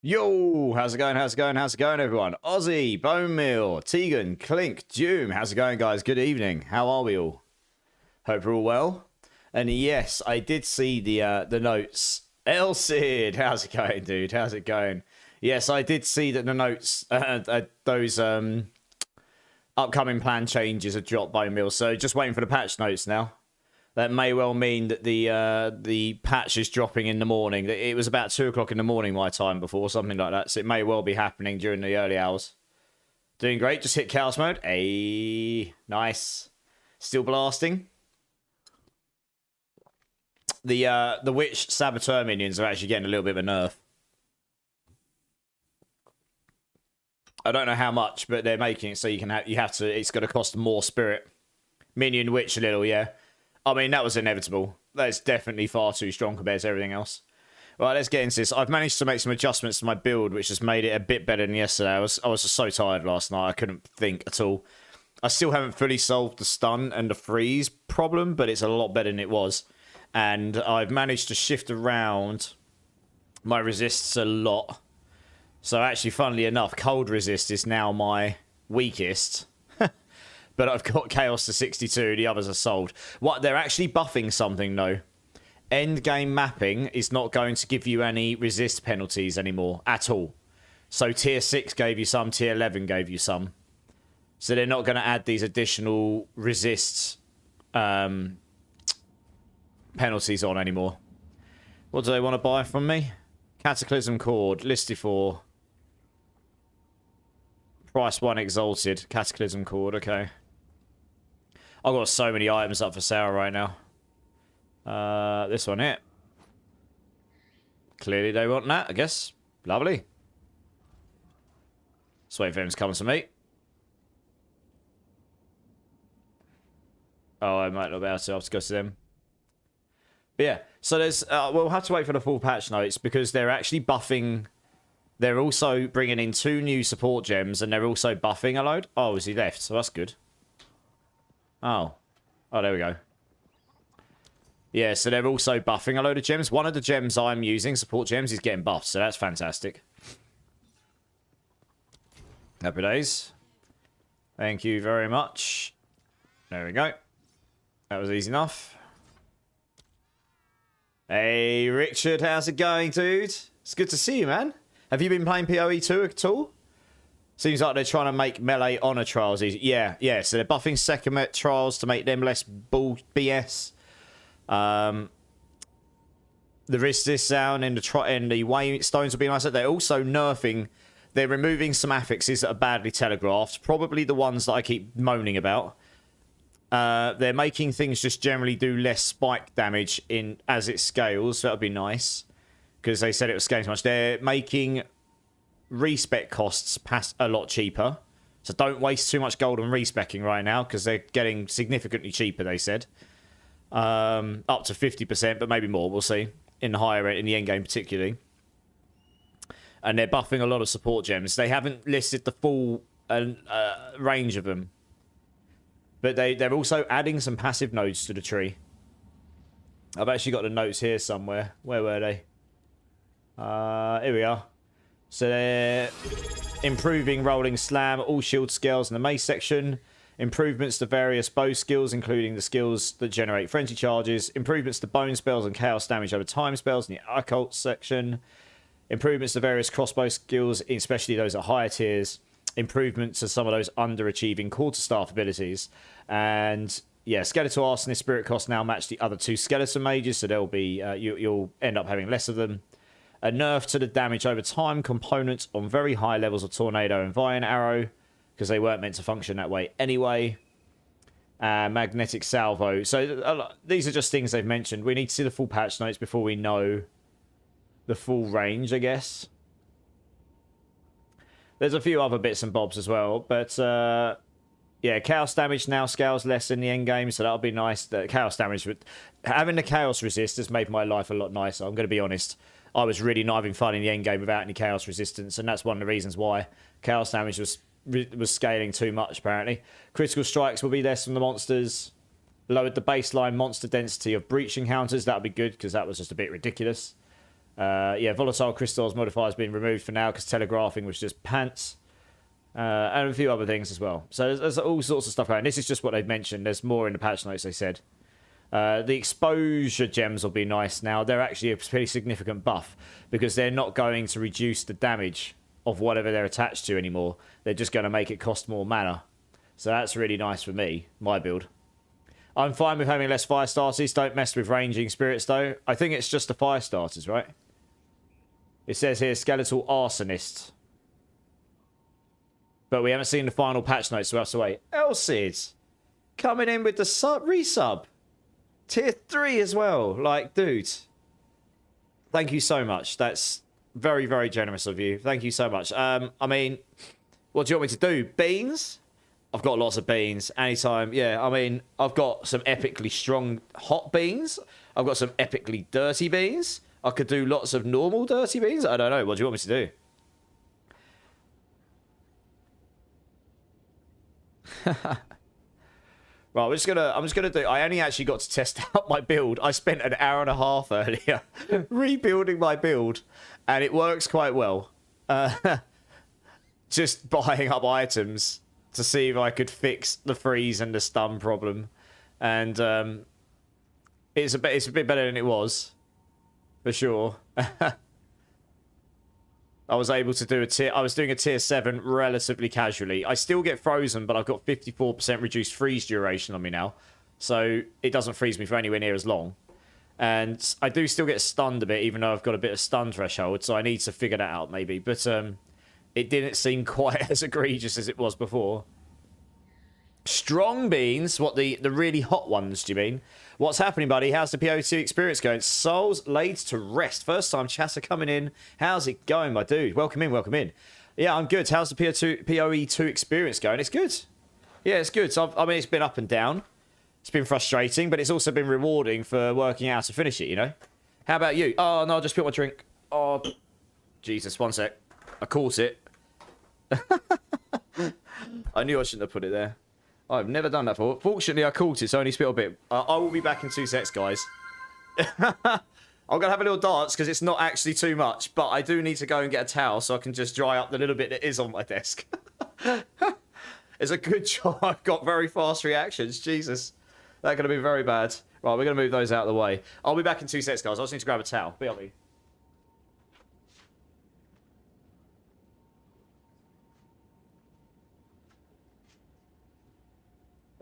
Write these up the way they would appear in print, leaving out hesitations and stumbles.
Yo, how's it going? How's it going? How's it going, everyone? Ozzy, Bone Meal, Tegan, Clink, Doom. How's it going, guys? Good evening. How are we all? Hope we're all well. And yes, I did see the notes. El Cid, how's it going, dude? How's it going? Yes, I did see that the notes, those upcoming plan changes have dropped, Bone Meal. So just waiting for the patch notes now. That may well mean that the patch is dropping in the morning. It was about 2 o'clock in the morning my time before, something like that. So it may well be happening during the early hours. Doing great. Just hit chaos mode. Hey, nice. Still blasting. The witch saboteur minions are actually getting a little bit of a nerf. I don't know how much, but they're making it so it's going to cost more spirit. Minion witch a little, yeah. I mean, that was inevitable. That's definitely far too strong compared to everything else. Right, let's get into this. I've managed to make some adjustments to my build, which has made it a bit better than yesterday. I was just so tired last night. I couldn't think at all. I still haven't fully solved the stun and the freeze problem, but it's a lot better than it was. And I've managed to shift around my resists a lot. So actually, funnily enough, cold resist is now my weakest. But I've got Chaos to 62, the others are sold. What, they're actually buffing something, though. End game mapping is not going to give you any resist penalties anymore, at all. So tier 6 gave you some, tier 11 gave you some. So they're not going to add these additional resist penalties on anymore. What do they want to buy from me? Cataclysm Cord, listed for... Price 1 exalted, Cataclysm Cord, okay. I've got so many items up for sale right now. This one here. Clearly they want that, I guess. Lovely. Just wait for them to come to me. Oh, I might not be able to. I'll have to go to them. But yeah, so there's... we'll have to wait for the full patch notes because they're actually buffing... They're also bringing in 2 new support gems and they're also buffing a load. Oh, is he left? So that's good. Oh, there we go. Yeah, so they're also buffing a load of gems. One of the gems I'm using, support gems, is getting buffed, so that's fantastic. Happy days. Thank you very much. There we go. That was easy enough. Hey, Richard, how's it going, dude? It's good to see you, man. Have you been playing PoE 2 at all? Seems like they're trying to make melee honor trials easy. Yeah. So they're buffing second trials to make them less bull BS. The resist sound and the way stones will be nicer. They're also nerfing. They're removing some affixes that are badly telegraphed. Probably the ones that I keep moaning about. They're making things just generally do less spike damage as it scales. So that would be nice. Because they said it was scaling so much. They're making respec costs pass a lot cheaper. So don't waste too much gold on respecking right now, because they're getting significantly cheaper, they said. Up to 50%, but maybe more, we'll see. In the higher end, in the end game particularly. And they're buffing a lot of support gems. They haven't listed the full range of them. But they're also adding some passive nodes to the tree. I've actually got the notes here somewhere. Where were they? Here we are. So they're improving rolling slam, all shield skills in the mace section. Improvements to various bow skills, including the skills that generate frenzy charges. Improvements to bone spells and chaos damage over time spells in the occult section. Improvements to various crossbow skills, especially those at higher tiers. Improvements to some of those underachieving quarterstaff abilities. And yeah, skeletal arsonist spirit costs now match the other 2 skeleton mages, so there'll be you'll end up having less of them. A nerf to the damage over time component on very high levels of Tornado and Vine Arrow, because they weren't meant to function that way anyway. Magnetic Salvo. So these are just things they've mentioned. We need to see the full patch notes before we know the full range, I guess. There's a few other bits and bobs as well, but yeah, chaos damage now scales less in the end game, so that'll be nice. The chaos damage, having the chaos resist has made my life a lot nicer. I'm going to be honest. I was really not having fun in the end game without any chaos resistance, and that's one of the reasons why chaos damage was scaling too much, apparently. Critical strikes will be less from the monsters. Lowered the baseline monster density of breach encounters. That would be good, because that was just a bit ridiculous. Yeah, volatile crystals modifier has been removed for now because telegraphing was just pants. And a few other things as well. So there's all sorts of stuff going on. This is just what they've mentioned. There's more in the patch notes, they said. The exposure gems will be nice now. They're actually a pretty significant buff because they're not going to reduce the damage of whatever they're attached to anymore. They're just going to make it cost more mana. So that's really nice for me, my build. I'm fine with having less fire starters. Don't mess with ranging spirits, though. I think it's just the fire starters, right? It says here, skeletal arsonist. But we haven't seen the final patch notes, so we have to wait. Elsid, coming in with the resub. Tier 3 as well. Like, dude. Thank you so much. That's very, very generous of you. Thank you so much. I mean, what do you want me to do? Beans? I've got lots of beans. Anytime. Yeah, I mean, I've got some epically strong hot beans. I've got some epically dirty beans. I could do lots of normal dirty beans. I don't know. What do you want me to do? Right, I'm just gonna do. I only actually got to test out my build. I spent an hour and a half earlier rebuilding my build, and it works quite well. Just buying up items to see if I could fix the freeze and the stun problem, and it's a bit better than it was, for sure. I was able to do I was doing a tier 7 relatively casually. I still get frozen, but I've got 54% reduced freeze duration on me now. So it doesn't freeze me for anywhere near as long. And I do still get stunned a bit, even though I've got a bit of stun threshold. So I need to figure that out maybe. But it didn't seem quite as egregious as it was before. Strong beans? What, the really hot ones, do you mean? What's happening, buddy? How's the PoE2 experience going? Souls laid to rest. First time chatter coming in. How's it going, my dude? Welcome in, welcome in. Yeah, I'm good. How's the PoE2 experience going? It's good. Yeah, it's good. So I mean, it's been up and down. It's been frustrating, but it's also been rewarding for working out to finish it, you know? How about you? Oh, no, I just put my drink. Oh, Jesus, one sec. I caught it. I knew I shouldn't have put it there. I've never done that before. Fortunately, I caught it, so I only spilled a bit. I will be back in 2 secs, guys. I'm going to have a little dance because it's not actually too much, but I do need to go and get a towel so I can just dry up the little bit that is on my desk. It's a good job I've got very fast reactions. Jesus. That's going to be very bad. Right, we're going to move those out of the way. I'll be back in 2 secs, guys. I just need to grab a towel. Be on me.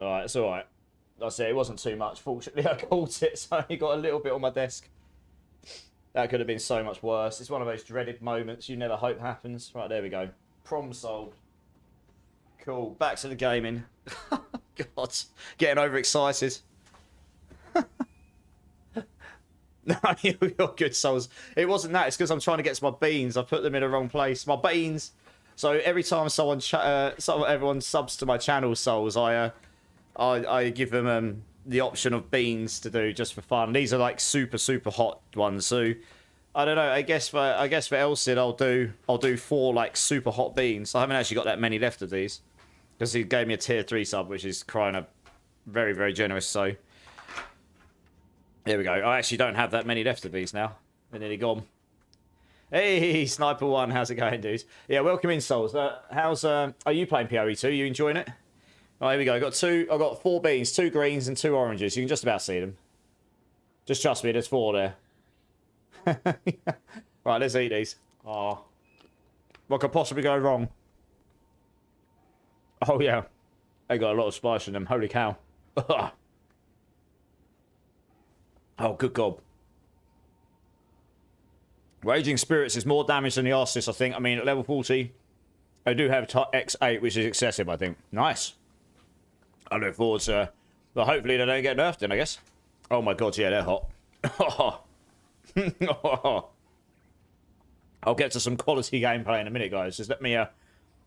Alright, it's alright. That's it. It wasn't too much. Fortunately, I caught it, so I only got a little bit on my desk. That could have been so much worse. It's one of those dreaded moments you never hope happens. Right, there we go. Problem solved. Cool. Back to the gaming. God. Getting overexcited. No, you're good, Souls. It wasn't that. It's because I'm trying to get to my beans. I put them in the wrong place. My beans. So every time everyone subs to my channel, Souls, I give them the option of beans to do just for fun. These are like super hot ones. So I don't know. I guess for Elsid, I'll do 4 like super hot beans. I haven't actually got that many left of these because he gave me a tier 3 sub, which is kind of very generous. So there we go. I actually don't have that many left of these now. They're nearly gone. Hey, Sniper One, how's it going, dude? Yeah, welcome in, Souls. Are you playing PoE2? You enjoying it? Oh, here we go. I've got 4 beans, 2 greens, and 2 oranges. You can just about see them. Just trust me, there's 4 there. Right, let's eat these. Oh, what could possibly go wrong? Oh yeah, they got a lot of spice in them. Holy cow! Oh, good God. Raging Spirits is more damage than the Arsis, I think. I mean, at level 40, I do have X8, which is excessive, I think. Nice. I look forward to... Well, hopefully they don't get nerfed in, I guess. Oh my God, yeah, they're hot. I'll get to some quality gameplay in a minute, guys. Just let me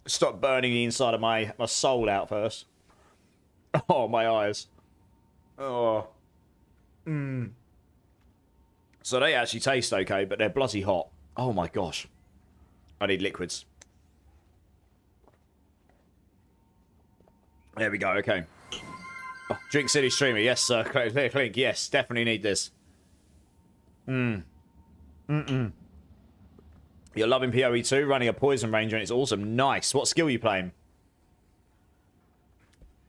stop burning the inside of my soul out first. Oh, my eyes. Oh. So they actually taste okay, but they're bloody hot. Oh my gosh. I need liquids. There we go, okay. Oh, Drink City Streamer, yes sir. Clear Clink, yes, definitely need this. You're loving PoE2, running a Poison Ranger, and it's awesome. Nice. What skill are you playing?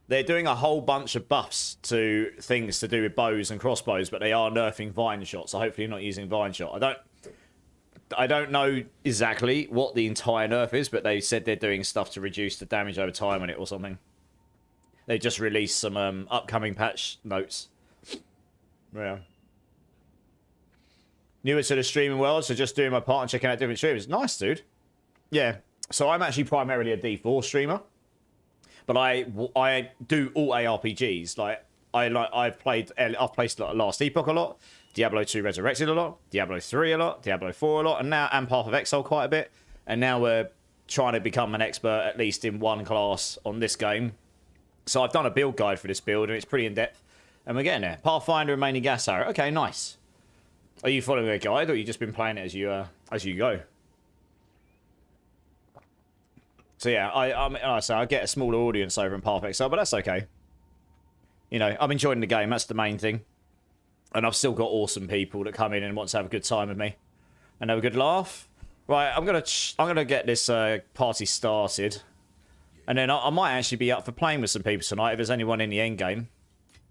They're doing a whole bunch of buffs to things to do with bows and crossbows, but they are nerfing Vine Shot, so hopefully you're not using Vine Shot. I don't know exactly what the entire nerf is, but they said they're doing stuff to reduce the damage over time on it or something. They just released some upcoming patch notes. Yeah. Newer to the streaming world, so just doing my part and checking out different streamers. Nice, dude. Yeah. So I'm actually primarily a D4 streamer. But I do all ARPGs. I've played Last Epoch a lot, Diablo 2 Resurrected a lot, Diablo 3 a lot, Diablo 4 a lot, and Path of Exile quite a bit. And now we're trying to become an expert at least in one class on this game. So I've done a build guide for this build, and it's pretty in depth. And we're getting there. Pathfinder and mainly Gas Arrow. Okay, nice. Are you following a guide, or have you just been playing it as you go? So yeah, I get a smaller audience over in Path of Exile, but that's okay. You know, I'm enjoying the game. That's the main thing. And I've still got awesome people that come in and want to have a good time with me and have a good laugh. Right, I'm gonna get this party started, and then I might actually be up for playing with some people tonight if there's anyone in the end game.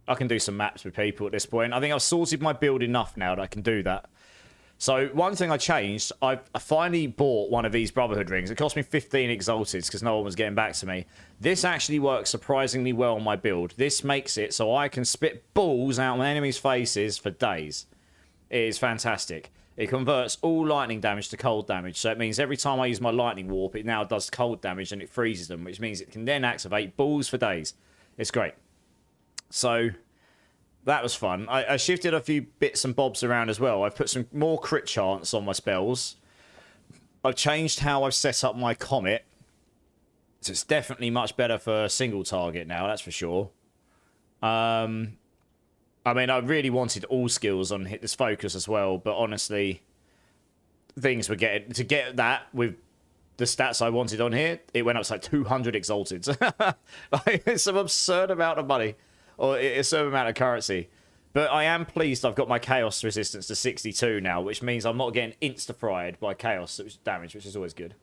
I can do some maps with people at this point. I think I've sorted my build enough now that I can do that. So one thing I changed, I finally bought one of these Brotherhood rings. It cost me 15 Exalted because no one was getting back to me. This actually works surprisingly well on my build. This makes it so I can spit balls out my enemies' faces for days. It is fantastic. It converts all lightning damage to cold damage. So it means every time I use my lightning warp, it now does cold damage and it freezes them, which means it can then activate balls for days. It's great. So that was fun. I shifted a few bits and bobs around as well. I've put some more crit chance on my spells. I've changed how I've set up my Comet. So it's definitely much better for single target now, that's for sure. I mean, I really wanted all skills on hit this focus as well, but honestly, things were getting... To get that with the stats I wanted on here, it went up to like 200 Exalted. Like, it's an absurd amount of money. Or a certain amount of currency. But I am pleased I've got my Chaos resistance to 62 now, which means I'm not getting insta-fried by Chaos damage, which is always good.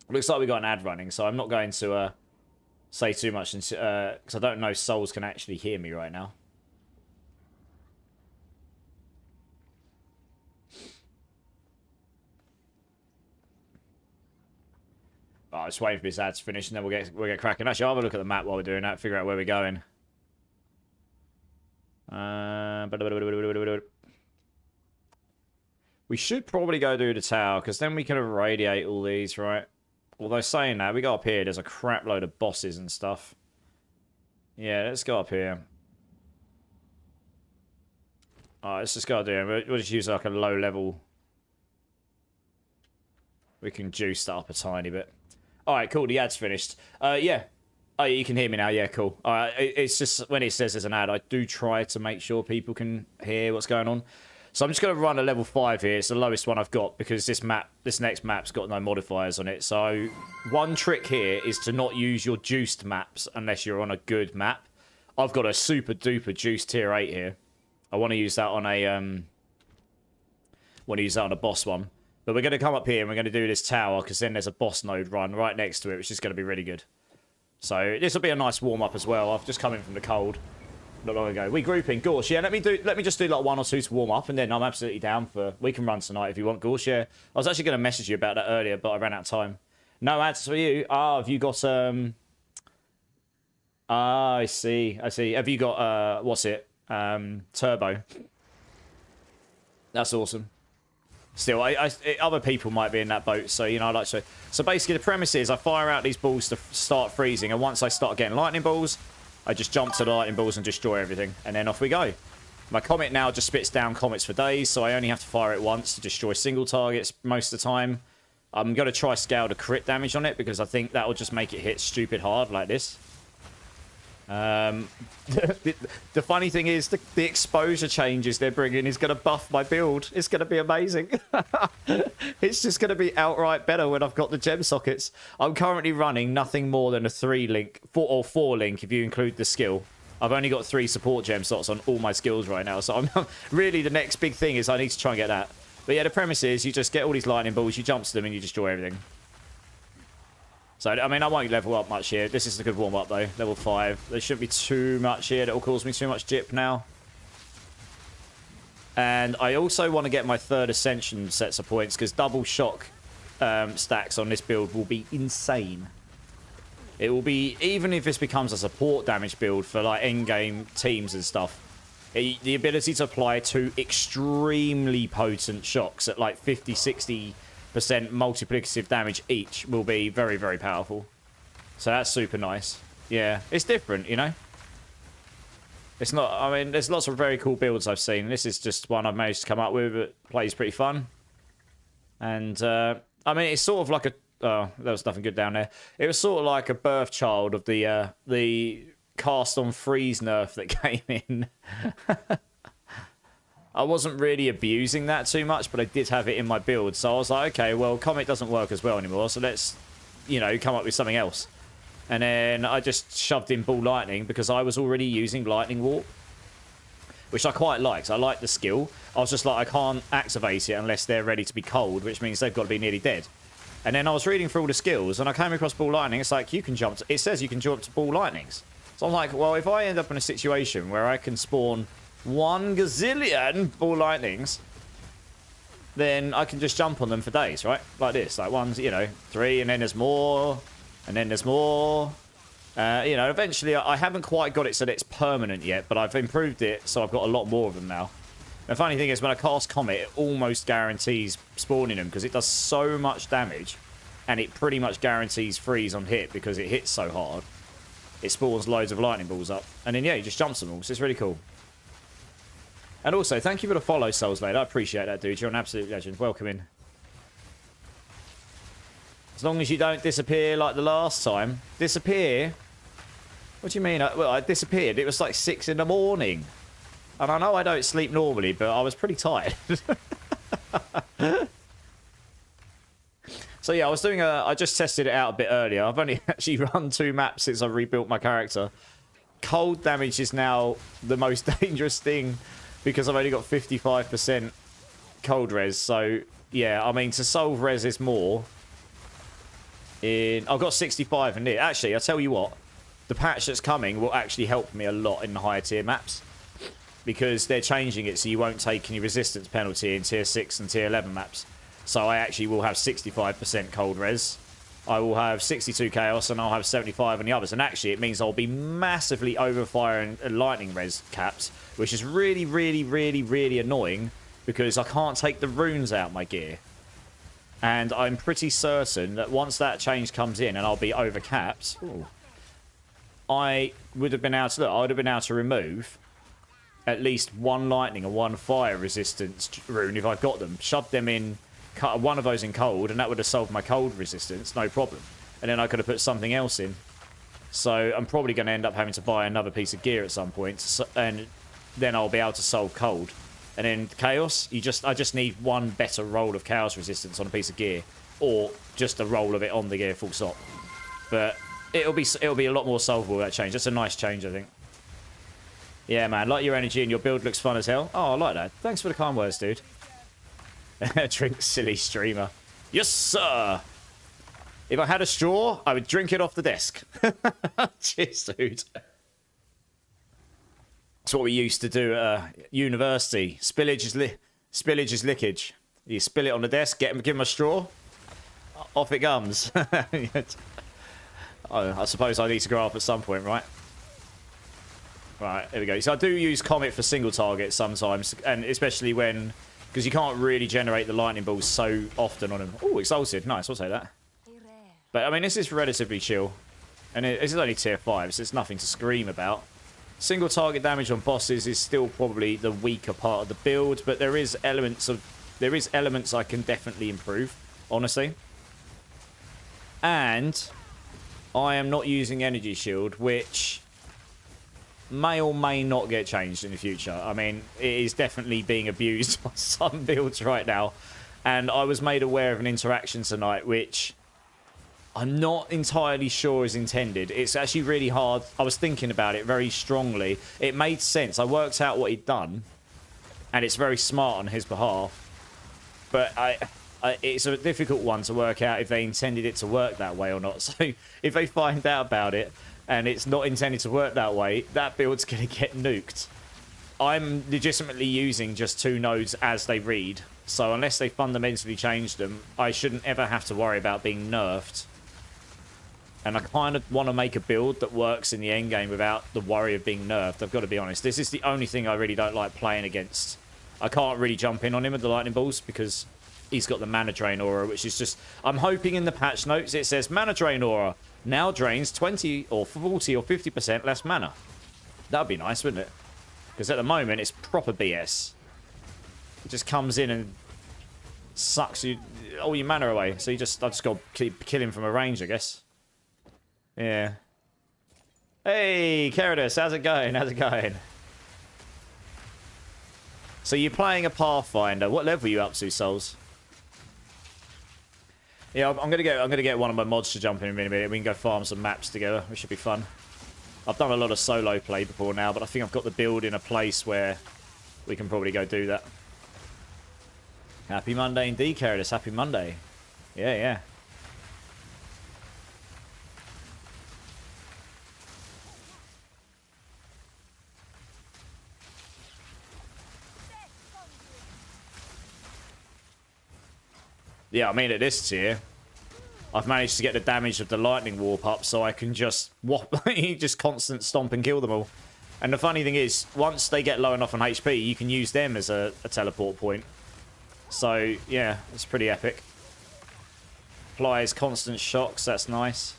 Looks like we got an ad running, so I'm not going to say too much, because I don't know if Souls can actually hear me right now. Oh, I'm just waiting for this ad to finish, and then we'll get cracking. Actually, I'll have a look at the map while we're doing that, figure out where we're going. We should probably go do the tower, because then we can irradiate all these, right? Although saying that, we go up here, there's a crap load of bosses and stuff. Yeah, let's go up here. Alright, let's just go up there. We'll just use like a low level. We can juice that up a tiny bit. Alright, cool, the ad's finished. Yeah. Oh, you can hear me now. Yeah, cool. All right, it's just when it says there's an ad, I do try to make sure people can hear what's going on. So I'm just going to run a level 5 here. It's the lowest one I've got because this next map's got no modifiers on it. So one trick here is to not use your juiced maps unless you're on a good map. I've got a super duper juiced tier 8 here. I want to use that on a boss one. But we're going to come up here and we're going to do this tower because then there's a boss node run right next to it, which is going to be really good. So this will be a nice warm up as well. I've just come in from the cold not long ago. We grouping, Gorsh. Yeah, let me just do like 1 or 2 to warm up, and then I'm absolutely down for. We can run tonight if you want, Gorsh. Yeah, I was actually going to message you about that earlier, but I ran out of time. No ads for you. Ah, have you got Ah, I see. Have you got what's it? Turbo. That's awesome. Still, other people might be in that boat, so, you know, I like to... So basically, the premise is I fire out these balls to start freezing, and once I start getting lightning balls, I just jump to the lightning balls and destroy everything, and then off we go. My Comet now just spits down comets for days, so I only have to fire it once to destroy single targets most of the time. I'm going to try scale the crit damage on it, because I think that will just make it hit stupid hard like this. The funny thing is the exposure changes they're bringing is going to buff my build. It's going to be amazing. It's just going to be outright better when I've got the gem sockets. I'm currently running nothing more than a 3-link, 4-link if you include the skill. I've only got 3 support gem slots on all my skills right now, so I'm really the next big thing is I need to try and get that. But yeah, the premise is you just get all these lightning balls, you jump to them, and you destroy everything. So, I mean, I won't level up much here. This is a good warm-up, though. Level 5. There shouldn't be too much here that will cause me too much jip now. And I also want to get my 3rd Ascension sets of points, because double shock stacks on this build will be insane. It will be, even if this becomes a support damage build for, like, endgame teams and stuff, the ability to apply 2 extremely potent shocks at, like, 50-60% multiplicative damage each will be very, very powerful. So that's super nice. Yeah, it's different, you know? It's not, I mean, there's lots of very cool builds I've seen. This is just one I've managed to come up with. It plays pretty fun. And, I mean, it's sort of like a... Oh, there was nothing good down there. It was sort of like a birth child of the cast on freeze nerf that came in. I wasn't really abusing that too much, but I did have it in my build. So I was like, okay, well, Comet doesn't work as well anymore, so let's, you know, come up with something else. And then I just shoved in Ball Lightning because I was already using Lightning Warp, which I quite liked. I liked the skill. I was just like, I can't activate it unless they're ready to be cold, which means they've got to be nearly dead. And then I was reading through all the skills, and I came across Ball Lightning. It's like, you can jump to, it says you can jump to Ball Lightnings. So I'm like, well, if I end up in a situation where I can spawn 1 gazillion Ball Lightnings, then I can just jump on them for days, right? Like this, like 1, you know, 3, and then there's more, and then there's more. You know, eventually, I haven't quite got it so that it's permanent yet, but I've improved it, so I've got a lot more of them now. The funny thing is, when I cast Comet, it almost guarantees spawning them because it does so much damage, and it pretty much guarantees freeze on hit because it hits so hard. It spawns loads of lightning balls up, and then, yeah, he just jumps them all, so it's really cool. And also, thank you for the follow, Soulslade. I appreciate that, dude. You're an absolute legend. Welcome in. As long as you don't disappear like the last time. Disappear? What do you mean? Well, I disappeared. It was like 6 in the morning. And I know I don't sleep normally, but I was pretty tired. So yeah, I just tested it out a bit earlier. I've only actually run 2 maps since I rebuilt my character. Cold damage is now the most dangerous thing because I've only got 55% cold res. So yeah, I mean, to solve res is more. I've got 65 in it. Actually, I'll tell you what. The patch that's coming will actually help me a lot in the higher tier maps. Because they're changing it so you won't take any resistance penalty in tier 6 and tier 11 maps. So I actually will have 65% cold res. I will have 62 chaos and I'll have 75 on the others. And actually it means I'll be massively overfire and lightning res caps, which is really, really, really, really annoying because I can't take the runes out my gear. And I'm pretty certain that once that change comes in and I'll be over capped, I would have been able to, I would have been able to remove at least 1 lightning and 1 fire resistance rune if I've got them. Shove them in, cut one of those in cold, and that would have solved my cold resistance, no problem. And then I could have put something else in. So I'm probably going to end up having to buy another piece of gear at some point, and then I'll be able to solve cold. And then chaos, I just need 1 better roll of chaos resistance on a piece of gear, or just a roll of it on the gear full stop. But it'll be a lot more solvable, that change. That's a nice change, I think. Yeah, man, like your energy and your build looks fun as hell. Oh, I like that. Thanks for the kind words, dude. Drink silly streamer. Yes, sir. If I had a straw, I would drink it off the desk. Cheers, dude. That's what we used to do at university. Spillage is lickage. You spill it on the desk, give him a straw, off it comes. I suppose I need to grow up at some point, right? Right, there we go. So I do use Comet for single targets sometimes, and especially when... Because you can't really generate the lightning balls so often on them. Oh, Exalted. Nice, I'll say that. But, I mean, this is relatively chill. And this is only tier 5, so it's nothing to scream about. Single target damage on bosses is still probably the weaker part of the build, but there is elements I can definitely improve, honestly. And I am not using Energy Shield, which may or may not get changed in the future. I mean, it is definitely being abused by some builds right now. And I was made aware of an interaction tonight, which I'm not entirely sure is intended. It's actually really hard. I was thinking about it very strongly. It made sense. I worked out what he'd done, and it's very smart on his behalf. But it's a difficult one to work out if they intended it to work that way or not. So if they find out about it and it's not intended to work that way, that build's going to get nuked. I'm legitimately using just 2 nodes as they read. So unless they fundamentally change them, I shouldn't ever have to worry about being nerfed. And I kind of want to make a build that works in the endgame without the worry of being nerfed. I've got to be honest. This is the only thing I really don't like playing against. I can't really jump in on him with the lightning balls because he's got the mana drain aura, which is just... I'm hoping in the patch notes it says mana drain aura now drains 20 or 40 or 50% less mana. That would be nice, wouldn't it? Because at the moment it's proper BS. It just comes in and sucks all your mana away. So I just got to keep killing from a range, I guess. Yeah. Hey, Keradus, how's it going? How's it going? So you're playing a Pathfinder. What level are you up to, Souls? Yeah, I'm gonna get one of my mods to jump in a minute. We can go farm some maps together. It should be fun. I've done a lot of solo play before now, but I think I've got the build in a place where we can probably go do that. Happy Monday indeed, Keradus. Happy Monday. Yeah, yeah. Yeah, I mean, at this tier, I've managed to get the damage of the lightning warp up so I can just just constant stomp and kill them all. And the funny thing is, once they get low enough on HP, you can use them as a teleport point. So, yeah, it's pretty epic. Applies constant shocks, that's nice.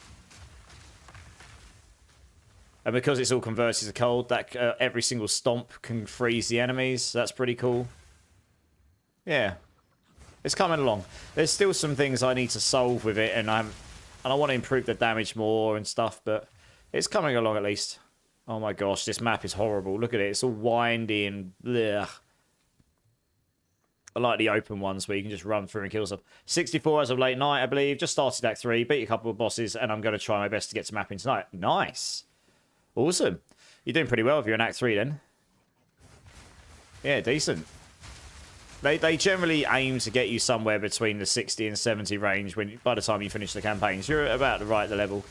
And because it's all converted to cold, that every single stomp can freeze the enemies. So that's pretty cool. Yeah. It's coming along. There's still some things I need to solve with it, and I want to improve the damage more and stuff, but it's coming along at least. Oh my gosh, this map is horrible. Look at it. It's all windy and blech. I like the open ones where you can just run through and kill stuff. 64 as of late night, I believe. Just started Act 3, beat a couple of bosses, and I'm going to try my best to get to mapping tonight. Nice. Awesome. You're doing pretty well if you're in Act 3 then. Yeah, decent. They generally aim to get you somewhere between the 60 and 70 range by the time you finish the campaigns. You're about the right level.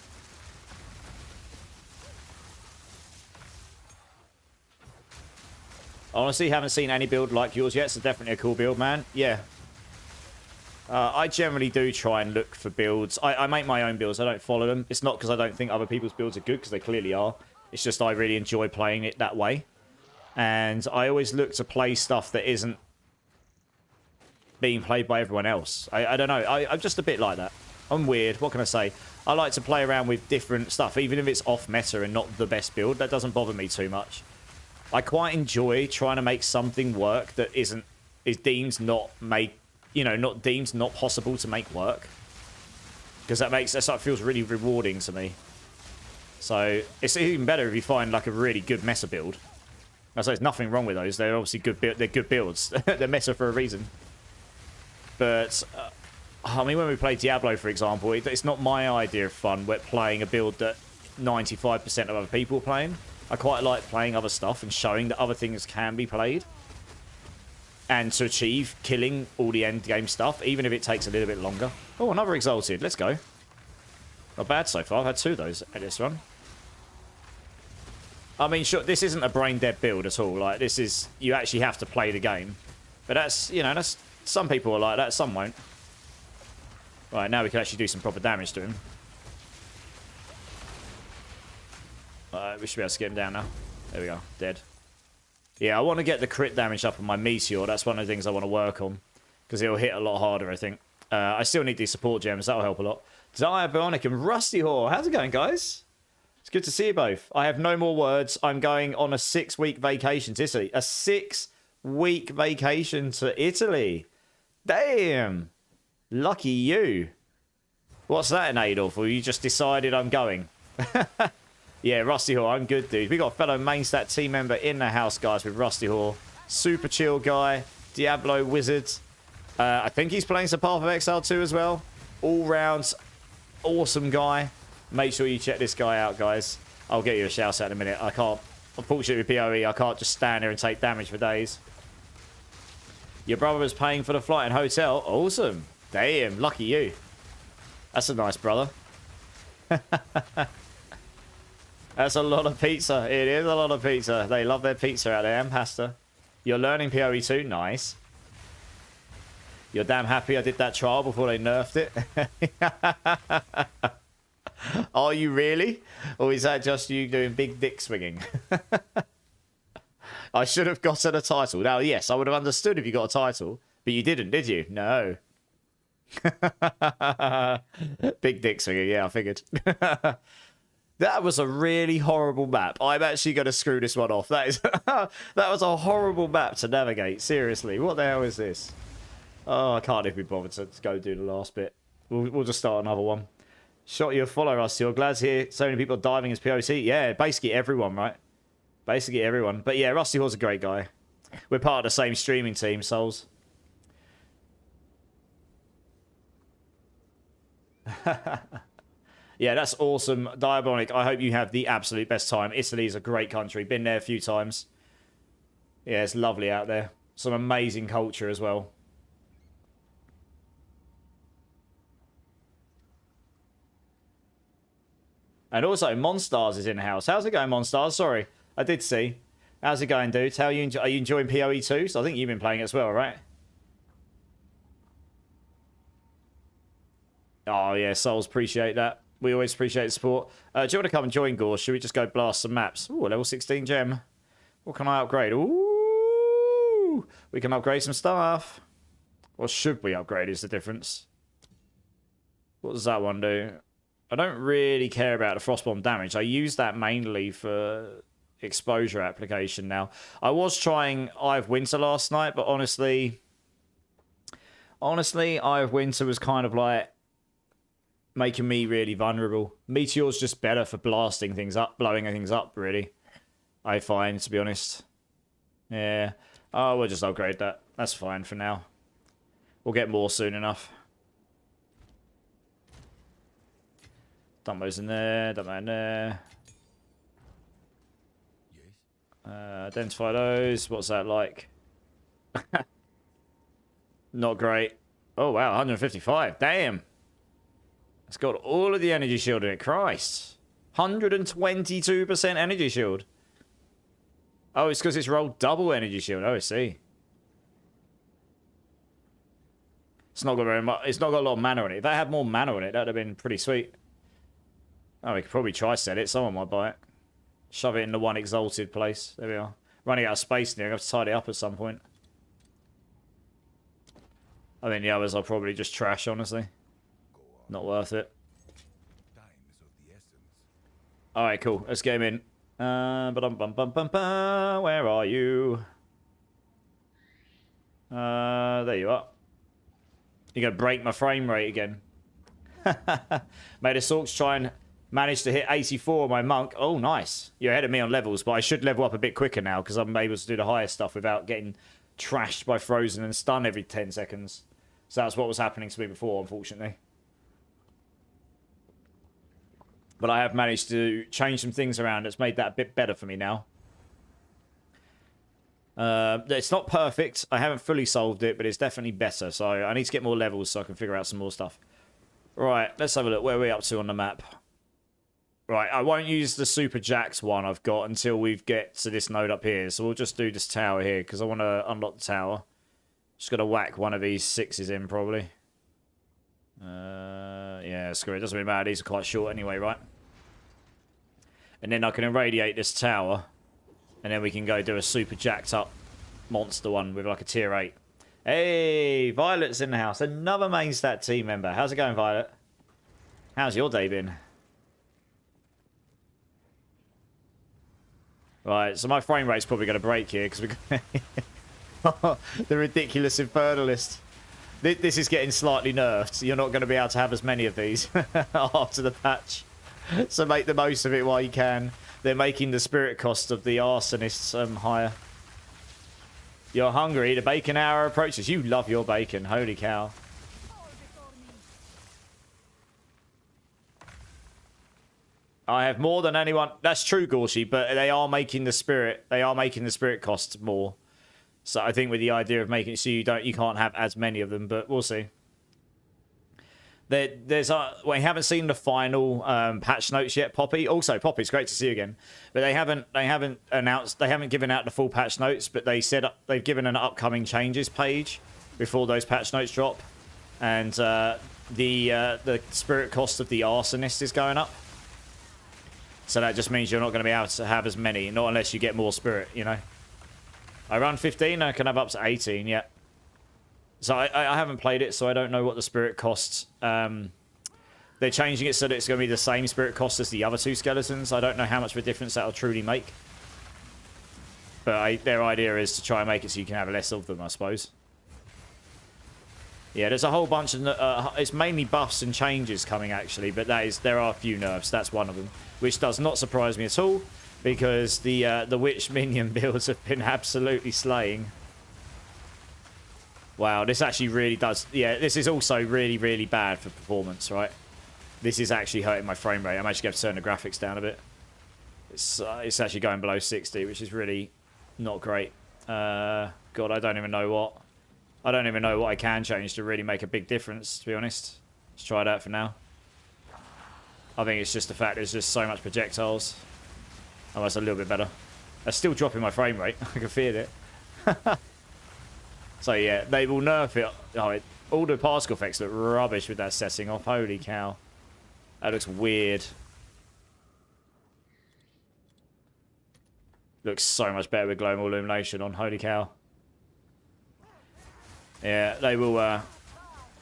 Honestly, haven't seen any build like yours yet, so definitely a cool build, man. Yeah. I generally do try and look for builds. I make my own builds. I don't follow them. It's not because I don't think other people's builds are good, because they clearly are. It's just I really enjoy playing it that way. And I always look to play stuff that isn't being played by everyone else. I don't know. I'm just a bit like that. I'm weird. What can I say? I like to play around with different stuff, even if it's off meta and not the best build. That doesn't bother me too much. I quite enjoy trying to make something work that is deemed not possible to make work. Because that feels really rewarding to me. So it's even better if you find like a really good meta build. I say there's nothing wrong with those. They're obviously good. They're good builds. They're meta for a reason. But I mean, when we play Diablo, for example, it's not my idea of fun. We're playing a build that 95% of other people are playing. I quite like playing other stuff and showing that other things can be played. And to achieve killing all the end game stuff, even if it takes a little bit longer. Oh, another Exalted. Let's go. Not bad so far. I've had 2 of those at this run. I mean, sure, this isn't a brain-dead build at all. Like, this is... You actually have to play the game. But that's, you know, that's... Some people are like that, some won't. Right, now we can actually do some proper damage to him. We should be able to get him down now. There we go. Dead. Yeah, I want to get the crit damage up on my Meteor. That's one of the things I want to work on. Because it'll hit a lot harder, I think. I still need these support gems. That'll help a lot. Diabloiv and Rusty Whore. How's it going, guys? It's good to see you both. I have no more words. I'm going on a 6-week vacation to Italy. A 6-week vacation to Italy. Damn. Lucky you. What's that in aid of? Or you just decided I'm going? Yeah, Rusty Whore, I'm good, dude. We got a fellow main stat team member in the house, guys, with Rusty Whore. Super chill guy. Diablo wizard. I think he's playing some Path of Exile too as well. All round awesome guy. Make sure you check this guy out, guys. I'll get you a shout out in a minute. I can't, unfortunately with PoE, I can't just stand there and take damage for days. Your brother was paying for the flight and hotel. Awesome. Damn, lucky you. That's a nice brother. That's a lot of pizza. It is a lot of pizza. They love their pizza out there and pasta. You're learning PoE too? Nice. You're damn happy I did that trial before they nerfed it? Are you really? Or is that just you doing big dick swinging? I should have gotten a title. Now, yes, I would have understood if you got a title. But you didn't, did you? No. Big dick swinging. Yeah, I figured. That was a really horrible map. I'm actually going to screw this one off. That is that was a horrible map to navigate. Seriously, what the hell is this? Oh, I can't even be bothered to go do the last bit. We'll just start another one. Shot you a follow, Rusty. I'm glad to hear so many people diving as POC. Yeah, basically everyone, right? Basically everyone. But yeah, Rusty was a great guy. We're part of the same streaming team, Souls. Yeah, that's awesome. Diabloiv, I hope you have the absolute best time. Italy is a great country. Been there a few times. Yeah, it's lovely out there. Some amazing culture as well. And also, Monstars is in the house. How's it going, Monstars? Sorry, I did see. How's it going, dudes? Are you enjoying PoE too? So I think you've been playing it as well, right? Oh, yeah, Souls, appreciate that. We always appreciate the support. Do you want to come and join, Gore? Should we just go blast some maps? Ooh, level 16 gem. What can I upgrade? Ooh, we can upgrade some stuff. What should we upgrade is the difference. What does that one do? I don't really care about the Frostbomb damage. I use that mainly for exposure application now. I was trying Eye of Winter last night, but honestly, Eye of Winter was kind of like making me really vulnerable. Meteor's just better for blasting things up, blowing things up, really. I find, to be honest. Yeah. Oh, we'll just upgrade that. That's fine for now. We'll get more soon enough. Dump those in there, dump that in there. Identify those. What's that like? Not great. Oh, wow, 155. Damn. It's got all of the energy shield in it. Christ. 122% energy shield. Oh, it's because it's rolled double energy shield. Oh, I see. It's not got very much. It's not got a lot of mana on it. If that had more mana on it, that would have been pretty sweet. Oh, we could probably try set it. Someone might buy it. Shove it in the one exalted place. There we are. Running out of space now. I have to tidy it up at some point. I think the others I'll probably just trash, honestly. Not worth it. Alright, cool. Let's get him in. Where are you? There you are. You're going to break my frame rate again. Made a Sorks try and manage to hit 84 on my monk. Oh, nice. You're ahead of me on levels, but I should level up a bit quicker now because I'm able to do the higher stuff without getting trashed by frozen and stun every 10 seconds. So that's what was happening to me before, unfortunately. But I have managed to change some things around. It's made that a bit better for me now. It's not perfect. I haven't fully solved it, but it's definitely better. So I need to get more levels so I can figure out some more stuff. Right, let's have a look. Where are we up to on the map? Right, I won't use the Super Jax one I've got until we get to this node up here. So we'll just do this tower here because I want to unlock the tower. Just got to whack one of these 6s in, probably. Yeah, screw it. Doesn't really matter. These are quite short anyway, right? And then I can irradiate this tower. And then we can go do a super jacked up monster one with like a tier 8. Hey, Violet's in the house. Another main stat team member. How's it going, Violet? How's your day been? Right, so my frame rate's probably going to break here because we're the ridiculous Infernalist. This is getting slightly nerfed. You're not going to be able to have as many of these after the patch. So make the most of it while you can. They're making the spirit cost of the arsonists higher. You're hungry. The bacon hour approaches. You love your bacon. Holy cow. I have more than anyone. That's true, Gorshi, but they are making the spirit. They are making the spirit cost more. So I think with the idea of making it so you can't have as many of them, but we'll see. We haven't seen the final patch notes yet, Poppy. Also, Poppy, it's great to see you again. But they haven't given out the full patch notes, but they've given an upcoming changes page before those patch notes drop, and the spirit cost of the arsonist is going up. So that just means you're not going to be able to have as many, not unless you get more spirit, you know. I run 15, I can have up to 18, yeah. So I haven't played it, so I don't know what the spirit costs. They're changing it so that it's going to be the same spirit cost as the other two skeletons. I don't know how much of a difference that'll truly make. But their idea is to try and make it so you can have less of them, I suppose. Yeah, there's a whole bunch of... it's mainly buffs and changes coming, actually. But there are a few nerfs. That's one of them. Which does not surprise me at all. Because the witch minion builds have been absolutely slaying. Wow, this actually really does... Yeah, this is also really, really bad for performance, right? This is actually hurting my frame rate. I'm actually going to turn the graphics down a bit. It's actually going below 60, which is really not great. God, I don't even know what I can change to really make a big difference, to be honest. Let's try that for now. I think it's just the fact there's just so much projectiles. Oh, that's a little bit better. That's still dropping my frame rate. I can feel it. So yeah, they will nerf it. Oh, all the particle effects look rubbish with that setting off. Holy cow. That looks weird. Looks so much better with global illumination on. Holy cow. Yeah, they will... I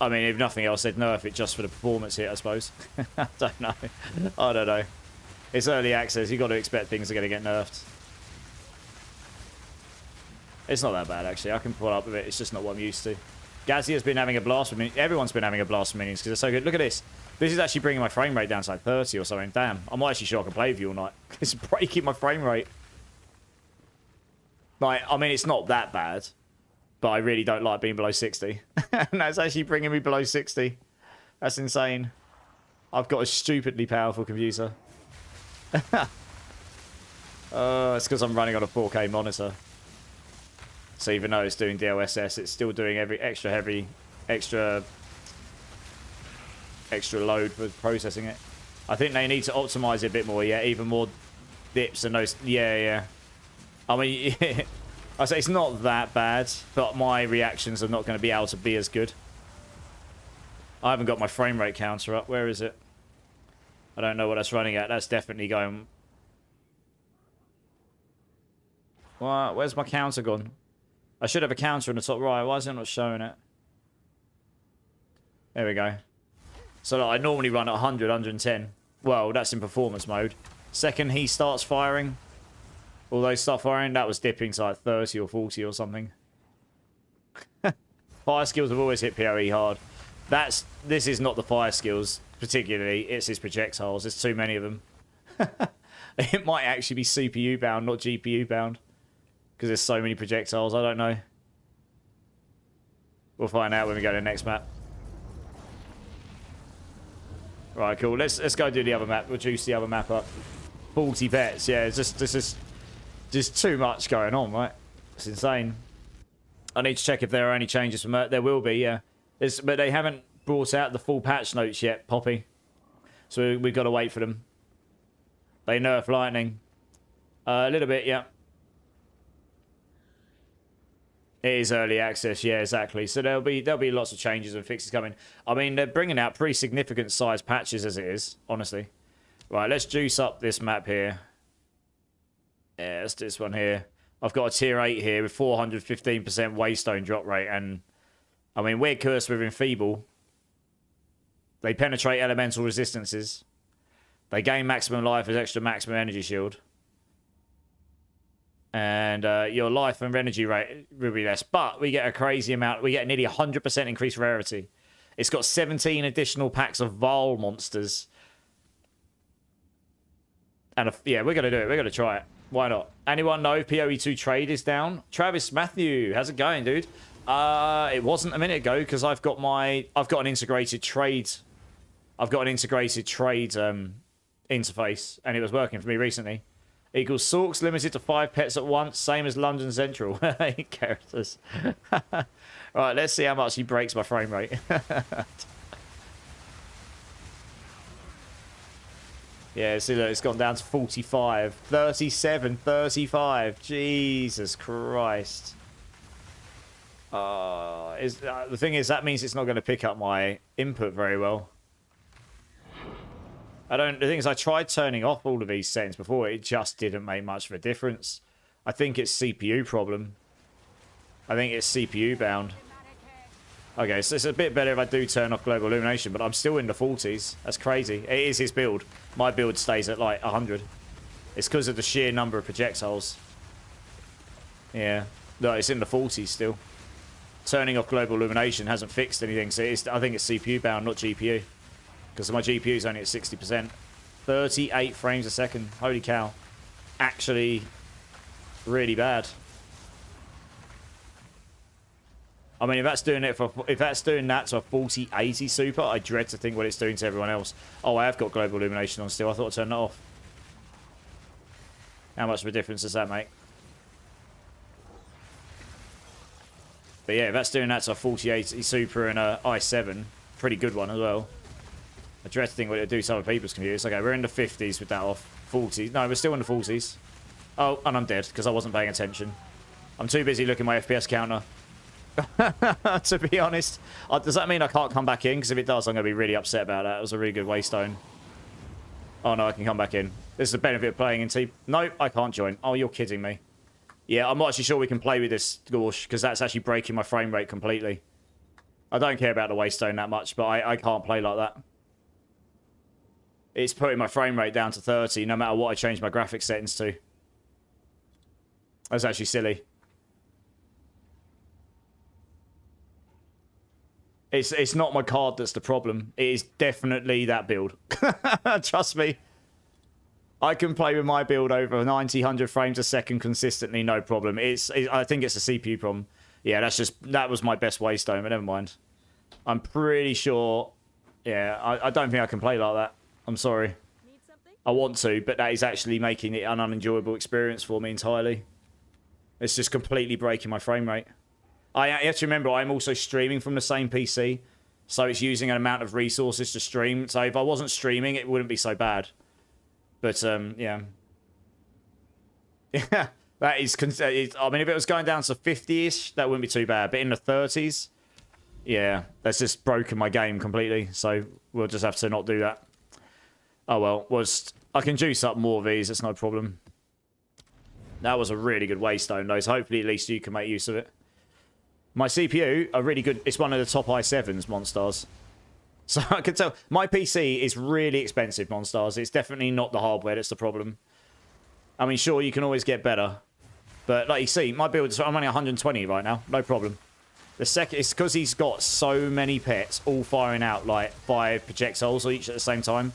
mean, if nothing else, they'd nerf it just for the performance hit, I suppose. I don't know. I don't know. It's early access. You've got to expect things are going to get nerfed. It's not that bad, actually. I can pull up with it. It's just not what I'm used to. Gazzy has been having a blast with minions. Everyone's been having a blast with minions because they're so good. Look at this. This is actually bringing my frame rate down to like 30 or something. Damn. I'm not actually sure I can play with you all night. It's breaking my frame rate. Like, I mean, it's not that bad. But I really don't like being below 60. And that's actually bringing me below 60. That's insane. I've got a stupidly powerful computer. It's because I'm running on a 4K monitor. So even though it's doing DLSS, it's still doing every extra load for processing it. I think they need to optimize it a bit more, yeah. Even more dips and those... Yeah. I mean... I say it's not that bad, but my reactions are not going to be able to be as good. I haven't got my frame rate counter up. Where is it? I don't know what that's running at. That's definitely going... Well, where's my counter gone? I should have a counter in the top right. Why is it not showing it? There we go. So like, I normally run at 100, 110. Well, that's in performance mode. Second he starts firing... All those start firing, that was dipping to like 30 or 40 or something. Fire skills have always hit PoE hard. This is not the fire skills, particularly. It's his projectiles. There's too many of them. It might actually be CPU bound, not GPU bound. Because there's so many projectiles, I don't know. We'll find out when we go to the next map. Right, cool. Let's go do the other map. We'll juice the other map up. 40 pets, yeah, it's just too much going on, right? It's insane. I need to check if there are any changes from there. There will be, yeah. But they haven't brought out the full patch notes yet, Poppy. So we've got to wait for them. They nerf lightning. A little bit, yeah. It is early access, yeah, exactly. So there'll be lots of changes and fixes coming. I mean, they're bringing out pretty significant size patches as it is, honestly. Right, let's juice up this map here. Yeah, let's do this one here. I've got a tier 8 here with 415% waystone drop rate. And, I mean, we're cursed with Enfeeble. They penetrate elemental resistances. They gain maximum life as extra maximum energy shield. And your life and energy rate will be less. But we get a crazy amount. We get nearly 100% increased rarity. It's got 17 additional packs of Vile monsters. And, yeah, we're going to do it. We're going to try it. Why not? Anyone know if PoE2 trade is down? Travis Matthew, how's it going, dude? It wasn't a minute ago because I've got an integrated trade. I've got an integrated trade interface, and it was working for me recently. Equals Sorks limited to 5 pets at once, same as London Central. Characters. Alright, let's see how much he breaks my frame rate. Yeah, see, look, it's gone down to 45. 37, 35. Jesus Christ. The thing is, that means it's not going to pick up my input very well. The thing is, I tried turning off all of these settings before. It just didn't make much of a difference. I think it's CPU problem. I think it's CPU bound. Okay, so it's a bit better if I do turn off global illumination, but I'm still in the 40s. That's crazy. It is his build. My build stays at like 100. It's because of the sheer number of projectiles. Yeah. No, it's in the 40s still. Turning off global illumination hasn't fixed anything, so I think it's CPU bound, not GPU. Because my GPU is only at 60%. 38 frames a second. Holy cow. Actually, really bad. I mean, if that's doing that to a 4080 Super, I dread to think what it's doing to everyone else. Oh, I have got global illumination on still. I thought I turned that off. How much of a difference does that make? But yeah, if that's doing that to a 4080 Super and a i7, pretty good one as well. I dread to think what it'll do to other people's computers. Okay, we're in the 50s with that off. 40s. No, we're still in the 40s. Oh, and I'm dead because I wasn't paying attention. I'm too busy looking at my FPS counter. To be honest. Does that mean I can't come back in? Because if it does, I'm going to be really upset about that. It was a really good waystone. Oh, no, I can come back in. This is the benefit of playing in team. No, I can't join. Oh, you're kidding me. Yeah, I'm not actually sure we can play with this Gorsh, because that's actually breaking my frame rate completely. I don't care about the waystone that much, but I can't play like that. It's putting my frame rate down to 30, no matter what I change my graphics settings to. That's actually silly. It's not my card that's the problem. It is definitely that build. Trust me. I can play with my build over 90, 100 frames a second consistently, no problem. I think it's a CPU problem. Yeah, that was my best waystone, but never mind. I'm pretty sure... Yeah, I don't think I can play like that. I'm sorry. I want to, but that is actually making it an unenjoyable experience for me entirely. It's just completely breaking my frame rate. I have to remember, I'm also streaming from the same PC, so it's using an amount of resources to stream. So if I wasn't streaming, it wouldn't be so bad. But, yeah. Yeah, that is... I mean, if it was going down to 50-ish, that wouldn't be too bad. But in the 30s, yeah, that's just broken my game completely. So we'll just have to not do that. Oh, well, I can juice up more of these. It's no problem. That was a really good waystone, though, so hopefully at least you can make use of it. My CPU are really good. It's one of the top i7s, Monstars. So I can tell. My PC is really expensive, Monstars. It's definitely not the hardware that's the problem. I mean, sure, you can always get better. But like you see, my build, I'm running 120 right now. No problem. It's because he's got so many pets all firing out like 5 projectiles each at the same time.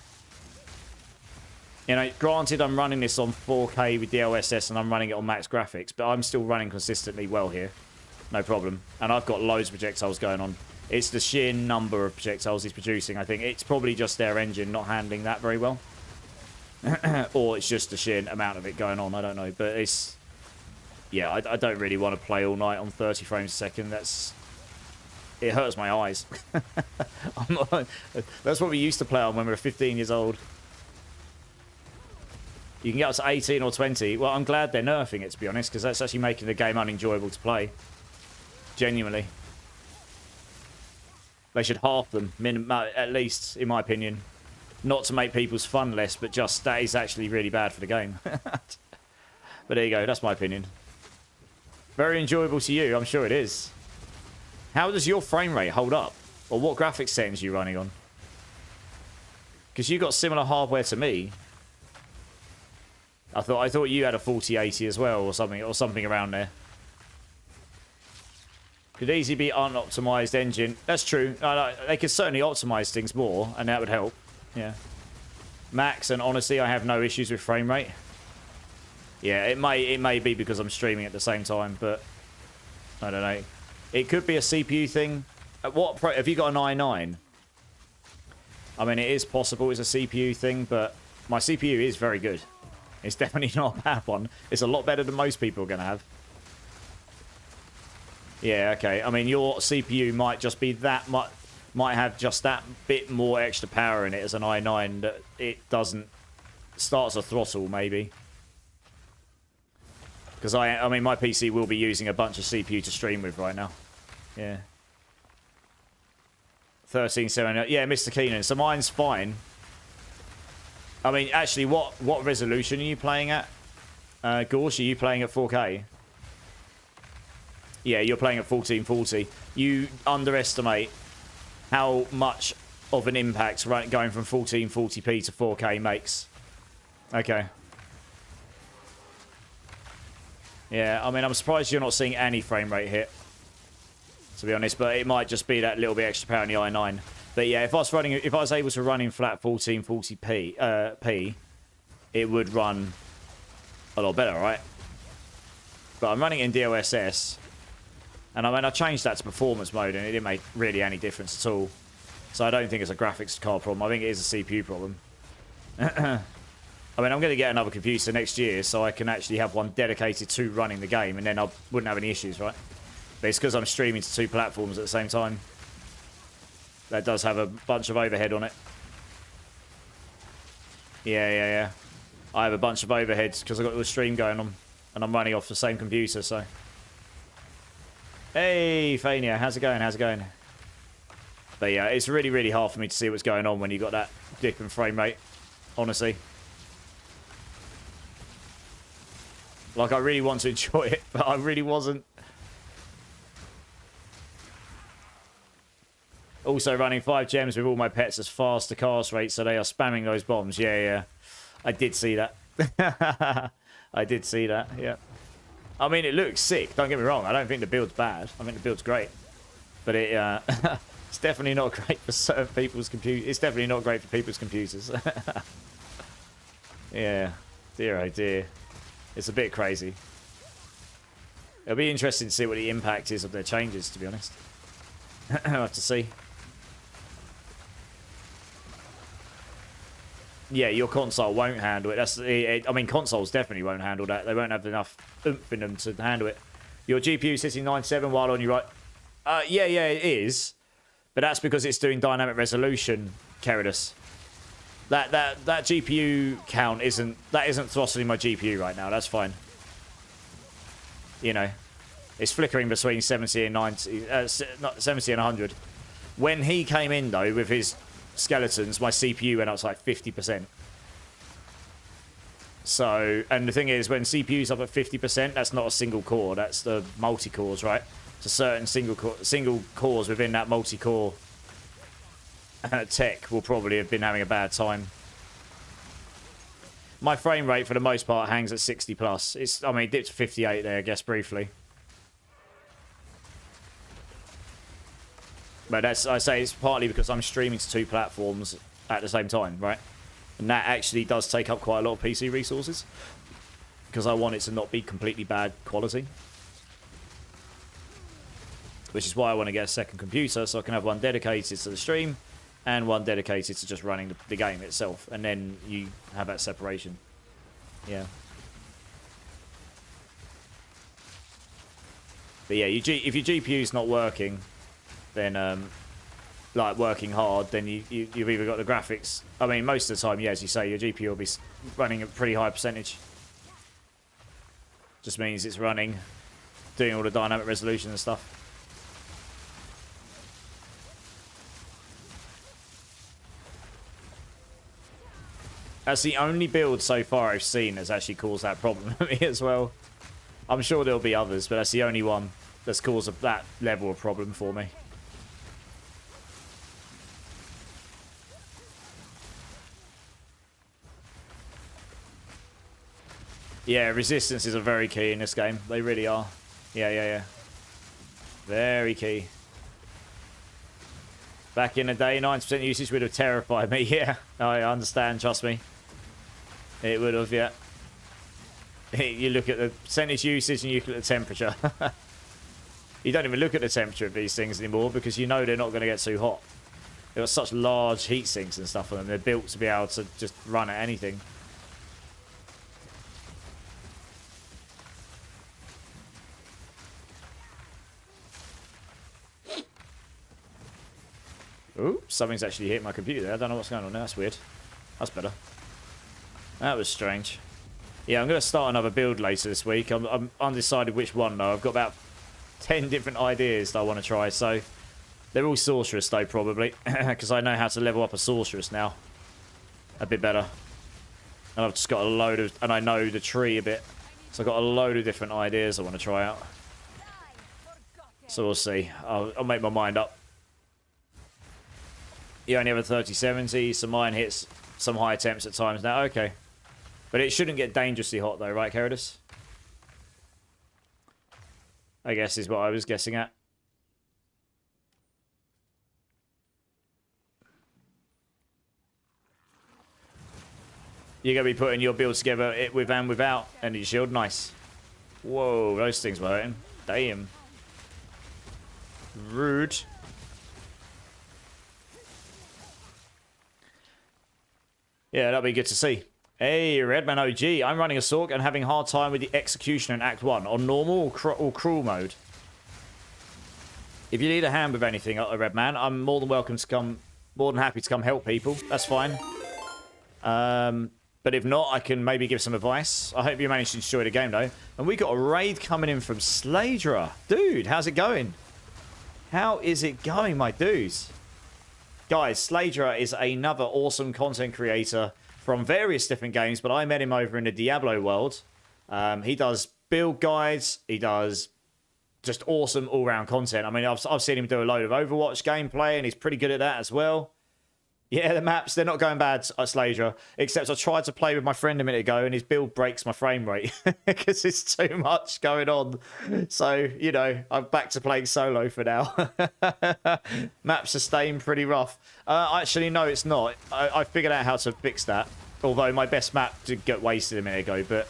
You know, granted, I'm running this on 4K with DLSS and I'm running it on max graphics, but I'm still running consistently well here. No problem. And I've got loads of projectiles going on. It's the sheer number of projectiles he's producing, I think. It's probably just their engine not handling that very well. Or it's just the sheer amount of it going on. I don't know. But it's... Yeah, I don't really want to play all night on 30 frames a second. It hurts my eyes. That's what we used to play on when we were 15 years old. You can get up to 18 or 20. Well, I'm glad they're nerfing it, to be honest, because that's actually making the game unenjoyable to play. Genuinely. They should half them, at least, in my opinion. Not to make people's fun less, but just that is actually really bad for the game. But there you go, that's my opinion. Very enjoyable to you, I'm sure it is. How does your frame rate hold up? Or what graphics settings are you running on? Because you got similar hardware to me. I thought you had a 4080 as well, or something around there. Could easily be unoptimized engine. That's true. They could certainly optimize things more, and that would help. Yeah. Max, and honestly, I have no issues with frame rate. Yeah, it may be because I'm streaming at the same time, but I don't know. It could be a CPU thing. Have you got an i9? I mean, it is possible it's a CPU thing, but my CPU is very good. It's definitely not a bad one. It's a lot better than most people are going to have. Yeah, okay. I mean, your CPU might just be that much, might have just that bit more extra power in it as an i9 that it doesn't starts a throttle, maybe. Because I mean, my PC will be using a bunch of CPU to stream with right now. Yeah. 1370. Yeah, Mr. Keenan. So mine's fine. I mean, actually, what resolution are you playing at? Gorsh, are you playing at 4K? Yeah, you're playing at 1440. You underestimate how much of an impact going from 1440p to 4K makes. Okay. Yeah, I mean, I'm surprised you're not seeing any frame rate hit, to be honest, but it might just be that little bit extra power in the i9. But yeah, if I was able to run in flat 1440p, it would run a lot better, right? But I'm running it in DLSS, and I mean, I changed that to performance mode, and it didn't make really any difference at all. So I don't think it's a graphics card problem. I think it is a CPU problem. I mean, I'm going to get another computer next year, so I can actually have one dedicated to running the game, and then I wouldn't have any issues, right? But it's because I'm streaming to 2 platforms at the same time. That does have a bunch of overhead on it. Yeah. I have a bunch of overheads because I've got the stream going on, and I'm running off the same computer, so... Hey, Fania, how's it going? How's it going? But yeah, it's really, really hard for me to see what's going on when you got that dip in frame rate, honestly. Like, I really want to enjoy it, but I really wasn't. Also running 5 gems with all my pets as fast to cast rate, so they are spamming those bombs. Yeah. I did see that. I did see that, yeah. I mean, it looks sick, don't get me wrong. I don't think the build's bad. I think the build's great. But it, it's definitely not great for certain people's computers. It's definitely not great for people's computers. Yeah. Dear, oh dear. It's a bit crazy. It'll be interesting to see what the impact is of their changes, to be honest. I'll have to see. Yeah, your console won't handle it. I mean, consoles definitely won't handle that. They won't have enough oomph in them to handle it. Your GPU sitting 97 while on your right. Yeah, it is. But that's because it's doing dynamic resolution, Keridus. That GPU count isn't throttling my GPU right now. That's fine. You know, it's flickering between 70 and 90, not 70 and 100. When he came in though with his skeletons, my CPU went up to like 50%. So, and the thing is, when CPU's up at 50%, that's not a single core. That's the multi-cores, right? So certain single cores within that multi-core tech will probably have been having a bad time. My frame rate, for the most part, hangs at 60 plus. I mean, it dipped to 58 there, I guess, briefly. But I say it's partly because I'm streaming to 2 platforms at the same time, right? And that actually does take up quite a lot of PC resources. Because I want it to not be completely bad quality. Which is why I want to get a second computer, so I can have one dedicated to the stream and one dedicated to just running the game itself. And then you have that separation. Yeah. But yeah, if your GPU's not working, then like working hard, then you've either got the graphics. I mean, most of the time, yeah, as you say, your GPU will be running a pretty high percentage. Just means it's running, doing all the dynamic resolution and stuff. That's the only build so far I've seen that's actually caused that problem for me as well. I'm sure there'll be others, but that's the only one that's caused that level of problem for me. Yeah, resistances are very key in this game. They really are. Yeah. Very key. Back in the day, 90% usage would have terrified me. Yeah, I understand, trust me. It would have, yeah. You look at the percentage usage and you look at the temperature. You don't even look at the temperature of these things anymore because you know they're not going to get too hot. They've got such large heat sinks and stuff on them. They're built to be able to just run at anything. Ooh, something's actually hit my computer there. I don't know what's going on there. That's weird. That's better. That was strange. Yeah, I'm going to start another build later this week. I'm undecided which one, though. I've got about 10 different ideas that I want to try, so... They're all sorceress, though, probably. Because I know how to level up a sorceress now. A bit better. And I've just got a load of... And I know the tree a bit. So I've got a load of different ideas I want to try out. So we'll see. I'll make my mind up. You only have a 30-70, so mine hits some high temps at times now. Okay. But it shouldn't get dangerously hot, though, right, Keradus? I guess is what I was guessing at. You're going to be putting your build together with and without energy shield. Nice. Whoa, those things were hurting. Damn. Rude. Yeah, that'll be good to see. Hey, Redman OG. I'm running a Sork and having a hard time with the execution in Act 1. On normal or cruel mode? If you need a hand with anything, Redman, I'm more than welcome to come... More than happy to come help people. That's fine. But if not, I can maybe give some advice. I hope you managed to enjoy the game, though. And we got a raid coming in from Sladra. Dude, how's it going? How is it going, my dudes? Guys, Sladra is another awesome content creator from various different games, but I met him over in the Diablo world. He does build guides. He does just awesome all-round content. I mean, I've seen him do a load of Overwatch gameplay, and he's pretty good at that as well. Yeah, the maps, they're not going bad at Sladra, except I tried to play with my friend a minute ago and his build breaks my frame rate because it's too much going on. So, you know, I'm back to playing solo for now. Maps are staying pretty rough. Actually, no, it's not. I figured out how to fix that, although my best map did get wasted a minute ago, but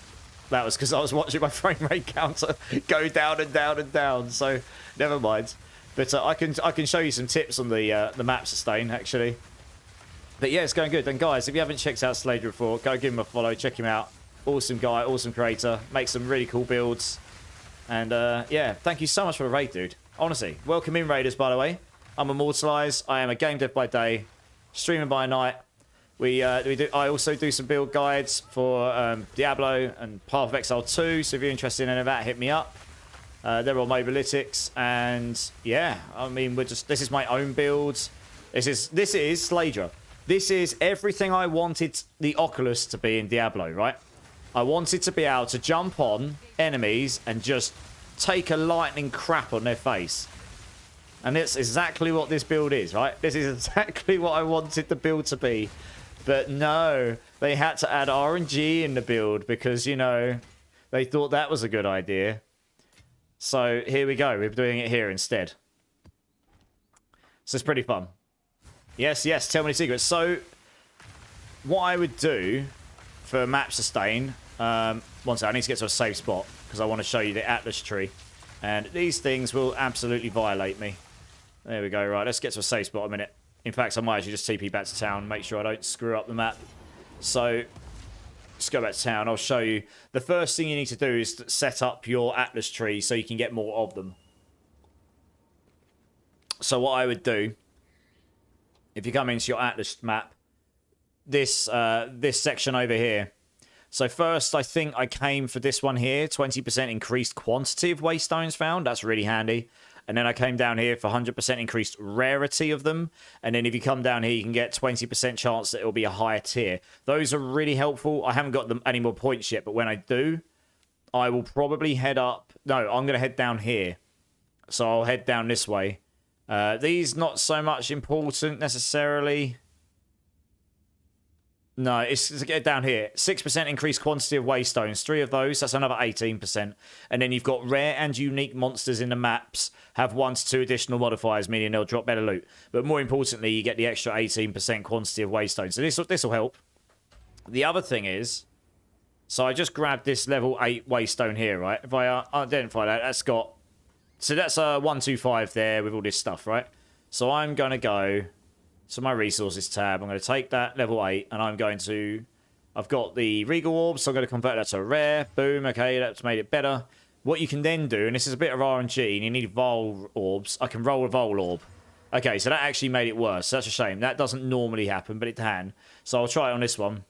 that was because I was watching my frame rate counter go down and down and down, so never mind. But I can show you some tips on the map sustain, actually. But yeah, it's going good. And guys, if you haven't checked out Sladra before, go give him a follow, check him out. Awesome guy, awesome creator, makes some really cool builds. And yeah, thank you so much for the raid, dude. Honestly, welcome in, raiders, by the way. I'm Immortalized. I am a game dev by day, streaming by night. I also do some build guides for Diablo and Path of Exile 2. So if you're interested in any of that, hit me up. They're all Mobalytics, and yeah, I mean, this is my own builds. This is Sladra. This is everything I wanted the Oculus to be in Diablo, right? I wanted to be able to jump on enemies and just take a lightning crap on their face. And it's exactly what this build is, right? This is exactly what I wanted the build to be. But no, they had to add RNG in the build because, you know, they thought that was a good idea. So here we go. We're doing it here instead. So it's pretty fun. Yes, yes, tell me the secrets. So, what I would do for map sustain... one second, I need to get to a safe spot, because I want to show you the Atlas tree. And these things will absolutely violate me. There we go, right, let's get to a safe spot a minute. In fact, I might actually just TP back to town, make sure I don't screw up the map. So, let's go back to town, I'll show you. The first thing you need to do is set up your Atlas tree so you can get more of them. So what I would do... If you come into your Atlas map, this section over here. So first, I think I came for this one here, 20% increased quantity of waystones found. That's really handy. And then I came down here for 100% increased rarity of them. And then if you come down here, you can get 20% chance that it'll be a higher tier. Those are really helpful. I haven't got them any more points yet, but when I do, I will probably head up. No, I'm going to head down here. So I'll head down this way. These not so much important necessarily. No, it's to get down here. 6% increased quantity of waystones. 3 of those, that's another 18%. And then you've got rare and unique monsters in the maps. Have 1 to 2 additional modifiers, meaning they'll drop better loot. But more importantly, you get the extra 18% quantity of waystones. So this will help. The other thing is... So I just grabbed this level 8 waystone here, right? If I identify that, that's got... So that's a 125 there with all this stuff, right? So I'm going to go to my resources tab. I'm going to take that level 8 and I'm going to... I've got the Regal Orb, so I'm going to convert that to rare. Boom, okay, that's made it better. What you can then do, and this is a bit of RNG, and you need Vol Orbs. I can roll a Vol Orb. Okay, so that actually made it worse. That's a shame. That doesn't normally happen, but it can. So I'll try it on this one.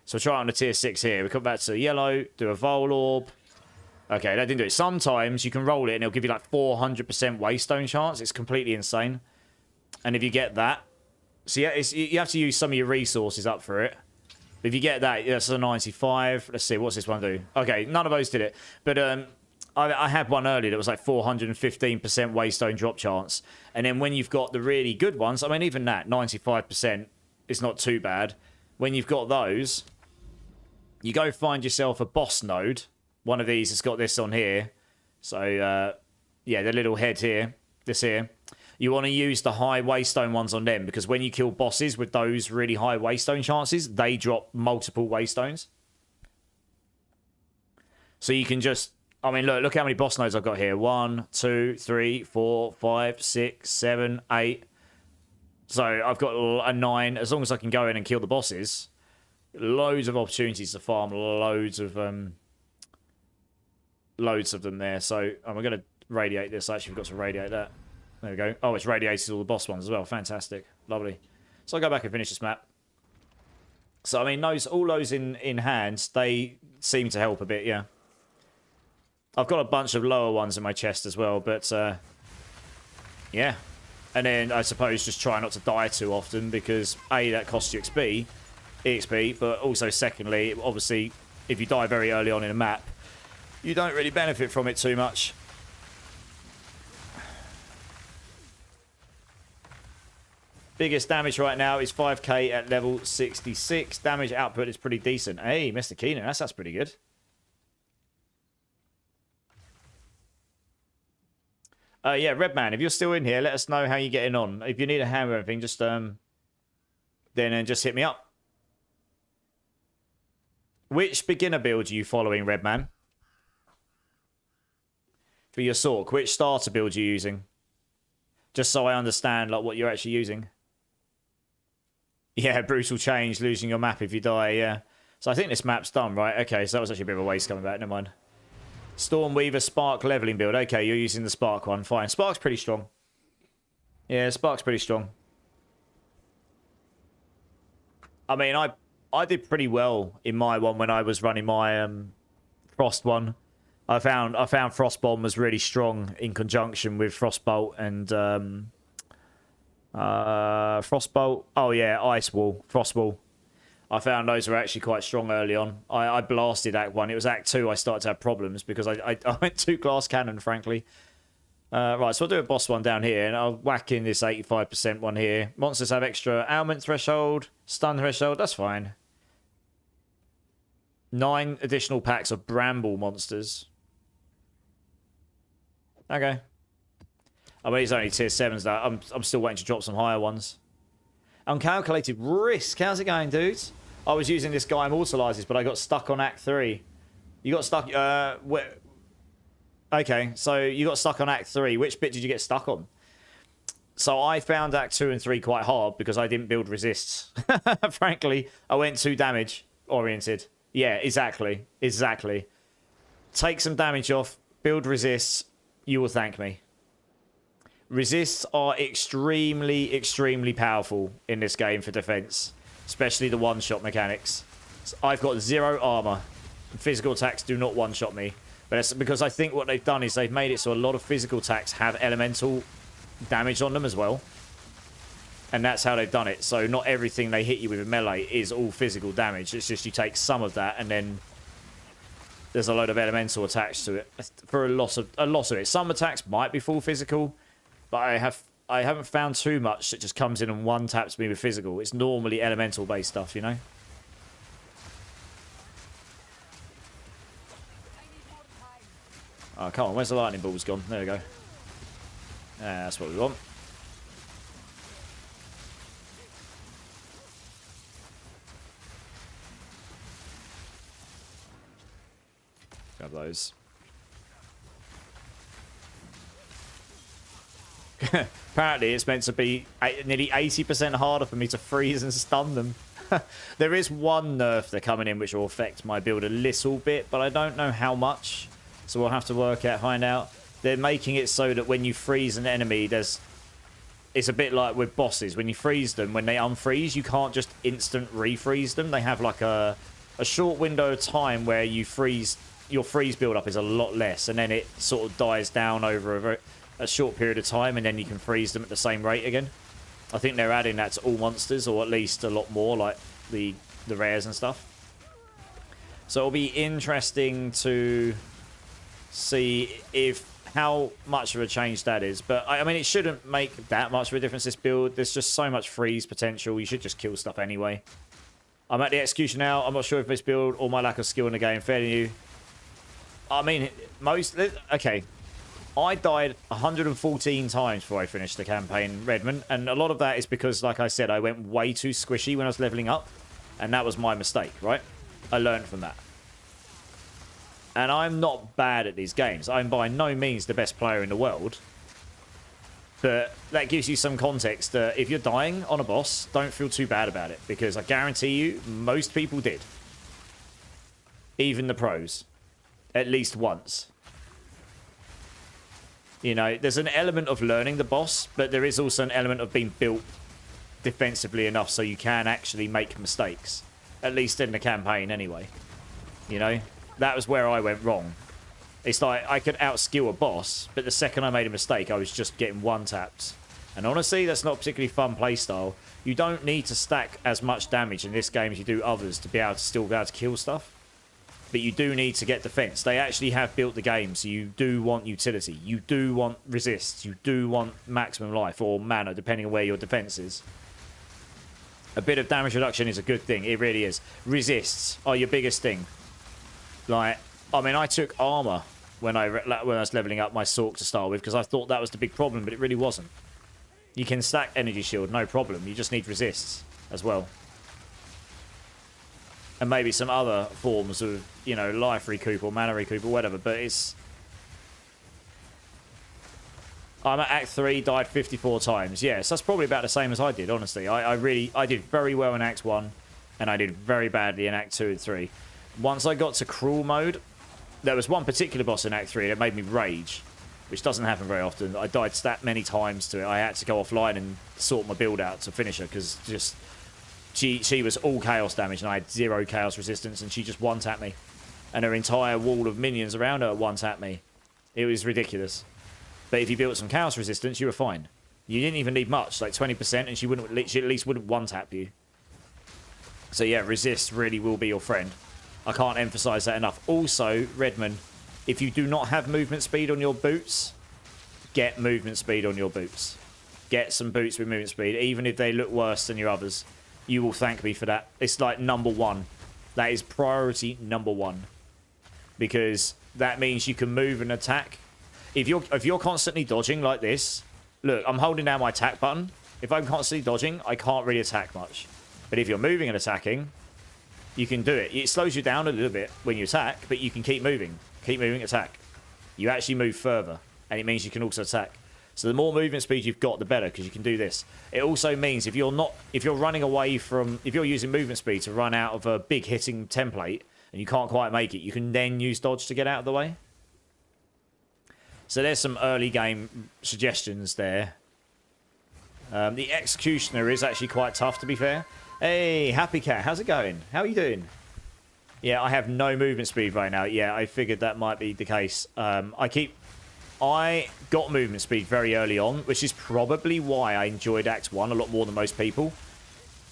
So I'll try it on the tier 6 here. We come back to yellow, do a Vol Orb. Okay, that didn't do it. Sometimes you can roll it and it'll give you like 400% Waystone chance. It's completely insane. And if you get that... So yeah, you have to use some of your resources up for it. But if you get that, that's a 95. Let's see, what's this one do? Okay, none of those did it. But I had one earlier that was like 415% Waystone drop chance. And then when you've got the really good ones, I mean, even that, 95%, is not too bad. When you've got those, you go find yourself a boss node. One of these has got this on here. So, yeah, the little head here, this here. You want to use the high Waystone ones on them, because when you kill bosses with those really high Waystone chances, they drop multiple Waystones. So you can just... I mean, look how many boss nodes I've got here. 1, 2, 3, 4, 5, 6, 7, 8. So I've got a 9. As long as I can go in and kill the bosses, loads of opportunities to farm loads of them there. So I'm going to radiate this. I actually forgot to radiate that. There we go. Oh, it's radiated all the boss ones as well. Fantastic. Lovely. So I'll go back and finish this map. So, I mean, all those in hand, they seem to help a bit, yeah. I've got a bunch of lower ones in my chest as well, but, yeah. And then, I suppose, just try not to die too often, because, A, that costs you EXP, but also, secondly, obviously, if you die very early on in a map, you don't really benefit from it too much. Biggest damage right now is 5k at level 66. Damage output is pretty decent. Hey, Mr. Keenan, that's pretty good. Yeah, Redman, if you're still in here, let us know how you're getting on. If you need a hand or anything, just then just hit me up. Which beginner build are you following, Redman? For your Sork, which starter build are you using? Just so I understand like what you're actually using. Yeah, brutal change, losing your map if you die, yeah. So I think this map's done, right? Okay, so that was actually a bit of a waste coming back, never mind. Stormweaver Spark leveling build. Okay, you're using the Spark one, fine. Spark's pretty strong. Yeah, Spark's pretty strong. I mean, I did pretty well in my one when I was running my Frost one. I found Frostbomb was really strong in conjunction with Frostbolt and... Frostbolt. Oh yeah, Ice Wall, Frostwall. I found those were actually quite strong early on. I blasted Act 1. It was Act 2 I started to have problems because I went too glass cannon, frankly. Right, so I'll do a boss one down here, and I'll whack in this 85% one here. Monsters have extra ailment threshold, stun threshold, that's fine. 9 additional packs of bramble monsters. Okay. I mean, it's only tier 7s though. I'm still waiting to drop some higher ones. Uncalculated risk. How's it going, dudes? I was using this guy Immortalizes, but I got stuck on Act 3. You got stuck... where... Okay, so you got stuck on Act 3. Which bit did you get stuck on? So I found Act 2 and 3 quite hard because I didn't build resists. Frankly, I went too damage oriented. Yeah, exactly. Exactly. Take some damage off, build resists, you will thank me. Resists are extremely, extremely powerful in this game for defense, especially the one-shot mechanics. So I've got 0 armor. Physical attacks do not one-shot me. But that's because I think what they've done is they've made it so a lot of physical attacks have elemental damage on them as well. And that's how they've done it. So not everything they hit you with a melee is all physical damage. It's just you take some of that and then there's a load of elemental attached to it for a lot of it. Some attacks might be full physical, but I haven't found too much that just comes in and one taps me with physical. It's normally elemental based stuff, you know. Oh, come on, where's the lightning balls gone? There we go. That's what we want. Grab those. Apparently it's meant to be nearly 80% harder for me to freeze and stun them. There is one nerf they're coming in which will affect my build a little bit, but I don't know how much. So we'll have to find out. They're making it so that when you freeze an enemy, there's it's a bit like with bosses. When you freeze them, when they unfreeze, you can't just instant refreeze them. They have like a short window of time where you freeze. Your freeze build-up is a lot less, and then it sort of dies down over a short period of time, and then you can freeze them at the same rate again. I think they're adding that to all monsters, or at least a lot more, like the rares and stuff. So it'll be interesting to see how much of a change that is. But I mean, it shouldn't make that much of a difference, this build. There's just so much freeze potential. You should just kill stuff anyway. I'm at the execution now. I'm not sure if this build or my lack of skill in the game fair you. I mean, okay. I died 114 times before I finished the campaign, Redmond, and a lot of that is because, like I said, I went way too squishy when I was leveling up, and that was my mistake, right? I learned from that. And I'm not bad at these games. I'm by no means the best player in the world, but that gives you some context that if you're dying on a boss, don't feel too bad about it, because I guarantee you, most people did. Even the pros. At least once. You know, there's an element of learning the boss, but there is also an element of being built defensively enough so you can actually make mistakes. At least in the campaign, anyway. You know? That was where I went wrong. It's like, I could outskill a boss, but the second I made a mistake, I was just getting one-tapped. And honestly, that's not a particularly fun playstyle. You don't need to stack as much damage in this game as you do others to be able to still be able to kill stuff. But you do need to get defense. They actually have built the game, so you do want utility. You do want resists. You do want maximum life or mana, depending on where your defense is. A bit of damage reduction is a good thing. It really is. Resists are your biggest thing. Like, I mean, I took armor when I was leveling up my Sork to start with, because I thought that was the big problem, but it really wasn't. You can stack energy shield, no problem. You just need resists as well. And maybe some other forms of, you know, life recoup or mana recoup or whatever. But it's... I'm at Act 3, died 54 times. Yes, that's probably about the same as I did, honestly. I did very well in Act 1, and I did very badly in Act 2 and 3. Once I got to Cruel mode, there was one particular boss in Act 3 that made me rage, which doesn't happen very often. I died that many times to it. I had to go offline and sort my build out to finish her, because just... She was all chaos damage, and I had 0 chaos resistance, and she just one-tapped me. And her entire wall of minions around her one-tapped me. It was ridiculous. But if you built some chaos resistance, you were fine. You didn't even need much, like 20%, and she at least wouldn't one-tap you. So yeah, resist really will be your friend. I can't emphasize that enough. Also, Redmond, if you do not have movement speed on your boots, get movement speed on your boots. Get some boots with movement speed, even if they look worse than your others. You will thank me for that. It's like #1. That is priority #1. Because that means you can move and attack. If you're constantly dodging like this, look, I'm holding down my attack button. If I'm constantly dodging, I can't really attack much. But if you're moving and attacking, you can do it. It slows you down a little bit when you attack, but you can keep moving. Keep moving, attack. You actually move further, and it means you can also attack. So the more movement speed you've got, the better, because you can do this. It also means if you're running away from, if you're using movement speed to run out of a big hitting template and you can't quite make it, you can then use dodge to get out of the way. So there's some early game suggestions there. The Executioner is actually quite tough, to be fair. Hey, Happy Cat, how's it going? How are you doing? Yeah, I have no movement speed right now. Yeah, I figured that might be the case. I got movement speed very early on, which is probably why I enjoyed Act 1 a lot more than most people,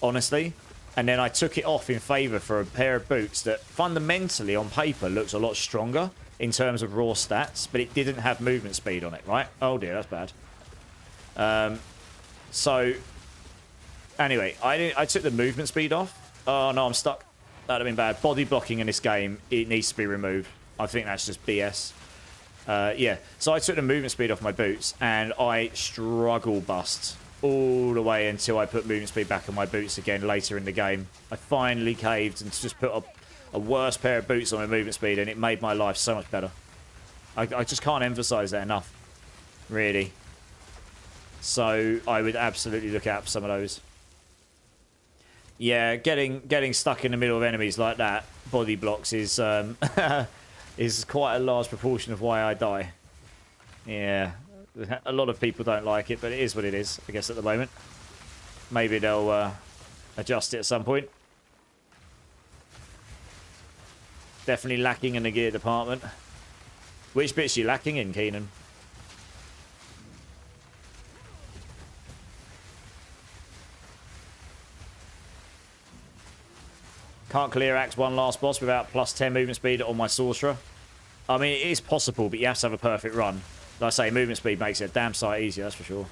honestly. And then I took it off in favour for a pair of boots that fundamentally on paper looks a lot stronger in terms of raw stats, but it didn't have movement speed on it, right? Oh dear, that's bad. So, anyway, I took the movement speed off. Oh no, I'm stuck. That'd have been bad. Body blocking in this game, it needs to be removed. I think that's just BS. Yeah, so I took the movement speed off my boots, and I struggle bust all the way until I put movement speed back on my boots again later in the game. I finally caved and just put a worse pair of boots on my movement speed, and it made my life so much better. I just can't emphasize that enough, really. So I would absolutely look out for some of those. Yeah, getting stuck in the middle of enemies like that, body blocks, is is quite a large proportion of why I die. Yeah, A lot of people don't like it, but it is what it is, I guess, at the moment. Maybe they'll adjust it at some point. Definitely lacking in the gear department. Which bits are you lacking in, Keenan? Can't clear Axe 1 last boss without plus 10 movement speed on my Sorcerer. I mean, it is possible, but you have to have a perfect run. Like I say, movement speed makes it a damn sight easier, that's for sure.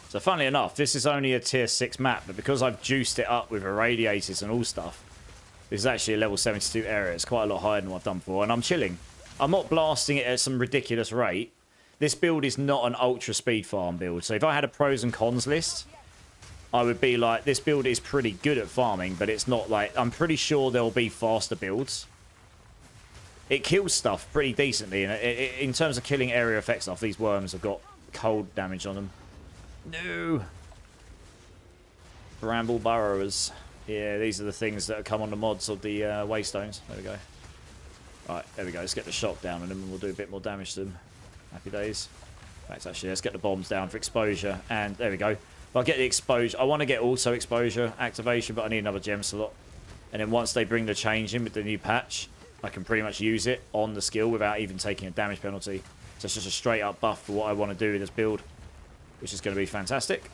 So funnily enough, this is only a tier 6 map, but because I've juiced it up with irradiators and all stuff, this is actually a level 72 area. It's quite a lot higher than what I've done before, and I'm chilling. I'm not blasting it at some ridiculous rate. This build is not an ultra speed farm build, so if I had a pros and cons list, I would be like, this build is pretty good at farming, but it's not like, I'm pretty sure there'll be faster builds. It kills stuff pretty decently, and in terms of killing area effect stuff, these worms have got cold damage on them. No. Bramble burrowers. Yeah, these are the things that come on the mods of the waystones. There we go. Right, there we go. Let's get the shock down on them and we'll do a bit more damage to them. Happy days. In fact, actually, let's get the bombs down for exposure. And there we go. If I get the exposure, I want to get auto exposure activation, but I need another gem slot. And then once they bring the change in with the new patch, I can pretty much use it on the skill without even taking a damage penalty. So it's just a straight up buff for what I want to do with this build, which is going to be fantastic.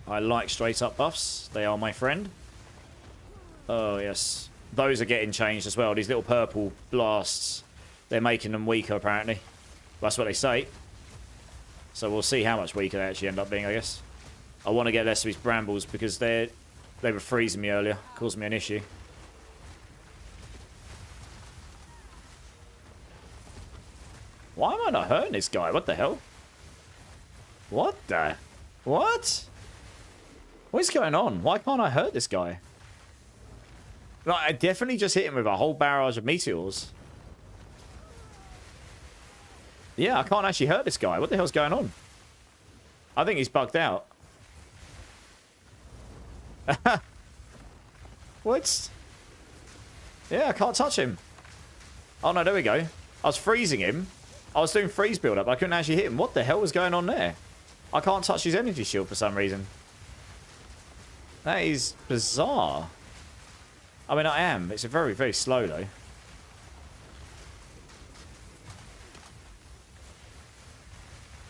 I like straight up buffs. They are my friend. Oh, yes. Those are getting changed as well. These little purple blasts. They're making them weaker, apparently. That's what they say. So we'll see how much weaker they actually end up being, I guess. I want to get less of these brambles because they were freezing me earlier. Caused me an issue. Why am I not hurting this guy? What the hell? What the? What? What is going on? Why can't I hurt this guy? Like, I definitely just hit him with a whole barrage of meteors. Yeah, I can't actually hurt this guy. What the hell's going on? I think he's bugged out. What? Yeah, I can't touch him. Oh, no, there we go. I was freezing him. I was doing freeze build-up. I couldn't actually hit him. What the hell was going on there? I can't touch his energy shield for some reason. That is bizarre. I mean, I am. It's a very, very slow, though.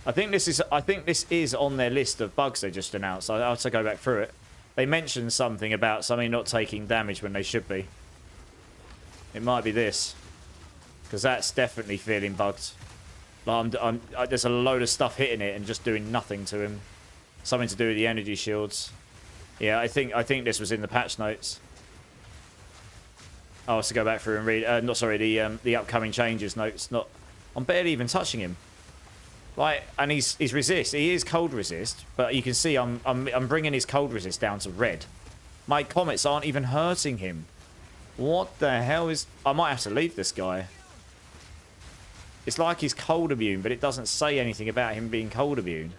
I think this is on their list of bugs they just announced. I'll have to go back through it. They mentioned something about something not taking damage when they should be. It might be this. Because that's definitely feeling bugged. Like there's a load of stuff hitting it and just doing nothing to him. Something to do with the energy shields. Yeah, I think this was in the patch notes. I'll have to go back through and read. Not sorry, the upcoming changes notes. Not. I'm barely even touching him. Like, and he's resist. He is cold resist, but you can see I'm bringing his cold resist down to red. My comets aren't even hurting him. What the hell is? I might have to leave this guy. It's like he's cold immune, but it doesn't say anything about him being cold immune.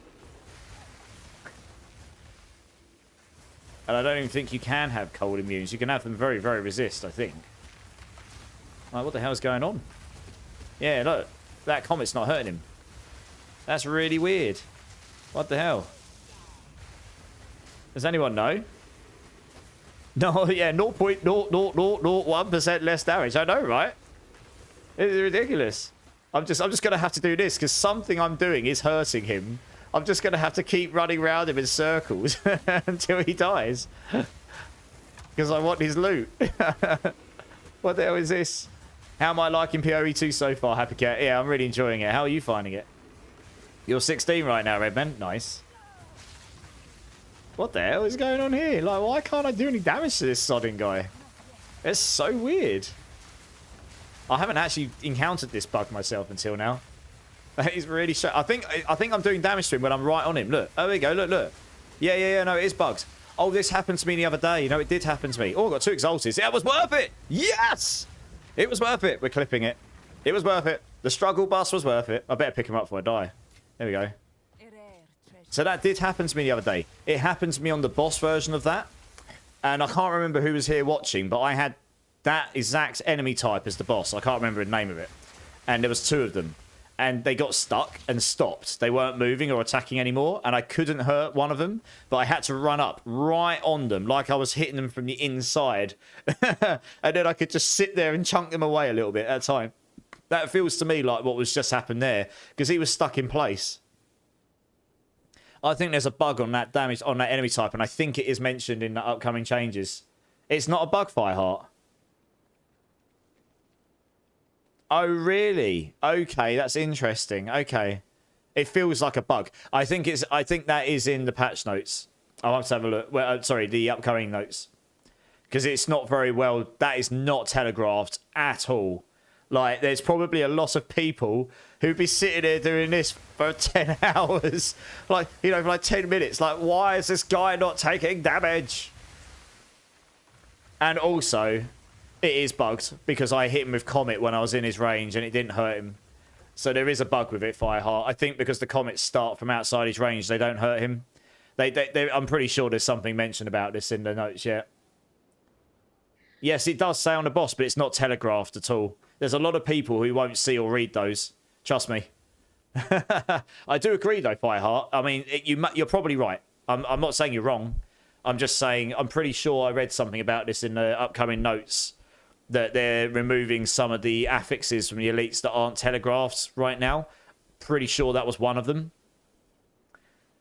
And I don't even think you can have cold immunes. You can have them very, very resist, I think. Like, what the hell's going on? Yeah, look. That comet's not hurting him. That's really weird. What the hell? Does anyone know? No, yeah, 0.00001% less damage. I know, right? It's ridiculous. I'm just going to have to do this because something I'm doing is hurting him. I'm just going to have to keep running around him in circles until he dies. Because I want his loot. What the hell is this? How am I liking PoE 2 so far, Happy Cat? Yeah, I'm really enjoying it. How are you finding it? You're 16 right now, Redman. Nice. What the hell is going on here? Like, why can't I do any damage to this sodding guy? It's so weird. I haven't actually encountered this bug myself until now. That is really shit. I think I'm doing damage to him when I'm right on him. Look. Oh, there you go. Look. Yeah. No, it is bugged. Oh, this happened to me the other day. You know, it did happen to me. Oh, I got 2 exalted. It was worth it. Yes! It was worth it. We're clipping it. It was worth it. The struggle bus was worth it. I better pick him up before I die. There we go. So that did happen to me the other day. It happened to me on the boss version of that. And I can't remember who was here watching, but I had that exact enemy type as the boss. I can't remember the name of it. And there was 2 of them. And they got stuck and stopped. They weren't moving or attacking anymore. And I couldn't hurt one of them. But I had to run up right on them like I was hitting them from the inside. And then I could just sit there and chunk them away a little bit at a time. That feels to me like what was just happened there. Because he was stuck in place. I think there's a bug on that damage on that enemy type. And I think it is mentioned in the upcoming changes. It's not a bug, Fireheart. Oh, really? Okay, that's interesting. Okay. It feels like a bug. I think that is in the patch notes. I'll have to have a look. Well, sorry, the upcoming notes. Because it's not very well... That is not telegraphed at all. Like, there's probably a lot of people who'd be sitting there doing this for 10 hours. Like, you know, for like 10 minutes. Like, why is this guy not taking damage? And also... It is bugged because I hit him with Comet when I was in his range and it didn't hurt him. So there is a bug with it, Fireheart. I think because the Comets start from outside his range, they don't hurt him. I'm pretty sure there's something mentioned about this in the notes yet. Yes, it does say on the boss, but it's not telegraphed at all. There's a lot of people who won't see or read those. Trust me. I do agree, though, Fireheart. I mean, you're probably right. I'm not saying you're wrong. I'm just saying I'm pretty sure I read something about this in the upcoming notes. That they're removing some of the affixes from the elites that aren't telegraphed right now. Pretty sure that was one of them.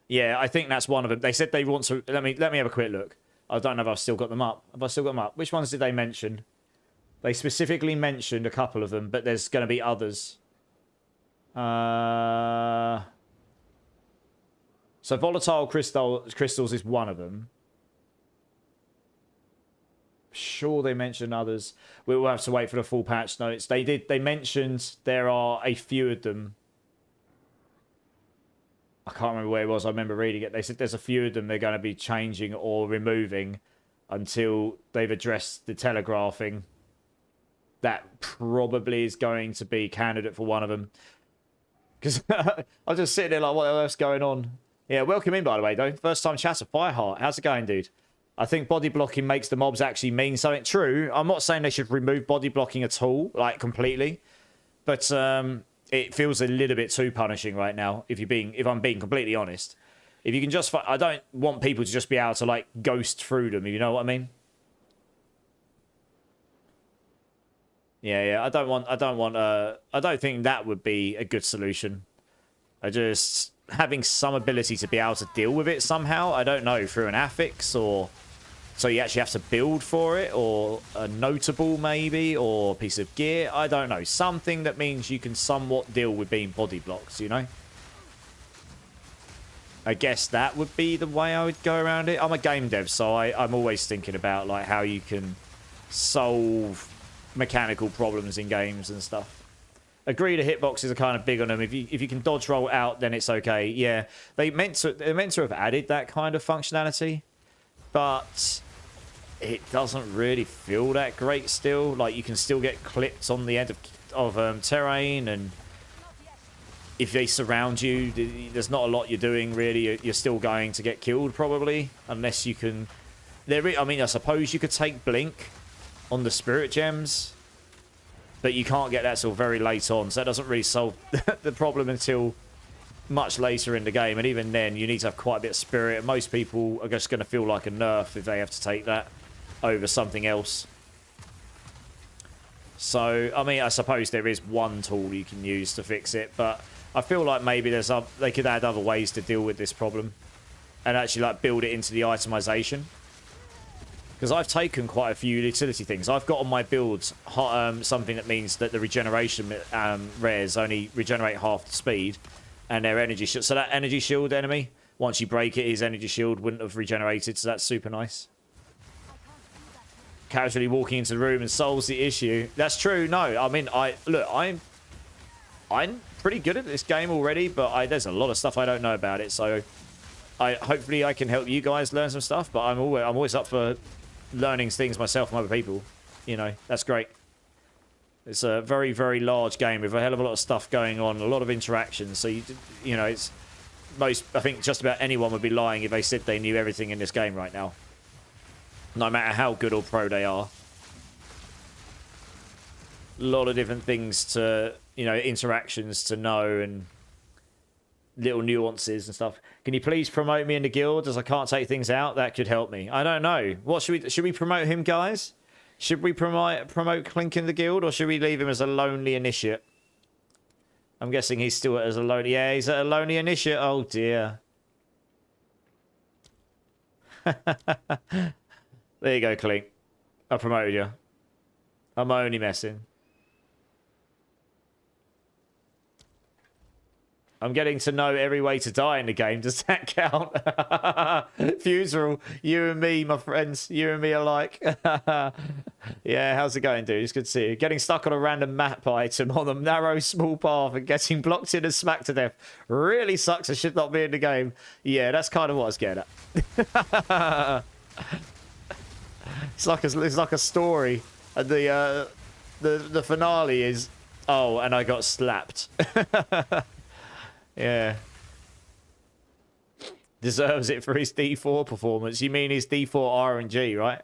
Yeah, I think that's one of them. They said they want to... Let me have a quick look. I don't know if I've still got them up. Have I still got them up? Which ones did they mention? They specifically mentioned a couple of them, but there's going to be others. So volatile crystals is one of them. Sure, they mentioned others. We will have to wait for the full patch notes. They mentioned there are a few of them. I can't remember where it was. I remember reading it. They said there's a few of them they're going to be changing or removing until they've addressed the telegraphing. That probably is going to be candidate for one of them. Because I was just sitting there like, what else is going on? Yeah, welcome in, by the way, though. First time chatter, Fireheart. How's it going, dude? I think body blocking makes the mobs actually mean something. True. I'm not saying they should remove body blocking at all, like completely. But it feels a little bit too punishing right now, if I'm being completely honest. If you can just... I don't want people to just be able to, like, ghost through them, you know what I mean? Yeah, I don't think that would be a good solution. Having some ability to be able to deal with it somehow, I don't know, through an affix or... So you actually have to build for it, or a notable maybe, or a piece of gear. I don't know. Something that means you can somewhat deal with being body blocked, you know? I guess that would be the way I would go around it. I'm a game dev, so I'm always thinking about like how you can solve mechanical problems in games and stuff. Agree the hitboxes are kind of big on them. If you can dodge roll out, then it's okay. Yeah, they're meant to have added that kind of functionality, but... It doesn't really feel that great still. Like, you can still get clipped on the end of terrain, and if they surround you, there's not a lot you're doing, really. You're still going to get killed, probably, unless you can... I mean, I suppose you could take Blink on the Spirit Gems, but you can't get that till very late on, so that doesn't really solve the problem until much later in the game, and even then, you need to have quite a bit of Spirit. Most people are just going to feel like a nerf if they have to take that over something else. So, I mean, I suppose there is one tool you can use to fix it, but I feel like maybe they could add other ways to deal with this problem and actually like build it into the itemization. Because I've taken quite a few utility things. I've got on my builds something that means that the regeneration rares only regenerate half the speed, and their energy shield. So that energy shield enemy, once you break it, his energy shield wouldn't have regenerated, so that's super nice. Casually walking into the room and solves the issue. That's true. No, I mean, I'm pretty good at this game already, but there's a lot of stuff I don't know about it. So hopefully I can help you guys learn some stuff. But I'm always up for learning things myself from other people. You know, that's great. It's a very, very large game with a hell of a lot of stuff going on, a lot of interactions. So you know, it's I think just about anyone would be lying if they said they knew everything in this game right now, no matter how good or pro they are. A lot of different things to, you know, interactions to know and little nuances and stuff. Can you please promote me in the guild as I can't take things out? That could help me. I don't know. What should we promote him, guys? Should we promote Clink in the guild, or should we leave him as a lonely initiate? I'm guessing he's still as a lonely... Yeah, he's at a lonely initiate. Oh, dear. There you go, Clink. I promoted you. I'm only messing. I'm getting to know every way to die in the game. Does that count? Fuseral, you and me, my friends. You and me alike. Yeah, how's it going, dude? It's good to see you. Getting stuck on a random map item on a narrow, small path and getting blocked in and smacked to death really sucks. I should not be in the game. Yeah, that's kind of what I was getting at. It's like a story. And the finale is, oh, and I got slapped. Yeah. Deserves it for his D4 performance. You mean his D4 RNG, right?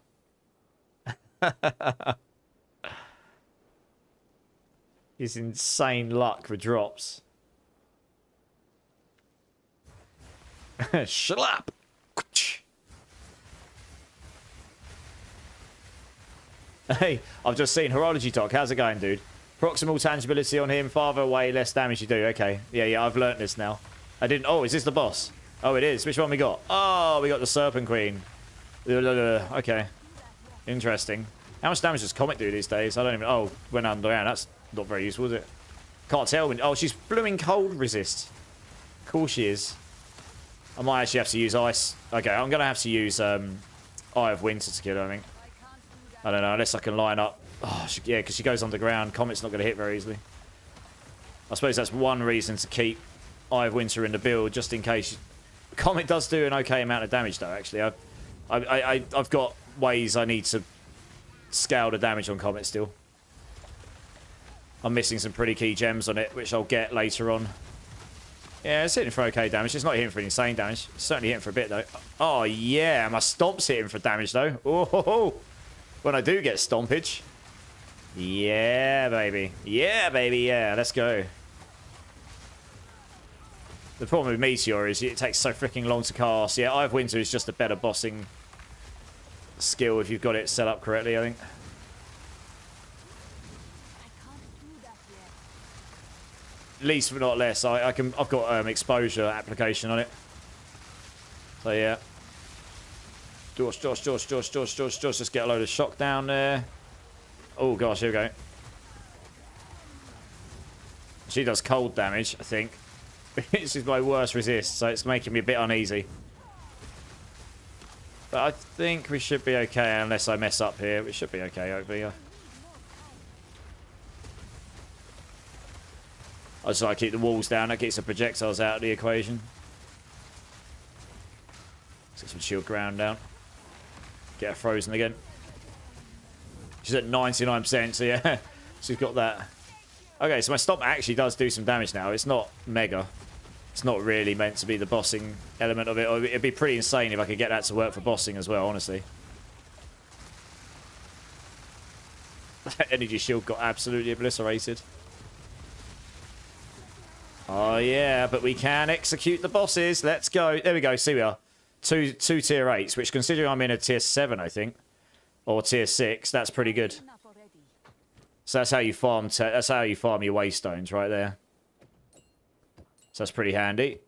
His insane luck for drops. Schlap! Hey, I've just seen Horology Talk. How's it going, dude? Proximal tangibility on him, farther away, less damage you do. Okay. Yeah, I've learnt this now. I didn't... Oh, is this the boss? Oh, it is. Which one we got? Oh, we got the Serpent Queen. Okay. Interesting. How much damage does Comet do these days? I don't even... Oh, went underground. That's not very useful, is it? Can't tell. Oh, she's blooming cold resist. Cool she is. I might actually have to use ice. Okay, I'm going to have to use Eye of Winter to kill her, I think. I don't know, unless I can line up... Oh, yeah, because she goes underground. Comet's not going to hit very easily. I suppose that's one reason to keep Eye of Winter in the build, just in case. Comet does do an okay amount of damage, though, actually. I've got ways I need to scale the damage on Comet still. I'm missing some pretty key gems on it, which I'll get later on. Yeah, it's hitting for okay damage. It's not hitting for insane damage. It's certainly hitting for a bit, though. Oh, yeah. My Stomp's hitting for damage, though. Oh, when I do get Stompage. Yeah, baby. Yeah, baby. Yeah, let's go. The problem with Meteor is it takes so freaking long to cast. Yeah, Eye of Winter is just a better bossing skill if you've got it set up correctly, I think. Least but not less. I've got exposure application on it. So yeah. Josh, just get a load of shock down there. Oh gosh, here we go. She does cold damage, I think. This is my worst resist, so it's making me a bit uneasy. But I think we should be okay, unless I mess up here. We should be okay, hopefully. I just like to keep the walls down. That keeps the projectiles out of the equation. Let's get some shield ground down. Get her frozen again. She's at 99%, so yeah. She's got that. Okay, so my Stomp actually does do some damage now. It's not mega. It's not really meant to be the bossing element of it. It'd be pretty insane if I could get that to work for bossing as well, honestly. That energy shield got absolutely obliterated. Oh, yeah, but we can execute the bosses. Let's go. There we go. See, we are. Two tier 8s, which considering I'm in a tier 7, I think. Or tier 6, that's pretty good. So that's how you farm. That's how you farm your waystones, right there. So that's pretty handy.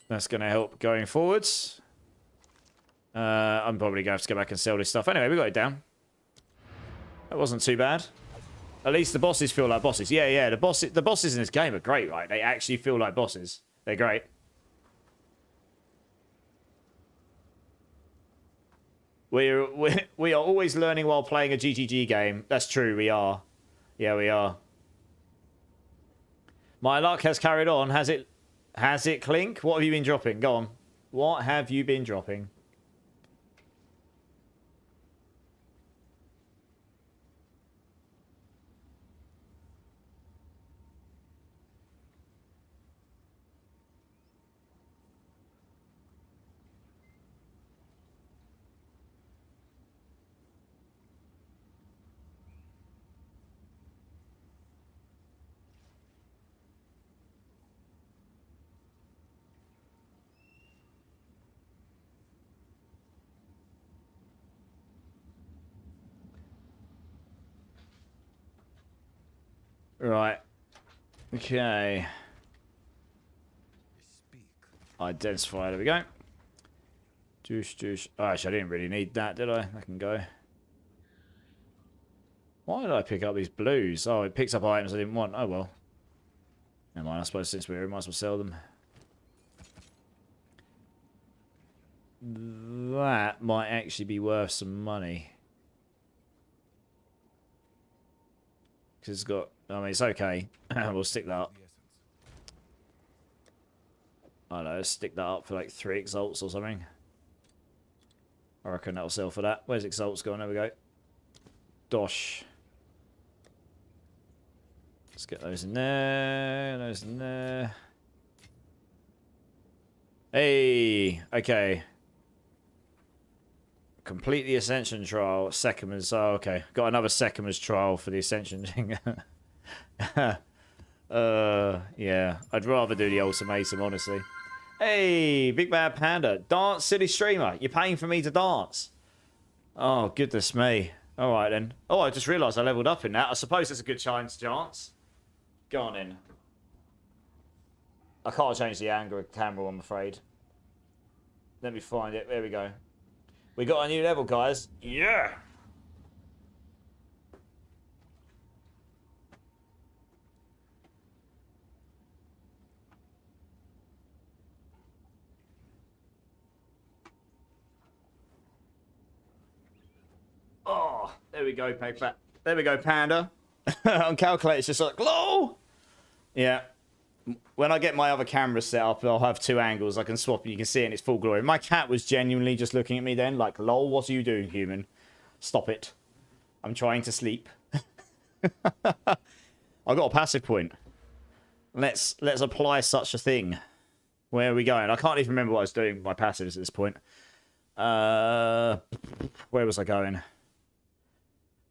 That's going to help going forwards. I'm probably going to have to go back and sell this stuff. Anyway, we got it down. That wasn't too bad. At least the bosses feel like bosses. Yeah. The bosses in this game are great, right? They actually feel like bosses. They're great. We are always learning while playing a GGG game. That's true, we are. Yeah, we are. My luck has carried on. Has it? Has it, Clink? What have you been dropping? Go on. What have you been dropping? Right. Okay. Identify. There we go. Juice. Oh, actually, I didn't really need that, did I? I can go. Why did I pick up these blues? Oh, it picks up items I didn't want. Oh, well. Never mind. I suppose since we're here, we might as well sell them. That might actually be worth some money. Because it's got... I mean, it's okay. We'll stick that up. I don't know, let's stick that up for like 3 exalts or something. I reckon that'll sell for that. Where's exalts gone? There we go. Dosh. Let's get those in there. Those in there. Hey! Okay. Complete the Ascension trial. Sekima's. Oh, okay. Got another Sekima's trial for the Ascension thing. Yeah. I'd rather do the ultimatum, honestly. Hey, Big Bad Panda. Dance, silly streamer. You're paying for me to dance. Oh, goodness me. Alright then. Oh, I just realised I leveled up in that. I suppose it's a good chance. Go on in. I can't change the angle of the camera, I'm afraid. Let me find it. There we go. We got a new level, guys. Yeah! Oh, there we go, Pegbat. There we go, Panda. On calculator, it's just like, LOL! Yeah. When I get my other camera set up, I'll have 2 angles. I can swap and you can see it in its full glory. My cat was genuinely just looking at me then, like, LOL, what are you doing, human? Stop it. I'm trying to sleep. I got a passive point. Let's apply such a thing. Where are we going? I can't even remember what I was doing with my passives at this point. Where was I going?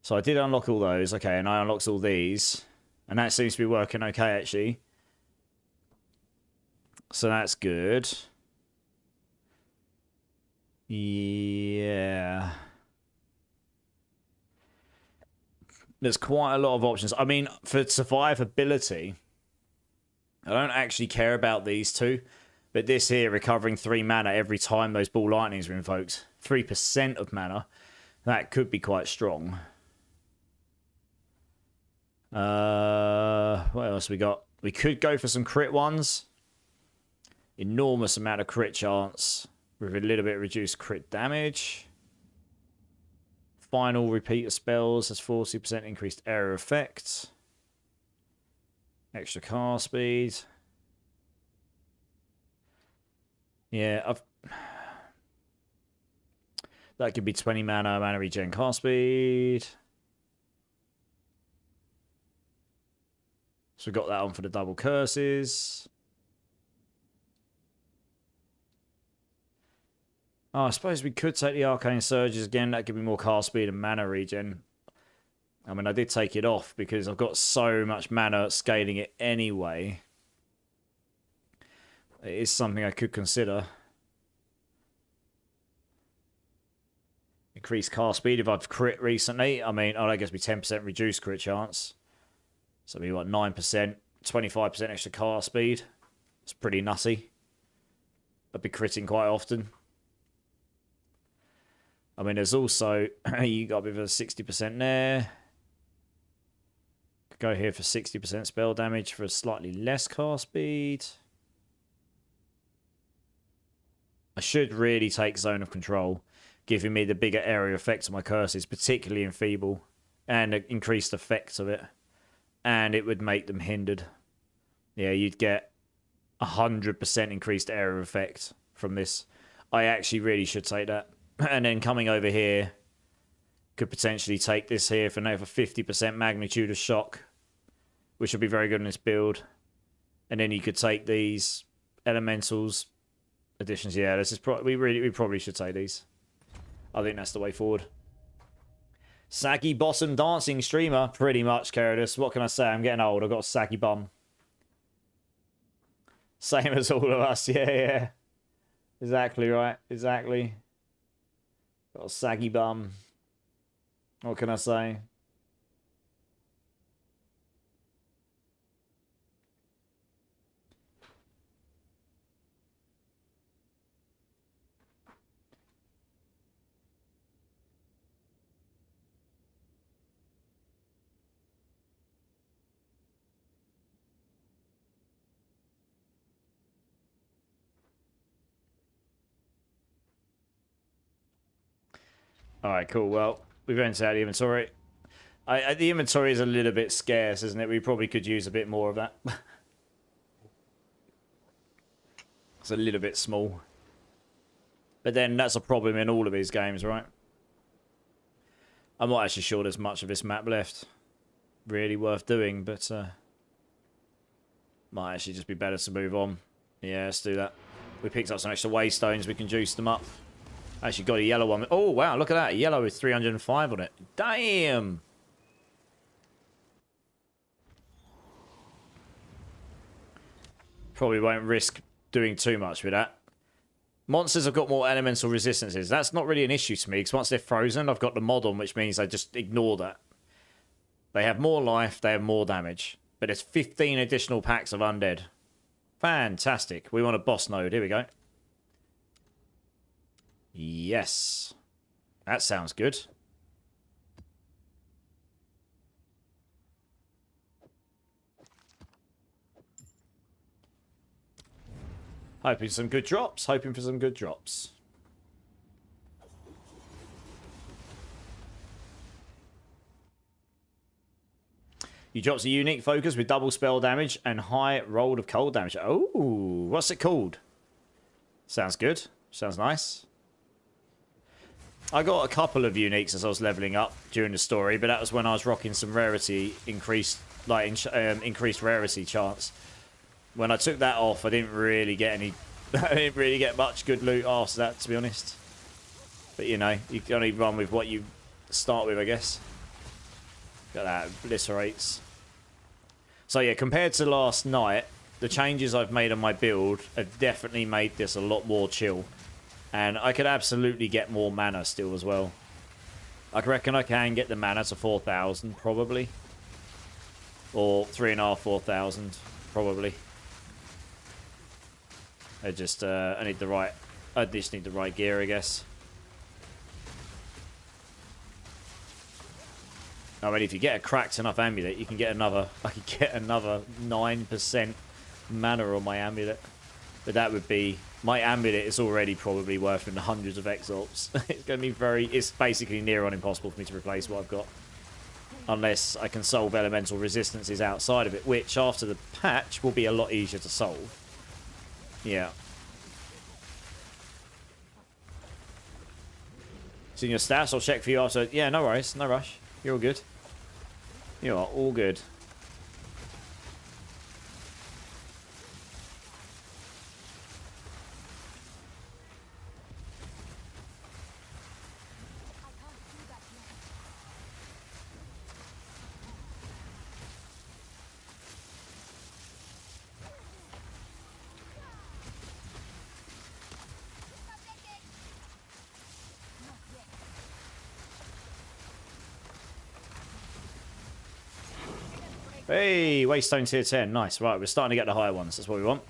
So I did unlock all those. Okay, and I unlocked all these. And that seems to be working okay, actually. So that's good. Yeah. There's quite a lot of options. I mean, for survivability, I don't actually care about these two. But this here, recovering 3 mana every time those ball lightnings are invoked. 3% of mana. That could be quite strong. What else we got? We could go for some crit ones. Enormous amount of crit chance with a little bit of reduced crit damage. Final repeater spells has 40% increased area effect. Extra cast speed. Yeah, that could be 20 mana regen cast speed. So we got that on for the double curses. Oh, I suppose we could take the Arcane Surges again. That could be more cast speed and mana regen. I mean, I did take it off because I've got so much mana scaling it anyway. It is something I could consider. Increase cast speed if I've crit recently. I mean, I guess be 10% reduced crit chance. So it'd be what, 9%, 25% extra cast speed. It's pretty nutty. I'd be critting quite often. I mean, there's also, you got a bit of a 60% there. Could go here for 60% spell damage for a slightly less cast speed. I should really take Zone of Control, giving me the bigger area effect of my curses, particularly Enfeeble, and an increased effect of it. And it would make them hindered. Yeah, you'd get 100% increased area effect from this. I actually really should take that. And then coming over here, could potentially take this here for now for 50% magnitude of shock, which would be very good in this build. And then you could take these elementals additions. Yeah, this is we probably should take these. I think that's the way forward. Saggy bottom dancing streamer, pretty much, Caradus. What can I say? I'm getting old. I've got a saggy bum. Same as all of us. Yeah, yeah. Exactly right. Exactly. Got a saggy bum. What can I say? Alright, cool. Well, we've rented out the inventory. The inventory is a little bit scarce, isn't it? We probably could use a bit more of that. It's a little bit small. But then that's a problem in all of these games, right? I'm not actually sure there's much of this map left really worth doing, but might actually just be better to move on. Yeah, let's do that. We picked up some extra waystones. We can juice them up. Actually got a yellow one. Oh, wow, look at that. Yellow with 305 on it. Damn! Probably won't risk doing too much with that. Monsters have got more elemental resistances. That's not really an issue to me, because once they're frozen, I've got the mod on, which means I just ignore that. They have more life, they have more damage. But there's 15 additional packs of undead. Fantastic. We want a boss node. Here we go. Yes. That sounds good. Hoping for some good drops. Hoping for some good drops. You drops a unique focus with double spell damage and high roll of cold damage. Oh, what's it called? Sounds good. Sounds nice. I got a couple of uniques as I was leveling up during the story, but that was when I was rocking some rarity increased, increased rarity chance. When I took that off, I didn't really get any. I didn't really get much good loot after that, to be honest. But you know, you can only run with what you start with, I guess. Got that obliterates. So yeah, compared to last night, the changes I've made on my build have definitely made this a lot more chill. And I could absolutely get more mana still as well. I reckon I can get the mana to 4,000 probably. Or 3,500, 4,000 probably. I just I just need the right gear, I guess. I mean, if you get a cracked enough amulet, you can get another. I could get another 9% mana on my amulet, but that would be. My amulet is already probably worth in the hundreds of exalts. It's going to be very... It's basically near on impossible for me to replace what I've got. Unless I can solve elemental resistances outside of it, which after the patch will be a lot easier to solve. Yeah. It's in your stats. I'll check for you after... Yeah, no worries. No rush. You're all good. You are all good. Hey, Waystone tier 10. Nice. Right, we're starting to get the higher ones. That's what we want.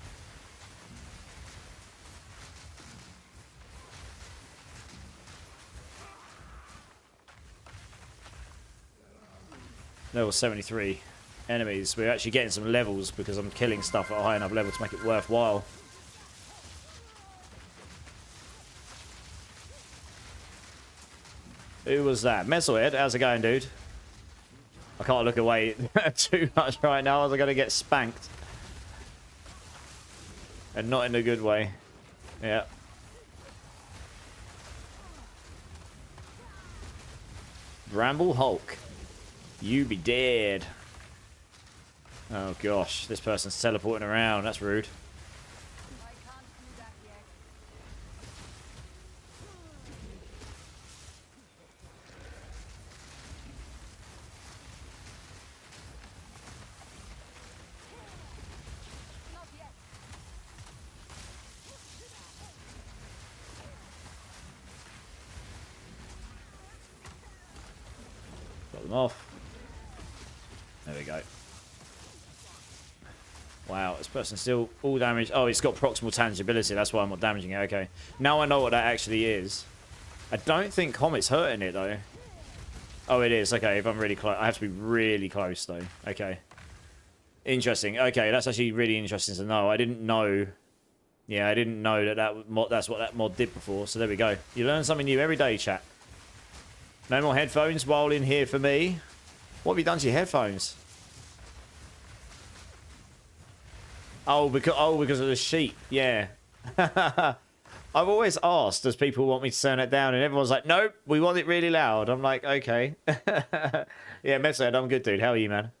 Level 73 enemies. We're actually getting some levels because I'm killing stuff at a high enough level to make it worthwhile. Who was that? Mezzlehead, how's it going, dude? I can't look away too much right now, as I'm going to get spanked. And not in a good way. Yeah. Bramble Hulk. You be dead. Oh gosh, this person's teleporting around. That's rude. Got them off. There we go. Wow, this person's still all damage. Oh, it's got proximal tangibility. That's why I'm not damaging it. Okay. Now I know what that actually is. I don't think Comet's hurting it, though. Oh, it is. Okay, if I'm really close. I have to be really close, though. Okay. Interesting. Okay, that's actually really interesting to know. I didn't know. Yeah, I didn't know that's what that mod did before. So there we go. You learn something new every day, chat. No more headphones while in here for me. What have you done to your headphones? Oh, because of the sheep. Yeah. I've always asked, does people want me to turn it down? And everyone's like, nope, we want it really loud. I'm like, okay. Yeah, Method, I'm good, dude. How are you, man?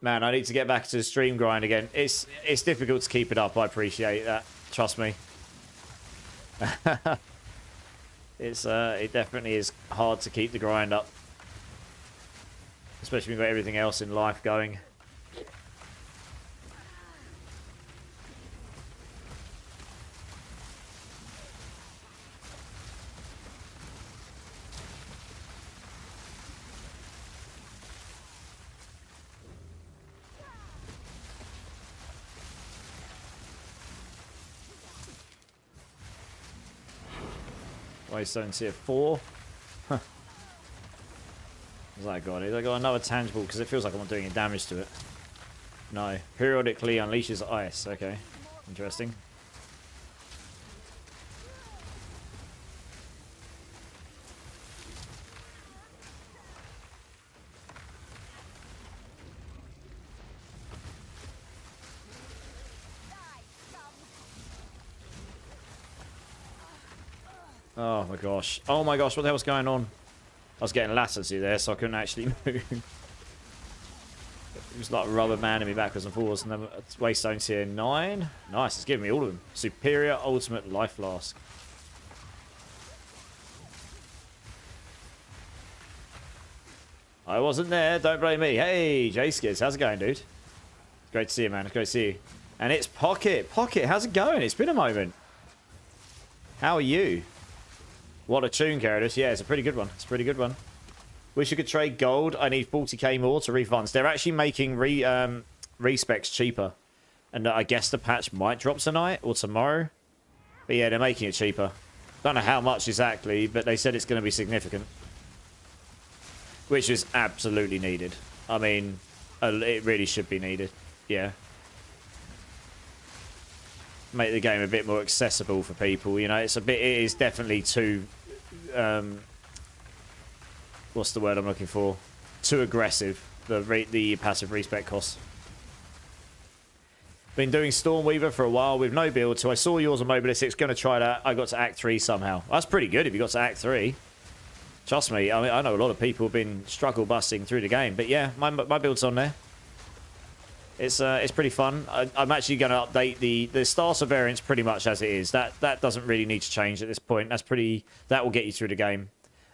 Man, I need to get back to the stream grind again. It's difficult to keep it up. I appreciate that. Trust me. It definitely is hard to keep the grind up. Especially when you've got everything else in life going. Waystone's here 4. Huh. What's that got? Has that got another tangible? Because it feels like I'm not doing any damage to it. No. Periodically unleashes ice. Okay. Interesting. Oh my gosh. Oh my gosh, what the hell's going on? I was getting latency there, so I couldn't actually move. It was like rubber banding me backwards and forwards. And then Waystone's here 9. Nice, it's giving me all of them. Superior Ultimate Life Flask. I wasn't there, don't blame me. Hey, J-Skids, how's it going, dude? Great to see you, man. It's great to see you. And it's Pocket. Pocket, how's it going? It's been a moment. How are you? What a tune, Gyarados. Yeah, it's a pretty good one. It's a pretty good one. Wish you could trade gold. I need 40k more to refunds. They're actually making respecs cheaper. And I guess the patch might drop tonight or tomorrow. But yeah, they're making it cheaper. Don't know how much exactly, but they said it's going to be significant. Which is absolutely needed. I mean, it really should be needed. Yeah. Make the game a bit more accessible for people. You know, it is definitely too, what's the word I'm looking for? Too aggressive, the passive respec costs. Been doing Stormweaver for a while with no build, so I saw yours on Mobile 6, going to try that. I got to Act 3 somehow. That's pretty good if you got to Act 3. Trust me, I mean, I know a lot of people have been struggle busting through the game, but yeah, my build's on there. It's pretty fun. I'm actually going to update the starter variants pretty much as it is. That doesn't really need to change at this point. That will get you through the game,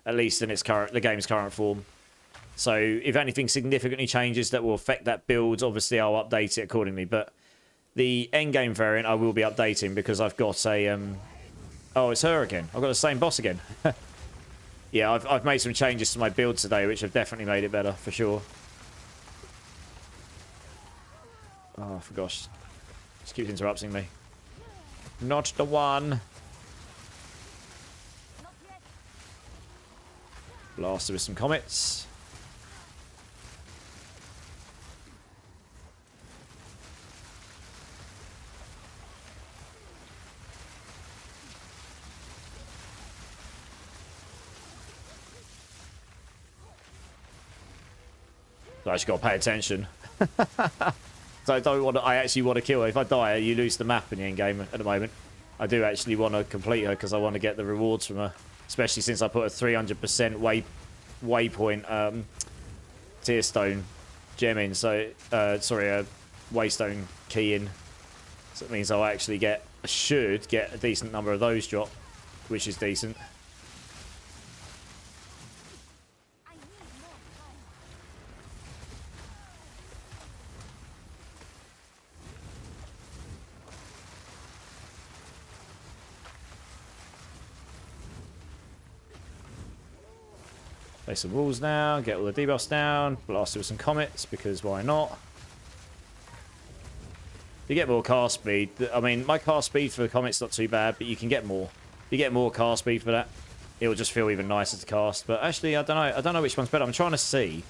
at least in the game's current form. So if anything significantly changes that will affect that build, obviously I'll update it accordingly. But the end game variant I will be updating because I've got a oh, it's her again. I've got the same boss again. Yeah, I've made some changes to my build today, which have definitely made it better for sure. Oh, for gosh. Just keeps interrupting me. Not the one. Blaster with some comets. So I just got to pay attention. So I don't want to, I actually want to kill her. If I die, you lose the map in the end game at the moment. I do actually want to complete her because I want to get the rewards from her. Especially since I put a 300% waypoint tier stone gem in. So, sorry, a waystone key in. So it means I'll actually get, I should get a decent number of those drop, which is decent. Place some walls now, get all the debuffs down, blast it with some comets, because why not? You get more cast speed. I mean, my cast speed for the comet's not too bad, but you can get more. You get more cast speed for that. It will just feel even nicer to cast. But actually, I don't know. I don't know which one's better. I'm trying to see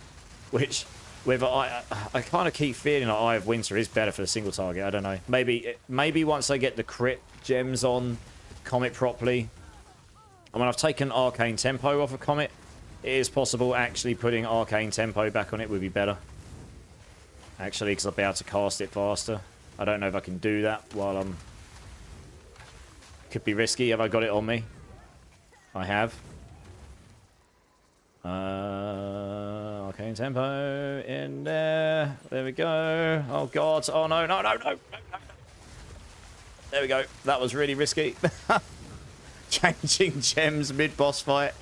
which... Whether I kind of keep feeling like Eye of Winter is better for the single target. I don't know. Maybe once I get the crit gems on Comet properly. I mean, I've taken Arcane Tempo off of Comet. It is possible actually putting Arcane Tempo back on it would be better. Actually, because I'll be able to cast it faster. I don't know if I can do that while I'm... Could be risky. Have I got it on me? I have. Arcane Tempo in there. There we go. Oh, God. Oh, no, no, no, no, no, no. There we go. That was really risky. Changing gems mid-boss fight.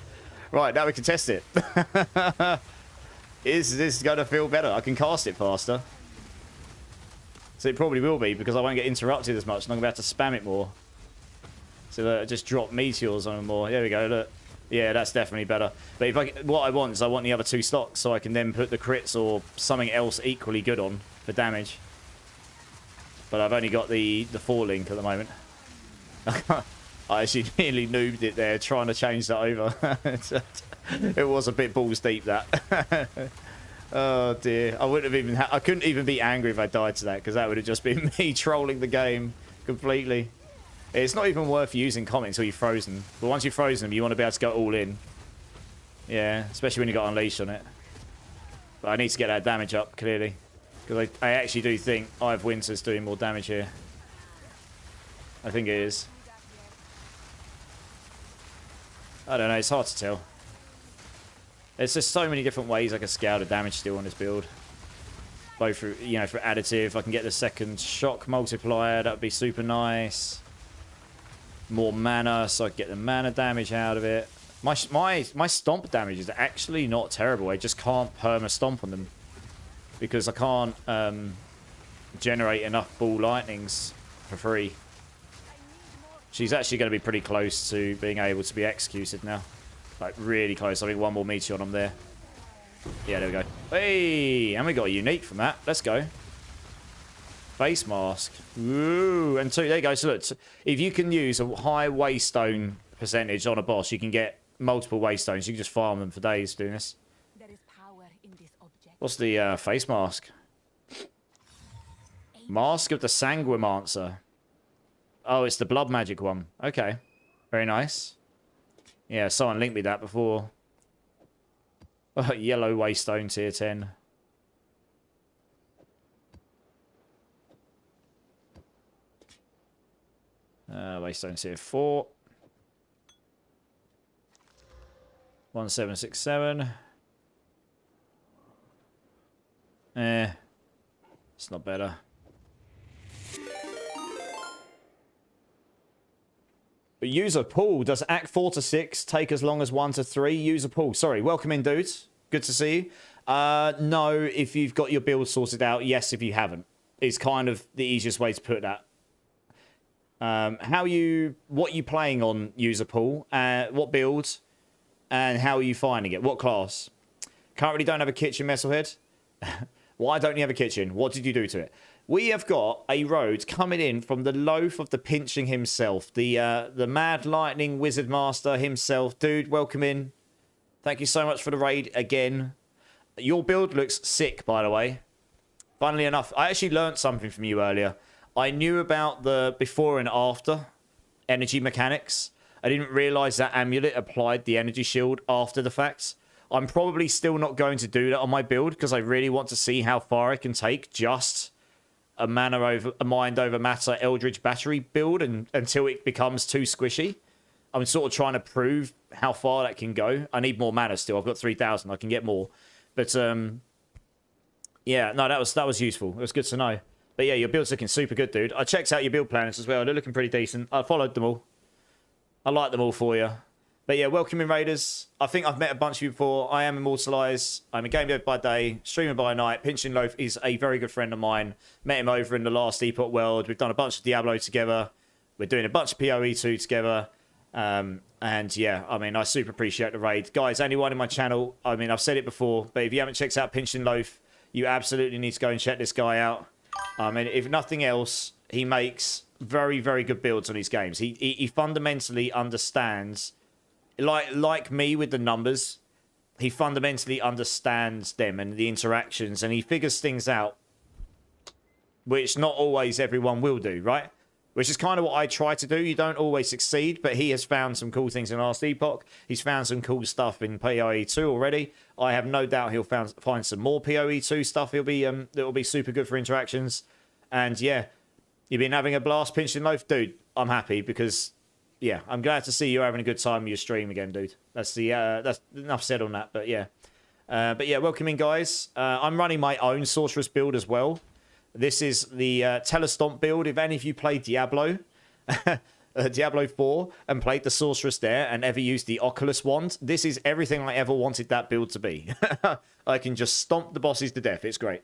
Right, now we can test it. Is this going to feel better? I can cast it faster. So it probably will be, because I won't get interrupted as much, and I'm going to have to spam it more. So that just drop meteors on them more. There we go, look. Yeah, that's definitely better. But if what I want is I want the other two stocks, so I can then put the crits or something else equally good on for damage. But I've only got the 4 link at the moment. I actually nearly noobed it there, trying to change that over. It was a bit balls deep, that. Oh dear, I wouldn't have even. I couldn't even be angry if I died to that, because that would have just been me trolling the game completely. It's not even worth using Comet until you've frozen. But once you've frozen them, you want to be able to go all in. Yeah, especially when you got Unleash on it. But I need to get that damage up clearly, because I actually do think Eye of Winter's doing more damage here. I think it is. I don't know, it's hard to tell. There's just so many different ways I can scale the damage still on this build. Both for, you know, for additive, I can get the second shock multiplier, that would be super nice. More mana, so I get the mana damage out of it. My stomp damage is actually not terrible. I just can't perma stomp on them, because I can't generate enough ball lightnings for free. She's actually going to be pretty close to being able to be executed now. Like, really close. I think one more meteor on them there. Yeah, there we go. Hey! And we got a unique from that. Let's go. Face mask. Ooh, and 2. There you go. So look, if you can use a high waystone percentage on a boss, you can get multiple waystones. You can just farm them for days doing this. There is power in this object. What's the face mask? Mask of the Sanguimancer. Oh, it's the blood magic one. Okay. Very nice. Yeah, someone linked me that before. Oh, yellow waystone tier 10. Waystone tier 4. 1767. It's not better. But user pool. Does Act 4 to 6 take as long as 1 to 3? User pool. Sorry, welcome in, dudes. Good to see you. No, if you've got your build sorted out. Yes, if you haven't. It's kind of the easiest way to put that. What you playing on user pool? What builds? And how are you finding it? What class? Currently don't have a kitchen, Messelhead. Why don't you have a kitchen? What did you do to it? We have got a road coming in from the loaf of the pinching himself. The Mad Lightning Wizard Master himself. Dude, welcome in. Thank you so much for the raid again. Your build looks sick, by the way. Funnily enough, I actually learnt something from you earlier. I knew about the before and after energy mechanics. I didn't realise that amulet applied the energy shield after the fact. I'm probably still not going to do that on my build, because I really want to see how far I can take just a mind over matter Eldritch Battery build until it becomes too squishy. I'm sort of trying to prove how far that can go. I need more mana still. I've got 3,000. I can get more. But yeah, no, that was useful. It was good to know. But yeah, your build's looking super good, dude. I checked out your build plans as well. They're looking pretty decent. I followed them all. I like them all for you. But yeah, welcome in, Raiders. I think I've met a bunch of you before. I am Immortalized. I'm a game dev by day, streamer by night. Pinching Loaf is a very good friend of mine. Met him over in the last Epoch world. We've done a bunch of Diablo together. We're doing a bunch of PoE2 together. And yeah, I mean, I super appreciate the raid. Guys, anyone in my channel, I mean, I've said it before, but if you haven't checked out Pinching Loaf, you absolutely need to go and check this guy out. I mean, if nothing else, he makes very, very good builds on his games. He fundamentally understands... Like me with the numbers, he fundamentally understands them and the interactions, and he figures things out, which not always everyone will do, right? Which is kind of what I try to do. You don't always succeed, but he has found some cool things in Last Epoch. He's found some cool stuff in PoE2 already. I have no doubt he'll find some more PoE2 stuff. That'll be super good for interactions. And yeah, you've been having a blast, Pinching Loaf, dude. I'm happy because... yeah, I'm glad to see you having a good time with your stream again, dude. That's enough said on that, but yeah. Welcome in, guys. I'm running my own Sorceress build as well. This is the Telestomp build. If any of you played Diablo, Diablo 4, and played the Sorceress there, and ever used the Oculus wand, this is everything I ever wanted that build to be. I can just stomp the bosses to death. It's great.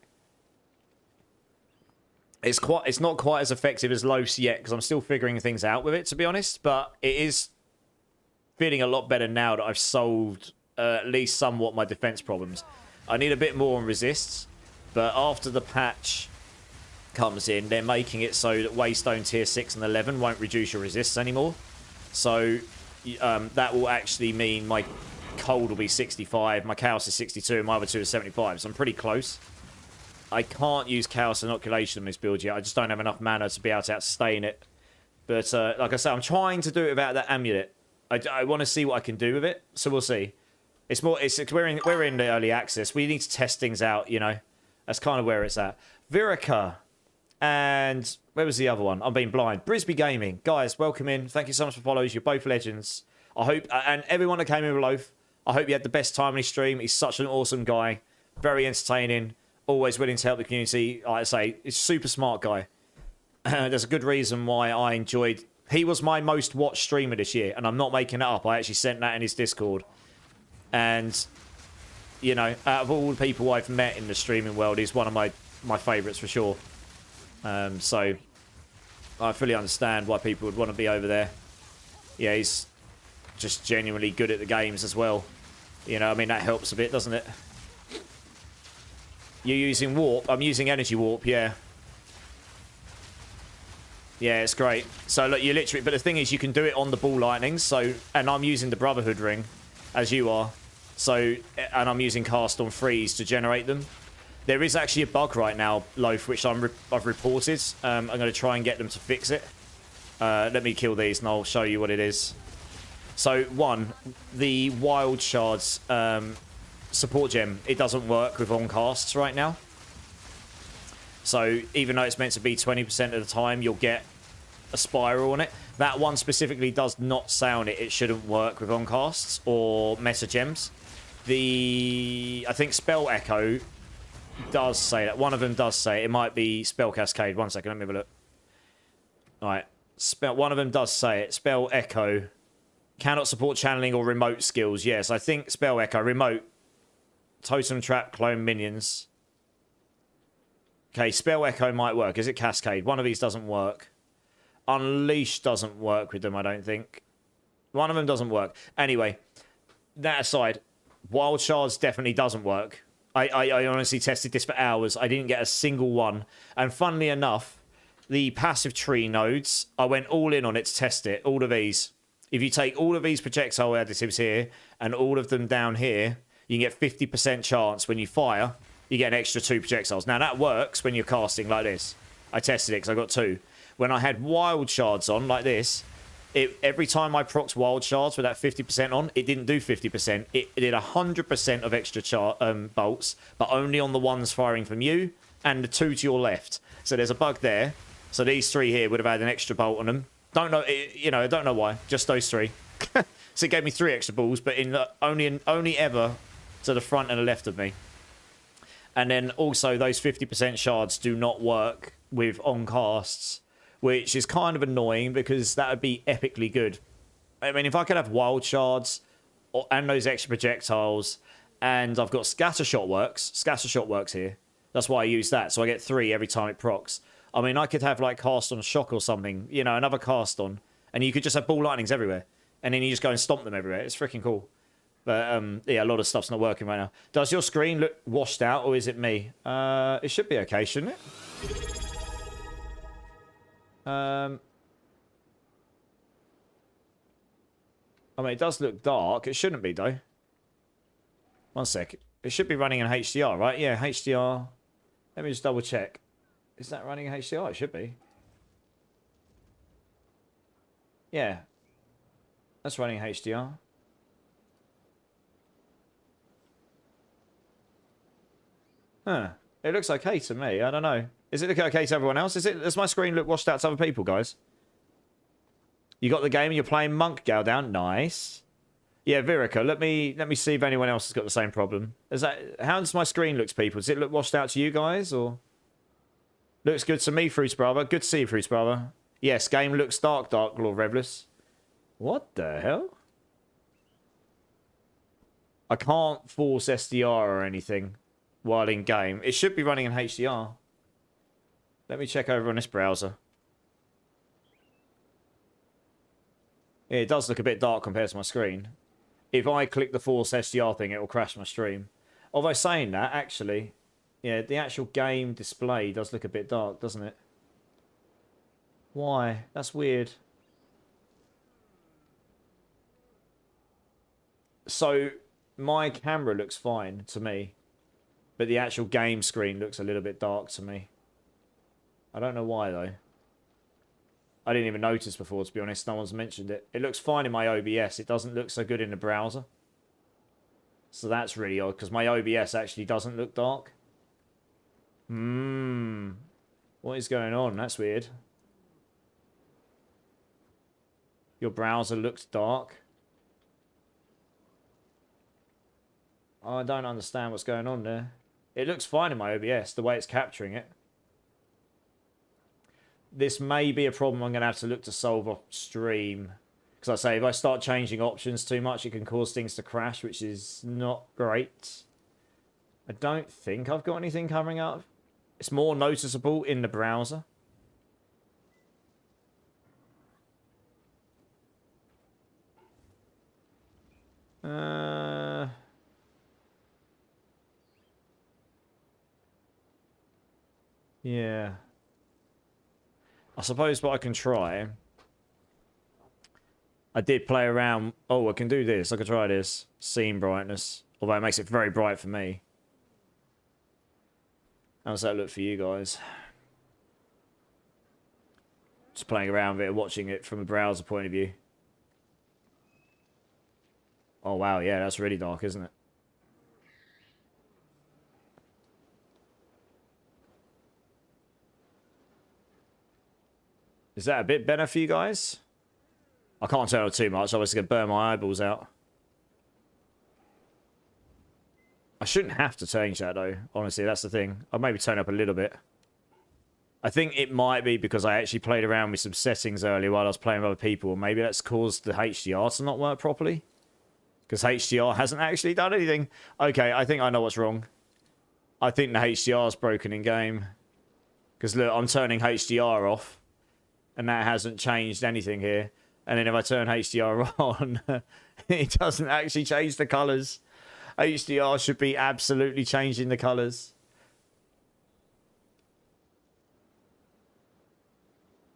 It's not quite as effective as Loaf's yet, because I'm still figuring things out with it, to be honest. But it is feeling a lot better now that I've solved at least somewhat my defense problems. I need a bit more on resists, but after the patch comes in, they're making it so that Waystone tier 6 and 11 won't reduce your resists anymore. So that will actually mean my cold will be 65, my chaos is 62, and my other two is 75. So I'm pretty close. I can't use Chaos Inoculation in this build yet. I just don't have enough mana to be able to sustain it. But like I said, I'm trying to do it without that amulet. I want to see what I can do with it, so we'll see. We're in the early access. We need to test things out, you know. That's kind of where it's at. Virica and where was the other one? I'm being blind. Brisby Gaming, guys, welcome in. Thank you so much for follows. You're both legends. I hope, and everyone that came in with Loaf, I hope you had the best time on his stream. He's such an awesome guy, very entertaining. Always willing to help the community. Like I say, he's a super smart guy. There's a good reason why I enjoyed... he was my most watched streamer this year, and I'm not making it up. I actually sent that in his Discord. And, you know, out of all the people I've met in the streaming world, he's one of my favourites for sure. So, I fully understand why people would want to be over there. Yeah, he's just genuinely good at the games as well. You know, I mean, that helps a bit, doesn't it? You're using Warp. I'm using Energy Warp, yeah. Yeah, it's great. So, look, you literally... but the thing is, you can do it on the Ball Lightnings, so... and I'm using the Brotherhood Ring, as you are. So, and I'm using Cast on Freeze to generate them. There is actually a bug right now, Loaf, which I've reported. I'm going to try and get them to fix it. Let me kill these, and I'll show you what it is. So, one, the Wild Shards... support gem, it doesn't work with on casts right now. So even though it's meant to be 20% of the time, you'll get a spiral on it. That one specifically does not sound it. It shouldn't work with on casts or meta gems. I think Spell Echo does say that. One of them does say it. It might be Spell Cascade. 1 second, let me have a look. All right, one of them does say it. Spell Echo cannot support channeling or remote skills. Yes, I think Spell Echo remote. Totem Trap, Clone Minions. Okay, Spell Echo might work. Is it Cascade? One of these doesn't work. Unleash doesn't work with them, I don't think. One of them doesn't work. Anyway, that aside, Wild Shards definitely doesn't work. I honestly tested this for hours. I didn't get a single one. And funnily enough, the passive tree nodes, I went all in on it to test it. All of these. If you take all of these projectile additives here and all of them down here, you can get 50% chance when you fire, you get an extra 2 projectiles. Now, that works when you're casting like this. I tested it because I got 2. When I had Wild Shards on, like this, every time I procced Wild Shards with that 50% on, it didn't do 50%. It did 100% of extra bolts, but only on the ones firing from you and the 2 to your left. So there's a bug there. So these 3 here would have had an extra bolt on them. Don't know, you know, I don't know why. Just those 3. So it gave me 3 extra balls, but only ever to the front and the left of me. And then also those 50% shards do not work with on casts, which is kind of annoying because that would be epically good. I mean, if I could have wild shards and those extra projectiles, and I've got Scattershot works. Scattershot works here. That's why I use that. So I get 3 every time it procs. I mean, I could have like cast on shock or something, you know, another cast on, and you could just have ball lightnings everywhere, and then you just go and stomp them everywhere. It's freaking cool. But yeah, a lot of stuff's not working right now. Does your screen look washed out, or is it me? It should be okay, shouldn't it? I mean, it does look dark. It shouldn't be, though. One sec. It should be running in HDR, right? Yeah, HDR. Let me just double check. Is that running in HDR? It should be. Yeah. That's running in HDR. Huh. It looks okay to me. I don't know. Is it looking okay to everyone else? Does my screen look washed out to other people, guys? You got the game and you're playing Monk Gal down. Nice. Yeah, Virica, let me see if anyone else has got the same problem. How does my screen look to people? Does it look washed out to you guys, or? Looks good to me, Fruits Brother. Good to see you, Fruits Brother. Yes, game looks dark, Lord Revless. What the hell? I can't force SDR or anything while in game. It should be running in HDR. Let me check over on this browser. Yeah, it does look a bit dark compared to my screen. If I click the force SDR thing, it will crash my stream. Although saying that, actually, yeah, the actual game display does look a bit dark, doesn't it? Why? That's weird. So, my camera looks fine to me, but the actual game screen looks a little bit dark to me. I don't know why, though. I didn't even notice before, to be honest. No one's mentioned it. It looks fine in my OBS. It doesn't look so good in the browser. So that's really odd, because my OBS actually doesn't look dark. What is going on? That's weird. Your browser looks dark. I don't understand what's going on there. It looks fine in my OBS, the way it's capturing it. This may be a problem I'm going to have to look to solve off stream. Because I say, if I start changing options too much, it can cause things to crash, which is not great. I don't think I've got anything coming up. It's more noticeable in the browser. Yeah. I suppose what I can try... I did play around... Oh, I can do this. I could try this. Scene brightness. Although it makes it very bright for me. How does that look for you guys? Just playing around with it, watching it from a browser point of view. Oh, wow. Yeah, that's really dark, isn't it? Is that a bit better for you guys? I can't turn it too much. I'm obviously going to burn my eyeballs out. I shouldn't have to change that, though. Honestly, that's the thing. I'll maybe turn up a little bit. I think it might be because I actually played around with some settings earlier while I was playing with other people. Maybe that's caused the HDR to not work properly. Because HDR hasn't actually done anything. Okay, I think I know what's wrong. I think the HDR is broken in game. Because look, I'm turning HDR off. And that hasn't changed anything here. And then if I turn HDR on, it doesn't actually change the colours. HDR should be absolutely changing the colours.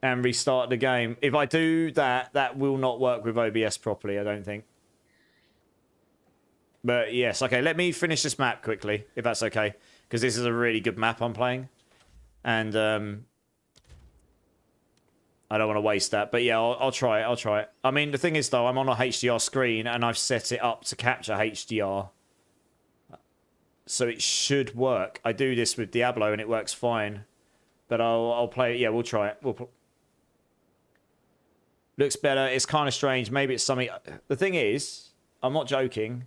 And restart the game. If I do that, that will not work with OBS properly, I don't think. But yes, okay, let me finish this map quickly, if that's okay. Because this is a really good map I'm playing. And I don't want to waste that. But yeah, I'll try it, I'll try it. I mean, the thing is, though, I'm on a HDR screen, and I've set it up to capture HDR. So it should work. I do this with Diablo and it works fine. But I'll play it. Yeah, we'll try it. Looks better. It's kind of strange. Maybe it's something... The thing is, I'm not joking.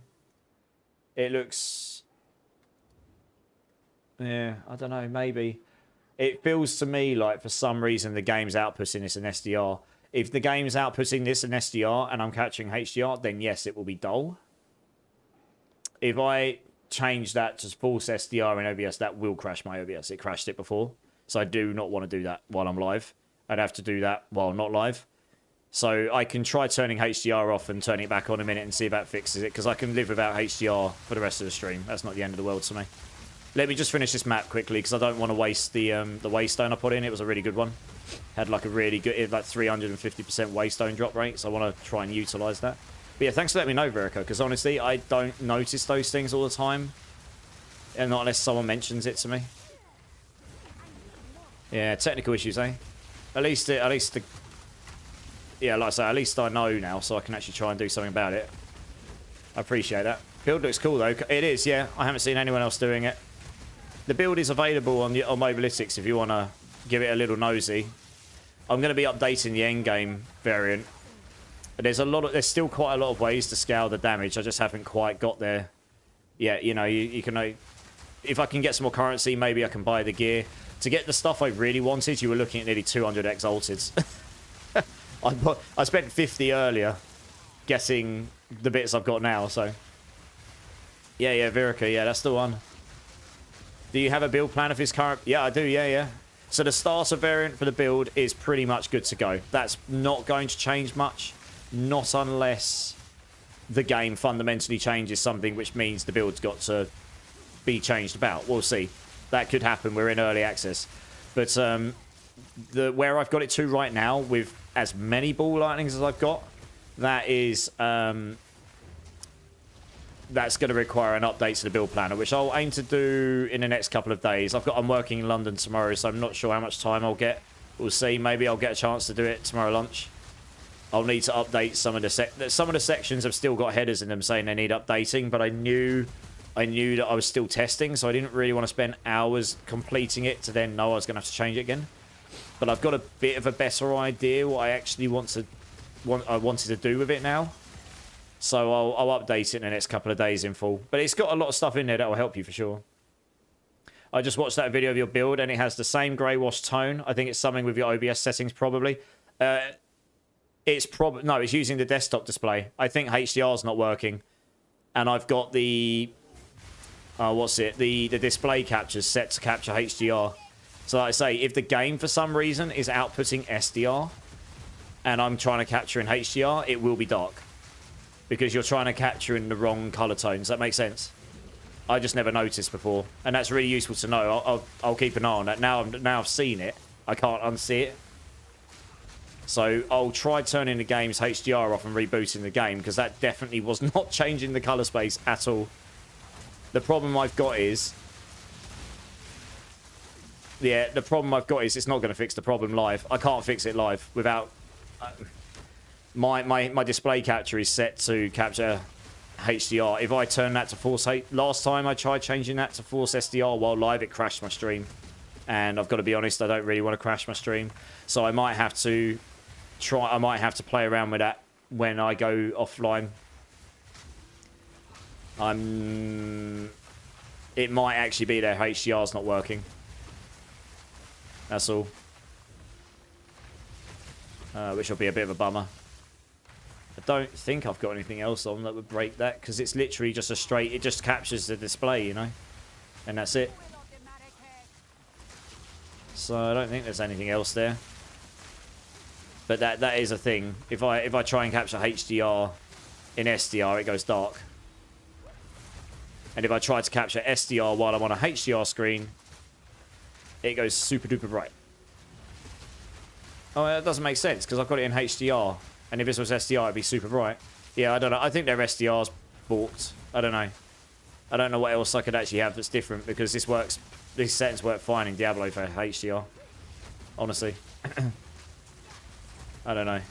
It looks... Yeah, I don't know. Maybe. It feels to me like for some reason the game's outputting this in SDR. If the game's outputting this in SDR and I'm capturing HDR, then yes, it will be dull. If I change that to false SDR in OBS, that will crash my OBS. It crashed it before. So I do not want to do that while I'm live. I'd have to do that while not live. So I can try turning HDR off and turning it back on a minute and see if that fixes it. Because I can live without HDR for the rest of the stream. That's not the end of the world to me. Let me just finish this map quickly because I don't want to waste the waystone I put in. It was a really good one. Had like a really good, like 350% waystone drop rate. So I want to try and utilise that. But yeah, thanks for letting me know, Verica. Because honestly, I don't notice those things all the time. And not unless someone mentions it to me. Yeah, technical issues, eh? At least yeah, like I say, at least I know now, so I can actually try and do something about it. I appreciate that. Build looks cool though. It is, yeah. I haven't seen anyone else doing it. The build is available on Mobalytics if you want to give it a little nosy. I'm going to be updating the endgame variant. But there's still quite a lot of ways to scale the damage. I just haven't quite got there yet. You know, you can. If I can get some more currency, maybe I can buy the gear. To get the stuff I really wanted, you were looking at nearly 200 exalted. I spent 50 earlier getting the bits I've got now, so... Yeah, Virica, yeah, that's the one. Do you have a build plan of his current... Yeah, I do, yeah. So the starter variant for the build is pretty much good to go. That's not going to change much. Not unless the game fundamentally changes something, which means the build's got to be changed about. We'll see. That could happen. We're in early access. But where I've got it to right now, with as many ball lightnings as I've got, that is... that's going to require an update to the build planner, which I'll aim to do in the next couple of days. I'm working in London tomorrow, so I'm not sure how much time I'll get. We'll see. Maybe I'll get a chance to do it tomorrow lunch. I'll need to update some of the sections have still got headers in them saying they need updating, but I knew that I was still testing, so I didn't really want to spend hours completing it to then know I was going to have to change it again. But I've got a bit of a better idea what I actually wanted to do with it now. So I'll update it in the next couple of days in full. But it's got a lot of stuff in there that will help you for sure. I just watched that video of your build, and it has the same grey wash tone. I think it's something with your OBS settings, probably. It's using the desktop display. I think HDR's not working. And I've got the... the display captures set to capture HDR. So like I say, if the game for some reason is outputting SDR, and I'm trying to capture in HDR, it will be dark. Because you're trying to capture in the wrong color tones. That makes sense? I just never noticed before. And that's really useful to know. I'll keep an eye on that. Now I've seen it, I can't unsee it. So I'll try turning the game's HDR off and rebooting the game, because that definitely was not changing the color space at all. The problem I've got is... Yeah, the problem I've got is it's not going to fix the problem live. I can't fix it live without... My display capture is set to capture HDR. If I turn that to force... Last time I tried changing that to force SDR while live, it crashed my stream. And I've got to be honest, I don't really want to crash my stream. So I might have to play around with that when I go offline. It might actually be their HDR's not working. That's all. Which will be a bit of a bummer. I don't think I've got anything else on that would break that, because it's literally just a straight... It just captures the display, you know? And that's it. So I don't think there's anything else there. But that is a thing. If I try and capture HDR in SDR, it goes dark. And if I try to capture SDR while I'm on a HDR screen, it goes super duper bright. Oh, that doesn't make sense, because I've got it in HDR. And if this was SDR, it'd be super bright. Yeah, I don't know. I think their SDR's balked. I don't know. I don't know what else I could actually have that's different, because this works... These settings work fine in Diablo for HDR. Honestly. I don't know.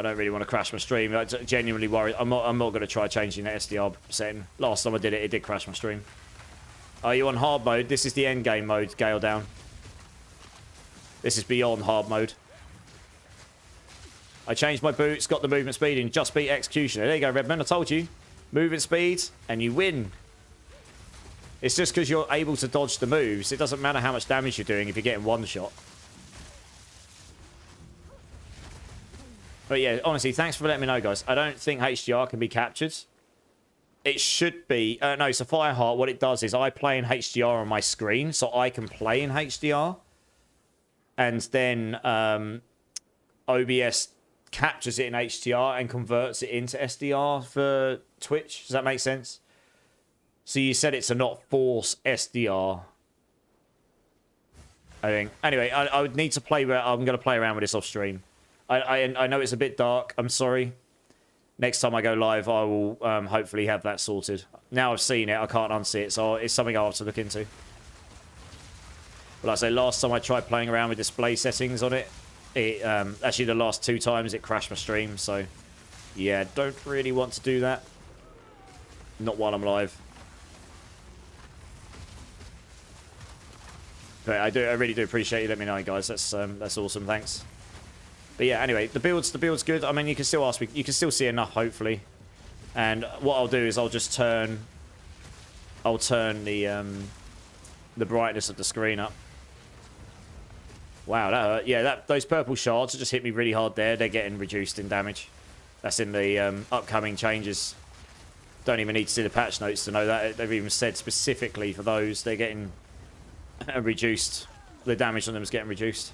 I don't really want to crash my stream. I'm genuinely worried. I'm not going to try changing the SDR setting. Last time I did it, it did crash my stream. Are you on hard mode? This is the end game mode, Gale down. This is beyond hard mode. I changed my boots, got the movement speed, and just beat Executioner. There you go, Redman. I told you. Movement speed, and you win. It's just because you're able to dodge the moves. It doesn't matter how much damage you're doing if you're getting one shot. But yeah, honestly, thanks for letting me know, guys. I don't think HDR can be captured. It should be. No, so Fireheart, what it does is I play in HDR on my screen, so I can play in HDR. And then OBS captures it in HDR and converts it into SDR for Twitch. Does that make sense? So you said it's to not force SDR. I think. Anyway, I would need to play. I'm going to play around with this off stream. I know it's a bit dark. I'm sorry. Next time I go live, I will hopefully have that sorted. Now I've seen it, I can't unsee it, so it's something I'll have to look into. But like I say, last time I tried playing around with display settings on it, actually the last 2 times it crashed my stream, so yeah, don't really want to do that. Not while I'm live. But I really do appreciate you letting me know, guys. That's awesome, thanks. But yeah, anyway, the build's good. I mean, you can still ask me, you can still see enough, hopefully. And what I'll do is I'll turn the brightness of the screen up. Wow, that hurt. Yeah, those purple shards just hit me really hard there. They're getting reduced in damage. That's in the upcoming changes. Don't even need to see the patch notes to know that. They've even said specifically for those, they're getting reduced. The damage on them is getting reduced.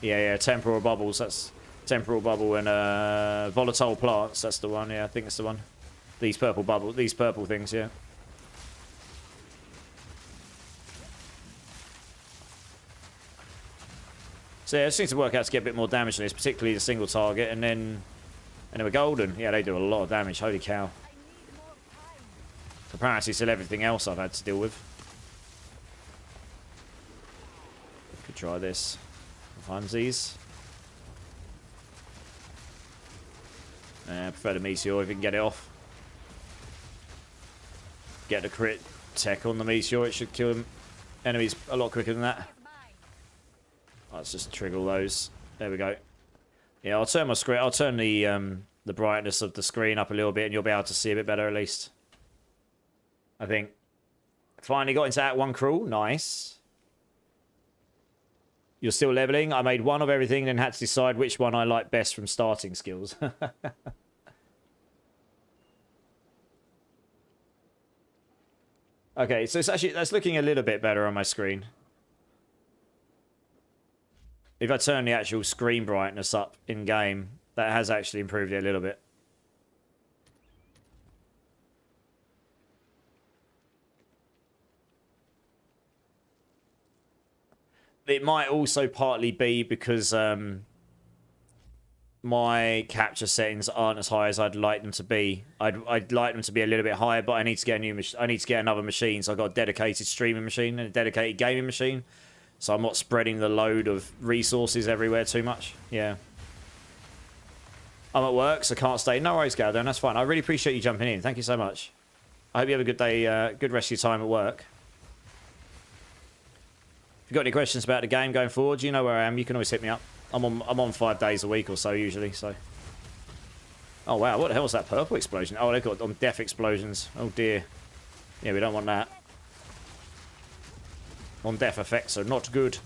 Yeah, temporal bubbles. That's temporal bubble and volatile plants. That's the one. Yeah, I think it's the one. These purple things. Yeah. So yeah, it seems to work out to get a bit more damage on this, particularly the single target, and then we're golden. Yeah, they do a lot of damage. Holy cow! Apparently, still everything else I've had to deal with. Could try this. Funsies. I prefer the Meteor if you can get it off. Get the crit tech on the Meteor, it should kill enemies a lot quicker than that. Let's just trigger all those. There we go. Yeah, I'll turn my screen. I'll turn the brightness of the screen up a little bit, and you'll be able to see a bit better at least. I think. Finally got into Act 1 crawl. Nice. You're still leveling. I made one of everything and had to decide which one I like best from starting skills. Okay, so that's looking a little bit better on my screen. If I turn the actual screen brightness up in game, that has actually improved it a little bit. It might also partly be because my capture settings aren't as high as I'd like them to be. I'd like them to be a little bit higher, but I need to get another machine. So I've got a dedicated streaming machine and a dedicated gaming machine. So I'm not spreading the load of resources everywhere too much. Yeah. I'm at work, so can't stay. No worries, Galdan. That's fine. I really appreciate you jumping in. Thank you so much. I hope you have a good day, good rest of your time at work. If you've got any questions about the game going forward, you know where I am. You can always hit me up. I'm on 5 days a week or so usually. So. Oh wow, what the hell was that purple explosion? Oh, they've got on death explosions. Oh dear. Yeah, we don't want that. On death effects are not good.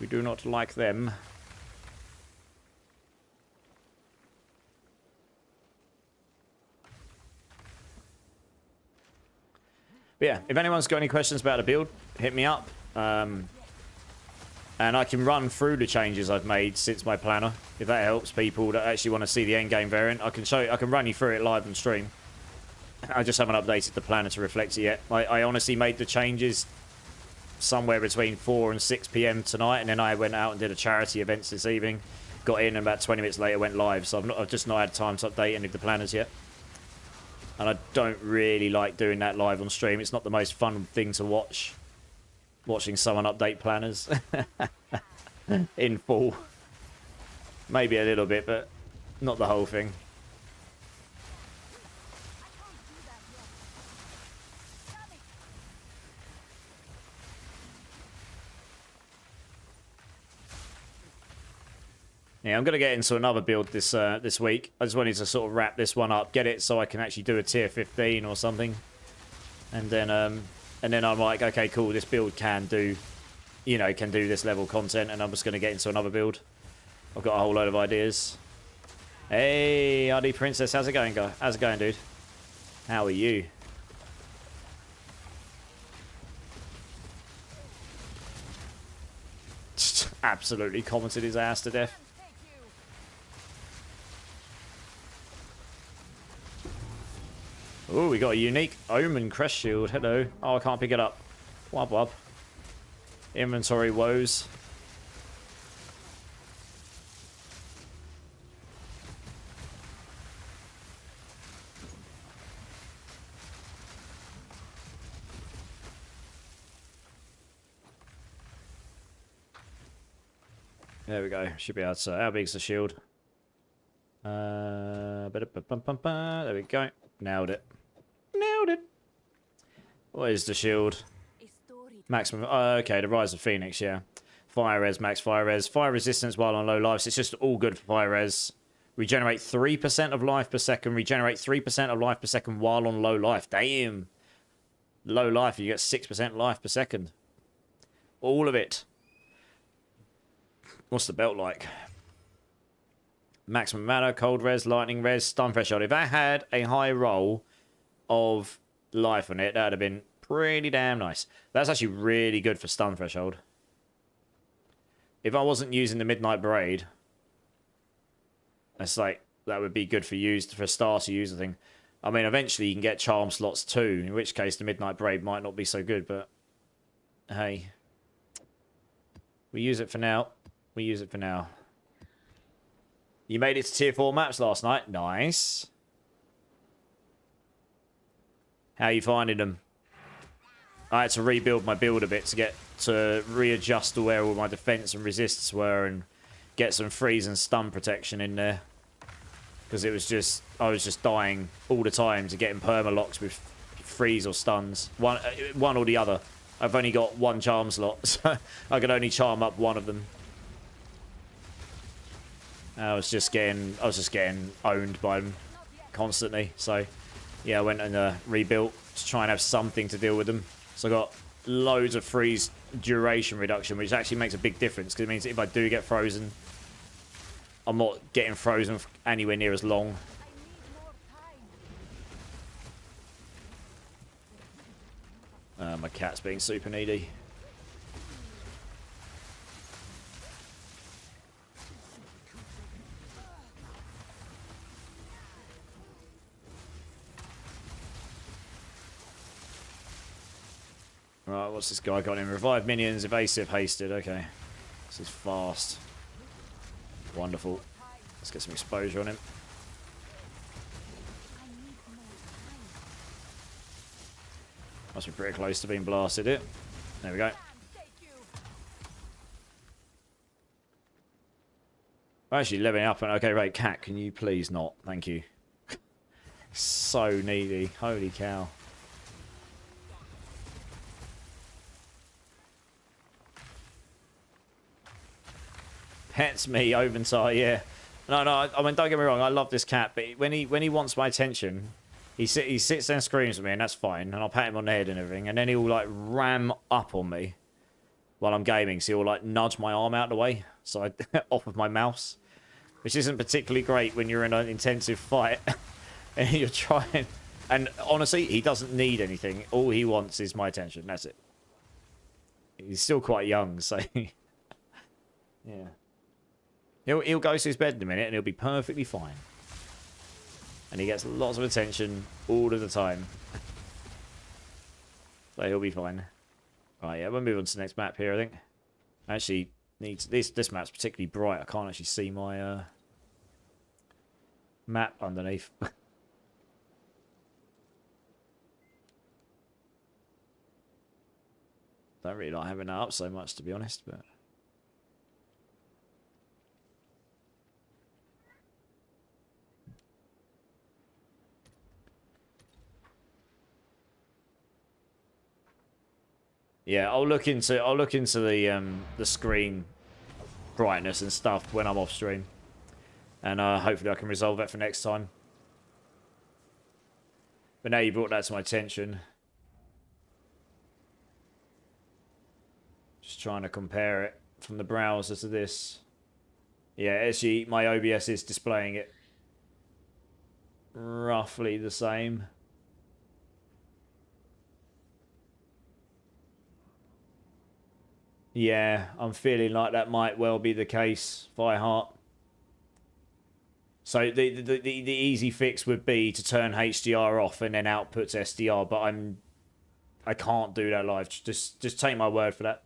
We do not like them. But yeah, if anyone's got any questions about the build, hit me up. And I can run through the changes I've made since my planner, if that helps people that actually want to see the end game variant. I can run you through it live on stream. I just haven't updated the planner to reflect it yet. I honestly made the changes somewhere between 4 and 6 PM tonight, and then I went out and did a charity event this evening. Got in, and about 20 minutes later went live, so I've just not had time to update any of the planners yet. And I don't really like doing that live on stream. It's not the most fun thing to watch. Watching someone update planners in full. Maybe a little bit, but not the whole thing. Yeah, I'm going to get into another build this week. I just wanted to sort of wrap this one up, get it so I can actually do a tier 15 or something. And then I'm like, okay, cool, this build can do, you know, can do this level content, and I'm just going to get into another build. I've got a whole load of ideas. Hey, RD Princess, how's it going, guy? How's it going, dude? How are you? Just absolutely commented his ass to death. Oh, we got a unique Omen Crest Shield. Hello. Oh, I can't pick it up. Wub wub. Inventory woes. There we go. Should be able to. How big's the shield? There we go. Nailed it. Nailed it. What is the shield? Maximum. Okay, the Rise of Phoenix, yeah. Fire res, max fire res. Fire resistance while on low lives. It's just all good for fire res. Regenerate 3% of life per second. Regenerate 3% of life per second while on low life. Damn. Low life, you get 6% life per second. All of it. What's the belt like? Maximum mana, cold res, lightning res, stun threshold. If that had a high roll of life on it, that would have been pretty damn nice. That's actually really good for stun threshold. If I wasn't using the Midnight Parade, that's like, that would be good for a star to use, I think. I mean, eventually you can get charm slots too, in which case the Midnight Parade might not be so good, but hey. We use it for now. We use it for now. You made it to tier 4 maps last night. Nice. How are you finding them? I had to rebuild my build a bit to readjust to where all my defense and resists were and get some freeze and stun protection in there. Because it was just, I was just dying all the time to getting permalocks with freeze or stuns. One or the other. I've only got one charm slot, so I could only charm up one of them. I was just getting owned by them constantly. So yeah, I went and rebuilt to try and have something to deal with them. So I got loads of freeze duration reduction, which actually makes a big difference because it means if I do get frozen, I'm not getting frozen anywhere near as long. My cat's being super needy. Right, what's this guy got in? Revive minions, evasive, hasted. Okay. This is fast. Wonderful. Let's get some exposure on him. Must be pretty close to being blasted it. There we go. I'm actually leveling up. And okay, right, cat, can you please not? Thank you. So needy. Holy cow. Pets me, Oventar, yeah. No, I mean, don't get me wrong, I love this cat, but when he wants my attention, he sits there and screams at me, and that's fine, and I'll pat him on the head and everything, and then he'll, like, ram up on me while I'm gaming, so he'll, like, nudge my arm out of the way, so I off of my mouse, which isn't particularly great when you're in an intensive fight, and you're trying, and honestly, he doesn't need anything, all he wants is my attention, that's it. He's still quite young, so, yeah. He'll go to his bed in a minute and he'll be perfectly fine. And he gets lots of attention all of the time. So he'll be fine. Right, yeah, we'll move on to the next map here, I think. Actually, needs this map's particularly bright. I can't actually see my map underneath. Don't really like having that up so much, to be honest, but... Yeah, I'll look into the screen brightness and stuff when I'm off stream. And hopefully I can resolve that for next time. But now you brought that to my attention. Just trying to compare it from the browser to this. Yeah, actually, my OBS is displaying it roughly the same. Yeah, I'm feeling like that might well be the case, Fireheart. So the easy fix would be to turn HDR off and then output to SDR, but I can't do that live. Just take my word for that.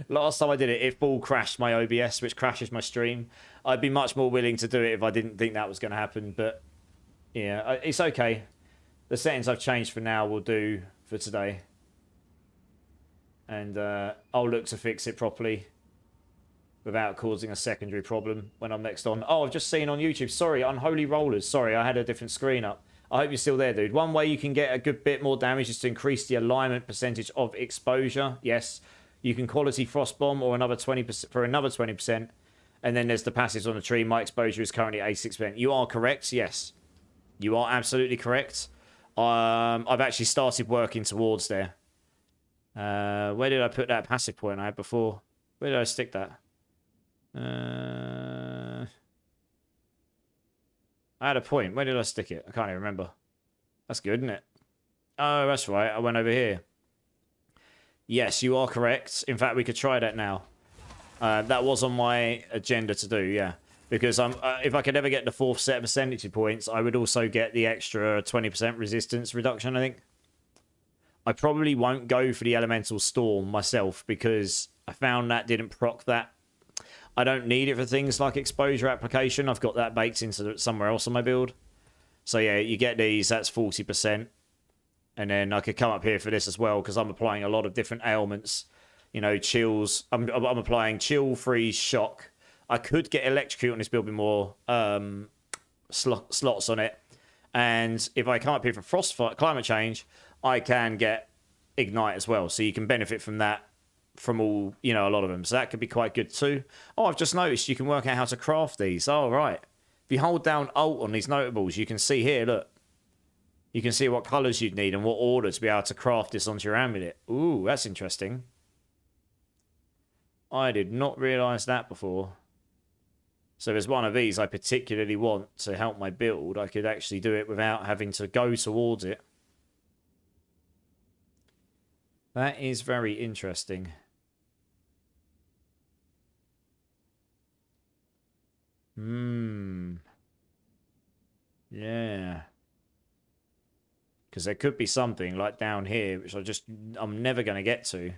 Last time I did it, it full crashed my OBS, which crashes my stream. I'd be much more willing to do it if I didn't think that was going to happen, but yeah, it's okay. The settings I've changed for now will do for today. And I'll look to fix it properly without causing a secondary problem when I'm next on. Oh, I've just seen on YouTube. Sorry, Unholy Rollers. Sorry, I had a different screen up. I hope you're still there, dude. One way you can get a good bit more damage is to increase the alignment percentage of exposure. Yes, you can quality Frostbomb or another 20% for another 20%. And then there's the passives on the tree. My exposure is currently 86%. You are correct. Yes, you are absolutely correct. I've actually started working towards there. Where did I put that passive point I had before? Where did I stick that? I had a point. Where did I stick it? I can't even remember. That's good, isn't it? Oh, that's right. I went over here. Yes, you are correct. In fact, we could try that now. That was on my agenda to do, yeah. Because if I could ever get the 4th set of percentage points, I would also get the extra 20% resistance reduction, I think. I probably won't go for the Elemental Storm myself because I found that didn't proc that. I don't need it for things like exposure application. I've got that baked into somewhere else on my build. So yeah, you get these, that's 40%. And then I could come up here for this as well because I'm applying a lot of different ailments. You know, chills. I'm applying chill, freeze, shock. I could get electrocute on this build with more slots on it. And if I come up here for frostfire, climate change, I can get ignite as well. So you can benefit from that from all, you know, a lot of them. So that could be quite good too. Oh, I've just noticed you can work out how to craft these. Oh, right. If you hold down Alt on these notables, you can see here, look. You can see what colours you'd need and what order to be able to craft this onto your amulet. Ooh, that's interesting. I did not realise that before. So there's one of these I particularly want to help my build. I could actually do it without having to go towards it. That is very interesting. Yeah. Because there could be something like down here, which I'm never going to get to.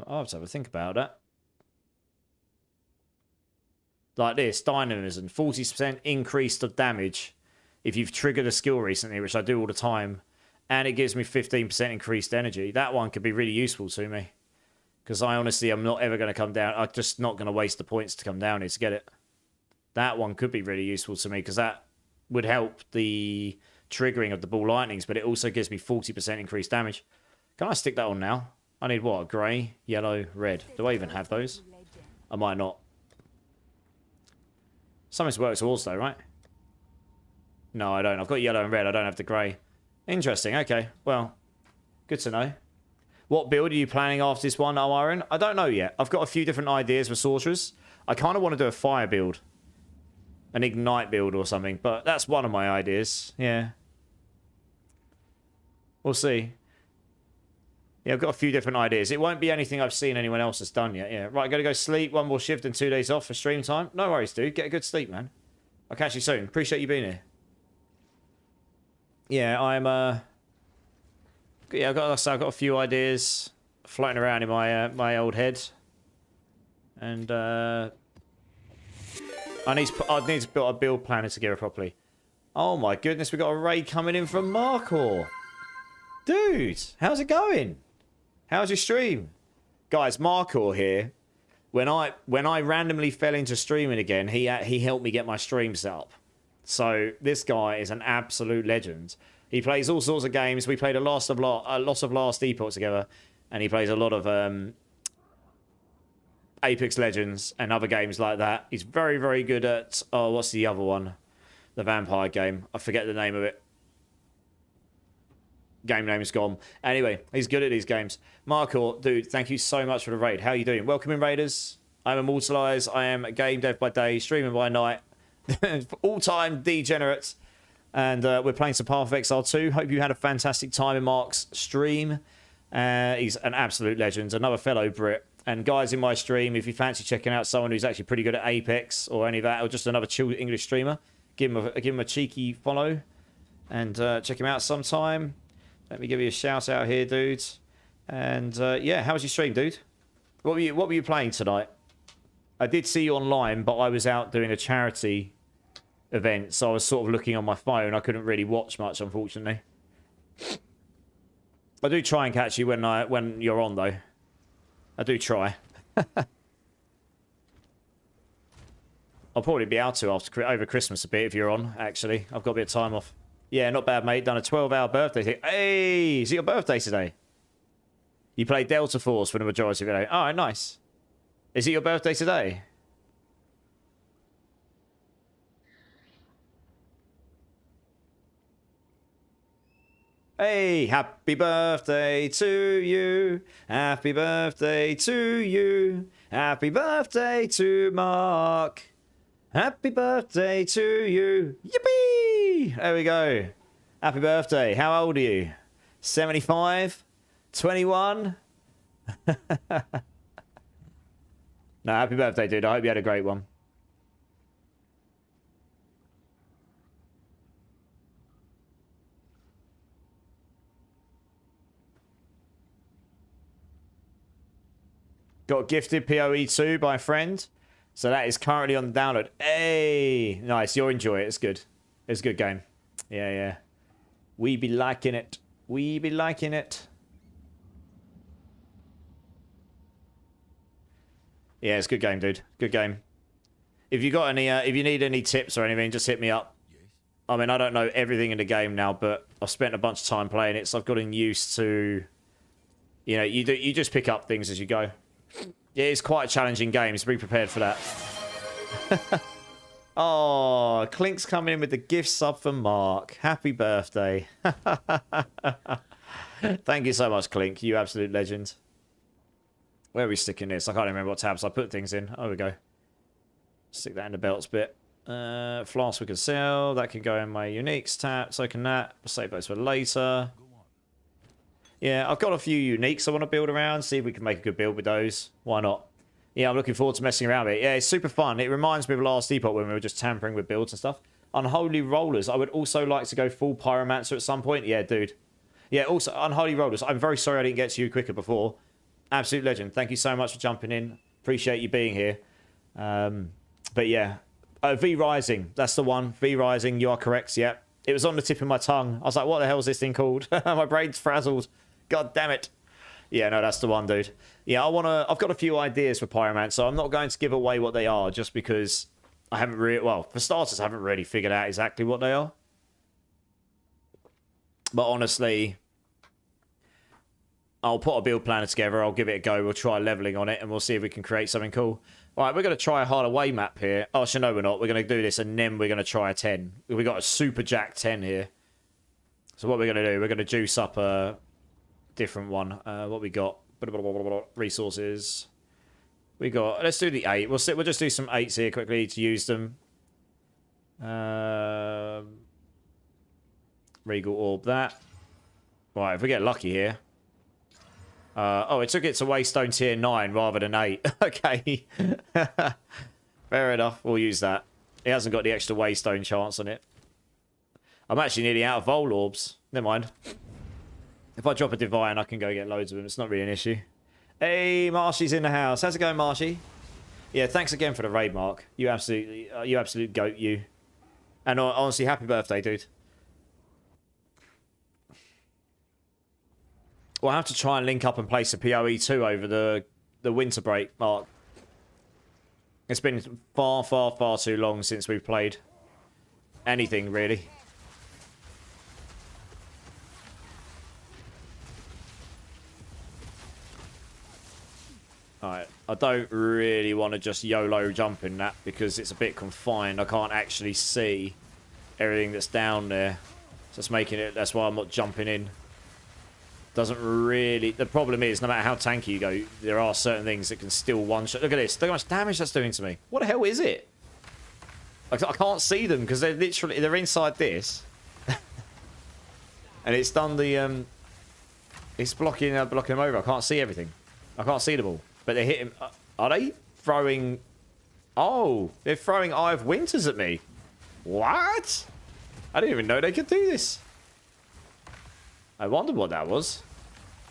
I'll have to have a think about that. Like this, dynamism, 40% increase of damage if you've triggered a skill recently, which I do all the time, and it gives me 15% increased energy. That one could be really useful to me. Because I honestly am not ever going to come down. I'm just not going to waste the points to come down here to get it. That one could be really useful to me because that would help the triggering of the ball lightnings, but it also gives me 40% increased damage. Can I stick that on now? I need what? Grey, yellow, red. Do I even have those? I might not. Something to work towards though, right? No, I don't. I've got yellow and red. I don't have the grey. Interesting. Okay. Well, good to know. What build are you planning after this one, Owarin? I don't know yet. I've got a few different ideas for sorcerers. I kind of want to do a fire build. An ignite build or something. But that's one of my ideas. Yeah. We'll see. Yeah, I've got a few different ideas. It won't be anything I've seen anyone else has done yet. Yeah. Right, gotta go sleep. One more shift and 2 days off for stream time. No worries, dude. Get a good sleep, man. I'll catch you soon. Appreciate you being here. Yeah, yeah, I've got a few ideas floating around in my my old head, and I need to put a build planner together properly. Oh my goodness, we got a raid coming in from Markor. Dude, how's it going? How's your stream? Guys, Markor here. When I randomly fell into streaming again, he helped me get my stream set up. So this guy is an absolute legend. He plays all sorts of games. We played a Lost of Last Epoch together, and he plays a lot of Apex Legends and other games like that. He's very, very good at what's the other one? The vampire game. I forget the name of it. Game name's gone. Anyway, he's good at these games. Markor, dude, thank you so much for the raid. How are you doing? Welcome in, Raiders. I'm Immortalized. I am a game dev by day, streaming by night. All-time degenerate. And we're playing some Path of Exile 2. Hope you had a fantastic time in Mark's stream. He's an absolute legend. Another fellow Brit. And guys, in my stream, if you fancy checking out someone who's actually pretty good at Apex or any of that, or just another chill English streamer, give him a cheeky follow and check him out sometime. Let me give you a shout out here, dudes. And yeah, how was your stream, dude? What were you playing tonight? I did see you online, but I was out doing a charity event, so I was sort of looking on my phone. I couldn't really watch much, unfortunately. I do try and catch you when you're on, though. I do try. I'll probably be able to over Christmas a bit if you're on, actually. I've got a bit of time off. Yeah, not bad, mate. Done a 12-hour birthday thing. Hey, is it your birthday today? You played Delta Force for the majority of the day. All right, nice. Is it your birthday today? Hey, happy birthday to you. Happy birthday to you. Happy birthday to Mark. Happy birthday to you. Yippee! There we go. Happy birthday. How old are you? 75? 21? No, happy birthday, dude. I hope you had a great one. Got gifted PoE 2 by a friend. So that is currently on the download. Hey! Nice. You'll enjoy it. It's good. It's a good game. Yeah, yeah. We be liking it. We be liking it. Yeah, it's a good game, dude. Good game. If you got any, if you need any tips or anything, just hit me up. I mean, I don't know everything in the game now, but I've spent a bunch of time playing it, so I've gotten used to. You know, you just pick up things as you go. Yeah, it's quite a challenging game, so be prepared for that. Oh, Clink's coming in with the gift sub for Mark. Happy birthday. Thank you so much, Clink. You absolute legend. Where are we sticking this? I can't remember what tabs I put things in. Oh, we go. Stick that in the belts bit. Flask we can sell. That can go in my uniques tab. So can that. I'll save those for later. Yeah, I've got a few uniques I want to build around. See if we can make a good build with those. Why not? Yeah, I'm looking forward to messing around with it. Yeah, it's super fun. It reminds me of Last Epoch when we were just tampering with builds and stuff. Unholy Rollers. I would also like to go full Pyromancer at some point. Yeah, dude. Yeah, also, Unholy Rollers. I'm very sorry I didn't get to you quicker before. Absolute legend. Thank you so much for jumping in. Appreciate you being here. But yeah. V Rising. That's the one. V Rising. You are correct. Yeah. It was on the tip of my tongue. I was like, what the hell is this thing called? My brain's frazzled. God damn it. Yeah, no, that's the one, dude. Yeah, I've got a few ideas for Pyromancer, so I'm not going to give away what they are just because I haven't really, well, for starters, I haven't really figured out exactly what they are. But honestly, I'll put a build planner together, I'll give it a go, we'll try leveling on it, and we'll see if we can create something cool. All right, we're going to try a hard away map here. Oh, actually, no, we're not. We're going to do this, and then we're going to try a 10. We've got a super jack 10 here. So what we're going to do, we're going to juice up a different one. What we got? Resources. We got. Let's do the 8. We'll just do some 8s here quickly to use them. Regal Orb that. Right, if we get lucky here. Oh, it took it to Waystone tier 9 rather than 8. Okay. Fair enough. We'll use that. It hasn't got the extra Waystone chance on it. I'm actually nearly out of Vol Orbs. Never mind. If I drop a Divine, I can go get loads of them. It's not really an issue. Hey, Marshy's in the house. How's it going, Marshy? Yeah, thanks again for the raid, Mark. You absolute goat, you. And honestly, happy birthday, dude. We'll have to try and link up and play some PoE 2 over the winter break, Mark. It's been far, far, far too long since we've played anything, really. Alright, I don't really want to just YOLO jump in that because it's a bit confined. I can't actually see everything that's down there. So it's making it, that's why I'm not jumping in. Doesn't really, the problem is, no matter how tanky you go, there are certain things that can still one-shot. Look at this, look how much damage that's doing to me. What the hell is it? I can't see them because they're literally, they're inside this. And it's done the, it's blocking them over. I can't see everything. I can't see them all. But they're hitting... Are they throwing... Oh, they're throwing Eye of Winters at me. What? I didn't even know they could do this. I wondered what that was.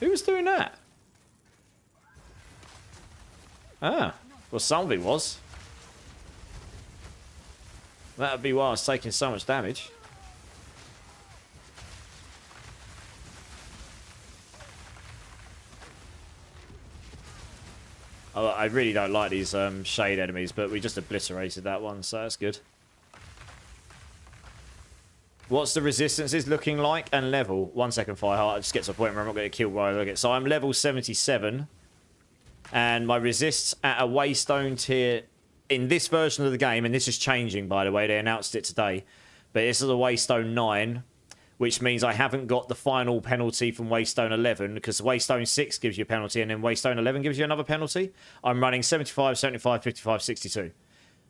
Who was doing that? Ah, well, somebody was. That would be why I was taking so much damage. Oh, I really don't like these shade enemies, but we just obliterated that one, so that's good. What's the resistances looking like and level? 1 second, Fireheart. I just get to a point where I'm not going to get killed while I look at it. So I'm level 77, and my resists at a Waystone tier in this version of the game, and this is changing, by the way. They announced it today, but this is a Waystone 9. Which means I haven't got the final penalty from Waystone 11, because Waystone 6 gives you a penalty, and then Waystone 11 gives you another penalty. I'm running 75, 75, 55, 62.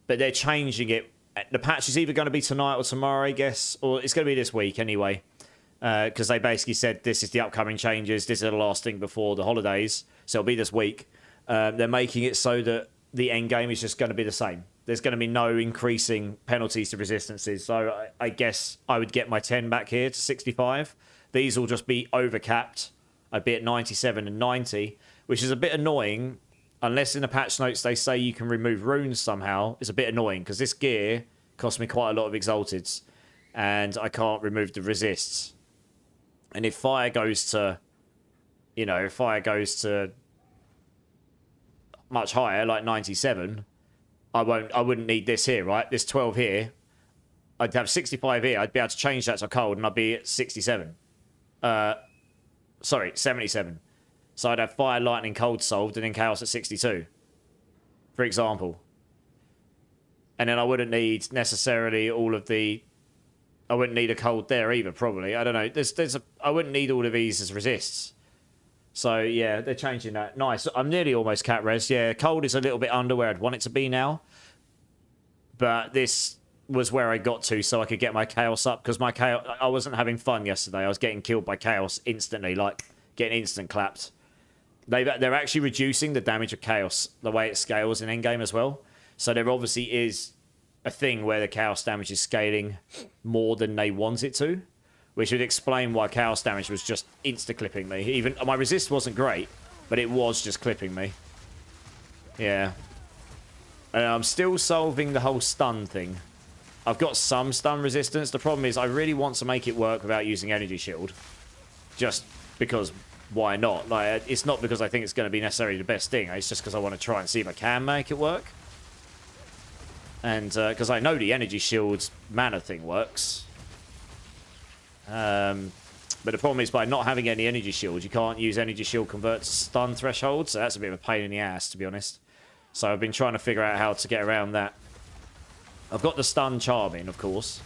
But they're changing it. The patch is either going to be tonight or tomorrow, I guess, or it's going to be this week anyway. Because they basically said this is the upcoming changes, this is the last thing before the holidays, so it'll be this week. They're making it so that the end game is just going to be the same. There's going to be no increasing penalties to resistances. So I guess I would get my 10 back here to 65. These will just be overcapped. I'd be at 97 and 90, which is a bit annoying. Unless in the patch notes they say you can remove runes somehow. It's a bit annoying because this gear cost me quite a lot of exalteds. And I can't remove the resists. And if fire goes to... You know, if fire goes to... much higher, like 97... I wouldn't need this here, right? This 12 here. I'd have 65 here. I'd be able to change that to cold and I'd be at 67. Sorry, 77. So I'd have fire, lightning, cold solved and then chaos at 62. For example. And then I wouldn't need necessarily all of the... I wouldn't need a cold there either, probably. I don't know. I wouldn't need all of these as resists. So, yeah, they're changing that. Nice. I'm nearly almost cat res. Yeah, cold is a little bit under where I'd want it to be now. But this was where I got to so I could get my chaos up. Because my chaos... I wasn't having fun yesterday. I was getting killed by chaos instantly. Like, getting instant clapped. They're actually reducing the damage of chaos. The way it scales in endgame as well. So there obviously is a thing where the chaos damage is scaling more than they want it to. Which would explain why chaos damage was just insta-clipping me. Even my resist wasn't great, but it was just clipping me. Yeah. And I'm still solving the whole stun thing. I've got some stun resistance. The problem is I really want to make it work without using energy shield. Just because why not? Like, it's not because I think it's going to be necessarily the best thing. It's just because I want to try and see if I can make it work. And because I know the energy shield's mana thing works. But the problem is by not having any energy shield, you can't use energy shield convert to stun threshold, so that's a bit of a pain in the ass, to be honest. So I've been trying to figure out how to get around that. I've got the stun charming, of course.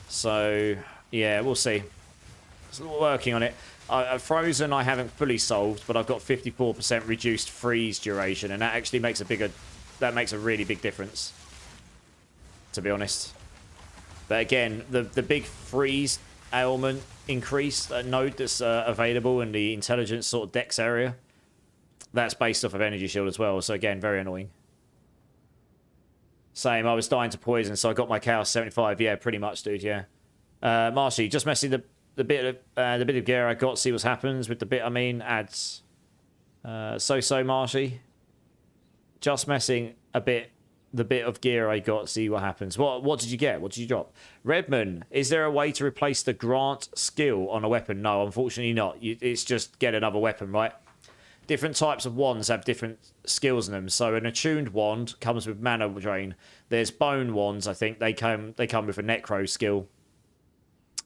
So, yeah, we'll see. Still working on it. Frozen I haven't fully solved, but I've got 54% reduced freeze duration, and that actually makes a really big difference, to be honest. But again, the big freeze ailment increase node that's available in the intelligence sort of dex area, that's based off of energy shield as well. So again, very annoying. Same, I was dying to poison, so I got my chaos 75. Yeah, pretty much, dude. Yeah. Marshy, just messing the bit of gear I got. See what happens with the bit. I mean, adds. So Marshy. Just messing a bit, the bit of gear I got, see what happens. What did you get? What did you drop? Redman, is there a way to replace the grant skill on a weapon? No, unfortunately not. It's just get another weapon, right? Different types of wands have different skills in them. So an attuned wand comes with mana drain. There's bone wands, I think. They come with a necro skill.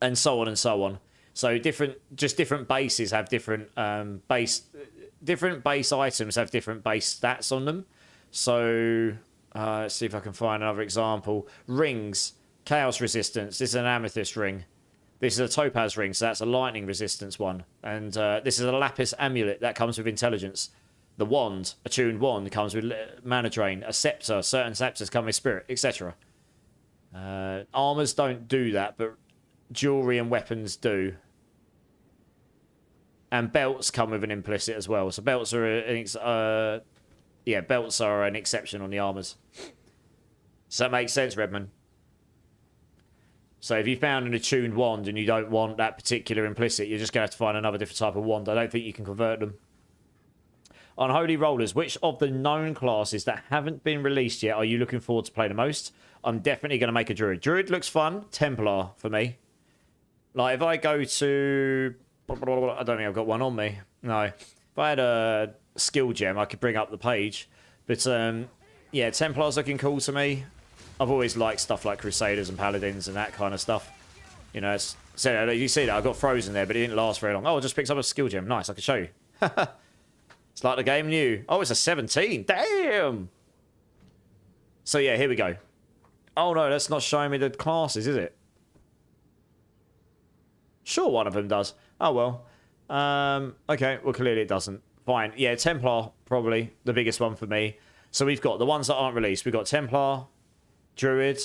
And so on and so on. So different bases have different different base items have different base stats on them. So let's see if I can find another example. Rings, chaos resistance. This is an amethyst ring. This is a topaz ring, so that's a lightning resistance one. And this is a lapis amulet that comes with intelligence. The wand, attuned wand, comes with mana drain. A scepter, certain scepters come with spirit, etc. Armors don't do that, but jewelry and weapons do. And belts come with an implicit as well. So belts are belts are an exception on the armors. So that makes sense, Redman. So if you found an attuned wand and you don't want that particular implicit, you're just going to have to find another different type of wand. I don't think you can convert them. Unholy Rollers, which of the known classes that haven't been released yet are you looking forward to play the most? I'm definitely going to make a Druid. Druid looks fun. Templar for me. Like if I go to... I don't think I've got one on me. No. If I had a skill gem, I could bring up the page. But yeah, Templar's looking cool to me. I've always liked stuff like Crusaders and Paladins and that kind of stuff. You know, so you see that I got frozen there, but it didn't last very long. Oh, I just picked up a skill gem. Nice, I can show you. It's like the game new. Oh, it's a 17. Damn! So yeah, here we go. Oh no, that's not showing me the classes, is it? Sure, one of them does. Oh well. Okay, well clearly it doesn't. Fine. Yeah, Templar, probably the biggest one for me. So we've got the ones that aren't released. We've got Templar, Druid,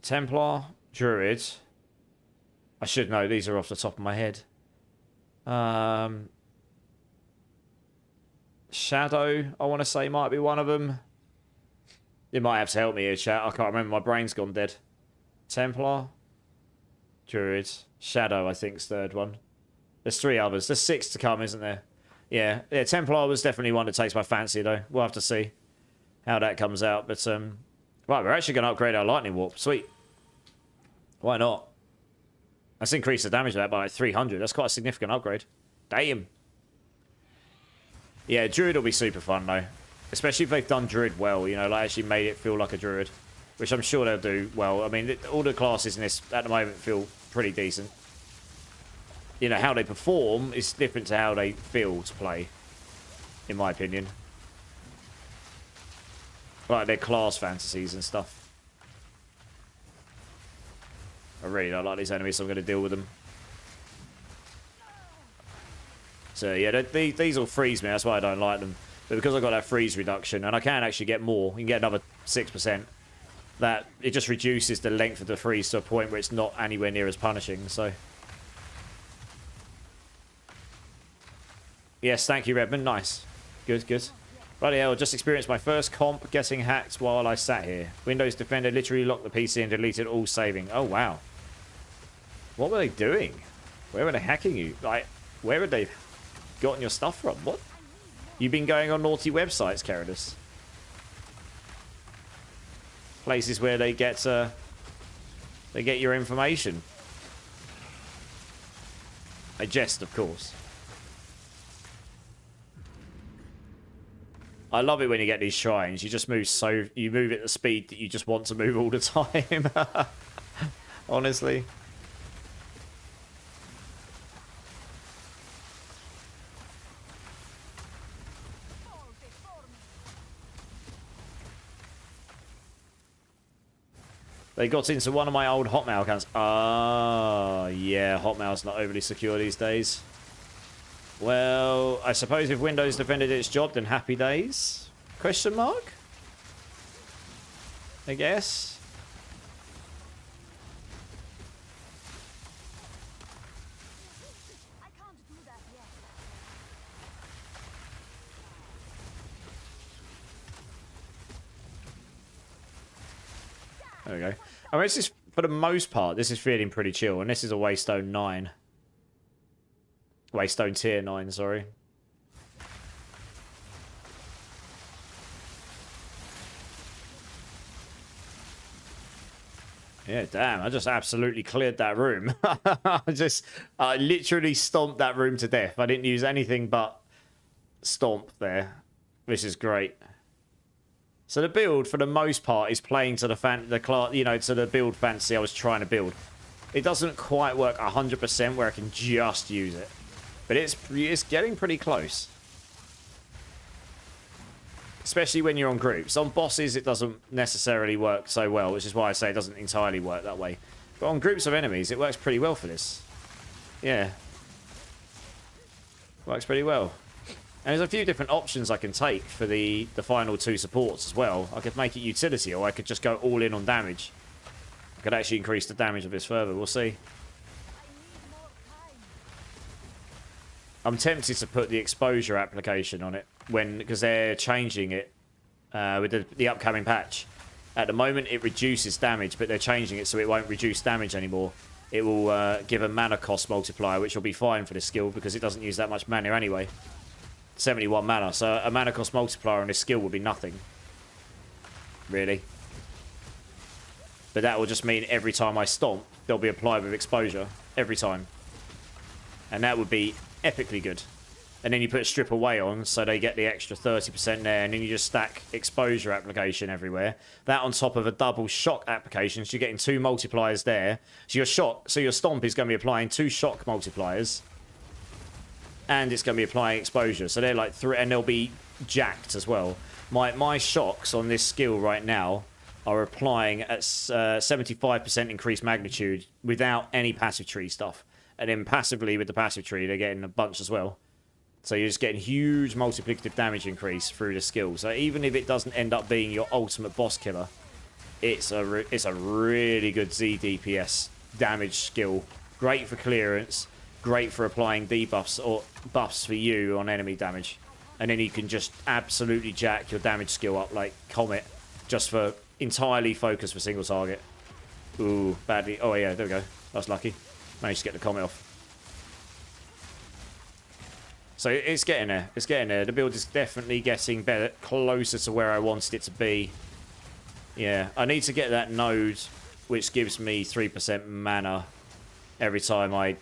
Templar, Druid. I should know, these are off the top of my head. Shadow, I want to say, might be one of them. You might have to help me here, chat. I can't remember, my brain's gone dead. Templar, Druid, Shadow, I think is third one. There's 3 others. There's 6 to come, isn't there? Yeah, Templar was definitely one that takes my fancy, though. We'll have to see how that comes out. But, right, we're actually going to upgrade our Lightning Warp. Sweet. Why not? Let's increase the damage of that by like 300. That's quite a significant upgrade. Damn. Yeah, Druid will be super fun, though. Especially if they've done Druid well, you know, like actually made it feel like a Druid. Which I'm sure they'll do well. I mean, all the classes in this, at the moment, feel pretty decent. You know, how they perform is different to how they feel to play, in my opinion. Like their class fantasies and stuff. I really don't like these enemies, so I'm going to deal with them. So yeah, these all freeze me, that's why I don't like them. But because I've got that freeze reduction, and I can actually get more, you can get another 6%, that it just reduces the length of the freeze to a point where it's not anywhere near as punishing, so... Yes, thank you, Redmond. Nice. Good, good. Bloody hell, just experienced my first comp getting hacked while I sat here. Windows Defender literally locked the PC and deleted all saving. Oh, wow. What were they doing? Where were they hacking you? Like, where had they gotten your stuff from? What? You've been going on naughty websites, Caradus. Places where they get your information. I jest, of course. I love it when you get these shrines. You just move you move at the speed that you just want to move all the time. Honestly. They got into one of my old Hotmail accounts. Ah, yeah, Hotmail's not overly secure these days. Well, I suppose if Windows defended its job, then happy days? Question mark? I guess. I can't do that yet. There we go. I mean, this is, for the most part, this is feeling pretty chill, and this is a Waystone 9. Waystone tier 9, sorry. Yeah, damn, I just absolutely cleared that room. I literally stomped that room to death. I didn't use anything but stomp there, which is great. So the build, for the most part, is playing to to the build fantasy I was trying to build. It doesn't quite work 100% where I can just use it, but it's getting pretty close. Especially when you're on groups. On bosses, it doesn't necessarily work so well, which is why I say it doesn't entirely work that way. But on groups of enemies, it works pretty well for this. Yeah. Works pretty well. And there's a few different options I can take for the final two supports as well. I could make it utility, or I could just go all in on damage. I could actually increase the damage of this further. We'll see. I'm tempted to put the exposure application on it because they're changing it with the upcoming patch. At the moment, it reduces damage, but they're changing it so it won't reduce damage anymore. It will give a mana cost multiplier, which will be fine for this skill because it doesn't use that much mana anyway. 71 mana, so a mana cost multiplier on this skill will be nothing. Really. But that will just mean every time I stomp, they'll be applied with exposure. Every time. And that would be epically good. And then you put strip away on, so they get the extra 30% there, and then you just stack exposure application everywhere. That on top of a double shock application, so you're getting 2 multipliers there. So your stomp is going to be applying 2 shock multipliers. And it's going to be applying exposure. So they're like 3, and they'll be jacked as well. My shocks on this skill right now are applying at 75% increased magnitude without any passive tree stuff. And then passively with the passive tree, they're getting a bunch as well. So you're just getting huge multiplicative damage increase through the skill. So even if it doesn't end up being your ultimate boss killer, it's a really good Z DPS damage skill. Great for clearance. Great for applying debuffs or buffs for you on enemy damage. And then you can just absolutely jack your damage skill up like Comet. Just for entirely focused for single target. Ooh, badly. Oh yeah, there we go. That's lucky. Managed to get the Comet off. So it's getting there. It's getting there. The build is definitely getting better, closer to where I wanted it to be. Yeah, I need to get that node, which gives me 3% mana every time I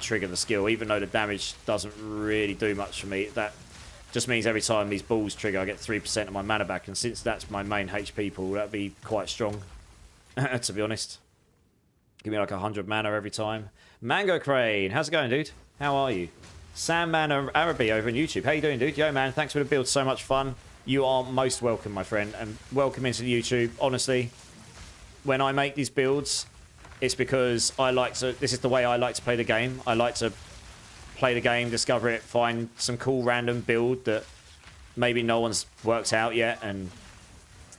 trigger the skill. Even though the damage doesn't really do much for me, that just means every time these balls trigger, I get 3% of my mana back. And since that's my main HP pool, that'd be quite strong, to be honest. Give me like 100 mana every time. Mango Crane, how's it going, dude? How are you? Sandman Arabi over on YouTube. How you doing, dude? Yo, man, thanks for the build. So much fun. You are most welcome, my friend, and welcome into the YouTube. Honestly, when I make these builds, it's because this is the way I like to play the game. I like to play the game, discover it, find some cool random build that maybe no one's worked out yet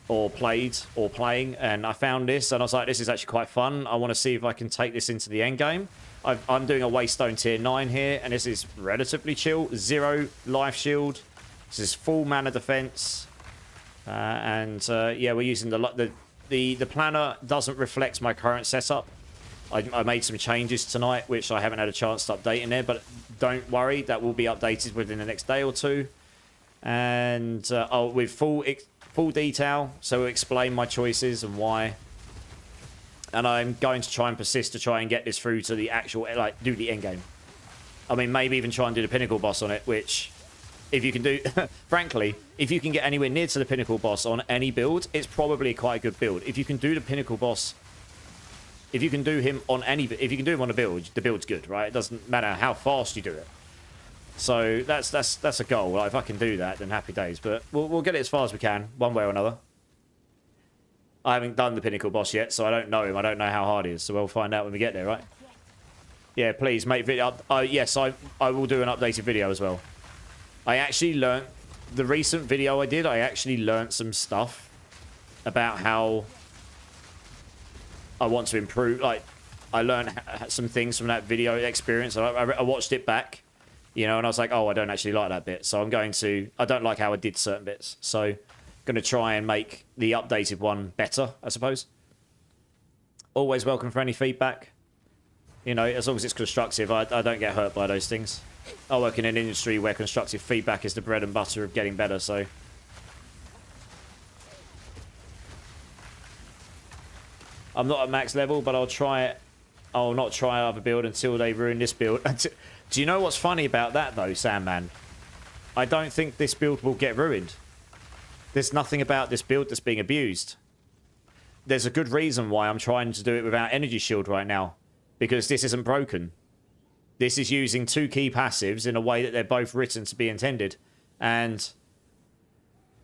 or playing, and I found this, and I was like, this is actually quite fun. I want to see if I can take this into the end game. I'm doing a Waystone tier 9 here, and this is relatively chill. 0 life shield. This is full mana defense. Yeah, we're using the planner doesn't reflect my current setup. I made some changes tonight, which I haven't had a chance to update in there, but don't worry, that will be updated within the next day or two. And with full detail, so we'll explain my choices and why. And I'm going to try and persist to try and get this through to the actual, like, do the end game. I mean, maybe even try and do the pinnacle boss on it, which, if you can do, frankly, if you can get anywhere near to the pinnacle boss on any build, it's probably quite a good build. If you can do the pinnacle boss, if you can do him on a build, the build's good, right? It doesn't matter how fast you do it. So that's a goal. Like, if I can do that, then happy days. But we'll get it as far as we can, one way or another. I haven't done the pinnacle boss yet, so I don't know him. I don't know how hard he is, so we'll find out when we get there, right? Yeah, please make video. Yes, I will do an updated video as well. I actually learnt the recent video I did. I actually learnt some stuff about how I want to improve. Like, I learned some things from that video experience. I watched it back, you know, and I was like, oh, I don't actually like that bit. So I don't like how I did certain bits. So going to try and make the updated one better, I suppose. Always welcome for any feedback. You know, as long as it's constructive, I don't get hurt by those things. I work in an industry where constructive feedback is the bread and butter of getting better, so... I'm not at max level, but I'll try it. I'll not try other build until they ruin this build. Do you know what's funny about that, though, Sandman? I don't think this build will get ruined. There's nothing about this build that's being abused. There's a good reason why I'm trying to do it without Energy Shield right now. Because this isn't broken. This is using 2 key passives in a way that they're both written to be intended. And...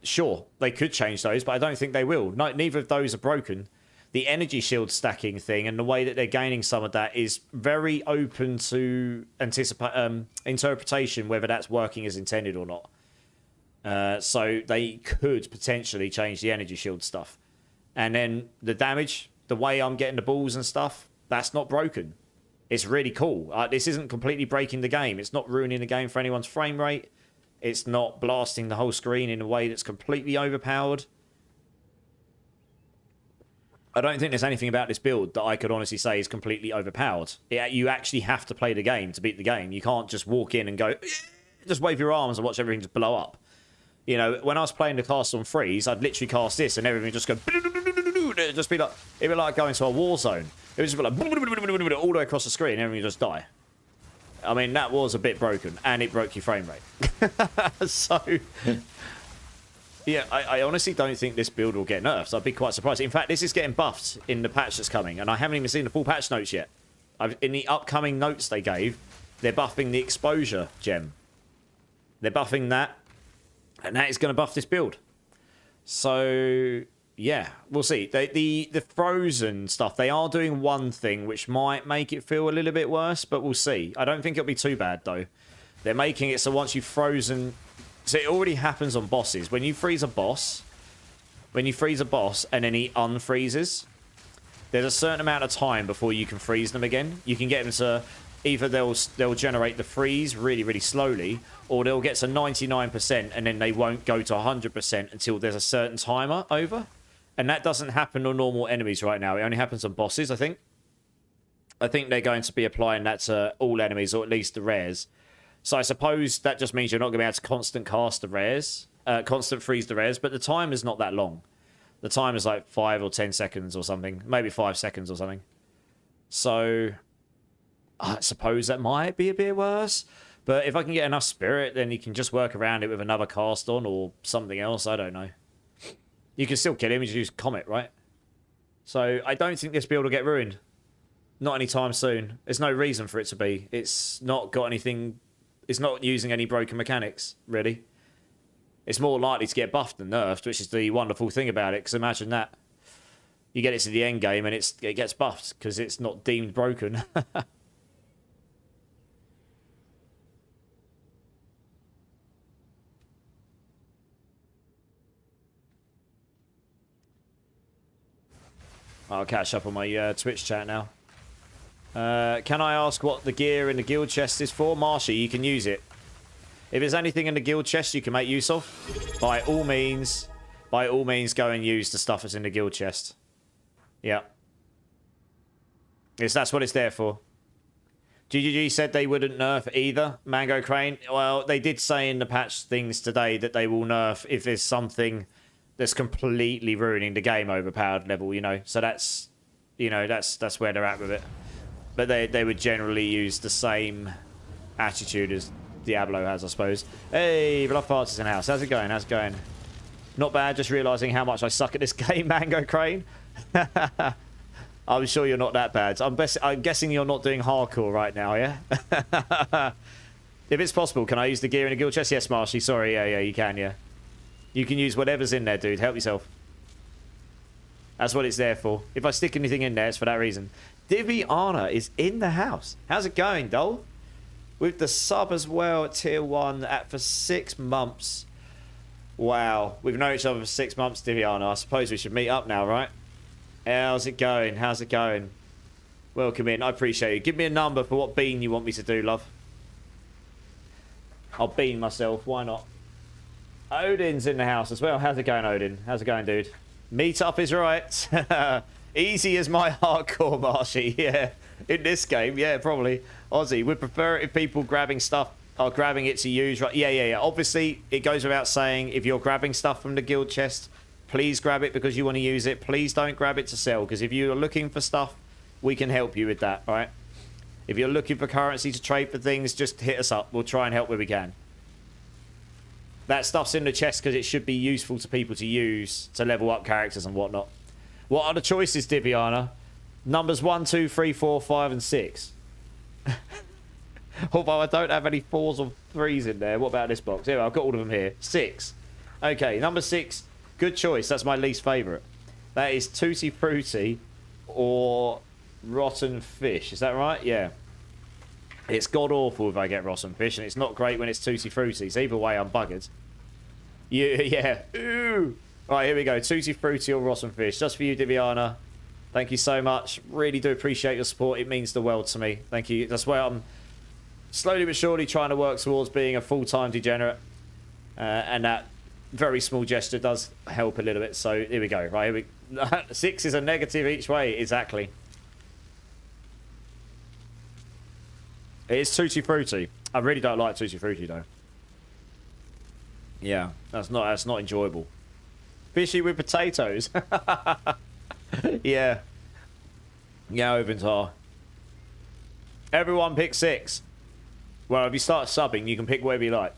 sure, they could change those, but I don't think they will. No, neither of those are broken. The energy shield stacking thing and the way that they're gaining some of that is very open to interpretation, whether that's working as intended or not. So they could potentially change the energy shield stuff. And then the damage, the way I'm getting the balls and stuff, that's not broken. It's really cool. This isn't completely breaking the game. It's not ruining the game for anyone's frame rate. It's not blasting the whole screen in a way that's completely overpowered. I don't think there's anything about this build that I could honestly say is completely overpowered. You actually have to play the game to beat the game. You can't just walk in and go, just wave your arms and watch everything just blow up. You know, when I was playing the cast on freeze, I'd literally cast this and everything would just go, it'd just be like, it'd be like going to a war zone. It would just be like, all the way across the screen and everything would just die. I mean, that was a bit broken and it broke your frame rate. So... yeah, I honestly don't think this build will get nerfed. I'd be quite surprised. In fact, this is getting buffed in the patch that's coming, and I haven't even seen the full patch notes yet. In the upcoming notes they gave, they're buffing the exposure gem. They're buffing that, and that is going to buff this build. So, yeah, we'll see. The frozen stuff, they are doing one thing which might make it feel a little bit worse, but we'll see. I don't think it'll be too bad, though. They're making it so once you've frozen... so it already happens on bosses. When you freeze a boss and then he unfreezes, there's a certain amount of time before you can freeze them again. You can get them to either they'll generate the freeze really, really slowly, or they'll get to 99% and then they won't go to 100% until there's a certain timer over. And that doesn't happen on normal enemies right now. It only happens on bosses, I think. I think they're going to be applying that to all enemies, or at least the rares. So I suppose that just means you're not going to be able to constant cast the rares, constant freeze the rares, but the time is not that long. The time is like 5 or 10 seconds or something, maybe 5 seconds or something. So I suppose that might be a bit worse, but if I can get enough spirit, then you can just work around it with another cast on or something else. I don't know. You can still kill him, you just use Comet, right? So I don't think this build will get ruined. Not anytime soon. There's no reason for it to be. It's not got anything... it's not using any broken mechanics, really. It's more likely to get buffed than nerfed, which is the wonderful thing about it, because imagine that. You get it to the end game and it gets buffed, because it's not deemed broken. I'll catch up on my Twitch chat now. Can I ask what the gear in the guild chest is for? Marshy, you can use it. If there's anything in the guild chest you can make use of, by all means go and use the stuff that's in the guild chest. Yeah. Yes, that's what it's there for. GGG said they wouldn't nerf either, Mango Crane. Well, they did say in the patch things today that they will nerf if there's something that's completely ruining the game overpowered level, you know. So that's, you know, that's where they're at with it. But they would generally use the same attitude as Diablo has, I suppose. Hey, Bluff Parts is in house. How's it going? How's it going? Not bad, just realising how much I suck at this game, Mango Crane. I'm sure you're not that bad. I'm guessing you're not doing hardcore right now, yeah? If it's possible, can I use the gear in the guild chest? Yes, Marshy. Sorry, yeah, you can, yeah. You can use whatever's in there, dude. Help yourself. That's what it's there for. If I stick anything in there, it's for that reason. Diviana is in the house. How's it going, doll? With the sub as well at tier 1 for 6 months. Wow. We've known each other for 6 months, Diviana. I suppose we should meet up now, right? How's it going? How's it going? Welcome in. I appreciate it. Give me a number for what bean you want me to do, love. I'll bean myself. Why not? Odin's in the house as well. How's it going, Odin? How's it going, dude? Meet up is right. Easy as my hardcore, Marshy. Yeah. In this game, yeah, probably. Aussie would prefer it if people grabbing stuff are grabbing it to use. Right? Yeah. Obviously, it goes without saying, if you're grabbing stuff from the guild chest, please grab it because you want to use it. Please don't grab it to sell, because if you're looking for stuff, we can help you with that, all right? If you're looking for currency to trade for things, just hit us up. We'll try and help where we can. That stuff's in the chest because it should be useful to people to use to level up characters and whatnot. What are the choices, Diviana? Numbers 1, 2, 3, 4, 5, and 6. Although I don't have any 4s or 3s in there. What about this box? Here, I've got all of them here. 6. Okay, number 6. Good choice. That's my least favourite. That is Tutti Frutti or Rotten Fish. Is that right? Yeah. It's god-awful if I get Rotten Fish, and it's not great when it's Tutti Frutti. So either way, I'm buggered. Yeah. Ooh. Right, here we go. Tutti Frutti or Rotten Fish. Just for you, Diviana. Thank you so much. Really do appreciate your support. It means the world to me. Thank you. That's why I'm slowly but surely trying to work towards being a full-time degenerate. And that very small gesture does help a little bit. So here we go. Right, here we 6 is a negative each way. Exactly. It is Tutti Frutti. I really don't like Tutti Frutti though. Yeah, that's not enjoyable. Fishy with potatoes. Yeah. Yeah, Oventar. Everyone pick 6. Well, if you start subbing, you can pick whatever you like.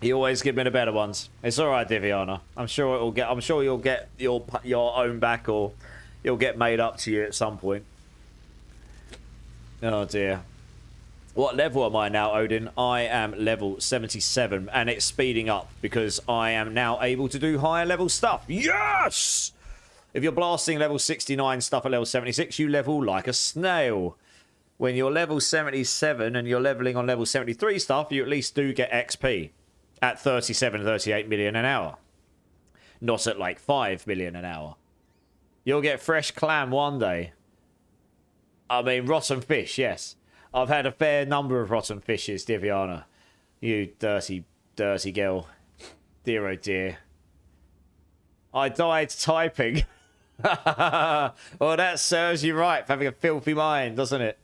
You always give me the better ones. It's all right, Diviana. I'm sure you'll get your own back, or you'll get made up to you at some point. Oh dear. What level am I now, Odin? I am level 77, and it's speeding up because I am now able to do higher level stuff. Yes! If you're blasting level 69 stuff at level 76, you level like a snail. When you're level 77 and you're leveling on level 73 stuff, you at least do get XP at 37, 38 million an hour. Not at like 5 million an hour. You'll get fresh clam one day. I mean, rotten fish, yes. I've had a fair number of rotten fishes, Diviana. You dirty, dirty girl. Dear oh dear. I died typing. Well, that serves you right for having a filthy mind, doesn't it?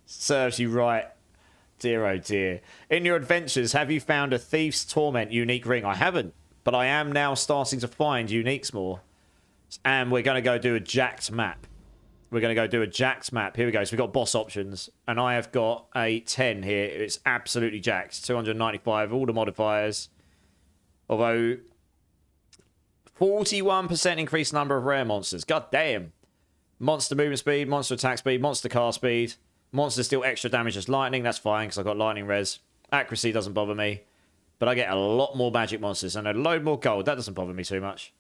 Serves you right. Dear oh dear. In your adventures, have you found a Thief's Torment unique ring? I haven't, but I am now starting to find uniques more. And we're going to go do a jacked map. We're going to go do a jacked map. Here we go. So we've got boss options. And I have got a 10 here. It's absolutely jacked. 295, all the modifiers. Although, 41% increased number of rare monsters. God damn. Monster movement speed, monster attack speed, monster cast speed. Monsters deal extra damage as lightning. That's fine because I've got lightning res. Accuracy doesn't bother me. But I get a lot more magic monsters and a load more gold. That doesn't bother me too much.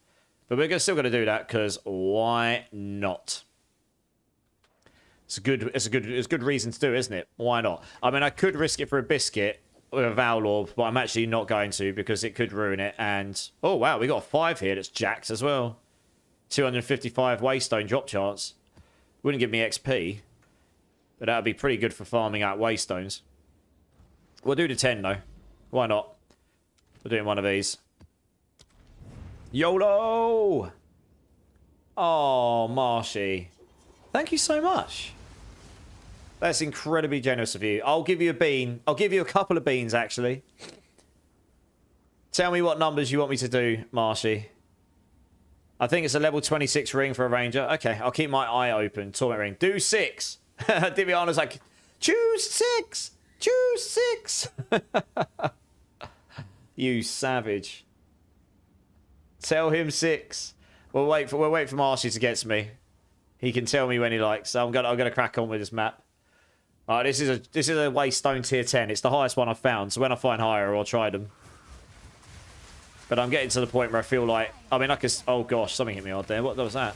But we're still going to do that because why not? It's a good reason to do, isn't it? Why not? I mean, I could risk it for a biscuit with a Valorb, but I'm actually not going to because it could ruin it. And oh wow, we got a 5 here that's jacked as well. 255 waystone drop chance. Wouldn't give me XP, but that would be pretty good for farming out waystones. We'll do the 10 though. Why not? We're doing one of these. YOLO! Oh, Marshy. Thank you so much. That's incredibly generous of you. I'll give you a bean. I'll give you a couple of beans, actually. Tell me what numbers you want me to do, Marshy. I think it's a level 26 ring for a ranger. Okay, I'll keep my eye open. Torment ring. Do 6. Diviana's like, choose 6. Choose 6. You savage. Tell him 6. We'll wait for Marshy to get to me. He can tell me when he likes. So I'm gonna crack on with this map. Alright, this is a waystone tier 10. It's the highest one I've found. So when I find higher, I'll try them. But I'm getting to the point where I feel like, I mean, I could. Oh gosh, something hit me hard there. What was that?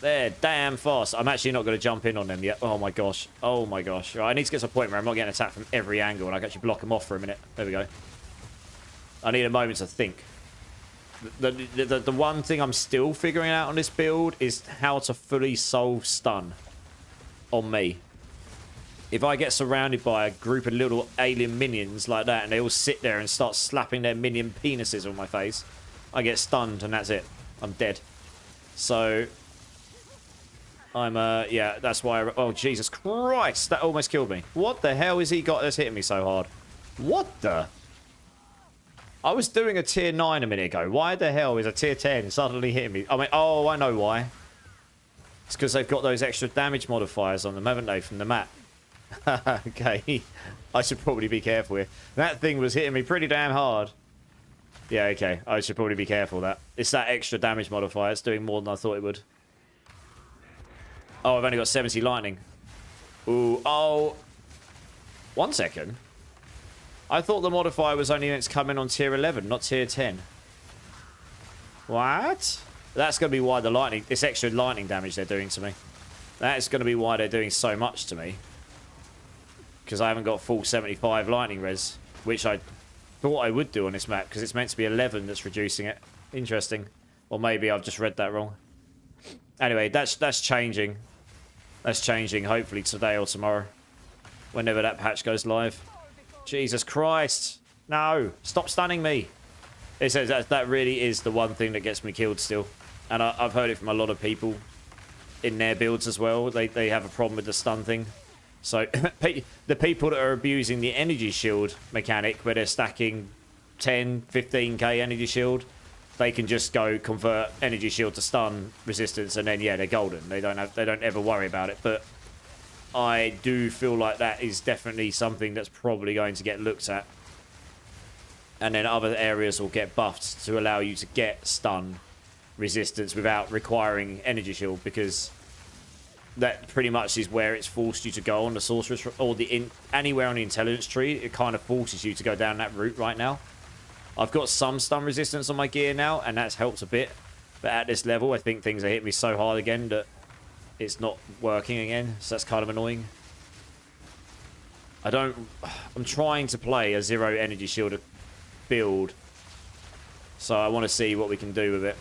They're damn fast. I'm actually not going to jump in on them yet. Oh my gosh. Oh my gosh. Right, I need to get to a point where I'm not getting attacked from every angle and I can actually block them off for a minute. There we go. I need a moment to think. The one thing I'm still figuring out on this build is how to fully solve stun on me. If I get surrounded by a group of little alien minions like that and they all sit there and start slapping their minion penises on my face, I get stunned and that's it. I'm dead. So I'm yeah, that's why oh Jesus Christ, that almost killed me. What the hell has he got that's hitting me so hard? What the? I was doing a tier 9 a minute ago. Why the hell is a tier 10 suddenly hitting me? I mean, oh, I know why. It's because they've got those extra damage modifiers on them, haven't they, from the map? Okay. I should probably be careful here. That thing was hitting me pretty damn hard. Yeah, okay. I should probably be careful of that. It's that extra damage modifier. It's doing more than I thought it would. Oh, I've only got 70 lightning. Ooh, oh. 1 second. I thought the modifier was only meant to come in on tier 11, not tier 10. What? That's going to be why the lightning... This extra lightning damage they're doing to me. That is going to be why they're doing so much to me. Because I haven't got full 75 lightning res. Which I thought I would do on this map. Because it's meant to be 11 that's reducing it. Interesting. Or maybe I've just read that wrong. Anyway, that's changing. That's changing hopefully today or tomorrow. Whenever that patch goes live. Jesus Christ. No. Stop stunning me. It says that really is the one thing that gets me killed still. And I've heard it from a lot of people in their builds as well. They have a problem with the stun thing. So the people that are abusing the energy shield mechanic where they're stacking 10, 15k energy shield, they can just go convert energy shield to stun resistance and then yeah, they're golden. They don't ever worry about it. But I do feel like that is definitely something that's probably going to get looked at. And then other areas will get buffed to allow you to get stun resistance without requiring energy shield, because that pretty much is where it's forced you to go on the sorceress or anywhere on the intelligence tree. It kind of forces you to go down that route right now. I've got some stun resistance on my gear now, and that's helped a bit. But at this level, I think things are hitting me so hard again that it's not working again, so that's kind of annoying. I'm trying to play a 0 energy shield build, so I want to see what we can do with it.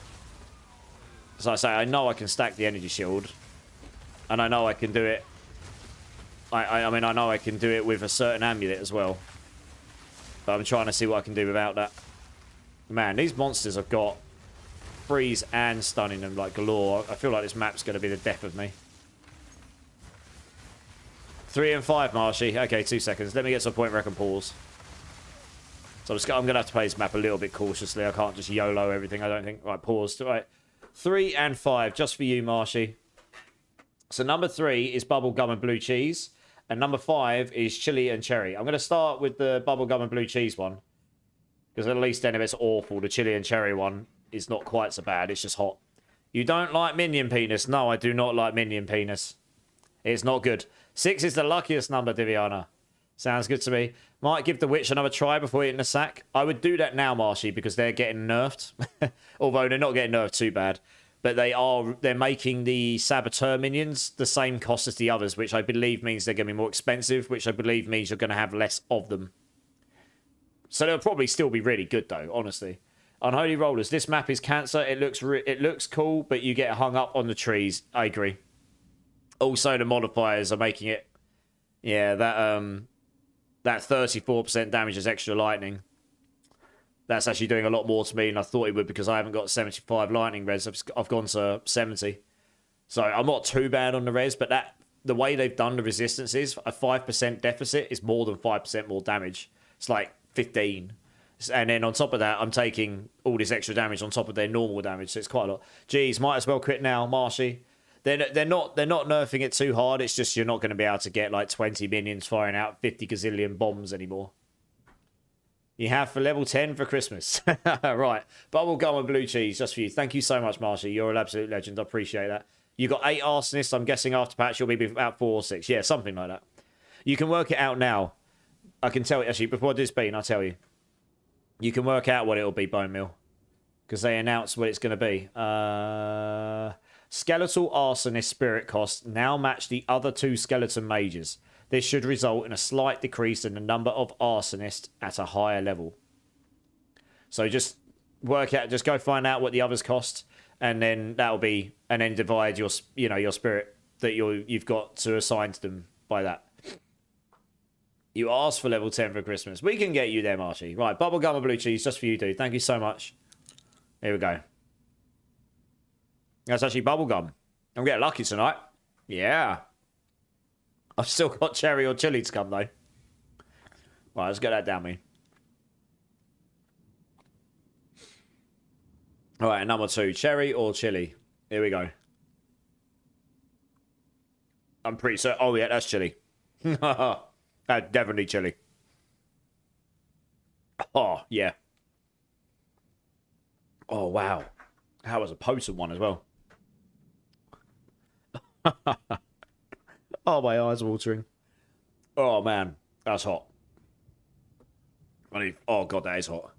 As I say, I know I can stack the energy shield, and I know I can do it. I mean, I know I can do it with a certain amulet as well, but I'm trying to see what I can do without that. Man, these monsters have got freeze and stun in them like galore. I feel like this map's going to be the death of me. 3 and 5, Marshy. Okay, 2 seconds. Let me get to a point where I can pause. So I'm going to have to play this map a little bit cautiously. I can't just YOLO everything, I don't think. Right, pause. Right. 3 and 5, just for you, Marshy. So number 3 is bubblegum and blue cheese. And number 5 is chili and cherry. I'm going to start with the bubblegum and blue cheese one. Because at least then if it's awful, the chili and cherry one is not quite so bad. It's just hot. You don't like minion penis? No, I do not like minion penis. It's not good. 6 is the luckiest number, Diviana. Sounds good to me. Might give the witch another try before hitting the sack. I would do that now, Marshy, because they're getting nerfed. Although they're not getting nerfed too bad. But they're making the saboteur minions the same cost as the others, which I believe means they're going to be more expensive, which I believe means you're going to have less of them. So they'll probably still be really good, though, honestly. Unholy Rollers. This map is cancer. It looks cool, but you get hung up on the trees. I agree. Also, the modifiers are making it... Yeah, that 34% damage is extra lightning. That's actually doing a lot more to me than I thought it would, because I haven't got 75 lightning res. I've gone to 70. So I'm not too bad on the res, but the way they've done the resistances, a 5% deficit is more than 5% more damage. It's like 15. And then on top of that, I'm taking all this extra damage on top of their normal damage, so it's quite a lot. Geez, might as well quit now, Marshy. They're not nerfing it too hard. It's just you're not going to be able to get like 20 minions firing out 50 gazillion bombs anymore. You have for level 10 for Christmas. Right. Bubblegum and blue cheese, just for you. Thank you so much, Marshy. You're an absolute legend. I appreciate that. You got 8 arsonists. I'm guessing after patch you'll be about 4 or 6. Yeah, something like that. You can work it out now. I can tell you, actually, before I do Bean, I'll tell you. You can work out what it'll be, Bone Meal. Because they announced what it's going to be. Skeletal Arsonist Spirit costs now match the other 2 Skeleton Mages. This should result in a slight decrease in the number of Arsonists at a higher level. So just work out, just go find out what the others cost, and then that'll be, and then divide your spirit that you've got to assign to them by that. You asked for level 10 for Christmas. We can get you there, Marshy. Right, bubblegum and blue cheese, just for you, dude. Thank you so much. Here we go. That's actually bubblegum. I'm getting lucky tonight. Yeah. I've still got cherry or chili to come, though. Right, let's get that down me. All right, number 2. Cherry or chili? Here we go. I'm pretty certain. Oh, yeah, that's chili. That's definitely chili. Oh, yeah. Oh, wow. That was a potent one as well. Oh, my eyes are watering. Oh, man. That's hot. Oh, God, that is hot.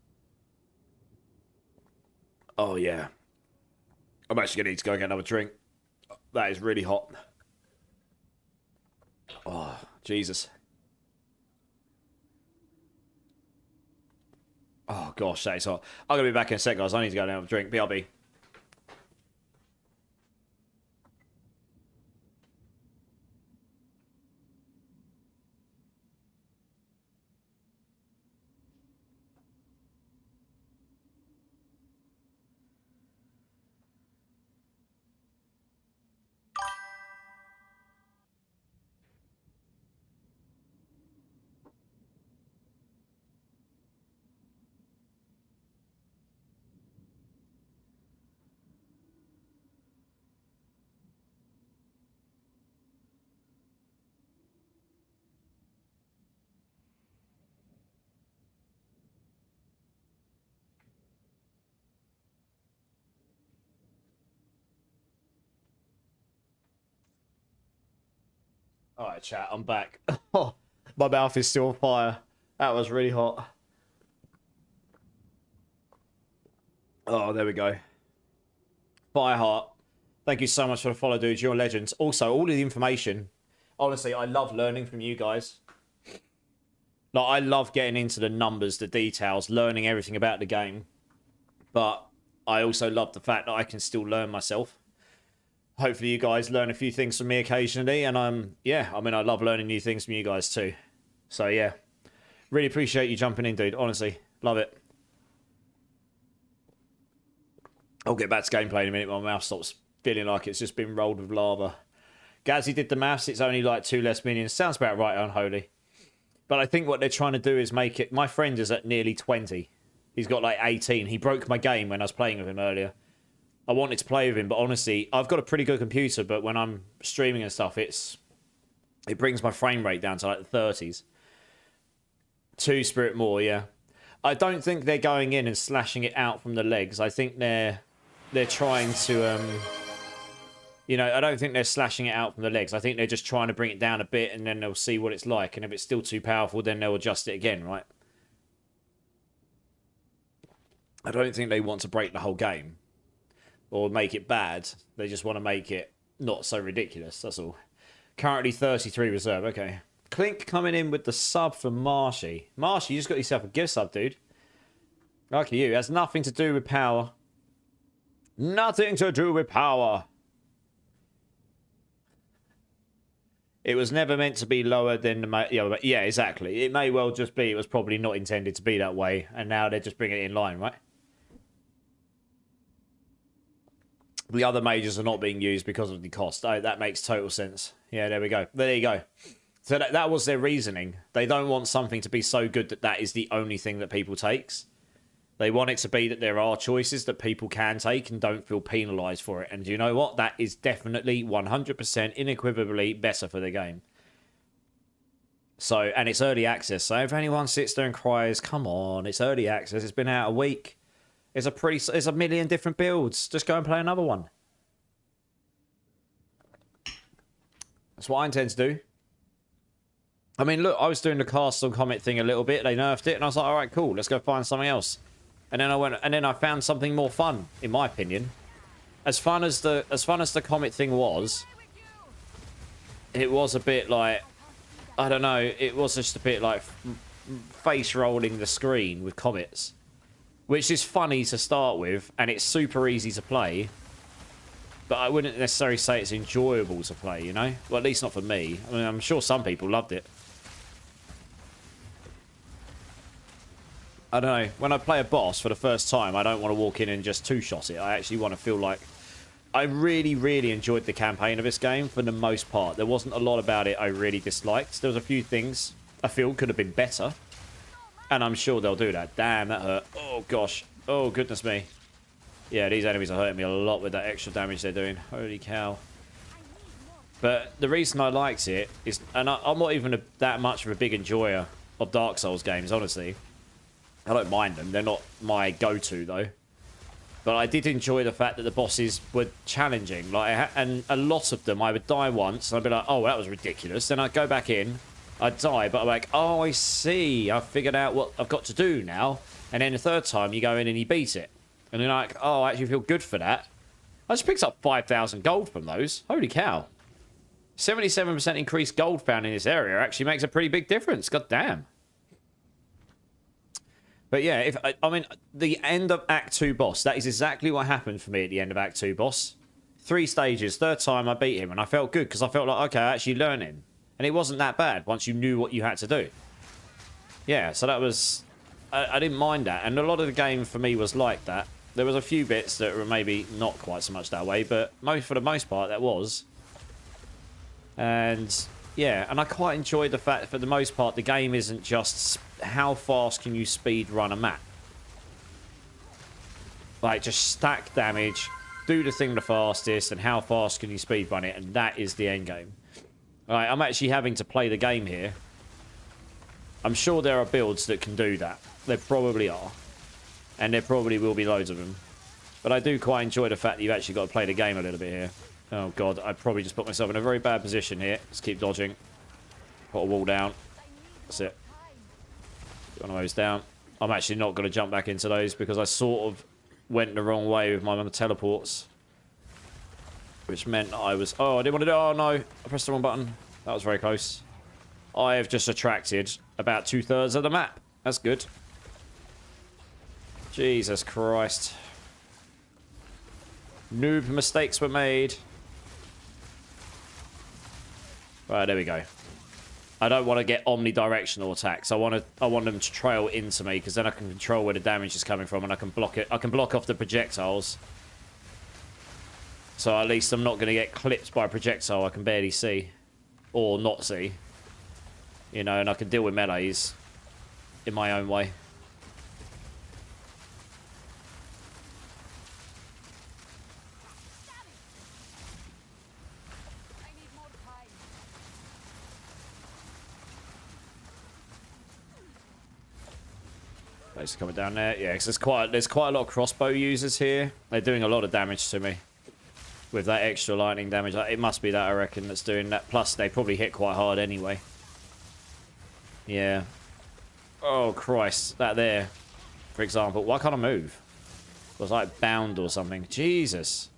Oh, yeah. I'm actually going to need to go get another drink. That is really hot. Oh, Jesus. Oh, gosh, that is hot. I'm going to be back in a sec, guys. I need to go and have a drink. BRB. All right, chat. I'm back. Oh, my mouth is still on fire. That was really hot. Oh, there we go. Fireheart. Thank you so much for the follow, dudes. You're legends. Also, all of the information. Honestly, I love learning from you guys. Like, I love getting into the numbers, the details, learning everything about the game. But I also love the fact that I can still learn myself. Hopefully you guys learn a few things from me occasionally, and yeah, I mean, I love learning new things from you guys too. So yeah, really appreciate you jumping in, dude. Honestly, love it. I'll get back to gameplay in a minute. My mouth stops feeling like it's just been rolled with lava. Gazzy did the maths. It's only like 2 less minions. Sounds about right, Unholy. But I think what they're trying to do is make it... My friend is at nearly 20. He's got like 18. He broke my game when I was playing with him earlier. I wanted to play with him, but honestly, I've got a pretty good computer, but when I'm streaming and stuff, it brings my frame rate down to like the 30s. 2 spirit more, yeah. I don't think they're going in and slashing it out from the legs. I think they're trying to, you know, I don't think they're slashing it out from the legs. I think they're just trying to bring it down a bit, and then they'll see what it's like. And if it's still too powerful, then they'll adjust it again, right? I don't think they want to break the whole game or make it bad. They just want to make it not so ridiculous, that's all. Currently 33 reserve, okay. Clink coming in with the sub for Marshy. Marshy, you just got yourself a gift sub, dude. Lucky you. It has nothing to do with power. Nothing to do with power. It was never meant to be lower than the... Yeah, exactly. It may well just be. It was probably not intended to be that way. And now they're just bringing it in line, right? The other majors are not being used because of the cost. Oh, that makes total sense. Yeah, there we go. There you go. So that was their reasoning. They don't want something to be so good that that is the only thing that people takes. They want it to be that there are choices that people can take and don't feel penalised for it. And you know what? That is definitely 100% unequivocally better for the game. So, and it's early access. So if anyone sits there and cries, come on, it's early access. It's been out a week. It's a million different builds. Just go and play another one. That's what I intend to do. I mean, look, I was doing the Castle Comet thing a little bit. They nerfed it, and I was like, all right, cool. Let's go find something else. And then I found something more fun, in my opinion. As fun as the Comet thing was, it was a bit like, I don't know. It was just a bit like face rolling the screen with comets. Which is funny to start with, and it's super easy to play. But I wouldn't necessarily say it's enjoyable to play, you know? Well, at least not for me. I mean, I'm sure some people loved it. I don't know. When I play a boss for the first time, I don't want to walk in and just two-shot it. I actually want to feel like... I really, really enjoyed the campaign of this game for the most part. There wasn't a lot about it I really disliked. There was a few things I feel could have been better. And I'm sure they'll do that. Damn, that hurt. Oh, gosh. Oh, goodness me. Yeah, these enemies are hurting me a lot with that extra damage they're doing. Holy cow. But the reason I liked it is... And I'm not even that much of a big enjoyer of Dark Souls games, honestly. I don't mind them. They're not my go-to, though. But I did enjoy the fact that the bosses were challenging. And a lot of them, I would die once, and I'd be like, oh, that was ridiculous. Then I'd go back in, I'd die, but I'm like, oh, I see. I've figured out what I've got to do now. And then the third time, you go in and you beat it. And you're like, oh, I actually feel good for that. I just picked up 5,000 gold from those. Holy cow. 77% increased gold found in this area actually makes a pretty big difference. God damn. But yeah, I mean, the end of Act 2 boss, that is exactly what happened for me at the end of Act 2 boss. 3 stages, third time I beat him, and I felt good, because I felt like, okay, I actually learned him. And it wasn't that bad, once you knew what you had to do. Yeah, so that was... I didn't mind that, and a lot of the game for me was like that. There was a few bits that were maybe not quite so much that way, but for the most part, that was. And... yeah, and I quite enjoyed the fact that for the most part, the game isn't just how fast can you speed run a map. Like, just stack damage, do the thing the fastest, and how fast can you speed run it, and that is the end game. Right, I'm actually having to play the game here. I'm sure there are builds that can do that. There probably are. And there probably will be loads of them. But I do quite enjoy the fact that you've actually got to play the game a little bit here. Oh god, I probably just put myself in a very bad position here. Just keep dodging. Put a wall down. That's it. Get one of those down. I'm actually not going to jump back into those because I sort of went the wrong way with my teleports. Which meant I was... oh, I didn't want to do... oh no, I pressed the wrong button. That was very close. I have just attracted about 2/3 of the map. That's good. Jesus Christ. Noob mistakes were made. Right, there we go. I don't want to get omnidirectional attacks. I want them to trail into me because then I can control where the damage is coming from and I can block it. I can block off the projectiles. So at least I'm not going to get clipped by a projectile I can barely see. Or not see. You know, and I can deal with melees in my own way. Place coming down there. Yeah, because there's quite a lot of crossbow users here. They're doing a lot of damage to me. With that extra lightning damage. It must be that, I reckon, that's doing that. Plus, they probably hit quite hard anyway. Yeah. Oh, Christ. That there, for example. Why can't I move? It was like bound or something. Jesus.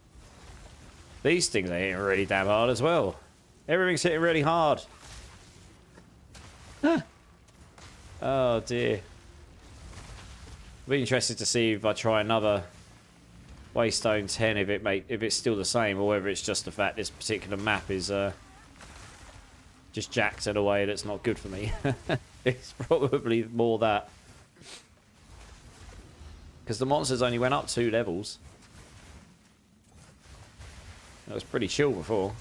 These things are hitting really damn hard as well. Everything's hitting really hard. Huh. Oh, dear. I'll be interested to see if I try another Waystone 10, if it's still the same, or whether it's just the fact this particular map is just jacked in a way that's not good for me. It's probably more that. Because the monsters only went up 2 levels. It was pretty chill before.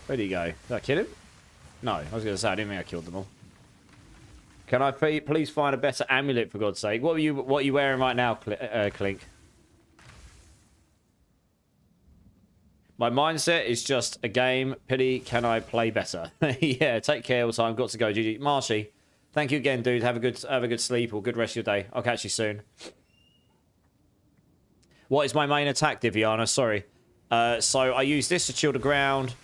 Where'd he go? Did I kill him? No, I was going to say, I didn't think I killed them all. Can I please find a better amulet, for God's sake? What are you wearing right now, Clink? My mindset is just a game. Pity, can I play better? Yeah, take care all the time. Got to go, GG. Marshy, thank you again, dude. Have a good sleep or good rest of your day. I'll catch you soon. What is my main attack, Diviana? Sorry. So I use this to chill the ground.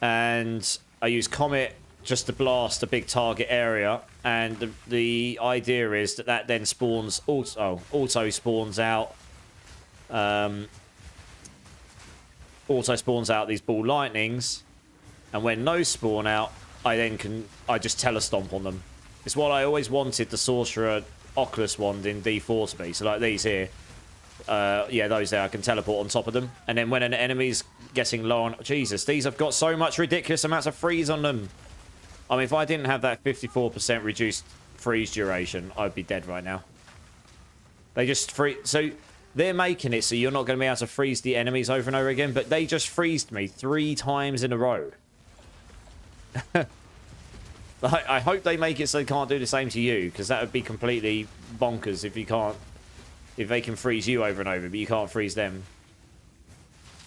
And I use Comet just to blast a big target area. And the idea is that then spawns auto spawns out. Auto spawns out these ball lightnings. And when those spawn out, I just Telestomp on them. It's what I always wanted the sorcerer Oculus wand in D4 to me. So like these here. Yeah, those there. I can teleport on top of them. And then when an enemy's getting low on... Jesus, these have got so much ridiculous amounts of freeze on them. I mean, if I didn't have that 54% reduced freeze duration, I'd be dead right now. They just freeze... So they're making it so you're not going to be able to freeze the enemies over and over again, but they just freezed me 3 times in a row. I hope they make it so they can't do the same to you, because that would be completely bonkers if you can't... If they can freeze you over and over, but you can't freeze them.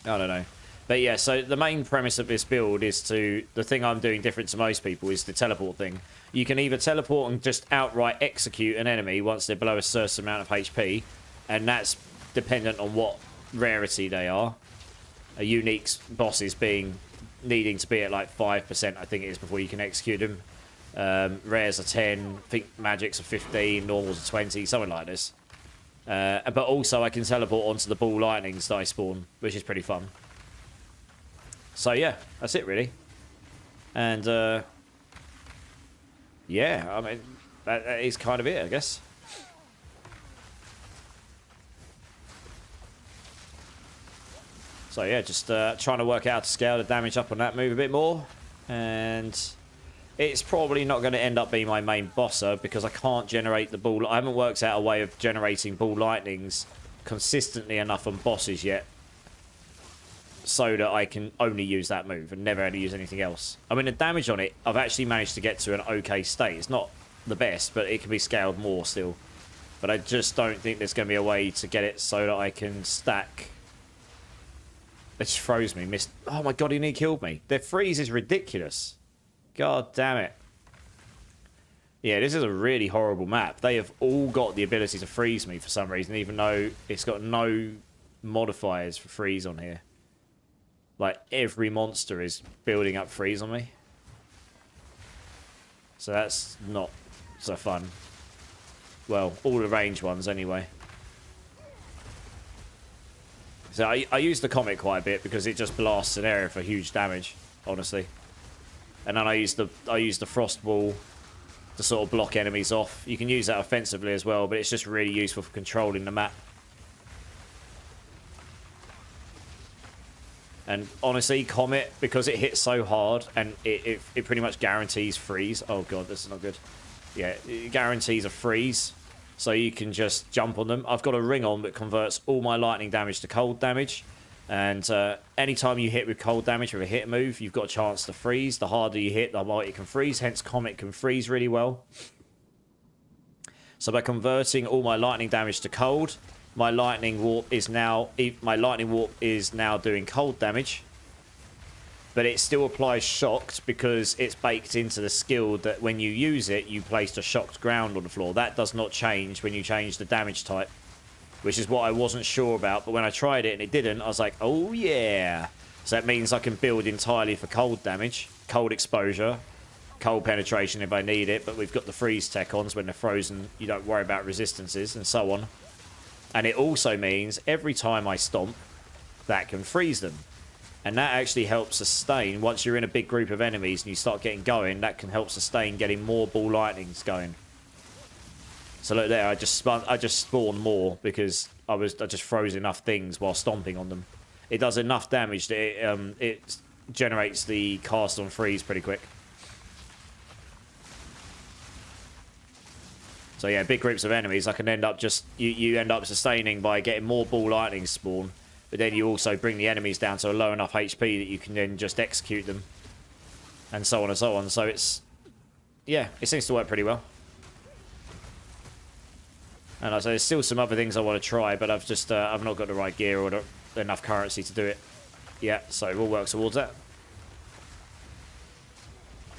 I don't know. But yeah, so the main premise of this build is to... The thing I'm doing different to most people is the teleport thing. You can either teleport and just outright execute an enemy once they're below a certain amount of HP, and that's dependent on what rarity they are. A unique bosses needing to be at like 5%, I think it is, before you can execute them. Rares are 10, I think magics are 15, normals are 20, something like this. But also I can teleport onto the ball lightnings that I spawn, which is pretty fun. So yeah, that's it really. And yeah, I mean, that is kind of it, I guess. So yeah, just trying to work out how to scale the damage up on that move a bit more. And it's probably not going to end up being my main bosser because I can't generate the ball. I haven't worked out a way of generating ball lightnings consistently enough on bosses yet, so that I can only use that move and never ever use anything else. I mean, the damage on it, I've actually managed to get to an okay state. It's not the best, but it can be scaled more still. But I just don't think there's going to be a way to get it so that I can stack... It just froze me. Missed. Oh my god, he nearly killed me. Their freeze is ridiculous. God damn it. Yeah, this is a really horrible map. They have all got the ability to freeze me for some reason, even though it's got no modifiers for freeze on here. Like, every monster is building up freeze on me. So that's not so fun. Well, all the range ones anyway. So I use the comet quite a bit because it just blasts an area for huge damage, honestly. And then I use the frost ball to sort of block enemies off. You can use that offensively as well, but it's just really useful for controlling the map. And honestly, Comet, because it hits so hard and it pretty much guarantees freeze. Oh god, this is not good. Yeah, it guarantees a freeze, so you can just jump on them. I've got a ring on that converts all my lightning damage to cold damage. And anytime you hit with cold damage with a hit move, you've got a chance to freeze. The harder you hit, the more it can freeze. Hence, Comet can freeze really well. So by converting all my lightning damage to cold, my lightning warp is now doing cold damage. But it still applies shocked because it's baked into the skill that when you use it, you place a shocked ground on the floor. That does not change when you change the damage type, which is what I wasn't sure about. But when I tried it and it didn't, I was like, oh yeah. So that means I can build entirely for cold damage, cold exposure, cold penetration if I need it. But we've got the freeze tech on, so when they're frozen, you don't worry about resistances and so on. And it also means every time I stomp, that can freeze them. And that actually helps sustain. Once you're in a big group of enemies and you start getting going, that can help sustain getting more ball lightnings going. So look there, I just spawned more because I just froze enough things while stomping on them. It does enough damage that it generates the cast on freeze pretty quick. So yeah, big groups of enemies, I can end up just you end up sustaining by getting more ball lightning spawn, but then you also bring the enemies down to a low enough HP that you can then just execute them, and so on and so on. So it's, yeah, it seems to work pretty well. And I say there's still some other things I want to try, but I've not got the right gear or enough currency to do it. Yeah, so we'll work towards that.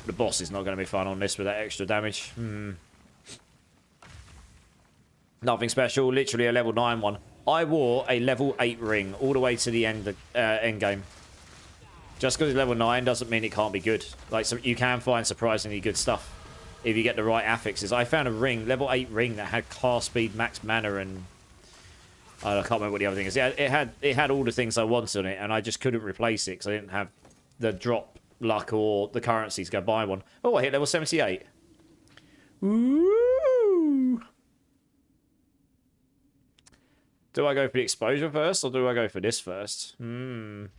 The boss is not going to be fun on this with that extra damage. Nothing special, literally a level 9 one. I wore a level 8 ring all the way to the end game. Just because it's level 9 doesn't mean it can't be good. Like, so you can find surprisingly good stuff if you get the right affixes. I found a ring, level 8 ring, that had cast speed, max mana, and I can't remember what the other thing is. It had all the things I wanted on it, and I just couldn't replace it because I didn't have the drop luck or the currency to go buy one. Oh, I hit level 78. Ooh. Do I go for the exposure first, or do I go for this first? Tempted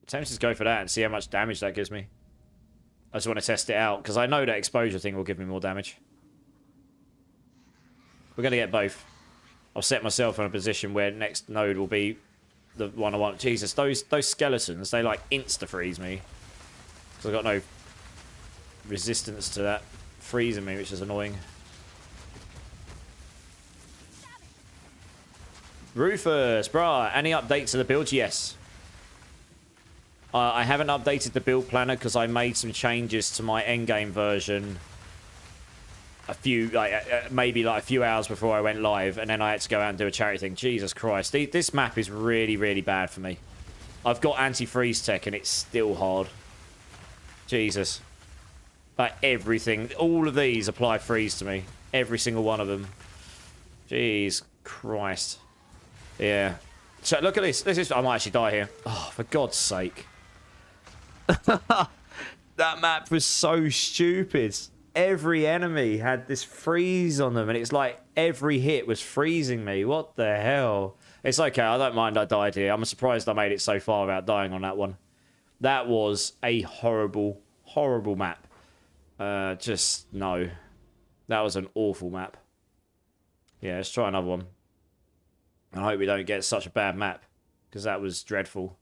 to go for that and see how much damage that gives me. I just want to test it out, because I know that exposure thing will give me more damage. We're going to get both. I'll set myself in a position where next node will be the one I want. Jesus, those skeletons, they like insta-freeze me. Because I've got no resistance to that freezing me, which is annoying. Rufus, bruh, any updates to the build? Yes. I haven't updated the build planner because I made some changes to my endgame version a few, maybe a few hours before I went live, and then I had to go out and do a charity thing. Jesus Christ, this map is really, really bad for me. I've got anti-freeze tech and it's still hard. Jesus. Like everything, all of these apply freeze to me. Every single one of them. Jeez Christ. Yeah. So look at this. I might actually die here. Oh, for God's sake. That map was so stupid. Every enemy had this freeze on them, and it's like every hit was freezing me. What the hell? It's okay. I don't mind I died here. I'm surprised I made it so far without dying on that one. That was a horrible, horrible map. Just no. That was an awful map. Yeah, let's try another one. I hope we don't get such a bad map, because that was dreadful.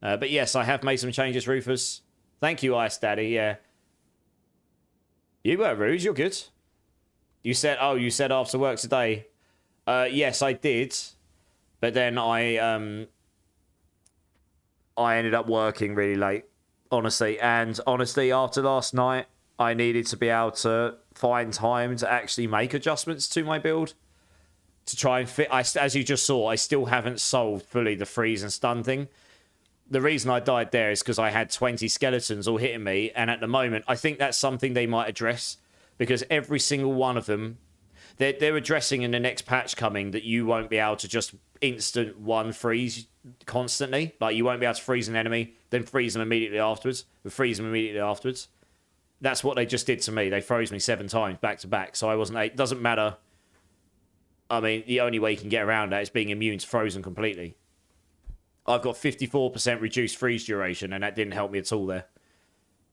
But yes, I have made some changes, Rufus. Thank you, Ice Daddy, yeah. You were rude, you're good. You said, oh, you said after work today. Yes, I did. But then I ended up working really late, honestly. And honestly, after last night, I needed to be able to find time to actually make adjustments to my build. To try and fit, as you just saw, I still haven't solved fully the freeze and stun thing. The reason I died there is because I had 20 skeletons all hitting me, and at the moment, I think that's something they might address, because every single one of them, they're addressing in the next patch coming that you won't be able to just instant one freeze constantly. Like, you won't be able to freeze an enemy, then freeze them immediately afterwards, and freeze them immediately afterwards. That's what they just did to me. They froze me 7 times back to back, so I wasn't... It doesn't matter. I mean, the only way you can get around that is being immune to frozen completely. I've got 54% reduced freeze duration, and that didn't help me at all there.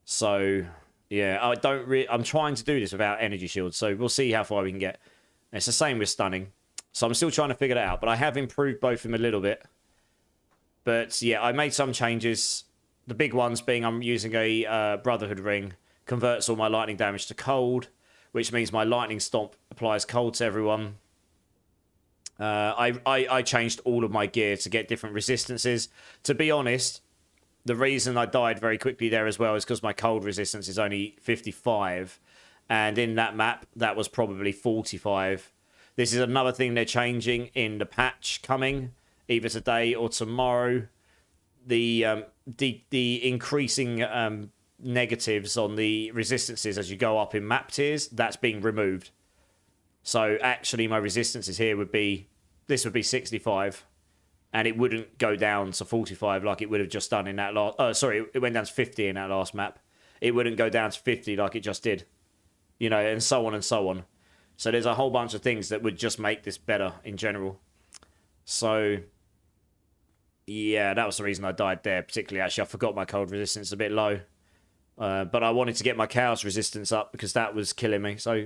So, yeah, I'm trying to do this without energy shields, so we'll see how far we can get. And it's the same with stunning. So I'm still trying to figure that out, but I have improved both of them a little bit. But, yeah, I made some changes. The big ones being I'm using a Brotherhood ring, converts all my lightning damage to cold, which means my lightning stomp applies cold to everyone. I changed all of my gear to get different resistances. To be honest, the reason I died very quickly there as well is because my cold resistance is only 55. And in that map, that was probably 45. This is another thing they're changing in the patch coming, either today or tomorrow. The increasing negatives on the resistances as you go up in map tiers, that's being removed. So actually my resistances here would be, this would be 65, and it wouldn't go down to 45 like it would have just done in that last, sorry, it went down to 50 in that last map. It wouldn't go down to 50 like it just did, you know, and so on and so on. So there's a whole bunch of things that would just make this better in general. So, yeah, that was the reason I died there, particularly. Actually, I forgot my cold resistance a bit low. But I wanted to get my chaos resistance up because that was killing me. So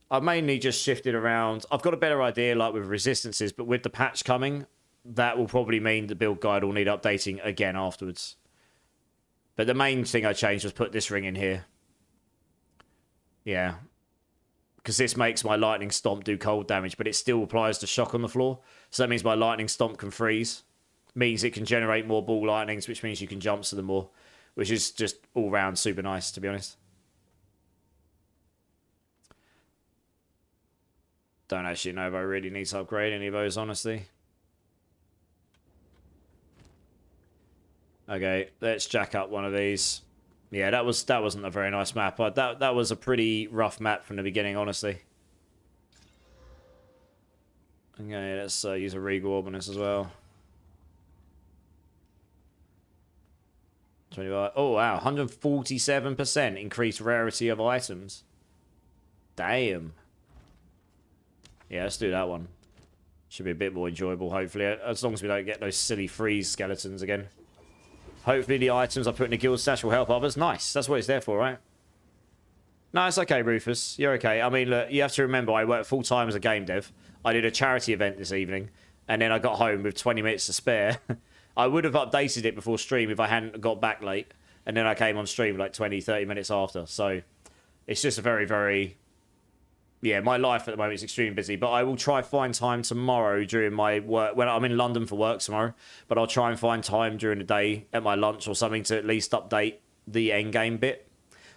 I've mainly just shifted around. I've got a better idea, like with resistances, but with the patch coming, that will probably mean the build guide will need updating again afterwards. But the main thing I changed was put this ring in here. Yeah. Because this makes my lightning stomp do cold damage, but it still applies to shock on the floor. So that means my lightning stomp can freeze. Means it can generate more ball lightnings, which means you can jump to them more. Which is just all round super nice, to be honest. Don't actually know if I really need to upgrade any of those, honestly. Okay, let's jack up one of these. Yeah, that wasn't a very nice map. That was a pretty rough map from the beginning, honestly. Okay, let's use a Regal Orb on this as well. 25. Oh, wow. 147% increased rarity of items. Damn. Yeah, let's do that one. Should be a bit more enjoyable, hopefully. As long as we don't get those silly freeze skeletons again. Hopefully the items I put in the guild stash will help others. Nice. That's what it's there for, right? No, it's okay, Rufus. You're okay. I mean, look, you have to remember I work full-time as a game dev. I did a charity event this evening, and then I got home with 20 minutes to spare. I would have updated it before stream if I hadn't got back late, and then I came on stream like 20, 30 minutes after. So it's just a very, very... Yeah, my life at the moment is extremely busy, but I will try find time tomorrow during my work. When I'm in London for work tomorrow, but I'll try and find time during the day at my lunch or something to at least update the end game bit.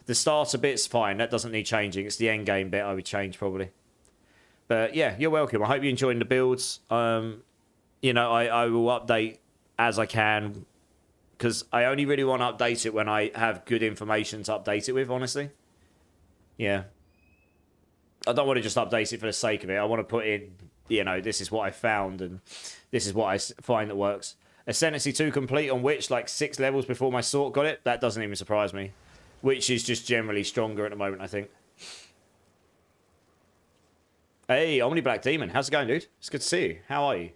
The starter bit's fine. That doesn't need changing. It's the end game bit I would change probably. But yeah, you're welcome. I hope you're enjoying the builds. You know, I will update as I can because I only really want to update it when I have good information to update it with, honestly. Yeah. I don't want to just update it for the sake of it. I want to put in, you know, this is what I found and this is what I find that works. Ascendancy 2 complete on Witch, like 6 levels before my Sort got it. That doesn't even surprise me. Witch is just generally stronger at the moment, I think. Hey, Omni Black Demon. How's it going, dude? It's good to see you. How are you?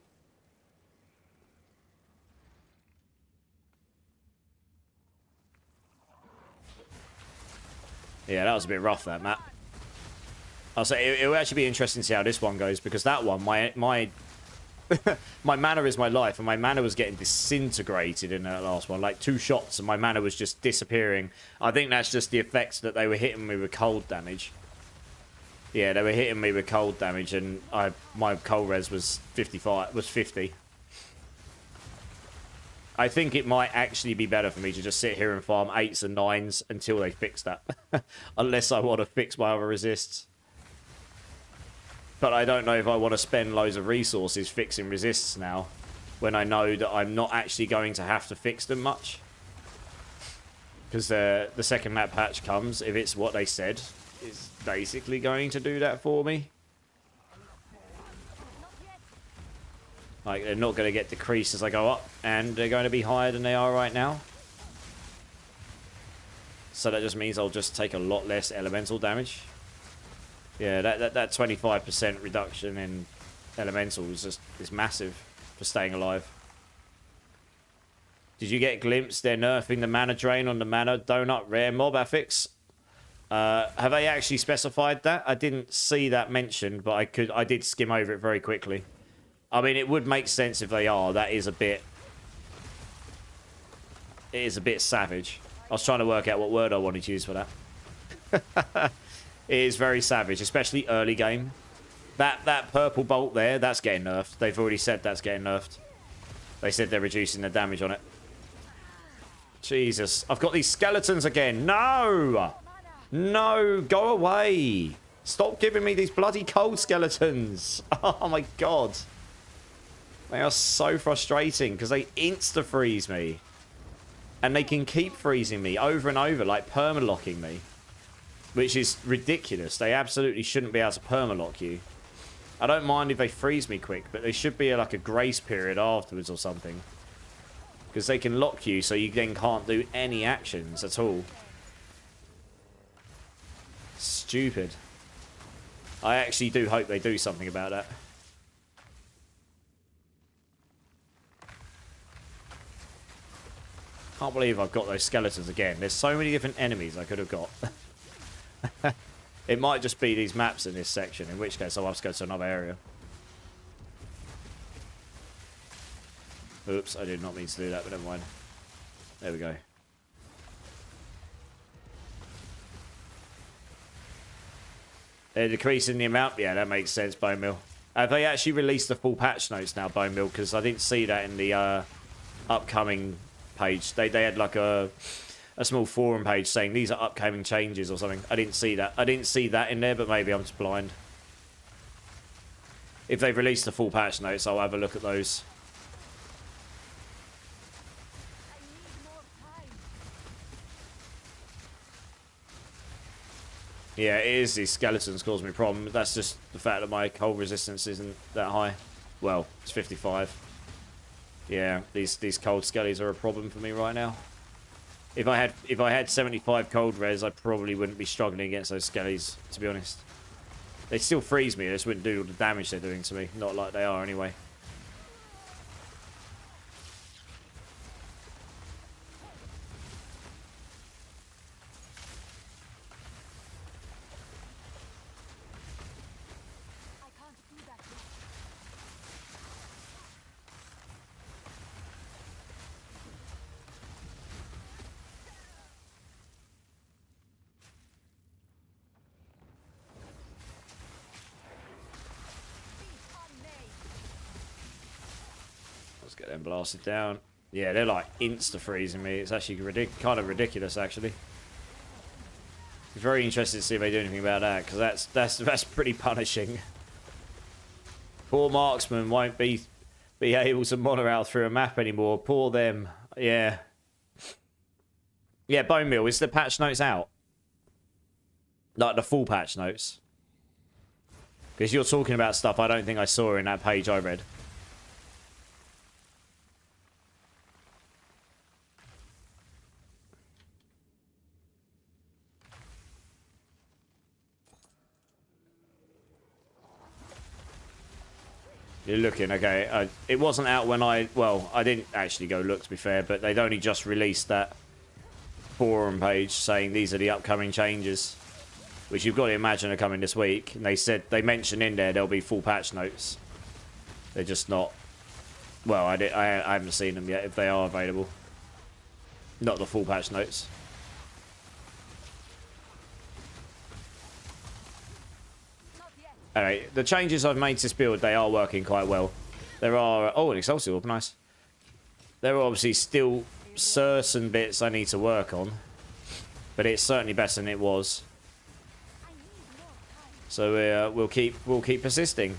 Yeah, that was a bit rough, that map. I'll say it will actually be interesting to see how this one goes because that one, my my mana is my life, and my mana was getting disintegrated in that last one. Like 2 shots, and my mana was just disappearing. I think that's just the effects that they were hitting me with cold damage. Yeah, they were hitting me with cold damage, and my cold res was 50. I think it might actually be better for me to just sit here and farm 8s and 9s until they fix that, unless I want to fix my other resists. But I don't know if I want to spend loads of resources fixing resists now, when I know that I'm not actually going to have to fix them much. Because the second map patch comes, if it's what they said, it's basically going to do that for me. Like, they're not going to get decreased as I go up, and they're going to be higher than they are right now. So that just means I'll just take a lot less elemental damage. Yeah, that 25% reduction in elemental is massive for staying alive. Did you get a glimpse? They're nerfing the mana drain on the mana donut rare mob affix. Have they actually specified that? I didn't see that mentioned, but I did skim over it very quickly. I mean, it would make sense if they are. That is a bit... It is a bit savage. I was trying to work out what word I wanted to use for that. It is very savage, especially early game. That purple bolt there, that's getting nerfed. They've already said that's getting nerfed. They said they're reducing the damage on it. Jesus. I've got these skeletons again. No! No, go away. Stop giving me these bloody cold skeletons. Oh my god. They are so frustrating because they insta-freeze me. And they can keep freezing me over and over, like permalocking me. Which is ridiculous. They absolutely shouldn't be able to permalock you. I don't mind if they freeze me quick, but there should be like a grace period afterwards or something. Because they can lock you so you then can't do any actions at all. Stupid. I actually do hope they do something about that. Can't believe I've got those skeletons again. There's so many different enemies I could have got. It might just be these maps in this section, in which case I'll have to go to another area. Oops, I did not mean to do that, but never mind. There we go. They're decreasing the amount? Yeah, that makes sense, Bone Mill. Have they actually released the full patch notes now, Bone Mill? Because I didn't see that in the upcoming page. They had like a small forum page saying these are upcoming changes or something. I didn't see that. I didn't see that in there, but maybe I'm just blind. If they've released the full patch notes, I'll have a look at those. Yeah, it is these skeletons cause me a problem. That's just the fact that my cold resistance isn't that high. Well, it's 55. Yeah, these cold skellies are a problem for me right now. If I had 75 cold res, I probably wouldn't be struggling against those skellies, to be honest. They still freeze me. They just wouldn't do all the damage they're doing to me. Not like they are anyway. Let's get them blasted down. Yeah, they're like insta-freezing me. It's actually kind of ridiculous, actually. Very interested to see if they do anything about that, because that's pretty punishing. Poor marksman won't be able to monorail through a map anymore. Poor them. Yeah. Yeah, Bone Meal, is the patch notes out? Like the full patch notes? Because you're talking about stuff I don't think I saw in that page I read. You're looking, okay. It wasn't out when well, I didn't actually go look, to be fair, but they'd only just released that forum page saying these are the upcoming changes, which you've got to imagine are coming this week. And they mentioned in there there'll be full patch notes. They're just not, well, I haven't seen them yet, if they are available. Not the full patch notes. Alright, the changes I've made to this build, they are working quite well. There are... Oh, an Excelsior, nice. There are obviously still certain bits I need to work on. But it's certainly better than it was. So we'll keep persisting.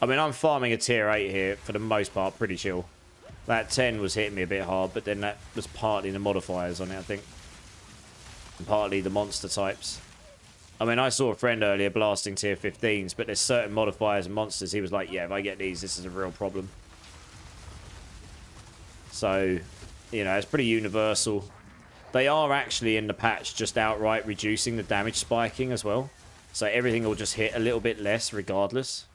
I mean, I'm farming a tier 8 here, for the most part, pretty chill. That 10 was hitting me a bit hard, but then that was partly the modifiers on it, I think. And partly the monster types. I mean, I saw a friend earlier blasting tier 15s, but there's certain modifiers and monsters. He was like, yeah, if I get these, this is a real problem. So, you know, it's pretty universal. They are actually in the patch just outright reducing the damage spiking as well. So everything will just hit a little bit less regardless.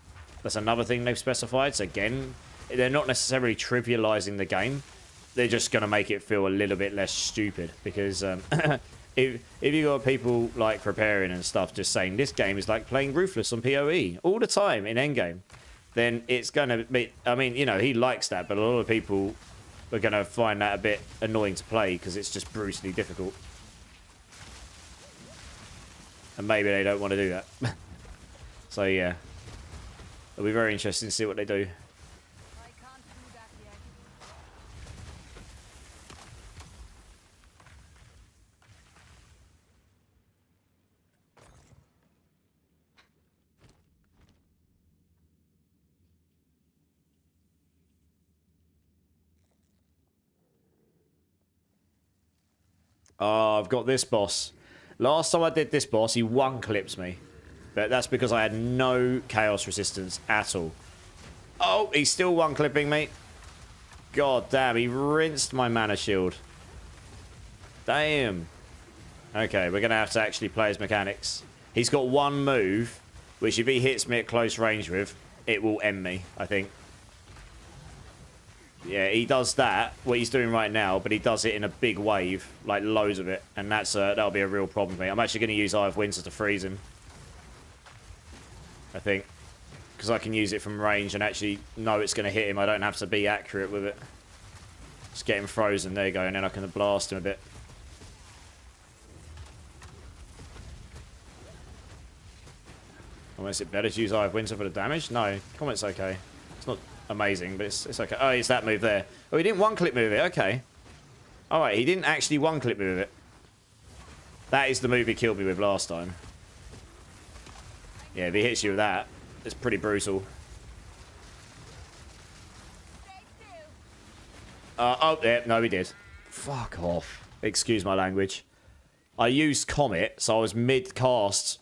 That's another thing they've specified. So again, they're not necessarily trivializing the game. They're just going to make it feel a little bit less stupid. Because if you got people like preparing and stuff just saying this game is like playing Ruthless on PoE all the time in endgame, then it's going to be... I mean, you know, he likes that, but a lot of people are going to find that a bit annoying to play because it's just brutally difficult. And maybe they don't want to do that. So, yeah. It'll be very interesting to see what they do. Oh, I've got this boss. Last time I did this boss, he one-clipped me. But that's because I had no chaos resistance at all. Oh, he's still one-clipping me. God damn, he rinsed my mana shield. Damn. Okay, we're going to have to actually play his mechanics. He's got one move, which if he hits me at close range with, it will end me, I think. Yeah, he does that, what he's doing right now, but he does it in a big wave, like loads of it, and that'll be a real problem for me. I'm actually going to use Eye of Winter to freeze him, I think, because I can use it from range and actually know it's going to hit him. I don't have to be accurate with it. Just get him frozen, there you go, and then I can blast him a bit. Or is it better to use Eye of Winter for the damage? No, comment's okay. It's not amazing, but it's okay. Oh, it's that move there. Oh, he didn't one-clip move it. Okay. Alright, he didn't actually one-clip move it. That is the move he killed me with last time. Yeah, if he hits you with that, it's pretty brutal. Oh, yeah, no, he did. Fuck off. Excuse my language. I used Comet, so I was mid-cast,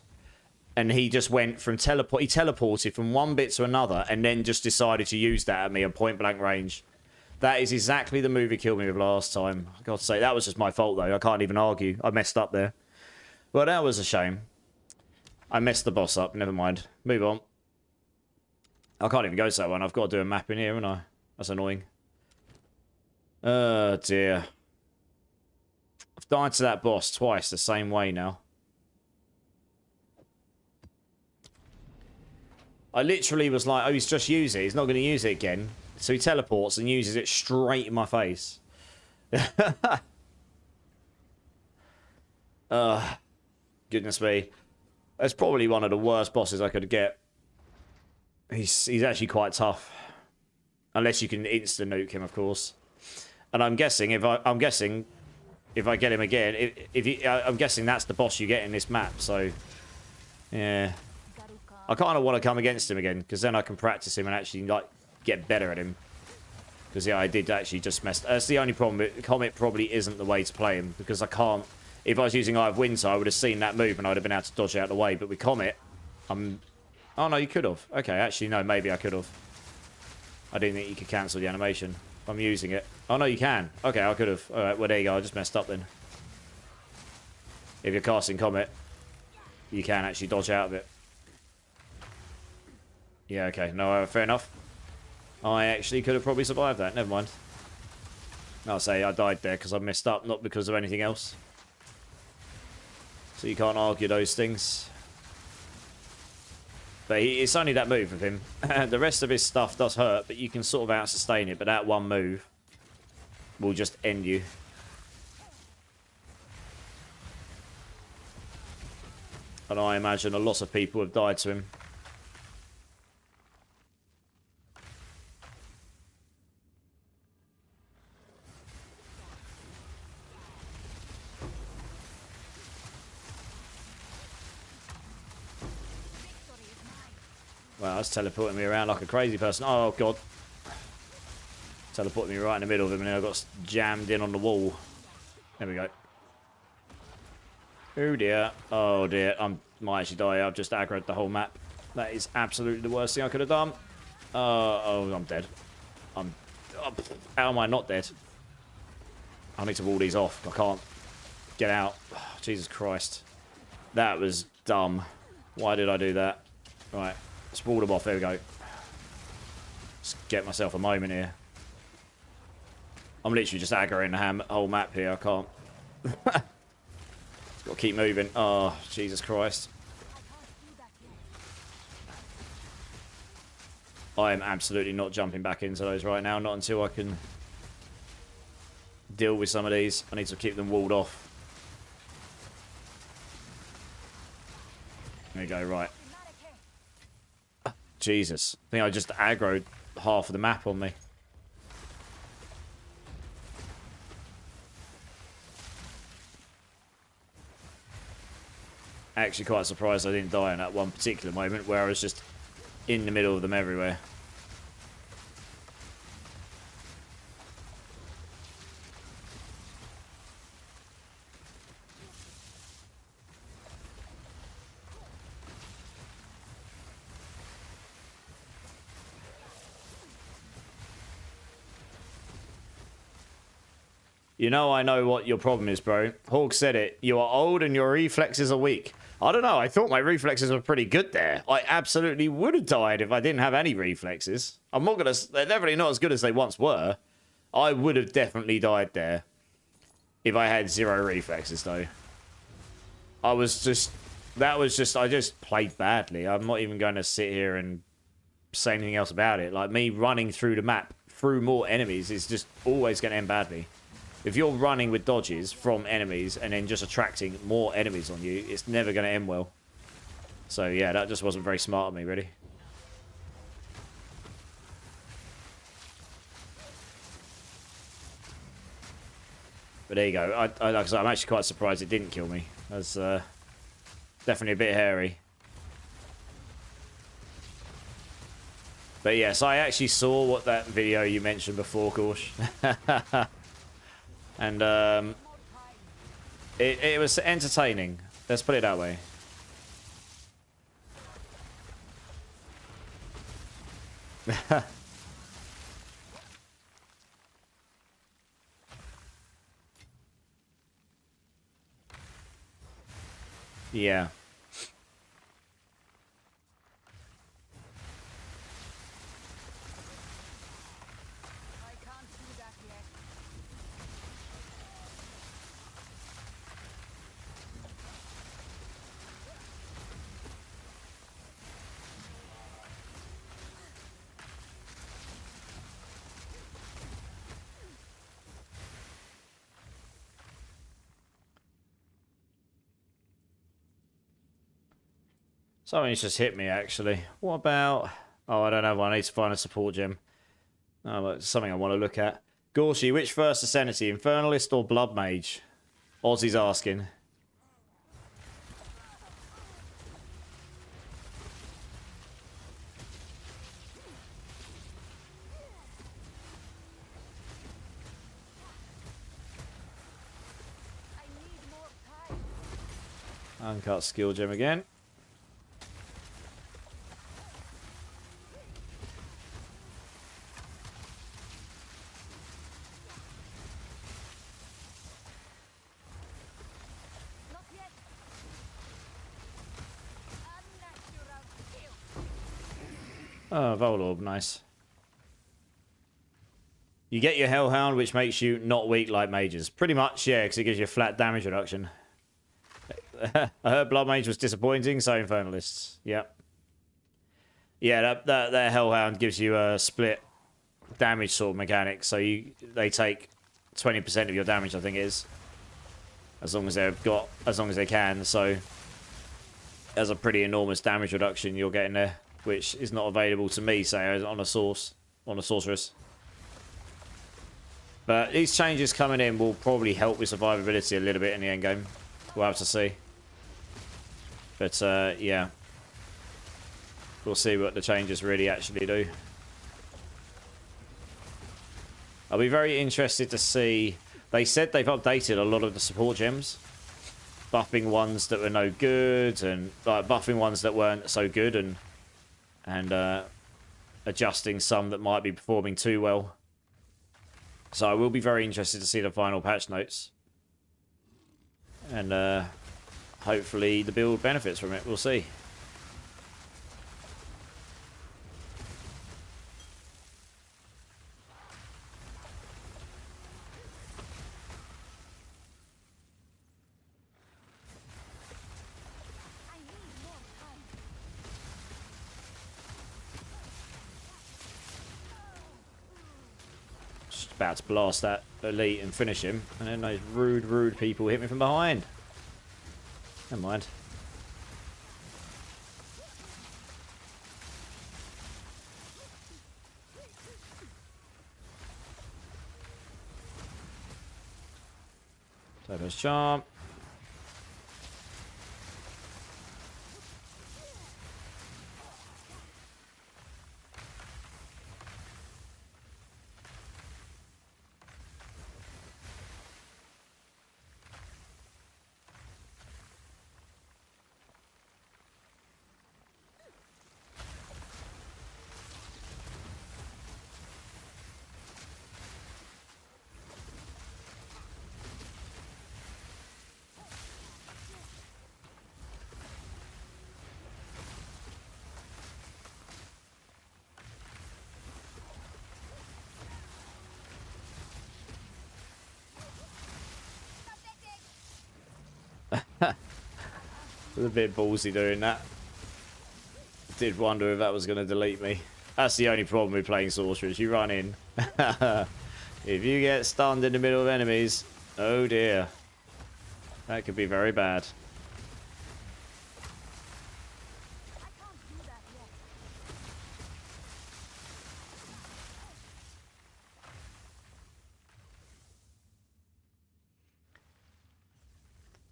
and he just went from he teleported from one bit to another and then just decided to use that at me at point blank range. That is exactly the move he killed me with last time. I gotta say, that was just my fault though. I can't even argue. I messed up there. Well, that was a shame. I messed the boss up. Never mind. Move on. I can't even go to that one. I've got to do a map in here, haven't I? That's annoying. Oh, dear. I've died to that boss twice the same way now. I literally was like, oh, he's just used it. He's not going to use it again. So he teleports and uses it straight in my face. Goodness me. That's probably one of the worst bosses I could get. He's actually quite tough. Unless you can insta-nuke him, of course. And I'm guessing if I get him again, I'm guessing that's the boss you get in this map. So, yeah, I kind of want to come against him again because then I can practice him and actually like get better at him. Because yeah, I did actually just mess. That's the only problem. Comet probably isn't the way to play him because I can't. If I was using Eye of Winter, I would have seen that move and I would have been able to dodge out of the way. But with Comet, I'm. Oh no, you could have. Okay, actually no, maybe I could have. I didn't think you could cancel the animation. I'm using it. Oh, no, you can. Okay, I could have. Alright, well, there you go. I just messed up then. If you're casting Comet, you can actually dodge out of it. Yeah, okay. No, fair enough. I actually could have probably survived that. Never mind. I'll say I died there because I messed up, not because of anything else. So you can't argue those things. But it's only that move of him. The rest of his stuff does hurt, but you can sort of out-sustain it. But that one move will just end you. And I imagine a lot of people have died to him. Wow, that's teleporting me around like a crazy person. Oh, God. Teleported me right in the middle of him and then I got jammed in on the wall. There we go. Oh, dear. Oh, dear. I might actually die. I've just aggroed the whole map. That is absolutely the worst thing I could have done. Oh, I'm dead. How am I not dead? I need to wall these off. I can't get out. Oh, Jesus Christ. That was dumb. Why did I do that? Right. Let's wall them off. There we go. Just get myself a moment here. I'm literally just aggroing the whole map here. I can't. Just got to keep moving. Oh, Jesus Christ. I am absolutely not jumping back into those right now. Not until I can deal with some of these. I need to keep them walled off. There you go, right. Jesus. I think I just aggroed half of the map on me. Actually quite surprised I didn't die in that one particular moment where I was just in the middle of them everywhere. You know, I know what your problem is, bro. Hawk said it. You are old and your reflexes are weak. I don't know. I thought my reflexes were pretty good there. I absolutely would have died if I didn't have any reflexes. I'm not going to... They're definitely not as good as they once were. I would have definitely died there if I had 0 reflexes, though. I was just... That was just... I just played badly. I'm not even going to sit here and say anything else about it. Like, me running through the map through more enemies is just always going to end badly. If you're running with dodges from enemies and then just attracting more enemies on you, it's never going to end well. So, yeah, that just wasn't very smart of me, really. But there you go. I'm actually quite surprised it didn't kill me. That's definitely a bit hairy. But yes, I actually saw what that video you mentioned before, Gorsh. And it was entertaining. Let's put it that way. Yeah. Something's just hit me, actually. What about... Oh, I don't have one. I need to find a support gem. Oh, but it's something I want to look at. Gorshi, which first Ascendancy? Infernalist or Blood Mage? Ozzy's asking. Uncut skill gem again. Oh, Volorb, nice. You get your Hellhound, which makes you not weak like mages. Pretty much, yeah, because it gives you a flat damage reduction. I heard Blood Mage was disappointing, so Infernalists. Yep. Yeah, that Hellhound gives you a split damage sort of mechanic, so they take 20% of your damage, I think it is. As long as they can, so there's a pretty enormous damage reduction you're getting there, which is not available to me, say, on a sorceress. But these changes coming in will probably help with survivability a little bit in the end game. We'll have to see. But yeah, we'll see what the changes really actually do. I'll be very interested to see. They said they've updated a lot of the support gems, buffing ones that were no good and buffing ones that weren't so good, and adjusting some that might be performing too well. So I will be very interested to see the final patch notes. And hopefully the build benefits from it. We'll see. Just about to blast that elite and finish him. And then those rude people hit me from behind. Never mind. Telestomp. It was a bit ballsy doing that. Did wonder if that was going to delete me. That's the only problem with playing sorcerers. You run in. If you get stunned in the middle of enemies, oh dear. That could be very bad.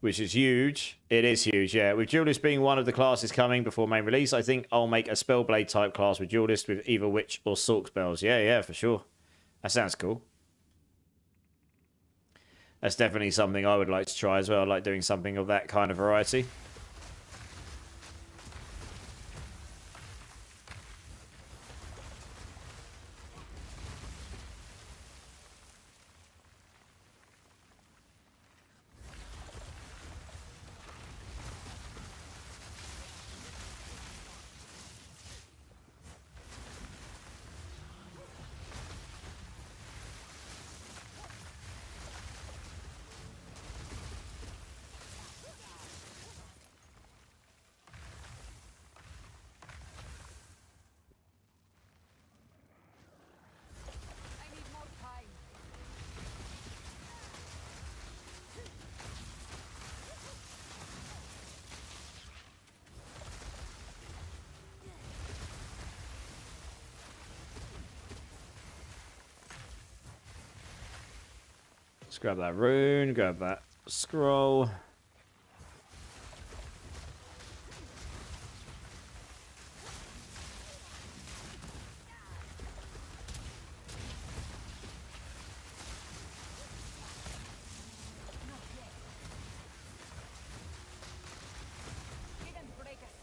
Which is huge. It is huge, yeah. With Duelist being one of the classes coming before main release, I think I'll make a Spellblade type class with Duelist with either Witch or Sork spells. Yeah, for sure. That sounds cool. That's definitely something I would like to try as well. I like doing something of that kind of variety. Let's grab that rune, grab that scroll.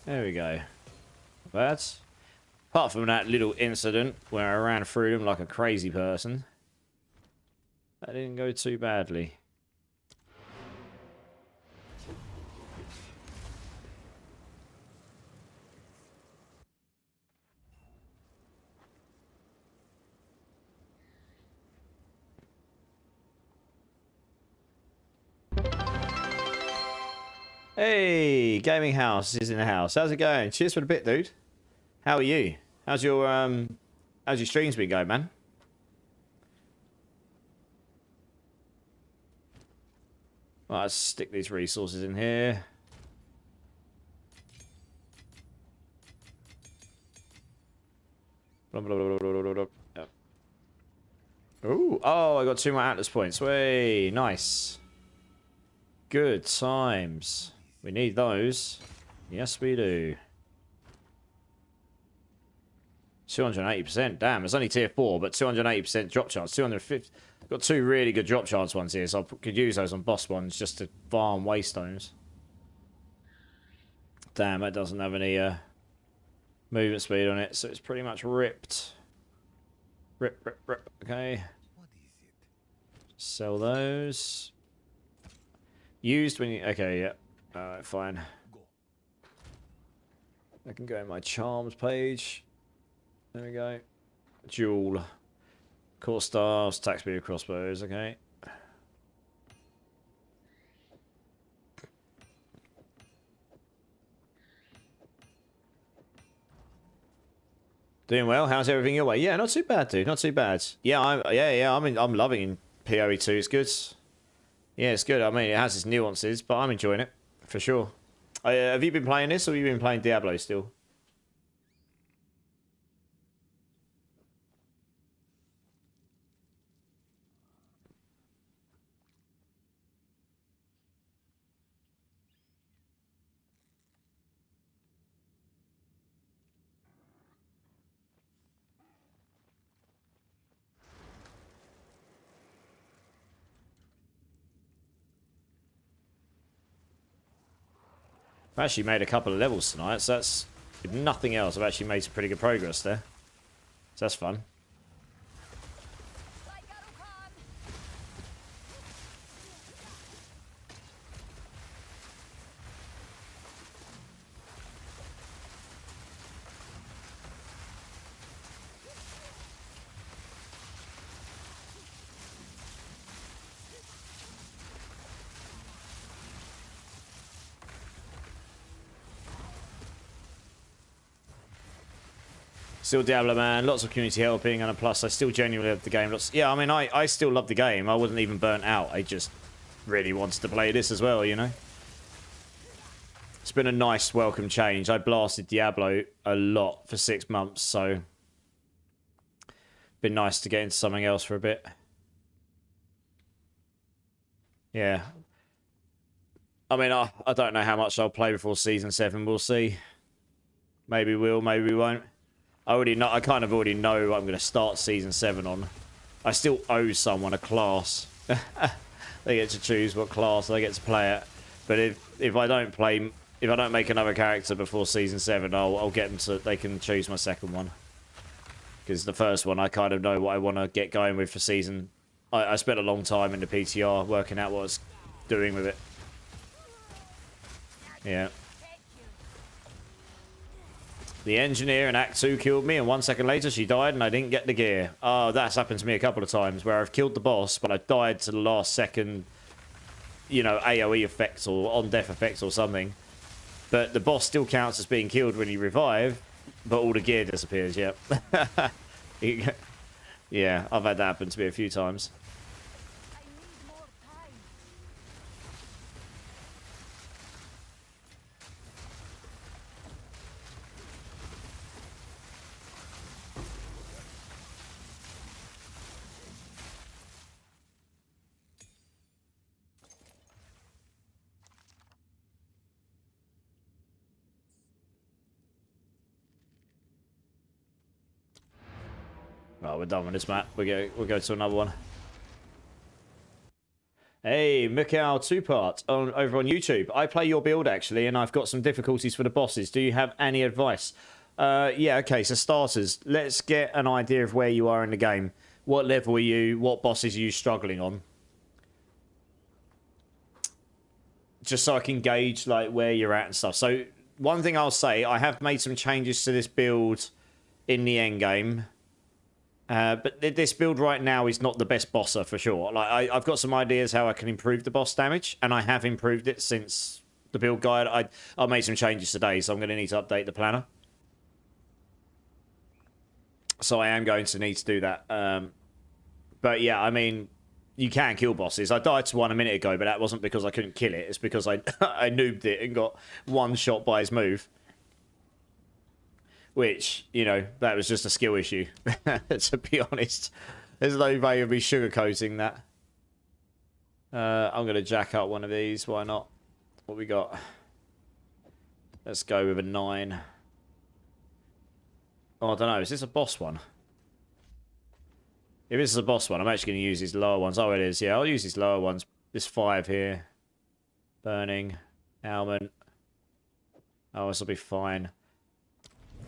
There we go. But apart from that little incident where I ran through them like a crazy person, that didn't go too badly. Hey, gaming house is in the house. How's it going? Cheers for the bit, dude. How are you? How's your streams been going, man? Well, let's stick these resources in here. Blah, blah, blah, blah, blah, blah. Ooh, oh, I got 2 more Atlas points. Way, nice. Good times. We need those. Yes, we do. 280%. Damn, it's only tier 4, but 280% drop chance. 250. Got 2 really good drop chance ones here, so I could use those on boss ones just to farm waystones. Damn, that doesn't have any movement speed on it, so it's pretty much ripped. Rip, rip, rip. Okay. Sell those. Used when you... Okay, yeah. Alright, fine. I can go in my charms page. There we go. Jewel. Core staffs, attack speed of crossbows, okay. Doing well. How's everything your way? Yeah, not too bad, dude. Not too bad. Yeah, I'm loving PoE 2. It's good. Yeah, it's good. I mean, it has its nuances, but I'm enjoying it for sure. Have you been playing this, or have you been playing Diablo still? I've actually made a couple of levels tonight, so that's, if nothing else, I've actually made some pretty good progress there. So that's fun. Still Diablo, man. Lots of community helping, and plus I still genuinely love the game. Yeah, I mean, I still love the game. I wasn't even burnt out. I just really wanted to play this as well, you know? It's been a nice welcome change. I blasted Diablo a lot for 6 months, so... Been nice to get into something else for a bit. Yeah. I mean, I don't know how much I'll play before Season 7. We'll see. Maybe we'll, maybe we won't. I kind of already know what I'm going to start Season 7 on. I still owe someone a class. They get to choose what class they get to play at. But if I don't make another character before Season 7, I'll get them to, they can choose my second one. Because the first one, I kind of know what I want to get going with for Season. I spent a long time in the PTR working out what I was doing with it. Yeah. The engineer in Act 2 killed me, and 1 second later she died and I didn't get the gear. Oh, that's happened to me a couple of times, where I've killed the boss, but I died to the last second, you know, AoE effects or on-death effects or something. But the boss still counts as being killed when you revive, but all the gear disappears, yeah. Yeah, I've had that happen to me a few times. Right, we're done with this map. We'll go to another one. Hey, Mikhail Two-Part over on YouTube. I play your build, actually, and I've got some difficulties for the bosses. Do you have any advice? Yeah, okay, so starters. Let's get an idea of where you are in the game. What level are you? What bosses are you struggling on? Just so I can gauge, like, where you're at and stuff. So, one thing I'll say, I have made some changes to this build in the end game. But this build right now is not the best bosser for sure. Like I've got some ideas how I can improve the boss damage, and I have improved it since the build guide. I made some changes today, so I'm going to need to update the planner. So I am going to need to do that. But yeah, I mean, you can kill bosses. I died to one a minute ago, but that wasn't because I couldn't kill it. It's because I I noobed it and got one shot by his move. Which, you know, that was just a skill issue, to be honest. There's no way of me sugarcoating that. I'm going to jack up one of these. Why not? What we got? Let's go with a 9. Oh, I don't know. Is this a boss one? If this is a boss one, I'm actually going to use these lower ones. Oh, it is. Yeah, I'll use these lower ones. This 5 here. Burning. Almond. Oh, this will be fine.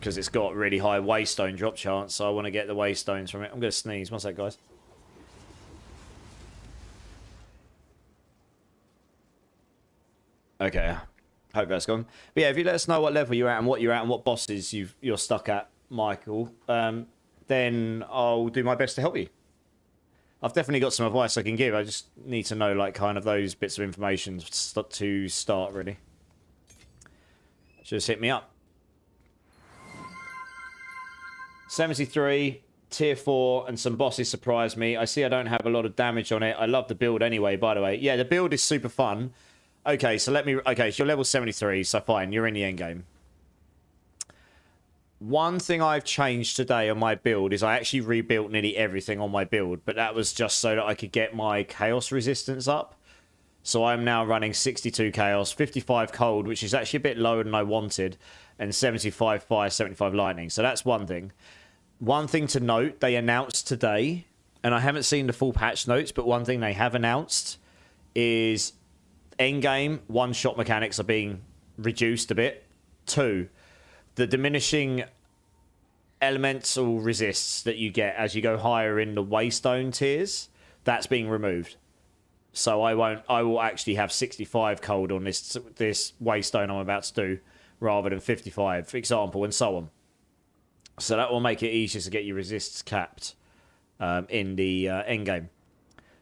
Because it's got really high waystone drop chance, so I want to get the waystones from it. I'm going to sneeze. One sec, guys. Okay. Hope that's gone. But yeah, if you let us know what level you're at and what bosses you're stuck at, Michael, then I'll do my best to help you. I've definitely got some advice I can give. I just need to know, like, kind of those bits of information to start, really. Just hit me up. 73, tier 4, and some bosses surprised me. I see I don't have a lot of damage on it. I love the build anyway, by the way. Yeah, the build is super fun. Okay, so okay, so you're level 73, so fine, you're in the end game. One thing I've changed today on my build is I actually rebuilt nearly everything on my build, but that was just so that I could get my chaos resistance up. So I'm now running 62 chaos, 55 cold, which is actually a bit lower than I wanted, and 75 fire, 75 lightning. So that's one thing. One thing to note, they announced today, and I haven't seen the full patch notes, but one thing they have announced is endgame one-shot mechanics are being reduced a bit. 2, the diminishing elemental resists that you get as you go higher in the waystone tiers, that's being removed. So I will actually have 65 cold on this waystone I'm about to do, rather than 55, for example, and so on. So that will make it easier to get your resists capped in the endgame.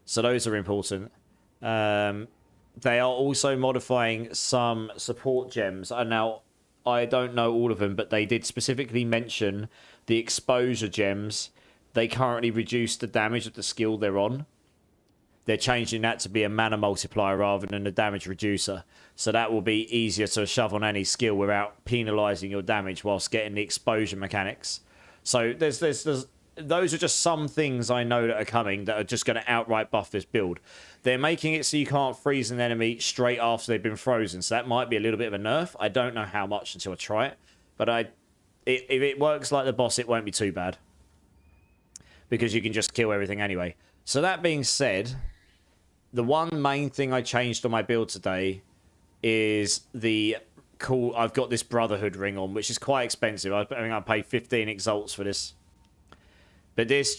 So those are important. They are also modifying some support gems. And now, I don't know all of them, but they did specifically mention the exposure gems. They currently reduce the damage of the skill they're on. They're changing that to be a mana multiplier rather than a damage reducer. So that will be easier to shove on any skill without penalising your damage whilst getting the exposure mechanics. So those are just some things I know that are coming that are just going to outright buff this build. They're making it so you can't freeze an enemy straight after they've been frozen. So that might be a little bit of a nerf. I don't know how much until I try it. But if it works like the boss, it won't be too bad. Because you can just kill everything anyway. So that being said, the one main thing I changed on my build today is I've got this Brotherhood ring on, which is quite expensive. I think I paid 15 exalts for this. But this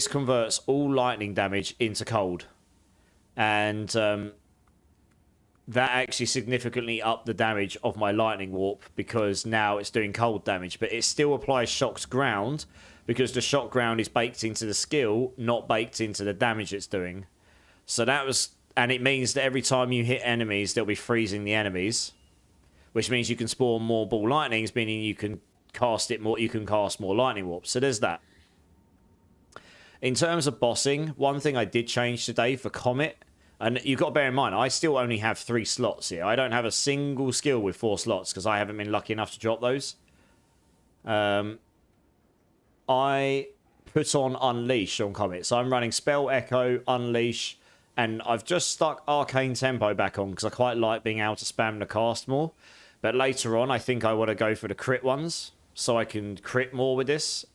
converts all lightning damage into cold. And that actually significantly upped the damage of my lightning warp, because now it's doing cold damage. But it still applies shocked ground, because the shock ground is baked into the skill, not baked into the damage it's doing. So that was... And it means that every time you hit enemies, they'll be freezing the enemies. Which means you can spawn more ball lightnings, meaning you can cast it more. You can cast more lightning warps. So there's that. In terms of bossing, one thing I did change today for Comet, and you've got to bear in mind, I still only have 3 slots here. I don't have a single skill with 4 slots because I haven't been lucky enough to drop those. I put on Unleash on Comet. So I'm running Spell Echo, Unleash, and I've just stuck Arcane Tempo back on because I quite like being able to spam the cast more. But later on, I think I want to go for the crit ones so I can crit more with this.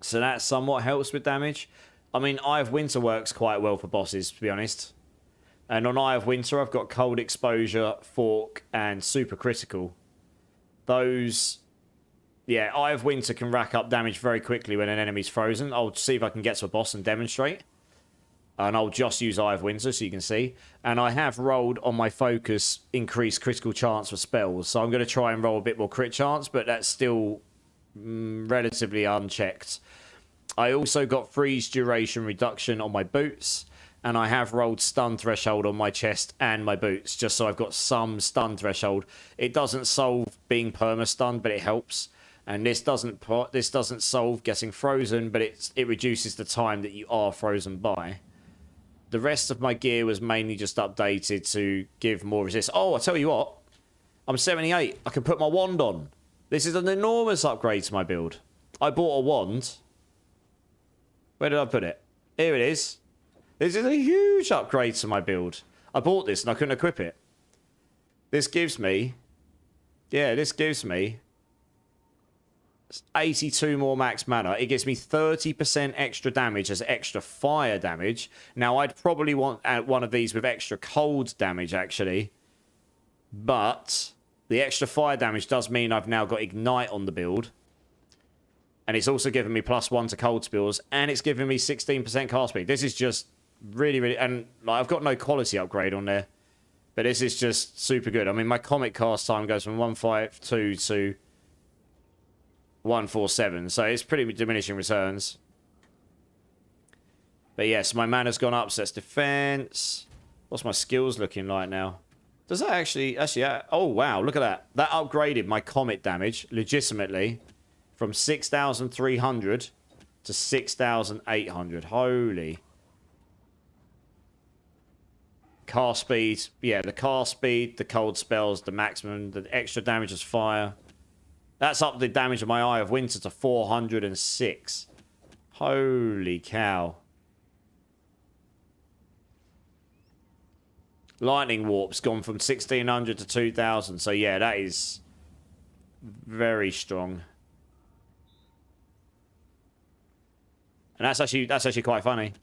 So that somewhat helps with damage. I mean, Eye of Winter works quite well for bosses, to be honest. And on Eye of Winter, I've got Cold Exposure, Fork, and Super Critical. Those... Yeah, Eye of Winter can rack up damage very quickly when an enemy's frozen. I'll see if I can get to a boss and demonstrate. And I'll just use Eye of Winter so you can see. And I have rolled on my focus increased critical chance for spells. So I'm going to try and roll a bit more crit chance, but that's still relatively unchecked. I also got freeze duration reduction on my boots. And I have rolled stun threshold on my chest and my boots, just so I've got some stun threshold. It doesn't solve being perma-stunned, but it helps. And this doesn't solve getting frozen, but it reduces the time that you are frozen by. The rest of my gear was mainly just updated to give more resist. Oh, I tell you what. I'm 78. I can put my wand on. This is an enormous upgrade to my build. I bought a wand. Where did I put it? Here it is. This is a huge upgrade to my build. I bought this and I couldn't equip it. This gives me... Yeah, this gives me... 82 more max mana. It gives me 30% extra damage as extra fire damage. Now, I'd probably want one of these with extra cold damage, actually. But the extra fire damage does mean I've now got Ignite on the build. And it's also giving me +1 to cold spells. And it's giving me 16% cast speed. This is just really, really... And like, I've got no quality upgrade on there. But this is just super good. I mean, my comic cast time goes from 152 to 147. So it's pretty diminishing returns. But yes, my mana's gone up. So that's defense. What's my skills looking like now? Does that actually... oh, wow. Look at that. That upgraded my comet damage legitimately from 6,300 to 6,800. Holy. Cast speed. Yeah, the cast speed, the cold spells, the maximum, the extra damage as fire. That's up the damage of my Eye of Winter to 406. Holy cow. Lightning Warp's gone from 1,600 to 2,000. So yeah, that is very strong. And that's actually quite funny.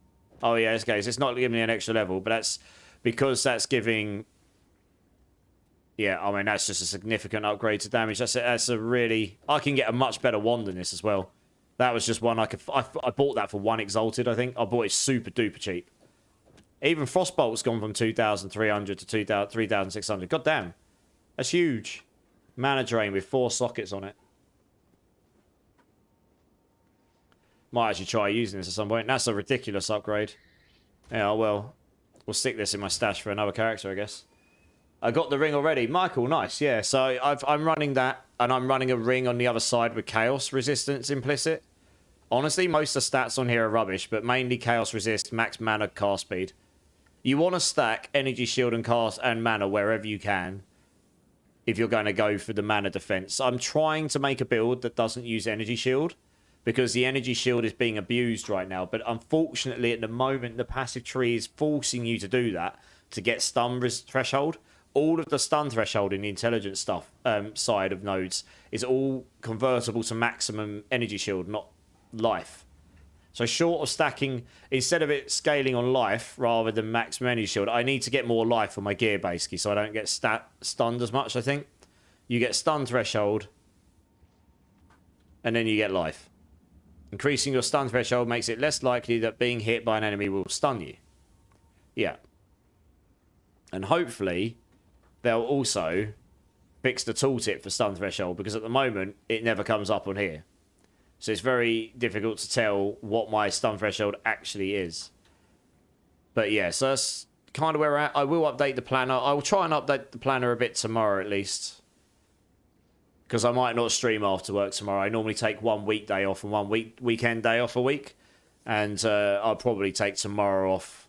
Oh yeah, this case, it's not giving me an extra level, but that's because that's giving... Yeah, I mean, that's just a significant upgrade to damage. That's a really... I can get a much better wand than this as well. That was just one I bought that for 1 Exalted, I think. I bought it super duper cheap. Even Frostbolt's gone from 2,300 to 3,600. God damn. That's huge. Mana drain with 4 sockets on it. Might actually try using this at some point. That's a ridiculous upgrade. Yeah, well, we'll stick this in my stash for another character, I guess. I got the ring already. Michael, nice. Yeah, so I'm running that, and I'm running a ring on the other side with Chaos Resistance implicit. Honestly, most of the stats on here are rubbish, but mainly Chaos Resist, max mana, cast speed. You want to stack Energy Shield and cast and mana wherever you can if you're going to go for the mana defense. I'm trying to make a build that doesn't use Energy Shield because the Energy Shield is being abused right now. But unfortunately, at the moment, the passive tree is forcing you to do that to get stun threshold. All of the stun threshold in the intelligence stuff side of nodes is all convertible to maximum Energy Shield, not life. So short of stacking, instead of it scaling on life rather than maximum Energy Shield, I need to get more life on my gear basically so I don't get stunned as much, I think. You get stun threshold and then you get life. Increasing your stun threshold makes it less likely that being hit by an enemy will stun you. Yeah. And hopefully they'll also fix the tooltip for stun threshold because at the moment it never comes up on here. So it's very difficult to tell what my stun threshold actually is. But yeah, so that's kind of where we're at. I will update the planner. I will try and update the planner a bit tomorrow at least. Because I might not stream after work tomorrow. I normally take 1 weekday off and 1 weekend day off a week. And I'll probably take tomorrow off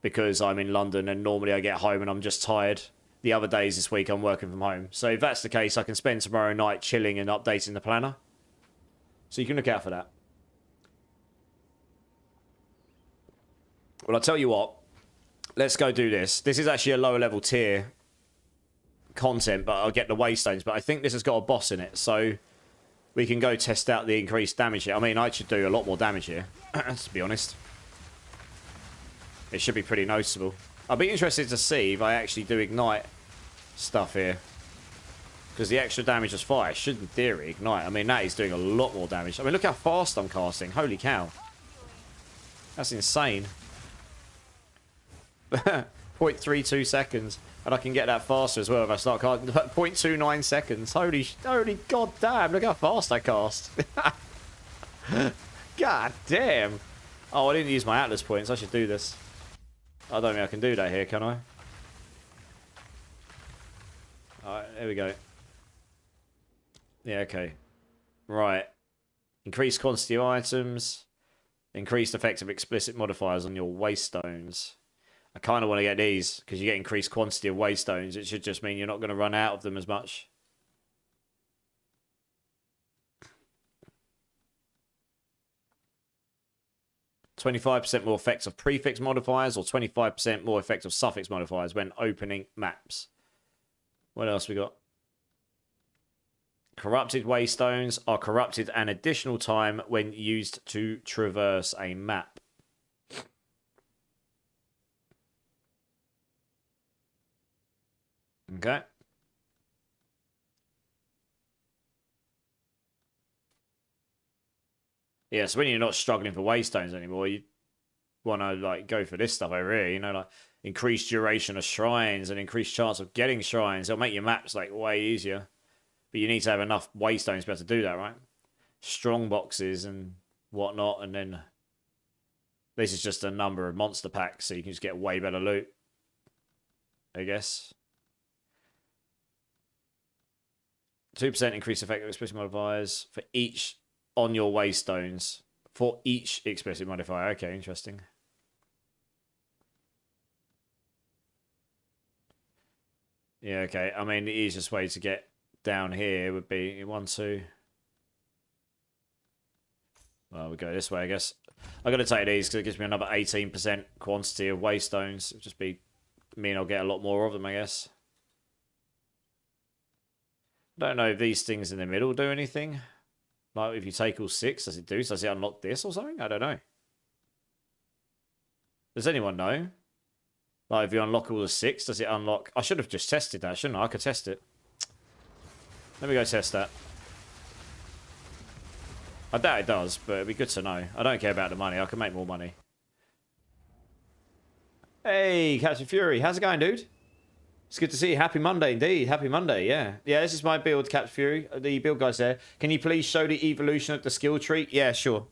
because I'm in London and normally I get home and I'm just tired. The other days this week I'm working from home. So if that's the case, I can spend tomorrow night chilling and updating the planner. So you can look out for that. Well, I'll tell you what. Let's go do this. This is actually a lower level tier content, but I'll get the Waystones. But I think this has got a boss in it. So we can go test out the increased damage here. I mean, I should do a lot more damage here, to be honest. It should be pretty noticeable. I'll be interested to see if I actually do ignite stuff here. Because the extra damage as fire should, in theory, ignite. I mean, that is doing a lot more damage. I mean, look how fast I'm casting. Holy cow. That's insane. 0.32 seconds. And I can get that faster as well if I start casting. 0.29 seconds. Holy god damn. Look how fast I cast. God damn. Oh, I didn't use my Atlas points. I should do this. I don't think I can do that here, can I? Alright, there we go. Yeah, okay. Right. Increased quantity of items. Increased effective explicit modifiers on your waste stones. I kind of want to get these, because you get increased quantity of waste stones. It should just mean you're not going to run out of them as much. %25 more effects of prefix modifiers, or 25% more effect of suffix modifiers when opening maps. What else we got? Corrupted waystones are corrupted an additional time when used to traverse a map. Okay. Yeah, so when you're not struggling for waystones anymore, you want to like go for this stuff over here, you know, like increased duration of shrines and increased chance of getting shrines. It'll make your maps like way easier. But you need to have enough waystones to be able to do that, right? Strong boxes and whatnot, and then this is just a number of monster packs, so you can just get way better loot, I guess. 2% increased effective explicit modifiers for each on your waystones. For each explicit modifier. Okay, interesting. Yeah, okay. I mean, the easiest way to get down here would be 1, 2. Well, we go this way, I guess. I'm going to take these because it gives me another 18% quantity of waystones. It'll just mean I'll get a lot more of them, I guess. I don't know if these things in the middle do anything. Like, if you take all 6, does it do? Does it unlock this or something? I don't know. Does anyone know? Like, if you unlock all the 6, does it unlock... I should have just tested that, shouldn't I? I could test it. Let me go test that. I doubt it does, but it'd be good to know. I don't care about the money. I can make more money. Hey, Captain Fury. How's it going, dude? It's good to see you. Happy Monday, indeed. Happy Monday, yeah. Yeah, this is my build, Captain Fury. The build guy's there. Can you please show the evolution of the skill tree? Yeah, sure.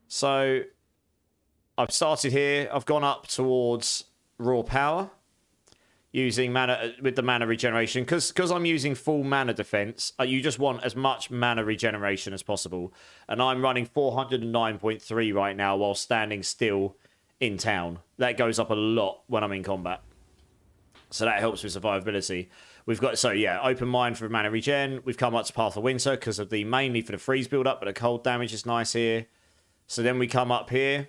So, I've started here. I've gone up towards raw power. Using mana with the mana regeneration. Because I'm using full mana defense, you just want as much mana regeneration as possible. And I'm running 409.3 right now while standing still in town. That goes up a lot when I'm in combat. So that helps with survivability. We've got, so yeah, open mind for mana regen. We've come up to Path of Winter because of mainly for the freeze build up, but the cold damage is nice here. So then we come up here.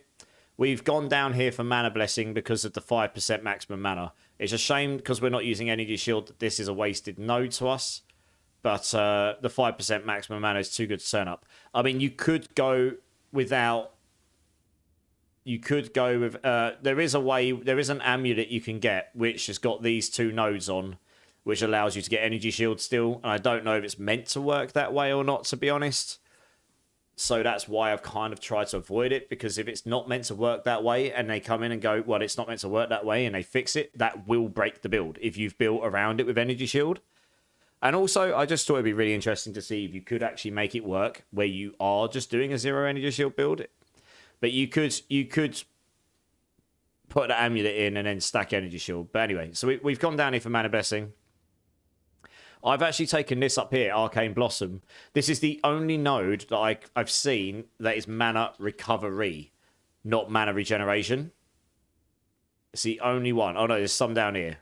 We've gone down here for Mana Blessing because of the 5% maximum mana. It's a shame because we're not using Energy Shield that this is a wasted node to us. But the 5% maximum mana is too good to turn up. I mean, you could go without... You could go with... there is a way... There is an amulet you can get which has got these 2 nodes on, which allows you to get Energy Shield still. And I don't know if it's meant to work that way or not, to be honest. So that's why I've kind of tried to avoid it, because if it's not meant to work that way and they come in and go, well, it's not meant to work that way, and they fix it, that will break the build if you've built around it with Energy Shield. And also, I just thought it'd be really interesting to see if you could actually make it work where you are just doing a 0 Energy Shield build. But you could put the amulet in and then stack Energy Shield. But anyway, so we've gone down here for Mana Blessing. I've actually taken this up here, Arcane Blossom. This is the only node that I've seen that is mana recovery, not mana regeneration. It's the only one. Oh no, there's some down here.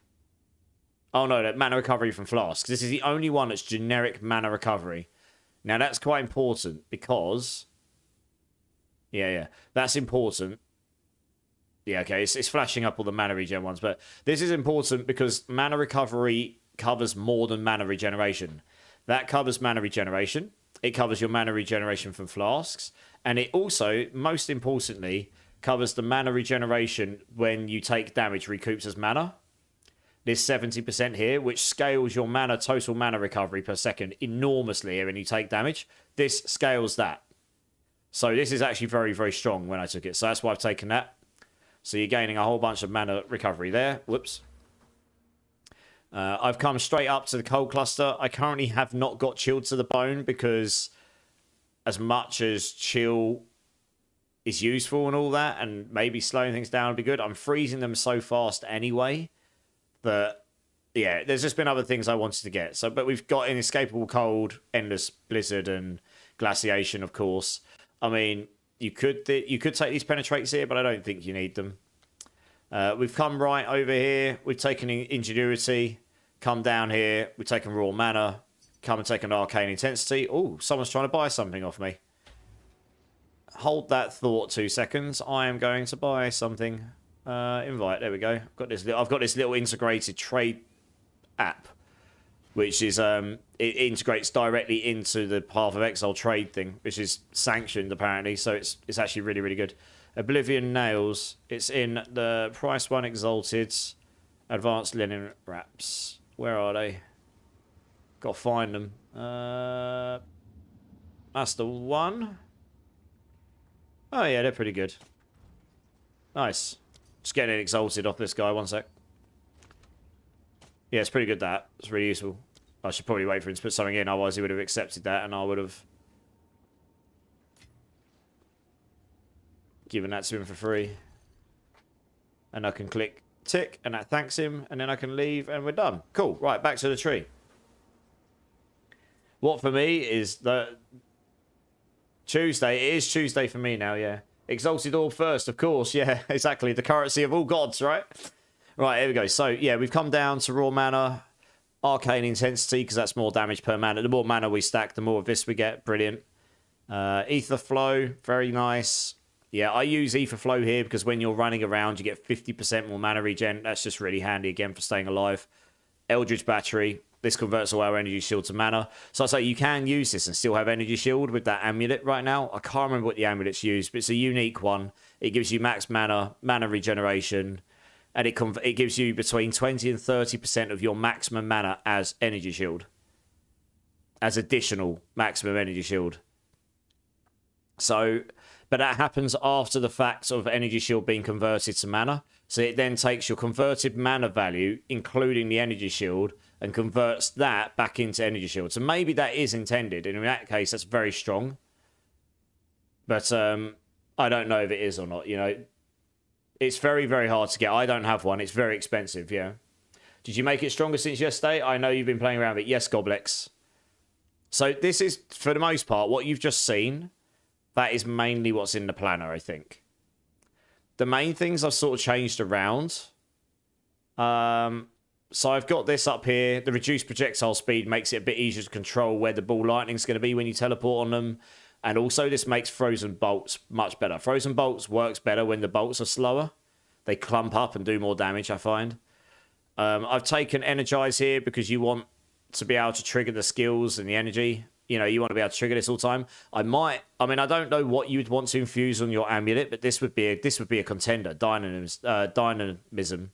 Oh no, that mana recovery from flasks. This is the only one that's generic mana recovery. Now that's quite important because... Yeah, that's important. Yeah, okay, it's flashing up all the mana regen ones, but this is important because mana recovery covers more than mana regeneration. That covers mana regeneration. It covers your mana regeneration from flasks. And it also, most importantly, covers the mana regeneration when you take damage recoups as mana. This 70% here, which scales your mana, total mana recovery per second enormously when you take damage. This scales that. So this is actually very, very strong when I took it. So that's why I've taken that. So you're gaining a whole bunch of mana recovery there. Whoops. I've come straight up to the cold cluster. I currently have not got chilled to the bone because as much as chill is useful and all that, and maybe slowing things down would be good, I'm freezing them so fast anyway that, yeah, there's just been other things I wanted to get. So, but we've got Inescapable Cold, Endless Blizzard, and Glaciation, of course. I mean, you could take these penetrates here, but I don't think you need them. We've come right over here. We've taken Ingenuity. Come down here. We've taken Raw Mana. Come and take an Arcane Intensity. Oh, someone's trying to buy something off me. Hold that thought 2 seconds. I am going to buy something. Invite. There we go. I've got this little integrated trade app, which is it integrates directly into the Path of Exile trade thing, which is sanctioned apparently. So it's actually really, really good. Oblivion Nails. It's in the Price 1 Exalted Advanced Linen Wraps. Where are they? Got to find them. That's the one. Oh yeah, they're pretty good. Nice. Just getting it exalted off this guy. 1 sec. Yeah, it's pretty good, that. It's really useful. I should probably wait for him to put something in, otherwise he would have accepted that and I would have given that to him for free. And I can click tick and that thanks him, and then I can leave and we're done. Cool. Right, back to the tree. What for me is the Tuesday. It is Tuesday for me now, yeah. Exalted Orb first, of course. Yeah, exactly. The currency of all gods, right? Right, here we go. So, yeah, we've come down to Raw Mana, Arcane Intensity, because that's more damage per mana. The more mana we stack, the more of this we get. Brilliant. Ether Flow, very nice. Yeah, I use Ether Flow here because when you're running around, you get 50% more mana regen. That's just really handy, again, for staying alive. Eldritch Battery. This converts all our energy shield to mana. So I say you can use this and still have energy shield with that amulet right now. I can't remember what the amulet's used, but it's a unique one. It gives you max mana regeneration, and it gives you between 20 and 30% of your maximum mana as energy shield. As additional maximum energy shield. So, but that happens after the fact of energy shield being converted to mana. So it then takes your converted mana value, including the energy shield, and converts that back into energy shield. So maybe that is intended, and in that case, that's very strong. But I don't know if it is or not, you know. It's very, very hard to get. I don't have one. It's very expensive, yeah. Did you make it stronger since yesterday? I know you've been playing around with it. Yes, Goblex. So this is, for the most part, what you've just seen. That is mainly what's in the planner, I think. The main things I've sort of changed around. So I've got this up here. The reduced projectile speed makes it a bit easier to control where the ball lightning's going to be when you teleport on them. And also this makes frozen bolts much better. Frozen bolts works better when the bolts are slower. They clump up and do more damage, I find. I've taken Energize here because you want to be able to trigger the skills and the energy. You know, you want to be able to trigger this all the time. I don't know what you would want to infuse on your amulet, but this would be a contender, dynamism,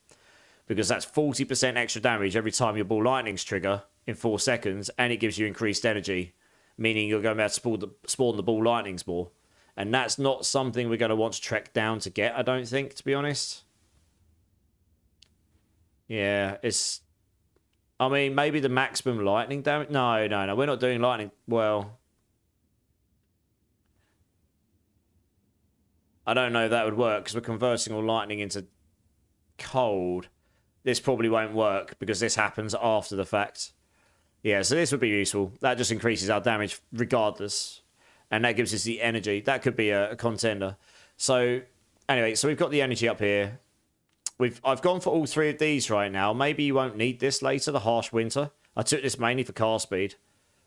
because that's 40% extra damage every time your ball lightnings trigger in 4 seconds, and it gives you increased energy, meaning you're going to be able to spawn the ball lightnings more. And that's not something we're going to want to trek down to get, I don't think, to be honest. Yeah, it's... I mean, maybe the maximum lightning damage. No, we're not doing lightning. Well, I don't know if that would work because we're converting all lightning into cold. This probably won't work because this happens after the fact. Yeah, so this would be useful. That just increases our damage regardless. And that gives us the energy. That could be a contender. So, anyway, so we've got the energy up here. I've gone for all 3 of these right now. Maybe you won't need this later, the Harsh Winter. I took this mainly for cast speed.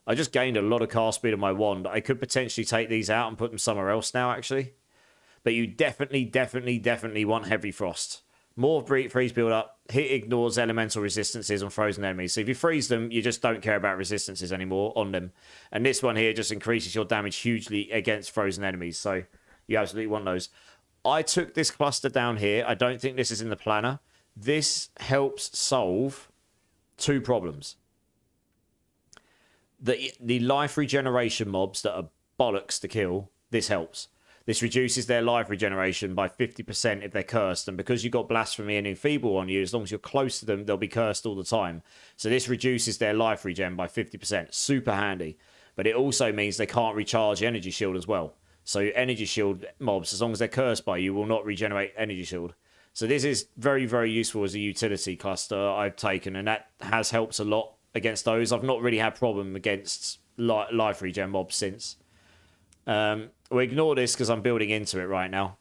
I just gained a lot of cast speed on my wand. I could potentially take these out and put them somewhere else now, actually. But you definitely want Heavy Frost. More freeze build up, hit ignores elemental resistances on frozen enemies. So if you freeze them, you just don't care about resistances anymore on them. And this one here just increases your damage hugely against frozen enemies. So you absolutely want those. I took this cluster down here. I don't think this is in the planner. This helps solve two problems. The life regeneration mobs that are bollocks to kill, this helps. This reduces their life regeneration by 50% if they're cursed. And because you've got Blasphemy and Enfeeble on you, as long as you're close to them, they'll be cursed all the time. So this reduces their life regen by 50%. Super handy. But it also means they can't recharge Energy Shield as well. So Energy Shield mobs, as long as they're cursed by you, will not regenerate Energy Shield. So this is very, very useful as a utility cluster I've taken. And that has helped a lot against those. I've not really had problem against life regen mobs since. We'll ignore this because I'm building into it right now.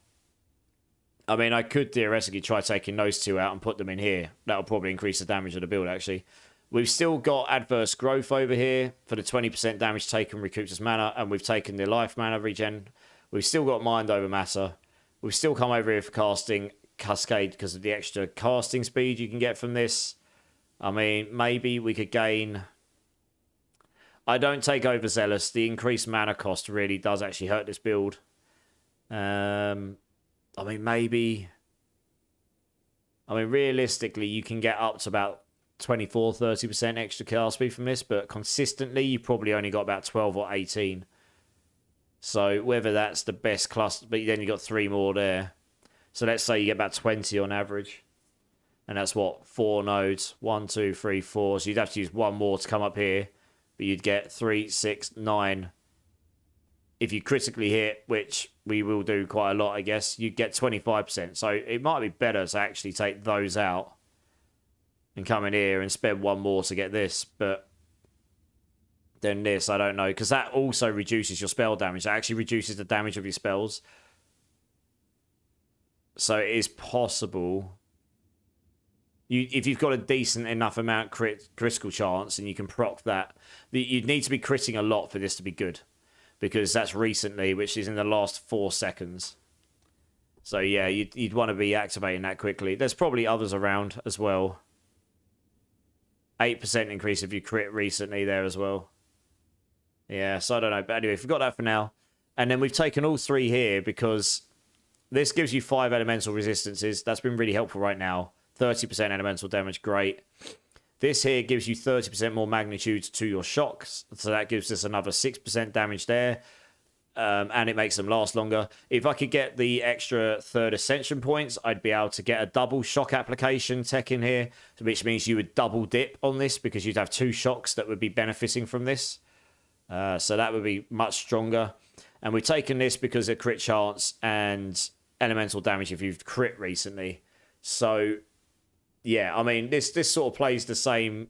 I mean, I could theoretically try taking those two out and put them in here. That'll probably increase the damage of the build, actually. We've still got Adverse Growth over here for the 20% damage taken recoups as mana, and we've taken the life mana regen. We've still got Mind Over Matter. We've still come over here for casting Cascade because of the extra casting speed you can get from this. I mean, maybe we could gain... I don't take Overzealous. The increased mana cost really does actually hurt this build. I mean, maybe... I mean, realistically, you can get up to about 24-30% extra cast speed from this, but consistently, you probably only got about 12 or 18. So, whether that's the best cluster... But then you got 3 more there. So, let's say you get about 20 on average. And that's what? 4 nodes. 1, 2, 3, 4. So, you'd have to use 1 more to come up here. But you'd get 3, 6, 9. If you critically hit, which we will do quite a lot, I guess, you'd get 25%. So it might be better to actually take those out and come in here and spend 1 more to get this. But then this, I don't know. Because that also reduces your spell damage. That actually reduces the damage of your spells. So it is possible... if you've got a decent enough amount critical chance and you can proc that, you'd need to be critting a lot for this to be good. Because that's recently, which is in the last 4 seconds. So yeah, you'd want to be activating that quickly. There's probably others around as well. 8% increase if you crit recently there as well. Yeah, so I don't know. But anyway, we've got that for now. And then we've taken all 3 here because this gives you 5 elemental resistances. That's been really helpful right now. 30% elemental damage, great. This here gives you 30% more magnitude to your shocks. So that gives us another 6% damage there. And it makes them last longer. If I could get the extra 3rd Ascension points, I'd be able to get a double shock application tech in here, which means you would double dip on this because you'd have 2 shocks that would be benefiting from this. So that would be much stronger. And we've taken this because of crit chance and elemental damage if you've crit recently. So... yeah, I mean, this sort of plays the same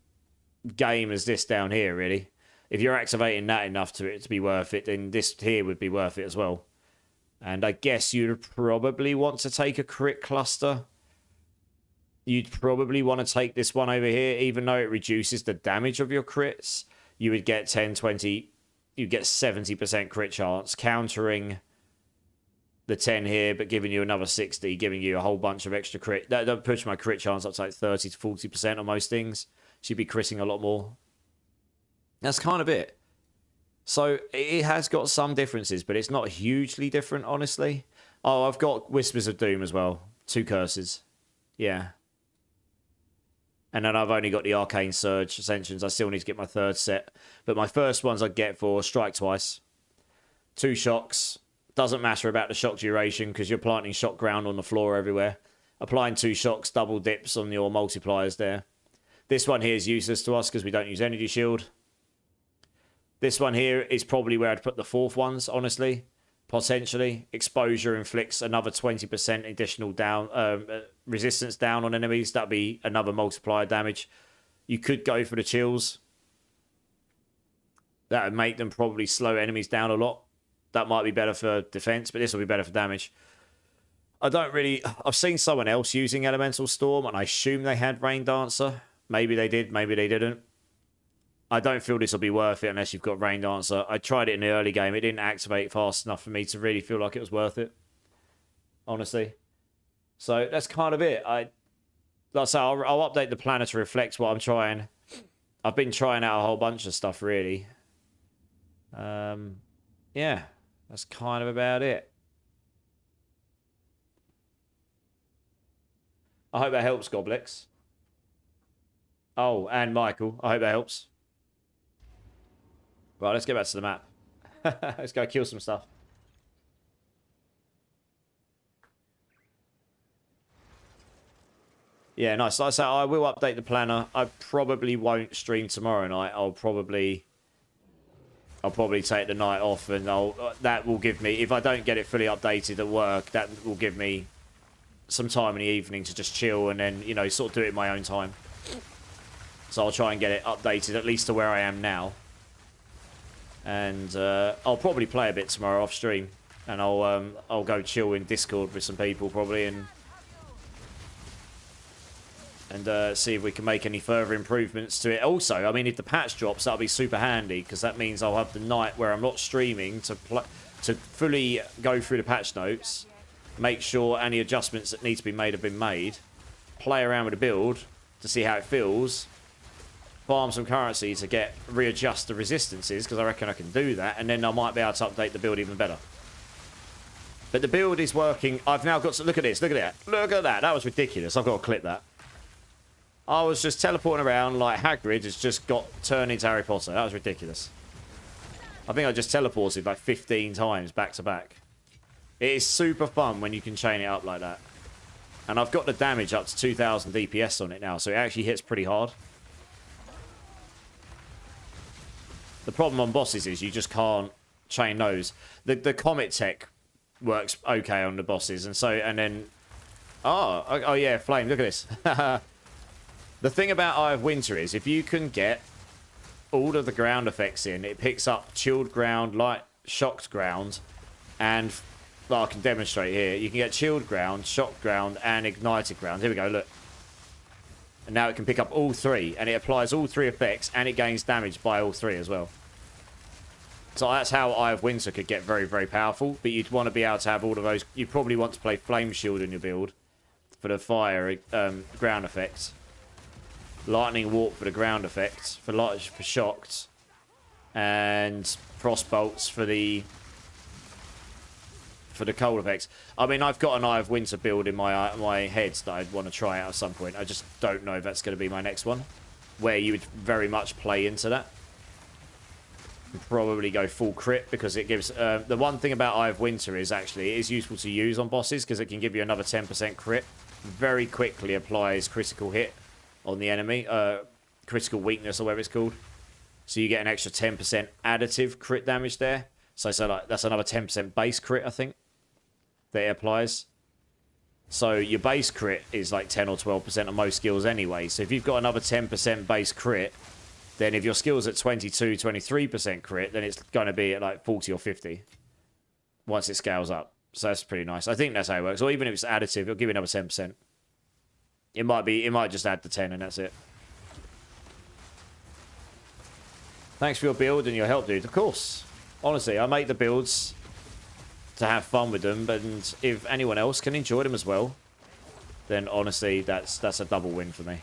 game as this down here, really. If you're activating that enough to it to be worth it, then this here would be worth it as well. And I guess you'd probably want to take a crit cluster. You'd probably want to take this one over here, even though it reduces the damage of your crits. You would get 10, 20, you'd get 70% crit chance, countering... the 10 here, but giving you another 60, giving you a whole bunch of extra crit. That push my crit chance up to like 30 to 40% on most things. She'd be critting a lot more. That's kind of it. So it has got some differences, but it's not hugely different, honestly. Oh, I've got Whispers of Doom as well. 2 curses. Yeah. And then I've only got the Arcane Surge Ascensions. I still need to get my 3rd set. But my first ones I'd get for Strike Twice. 2 shocks. Doesn't matter about the shock duration because you're planting shock ground on the floor everywhere. Applying 2 shocks, double dips on your multipliers there. This one here is useless to us because we don't use Energy Shield. This one here is probably where I'd put the 4th ones, honestly. Potentially. Exposure inflicts another 20% additional down resistance down on enemies. That'd be another multiplier damage. You could go for the chills. That would make them probably slow enemies down a lot. That might be better for defense, but this will be better for damage. I don't really... I've seen someone else using Elemental Storm, and I assume they had Rain Dancer. Maybe they did, maybe they didn't. I don't feel this will be worth it unless you've got Rain Dancer. I tried it in the early game. It didn't activate fast enough for me to really feel like it was worth it. Honestly. So that's kind of it. Like I say, I'll update the planner to reflect what I'm trying. I've been trying out a whole bunch of stuff, really. Yeah, that's kind of about it. I hope that helps, Goblix. Oh, and Michael. I hope that helps. Right, let's get back to the map. Let's go kill some stuff. Yeah, nice. Like I say, I will update the planner. I probably won't stream tomorrow night. I'll probably take the night off, and that will give me, if I don't get it fully updated at work, that will give me some time in the evening to just chill and then, you know, sort of do it in my own time. So I'll try and get it updated at least to where I am now. And I'll probably play a bit tomorrow off stream, and I'll go chill in Discord with some people probably, and see if we can make any further improvements to it. Also, I mean, if the patch drops, that'll be super handy, because that means I'll have the night where I'm not streaming to fully go through the patch notes, make sure any adjustments that need to be made have been made, play around with the build to see how it feels, farm some currency to readjust the resistances, because I reckon I can do that, and then I might be able to update the build even better. But the build is working. I've now got to look at this. Look at that. Look at that. That was ridiculous. I've got to clip that. I was just teleporting around like Hagrid has just got turned into Harry Potter. That was ridiculous. I think I just teleported like 15 times back to back. It is super fun when you can chain it up like that. And I've got the damage up to 2000 DPS on it now, so it actually hits pretty hard. The problem on bosses is you just can't chain those. The Comet tech works okay on the bosses, and then... Oh yeah, Flame, look at this. The thing about Eye of Winter is, if you can get all of the ground effects in, it picks up chilled ground, light shocked ground, and, well, I can demonstrate here. You can get chilled ground, shocked ground, and ignited ground. Here we go, look. And now it can pick up all three, and it applies all three effects, and it gains damage by all three as well. So that's how Eye of Winter could get very, very powerful, but you'd want to be able to have all of those. You'd probably want to play Flame Shield in your build for the fire ground effects. Lightning Warp for the ground effects, for shocked, and Frost Bolts for the cold effects. I mean, I've got an Eye of Winter build in my head that I'd want to try out at some point. I just don't know if that's going to be my next one, where you would very much play into that. Probably go full crit, because it gives... the one thing about Eye of Winter is actually it is useful to use on bosses, because it can give you another 10% crit. Very quickly applies critical hit on the enemy, critical weakness or whatever it's called. So you get an extra 10% additive crit damage there. So like, that's another 10% base crit, I think, that it applies. So your base crit is like 10 or 12% on most skills anyway. So if you've got another 10% base crit, then if your skill's at 22, 23% crit, then it's going to be at like 40 or 50 once it scales up. So that's pretty nice. I think that's how it works. Or even if it's additive, it'll give you another 10%. It might just add the 10 and that's it. Thanks for your build and your help, dude. Of course. Honestly, I make the builds to have fun with them, but if anyone else can enjoy them as well, then honestly, that's a double win for me.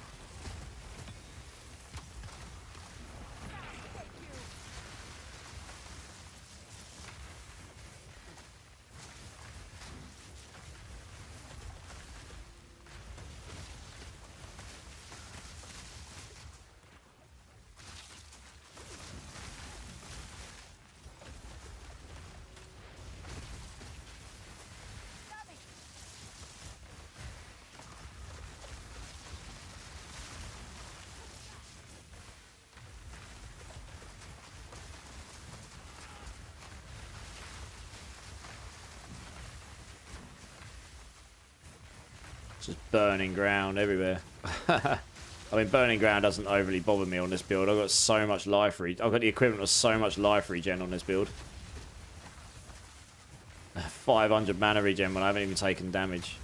Just burning ground everywhere. I mean, burning ground doesn't overly bother me on this build. I've got so much life regen. I've got the equivalent of so much life regen on this build. 500 mana regen when I haven't even taken damage.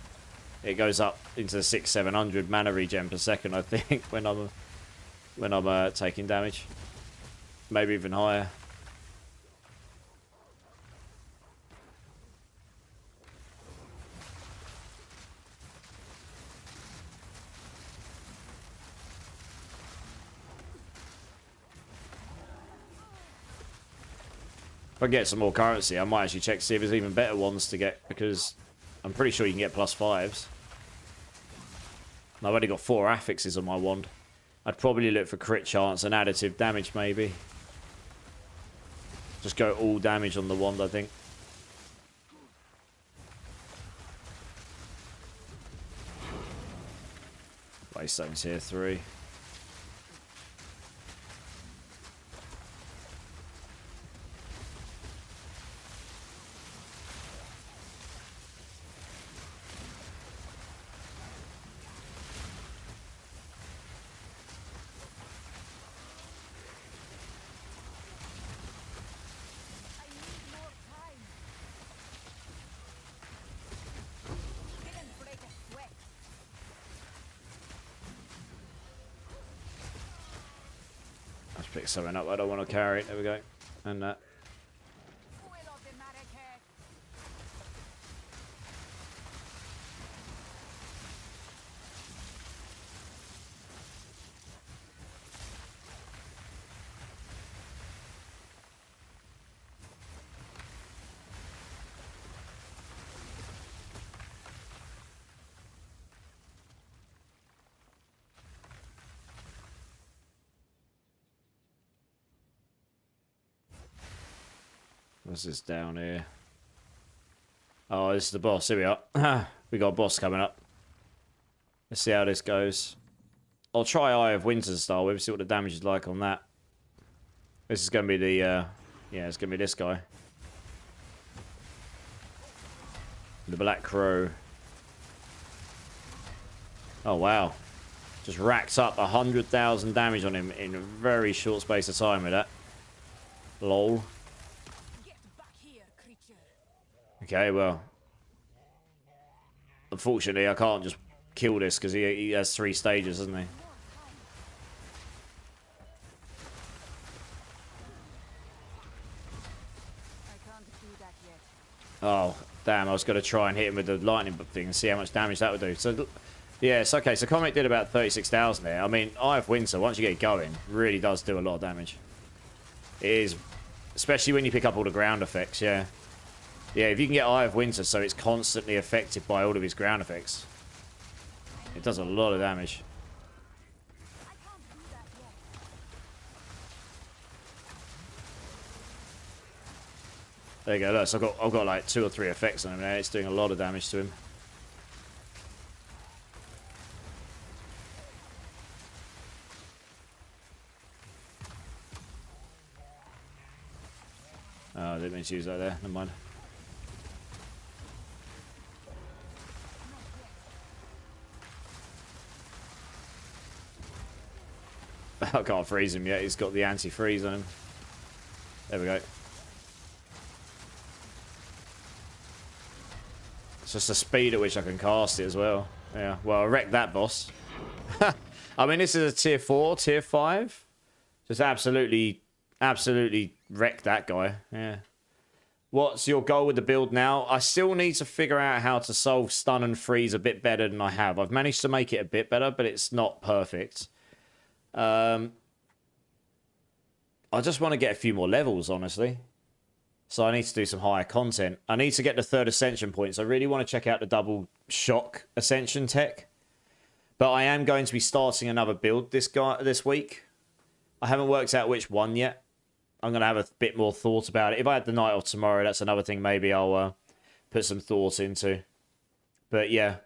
It goes up into the 600-700 mana regen per second, I think, when I'm taking damage. Maybe even higher. If I get some more currency, I might actually check to see if there's even better ones to get, because I'm pretty sure you can get +5s. And I've only got 4 affixes on my wand. I'd probably look for crit chance and additive damage, maybe. Just go all damage on the wand, I think. Waystones here, 3. Pick something up I don't want to carry. There we go. And that. What's this down here? Oh, this is the boss. Here we are. We got a boss coming up. Let's see how this goes. I'll try Eye of Winter to start with, see what the damage is like on that. This is going to be the... yeah, it's going to be this guy. The Black Crow. Oh, wow. Just racked up 100,000 damage on him in a very short space of time with that. Lol. Okay, well, unfortunately, I can't just kill this because he has 3 stages, doesn't he? Oh, damn, I was going to try and hit him with the lightning thing and see how much damage that would do. So, yeah, it's okay. So, Comet did about 36,000 there. I mean, Eye of Winter, once you get it going, really does do a lot of damage. It is, especially when you pick up all the ground effects, yeah. Yeah, if you can get Eye of Winter so it's constantly affected by all of his ground effects, it does a lot of damage. There you go, look, so I've got like 2 or 3 effects on him now. It's doing a lot of damage to him. Oh, I didn't mean to use that there, never mind. I can't freeze him yet. He's got the anti-freeze on him. There we go. It's just the speed at which I can cast it as well. Yeah, well, I wrecked that boss. I mean, this is a tier 4, tier 5. Just absolutely wrecked that guy. Yeah. What's your goal with the build now? I still need to figure out how to solve stun and freeze a bit better than I have. I've managed to make it a bit better, but it's not perfect. I just want to get a few more levels, honestly. So I need to do some higher content. I need to get the 3rd ascension points. I really want to check out the double shock ascension tech. But I am going to be starting another build this week. I haven't worked out which one yet. I'm going to have a bit more thought about it. If I had the night off tomorrow, that's another thing maybe I'll put some thought into. But yeah.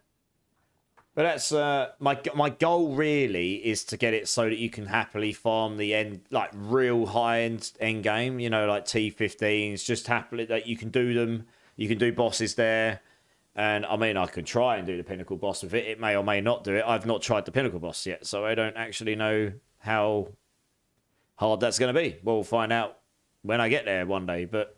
But that's my goal really is to get it so that you can happily farm the end, like real high-end end game, you know, like T15s, just happily that you can do them. You can do bosses there. And I mean, I could try and do the pinnacle boss with it. It may or may not do it. I've not tried the pinnacle boss yet, so I don't actually know how hard that's going to be. We'll find out when I get there one day. But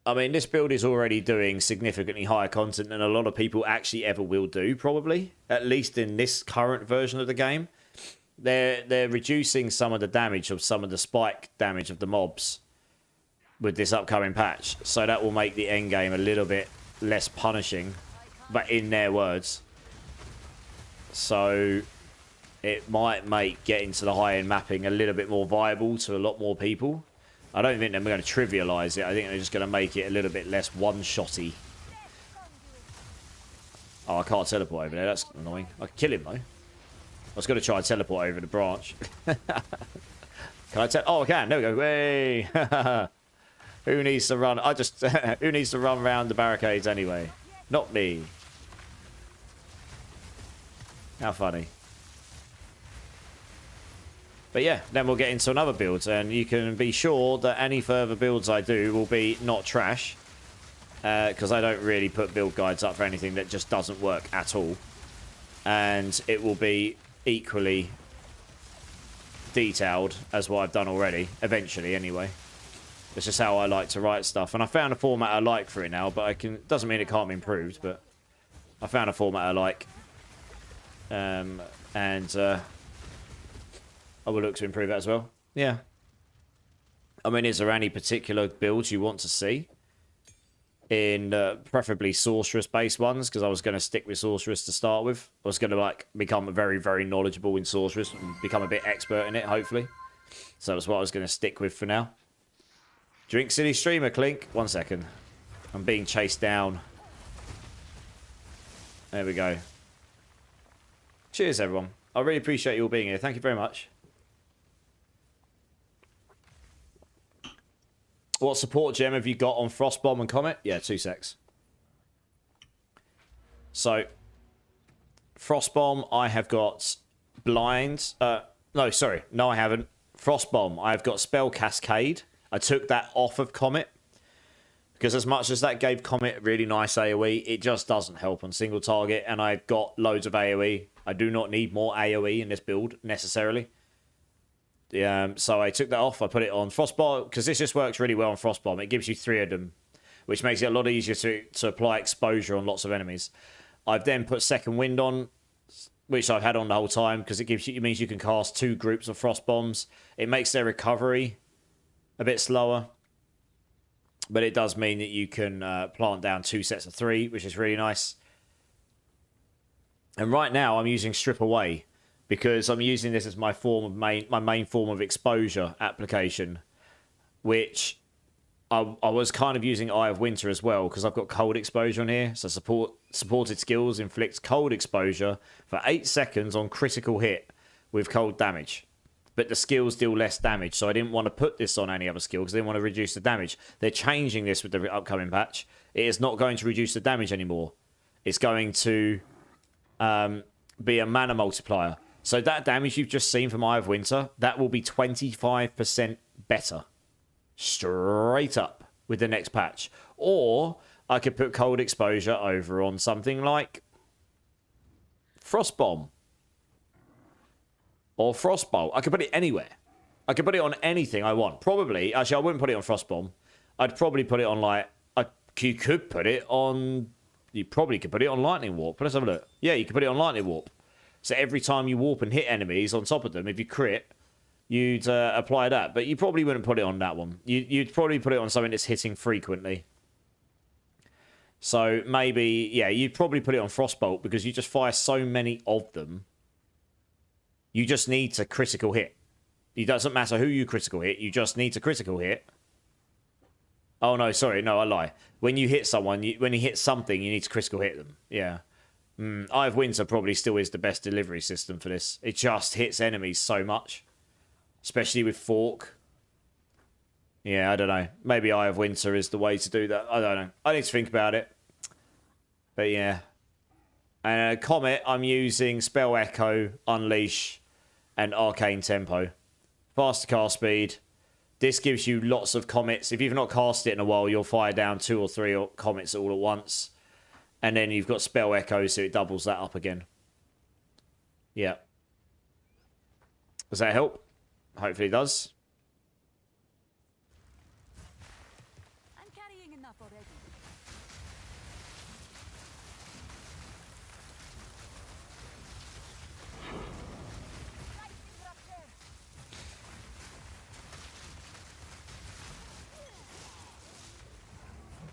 I mean, this build is already doing significantly higher content than a lot of people actually ever will do, probably. At least in this current version of the game. They're reducing some of the damage of some of the spike damage of the mobs with this upcoming patch. So that will make the end game a little bit less punishing, but in their words. So it might make getting to the high-end mapping a little bit more viable to a lot more people. I don't think they're going to trivialize it. I think they're just going to make it a little bit less one-shotty. Oh, I can't teleport over there. That's annoying. I can kill him, though. I was going to try and teleport over the branch. Can I oh, I can. There we go. Way. Who needs to run? Who needs to run around the barricades anyway? Not me. How funny. But yeah, then we'll get into another build, and you can be sure that any further builds I do will be not trash, because I don't really put build guides up for anything that just doesn't work at all, and it will be equally detailed as what I've done already, eventually anyway. It's just how I like to write stuff, and I found a format I like for it now, but doesn't mean it can't be improved, but I found a format I like, and I will look to improve that as well. Yeah. I mean, is there any particular builds you want to see? In preferably Sorceress-based ones, because I was going to stick with Sorceress to start with. I was going to, like, become very, very knowledgeable in Sorceress and become a bit expert in it, hopefully. So that's what I was going to stick with for now. Drink City Streamer, Clink. 1 second. I'm being chased down. There we go. Cheers, everyone. I really appreciate you all being here. Thank you very much. What support gem have you got on Frostbomb and Comet? Yeah, 2 secs. So, Frostbomb, I have got Blind. No, sorry. No, I haven't. Frostbomb, I've got Spell Cascade. I took that off of Comet. Because as much as that gave Comet really nice AoE, it just doesn't help on single target. And I've got loads of AoE. I do not need more AoE in this build, necessarily. So I took that off. I put it on Frostbomb, because this just works really well on Frostbomb. It gives you 3 of them, which makes it a lot easier to apply exposure on lots of enemies. I've then put Second Wind on, which I've had on the whole time, because it means you can cast 2 groups of Frostbombs. It makes their recovery a bit slower, but it does mean that you can plant down 2 sets of 3, which is really nice. And right now I'm using Strip Away, because I'm using this as my main form of exposure application, which I was kind of using Eye of Winter as well, because I've got cold exposure on here. So supported skills inflicts cold exposure for 8 seconds on critical hit with cold damage. But the skills deal less damage, so I didn't want to put this on any other skill because I didn't want to reduce the damage. They're changing this with the upcoming patch. It is not going to reduce the damage anymore. It's going to be a mana multiplier. So that damage you've just seen from Eye of Winter, that will be 25% better. Straight up with the next patch. Or I could put cold exposure over on something like Frostbomb. Or Frostbolt. I could put it anywhere. I could put it on anything I want. Probably. Actually, I wouldn't put it on Frostbomb. I'd probably put it on, like... You could put it on... You probably could put it on Lightning Warp. Let's have a look. Yeah, you could put it on Lightning Warp. So every time you warp and hit enemies on top of them, if you crit, you'd apply that. But you probably wouldn't put it on that one. You'd probably put it on something that's hitting frequently. So maybe... Yeah, you'd probably put it on Frostbolt because you just fire so many of them. You just need to critical hit. It doesn't matter who you critical hit. You just need to critical hit. Oh, no, sorry. No, I lie. When you hit someone, when you hit something, you need to critical hit them. Yeah. Eye of Winter probably still is the best delivery system for this. It just hits enemies so much. Especially with Fork. Yeah, I don't know. Maybe Eye of Winter is the way to do that. I don't know. I need to think about it. But yeah. And Comet, I'm using Spell Echo, Unleash, and Arcane Tempo. Faster cast speed. This gives you lots of comets. If you've not cast it in a while, you'll fire down 2 or 3 comets all at once. And then you've got Spell Echo, so it doubles that up again. Yeah. Does that help? Hopefully it does. I'm carrying enough already.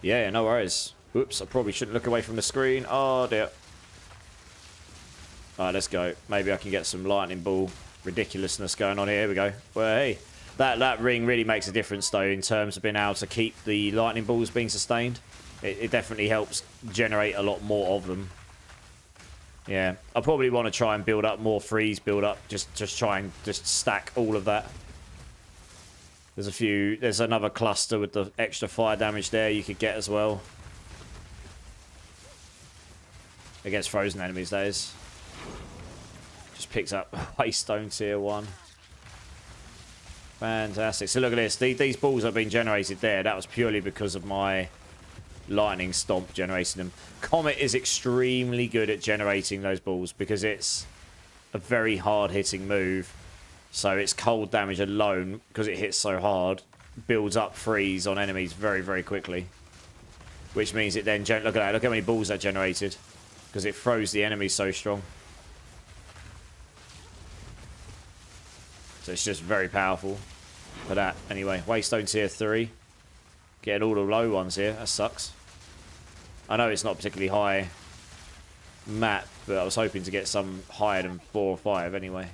Yeah, no worries. Oops, I probably shouldn't look away from the screen. Oh, dear. Alright, let's go. Maybe I can get some lightning ball ridiculousness going on here. Here we go. Well, hey. That ring really makes a difference, though, in terms of being able to keep the lightning balls being sustained. It definitely helps generate a lot more of them. Yeah, I probably want to try and build up more freeze build up. Just try and just stack all of that. There's another cluster with the extra fire damage there you could get as well. Against frozen enemies, that is. Just picked up Waystone tier 1. Fantastic. So look at this. These balls have been generated there. That was purely because of my lightning stomp generating them. Comet is extremely good at generating those balls because it's a very hard-hitting move. So its cold damage alone, because it hits so hard, builds up freeze on enemies very, very quickly. Which means it then... Look at that. Look how many balls that generated. Because it froze the enemy so strong. So it's just very powerful for that. Anyway, Waystone tier 3. Getting all the low ones here. That sucks. I know it's not particularly high map, but I was hoping to get some higher than 4 or 5 anyway.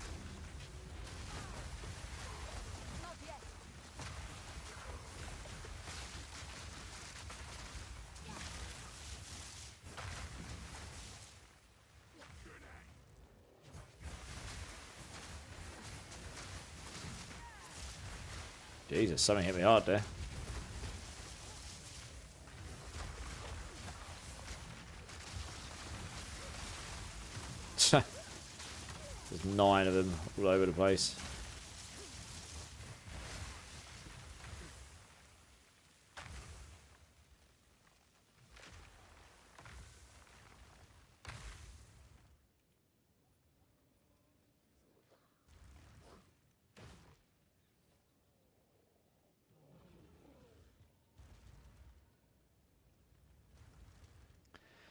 Jesus, something hit me hard there. There's 9 of them all over the place.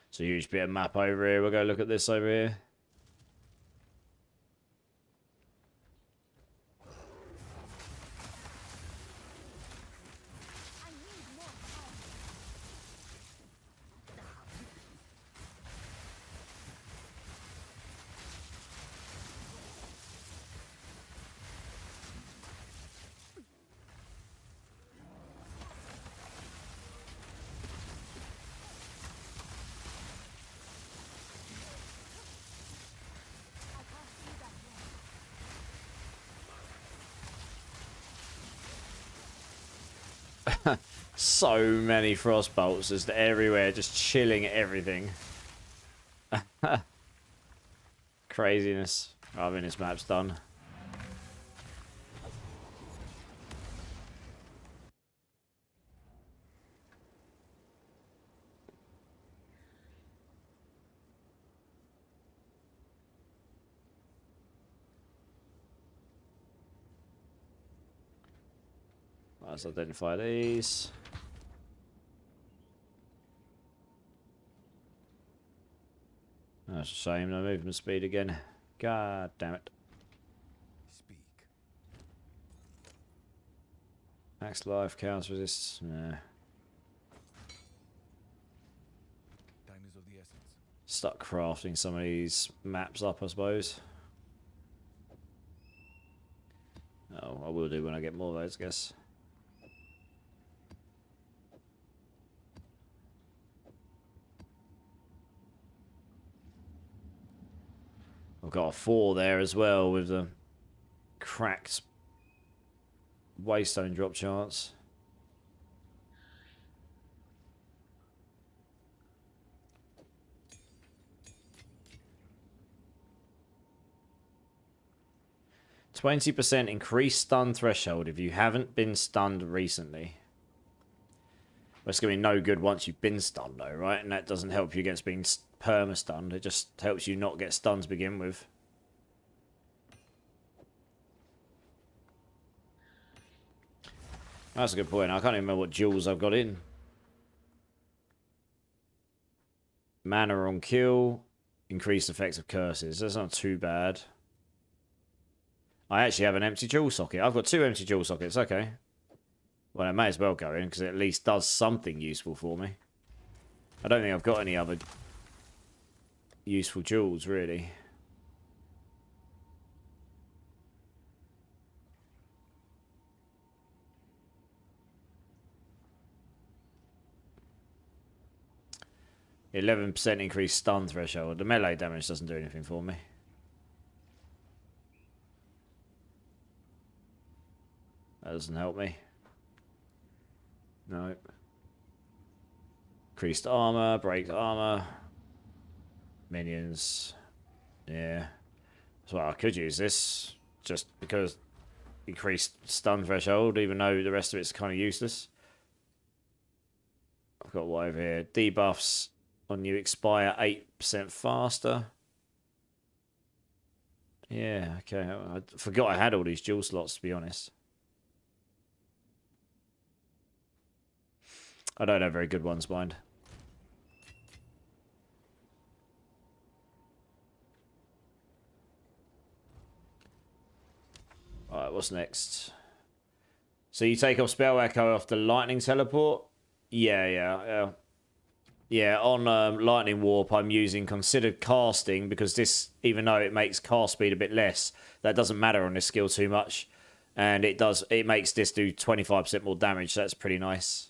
It's a huge bit of map over here. We'll go look at this over here. So many frost bolts just everywhere, just chilling everything. Craziness. I mean, this map's done. Let's identify these. That's a shame, no movement speed again. God damn it. Speak. Max life, counter resist. Nah. Time is of the essence. Stuck crafting some of these maps up, I suppose. Oh, I will do when I get more of those, I guess. I've got a 4 there as well with the cracked Waystone drop chance. %20 increased stun threshold if you haven't been stunned recently. Well, it's going to be no good once you've been stunned though, right? And that doesn't help you against being perma-stunned. It just helps you not get stunned to begin with. That's a good point. I can't even remember what jewels I've got in. Mana on kill. Increased effects of curses. That's not too bad. I actually have an empty jewel socket. I've got 2 empty jewel sockets. Okay. Well, I may as well go in because it at least does something useful for me. I don't think I've got any other useful jewels, really. 11% increased stun threshold. The melee damage doesn't do anything for me. That doesn't help me. No. Increased armor, breaks armor. Minions. Yeah. So I could use this just because increased stun threshold, even though the rest of it's kind of useless. I've got what over here? Debuffs on you expire 8% faster. Yeah, okay. I forgot I had all these dual slots, to be honest. I don't have very good ones, mind. Alright, what's next? So you take off Spell Echo off the Lightning Teleport? Yeah. Yeah, on Lightning Warp, I'm using Considered Casting because this, even though it makes cast speed a bit less, that doesn't matter on this skill too much. And it makes this do 25% more damage, so that's pretty nice.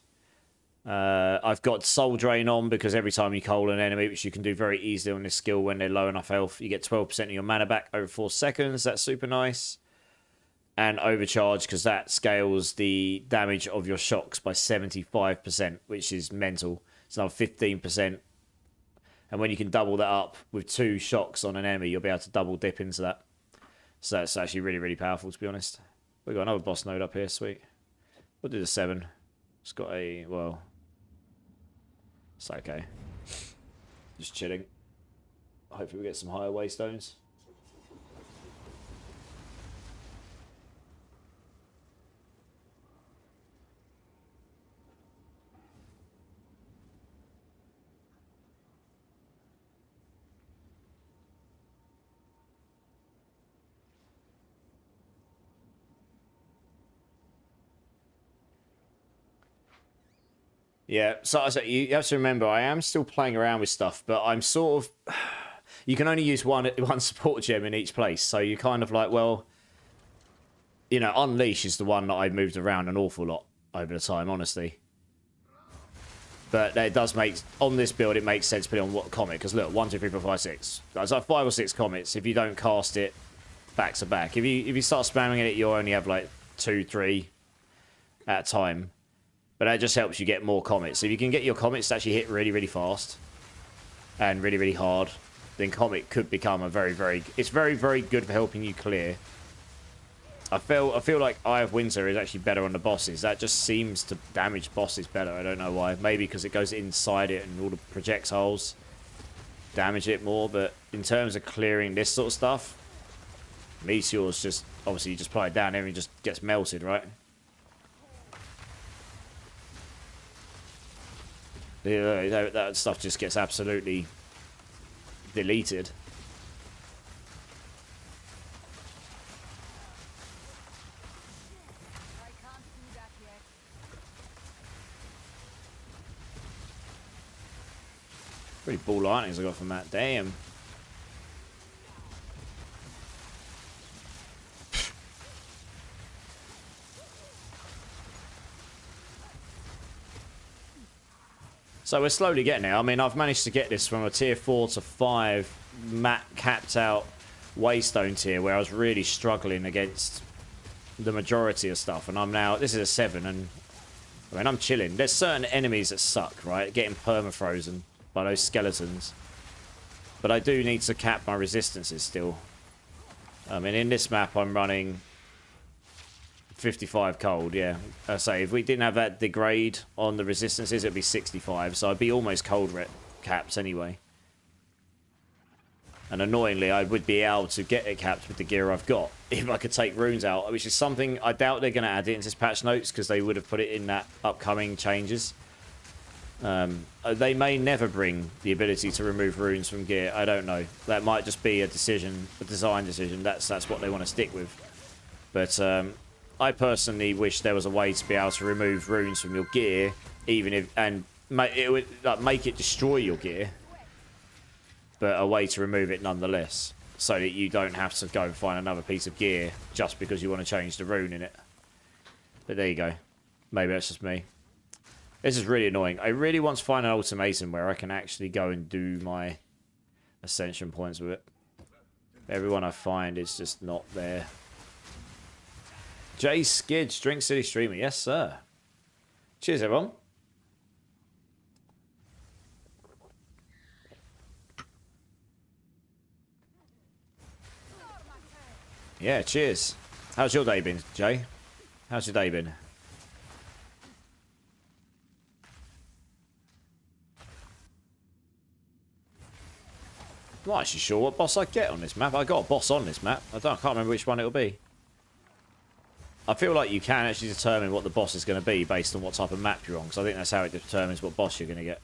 I've got Soul Drain on because every time you coal an enemy, which you can do very easily on this skill when they're low enough health, you get 12% of your mana back over 4 seconds. That's super nice. And Overcharge because that scales the damage of your shocks by 75%, which is mental. It's now 15%. And when you can double that up with 2 shocks on an enemy, you'll be able to double dip into that. So that's actually really, really powerful, to be honest. We've got another boss node up here, sweet. We'll do the 7. It's got a, well, it's okay. Just chilling. Hopefully we get some higher waystones. Yeah, so you have to remember, I am still playing around with stuff, but I'm sort of... You can only use one support gem in each place, so you're kind of like, well... You know, Unleash is the one that I've moved around an awful lot over the time, honestly. But it does make... On this build, it makes sense to put it on what comet, because look, 1, 2, 3, 4, 5, 6. There's like 5 or 6 comets if you don't cast it back to back. If you start spamming it, you'll only have like 2, 3 at a time. But that just helps you get more comets. So if you can get your comets to actually hit really, really fast and really, really hard, then comet could become a very, very... It's very, very good for helping you clear. I feel like Eye of Winter is actually better on the bosses. That just seems to damage bosses better. I don't know why. Maybe because it goes inside it and all the projectiles damage it more. But in terms of clearing this sort of stuff, Meteor's just... Obviously, you just apply it down there and it just gets melted, right? Yeah, that stuff just gets absolutely deleted. I can't do that yet. Pretty ball lightnings I got from that. Damn. So we're slowly getting there. I mean, I've managed to get this from a tier 4 to 5 capped out waystone tier where I was really struggling against the majority of stuff. And I'm now, this is a 7 and I mean, I'm chilling. There's certain enemies that suck, right? Getting perma-frozen by those skeletons. But I do need to cap my resistances still. I mean, in this map I'm running 55 cold, yeah. I say, if we didn't have that degrade on the resistances, it'd be 65. So I'd be almost cold capped anyway. And annoyingly, I would be able to get it capped with the gear I've got. If I could take runes out, which is something I doubt they're going to add it into this patch notes because they would have put it in that upcoming changes. They may never bring the ability to remove runes from gear. I don't know. That might just be a decision, a design decision. That's what they want to stick with. But I personally wish there was a way to be able to remove runes from your gear, even if it would like, make it destroy your gear, but a way to remove it nonetheless, so that you don't have to go and find another piece of gear just because you want to change the rune in it. But there you go. Maybe that's just me. This is really annoying. I really want to find an ultimatum where I can actually go and do my ascension points with it. Everyone I find is just not there. Jay Skids, Drink City Streamer. Yes, sir. Cheers, everyone. Yeah, cheers. How's your day been, Jay? How's your day been? I'm not actually sure what boss I get on this map. I got a boss on this map. I can't remember which one it'll be. I feel like you can actually determine what the boss is going to be based on what type of map you're on, because I think that's how it determines what boss you're going to get.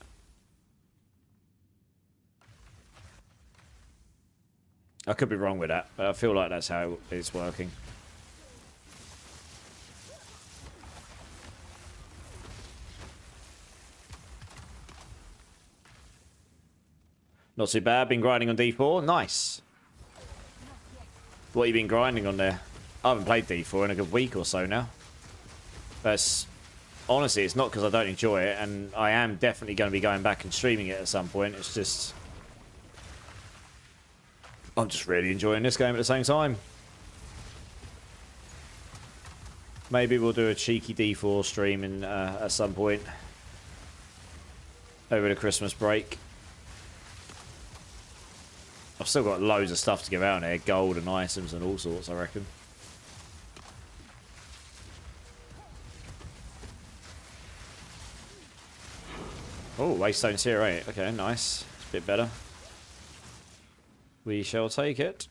I could be wrong with that, but I feel like that's how it's working. Not too bad. Been grinding on D4. Nice. What have you been grinding on there? I haven't played D4 in a good week or so now. But honestly, it's not because I don't enjoy it, and I am definitely going to be going back and streaming it at some point. It's just... I'm just really enjoying this game at the same time. Maybe we'll do a cheeky D4 stream in, at some point. Over the Christmas break. I've still got loads of stuff to give out here. Gold and items and all sorts, I reckon. Oh, Waystone tier 8. Okay, nice. It's a bit better. We shall take it.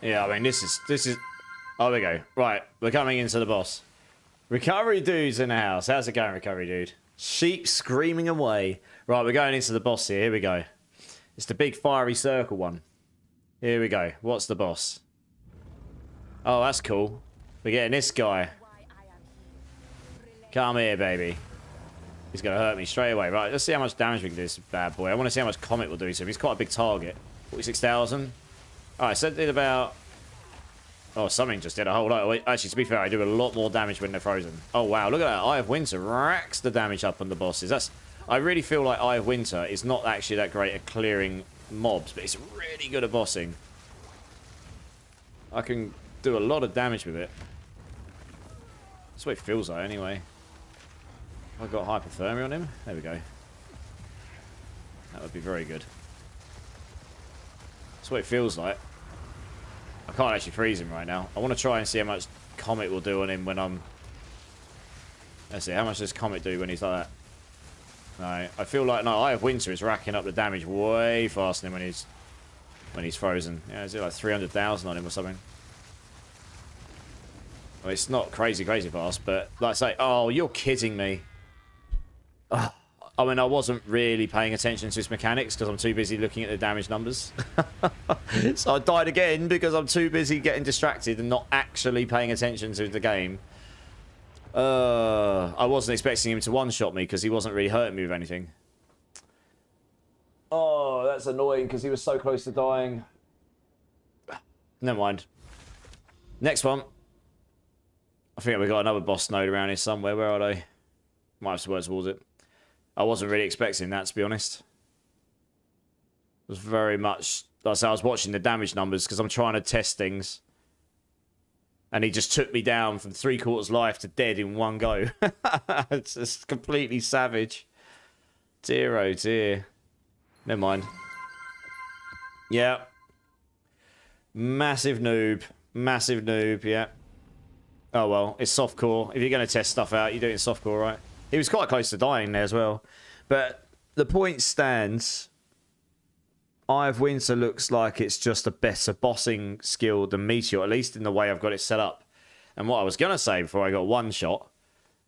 Yeah, I mean, this is... Oh, there we go. Right, we're coming into the boss. Recovery Dude's in the house. How's it going, Recovery Dude? Sheep screaming away. Right, we're going into the boss here. Here we go. It's the big fiery circle one. Here we go. What's the boss? Oh, that's cool. We're getting this guy. Come here, baby. He's going to hurt me straight away. Right, let's see how much damage we can do to this bad boy. I want to see how much Comet will do to him. He's quite a big target. 46,000. Alright, so it did about... Oh, something just did a whole lot. Actually, to be fair, I do a lot more damage when they're frozen. Oh, wow. Look at that. Eye of Winter racks the damage up on the bosses. I really feel like Eye of Winter is not actually that great at clearing mobs, but it's really good at bossing. I can do a lot of damage with it. That's what it feels like, anyway. I've got hypothermia on him. There we go. That would be very good. That's what it feels like. I can't actually freeze him right now. I want to try and see how much Comet will do on him when I'm... Let's see, how much does Comet do when he's like that? No, I feel like... No, Eye of Winter is racking up the damage way faster than when he's frozen. Yeah, is it like 300,000 on him or something? Well, it's not crazy fast, but like I say... Oh, you're kidding me. Ugh. I mean, I wasn't really paying attention to his mechanics because I'm too busy looking at the damage numbers. So I died again because I'm too busy getting distracted and not actually paying attention to the game. I wasn't expecting him to one-shot me because he wasn't really hurting me with anything. Oh, that's annoying because he was so close to dying. Never mind. Next one. I think we got another boss node around here somewhere. Where are they? Might have to work towards it. I wasn't really expecting that, to be honest. It was very much... Like I said, I was watching the damage numbers because I'm trying to test things. And he just took me down from 3/4 life to dead in one go. It's just completely savage. Dear, oh dear. Never mind. Yeah. Massive noob. Massive noob, yeah. Oh well, it's softcore. If you're going to test stuff out, you do it in softcore, right? He was quite close to dying there as well. But the point stands. Eye of Winter looks like it's just a better bossing skill than Meteor, at least in the way I've got it set up. And what I was going to say before I got one shot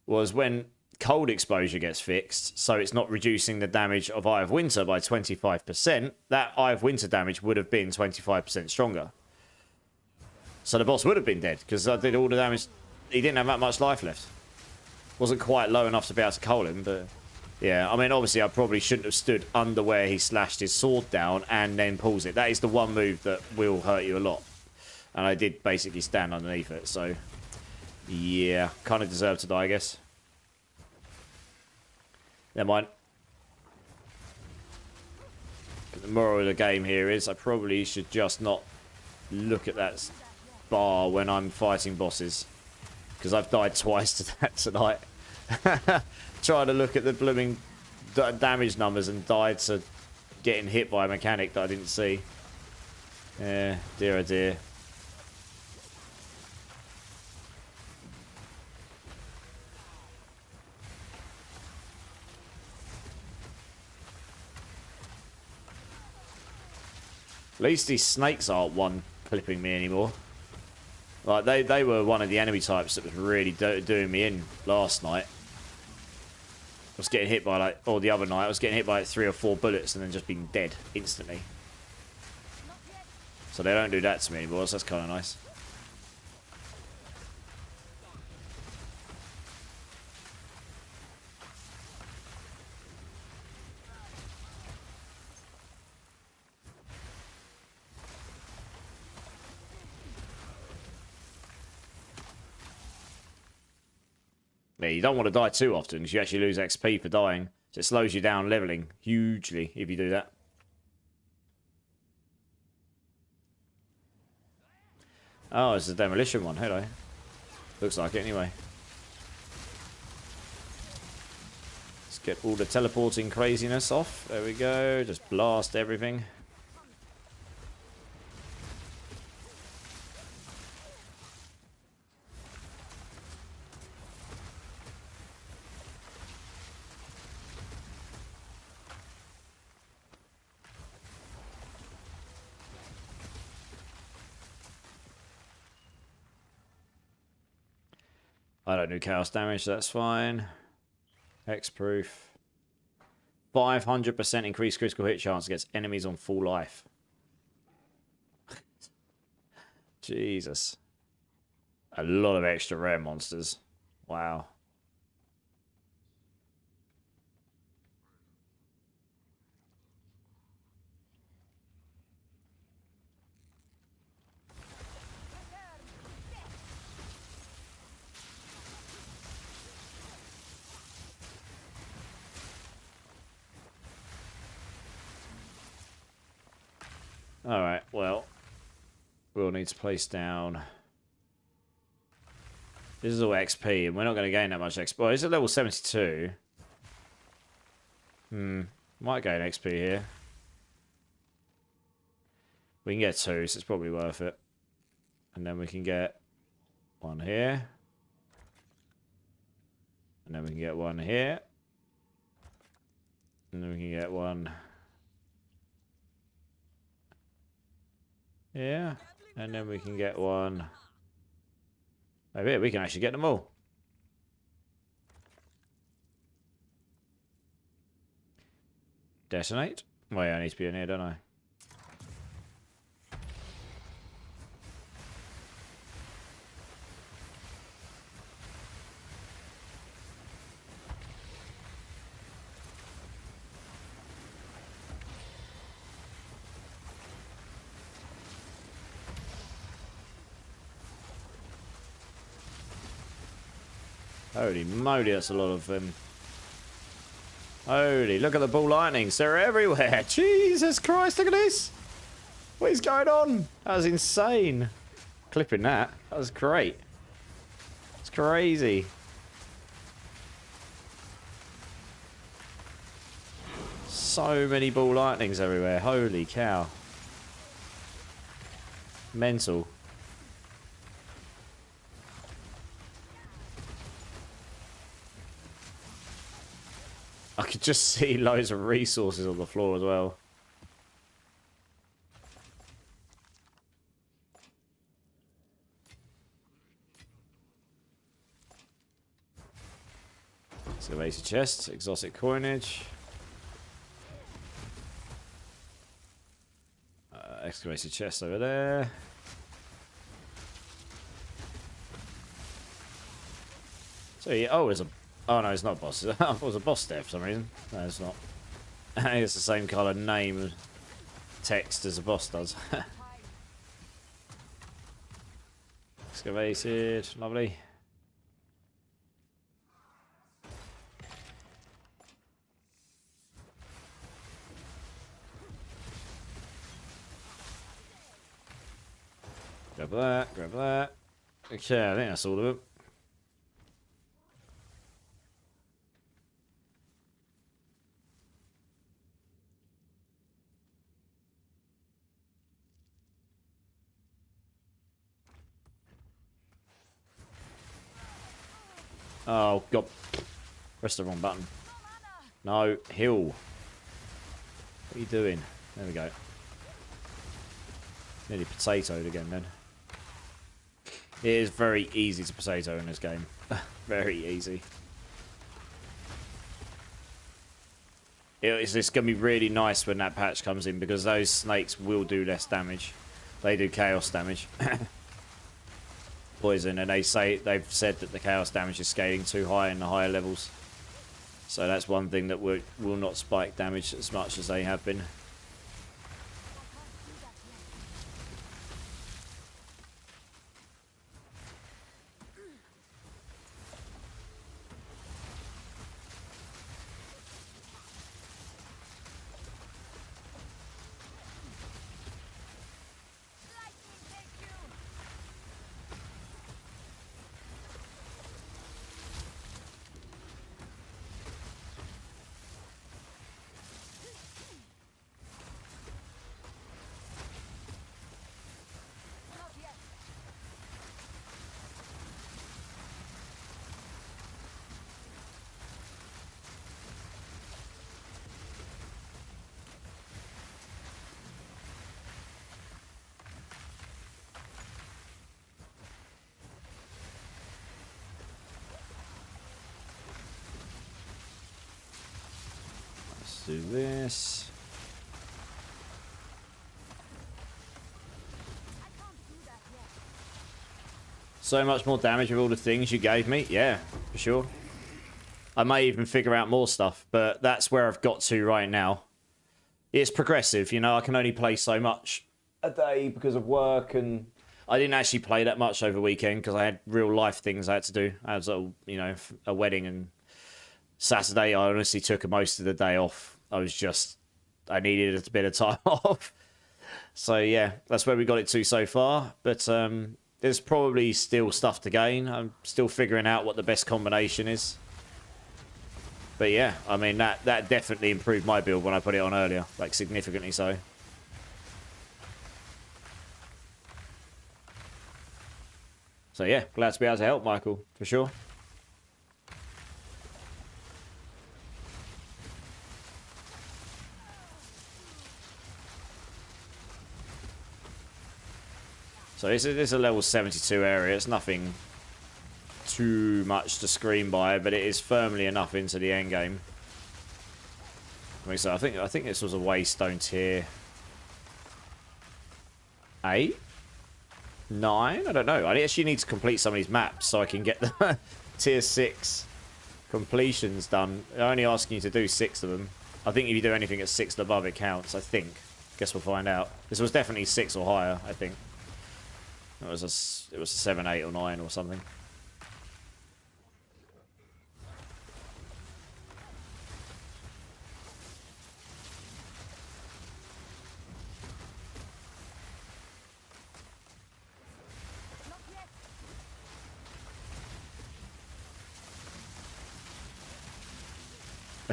was when cold exposure gets fixed, so it's not reducing the damage of Eye of Winter by 25%, that Eye of Winter damage would have been 25% stronger. So the boss would have been dead, because I did all the damage. He didn't have that much life left. Wasn't quite low enough to be able to coal him, but... yeah, I mean, obviously I probably shouldn't have stood under where he slashed his sword down and then pulls it. That is the one move that will hurt you a lot. And I did basically stand underneath it, so... yeah, kind of deserved to die, I guess. Never mind. But the moral of the game here is I probably should just not look at that bar when I'm fighting bosses. Because I've died twice to that tonight. Trying to look at the blooming damage numbers and died to getting hit by a mechanic that I didn't see. Yeah, dear oh dear. At least these snakes aren't one clipping me anymore. Like they were one of the enemy types that was really doing me in last night. I was getting hit by like, or the other night, I was getting hit by like 3 or 4 bullets and then just being dead instantly. So they don't do that to me anymore, so that's kind of nice. Yeah, you don't want to die too often because you actually lose XP for dying. So it slows you down leveling hugely if you do that. Oh, it's a demolition one. Hello. Looks like it anyway. Let's get all the teleporting craziness off. There we go. Just blast everything. I don't do chaos damage, so that's fine. Hexproof. 500% increased critical hit chance against enemies on full life. Jesus. A lot of extra rare monsters. Wow. Alright, well, we'll need to place down. This is all XP, and we're not going to gain that much XP. Well, it's at level 72. Might gain XP here. We can get 2, so it's probably worth it. And then we can get 1 here. And then we can get 1 here. And then we can get 1... yeah, and then we can get 1. Maybe we can actually get them all. Detonate? Well, yeah, I need to be in here, don't I? Holy moly, that's a lot of them. Holy, look at the ball lightnings. They're everywhere. Jesus Christ, look at this. What is going on? That was insane. Clipping that. That was great. It's crazy. So many ball lightnings everywhere. Holy cow. Mental. I could just see loads of resources on the floor as well. Excavated chest, exotic coinage. Excavated chest over there. So yeah, oh, there's a. Oh no, it's not a boss. I thought it was a boss there for some reason. No, it's not. It's the same kind of name, text as a boss does. Excavated, lovely. Grab that, grab that. Okay, I think that's all of it. Oh, God. Press the wrong button. No, heal. What are you doing? There we go. Nearly potatoed again then. It is very easy to potato in this game. Very easy. It's going to be really nice when that patch comes in because those snakes will do less damage. They do chaos damage. Poison, and they've said that the chaos damage is scaling too high in the higher levels. So that's one thing that will not spike damage as much as they have been. Do this. So much more damage with all the things you gave me. Yeah, for sure. I may even figure out more stuff, but that's where I've got to right now. It's progressive, you know. I can only play so much a day because of work, and I didn't actually play that much over the weekend because I had real life things I had to do. I had a wedding, and Saturday I honestly took most of the day off. I needed a bit of time off. So yeah, that's where we got it to so far. But there's probably still stuff to gain. I'm still figuring out what the best combination is. But yeah, I mean, that definitely improved my build when I put it on earlier. Like, significantly so. So yeah, glad to be able to help, Michael, for sure. So this is a level 72 area. It's nothing too much to scream by, but it is firmly enough into the end game. So I think this was a waystone tier 8, 9. I don't know. I actually need to complete some of these maps so I can get the tier 6 completions done. They're only asking you to do 6 of them. I think if you do anything at 6 and above, it counts. I think. Guess we'll find out. This was definitely 6 or higher, I think. It was a 7, 8, or 9 or something.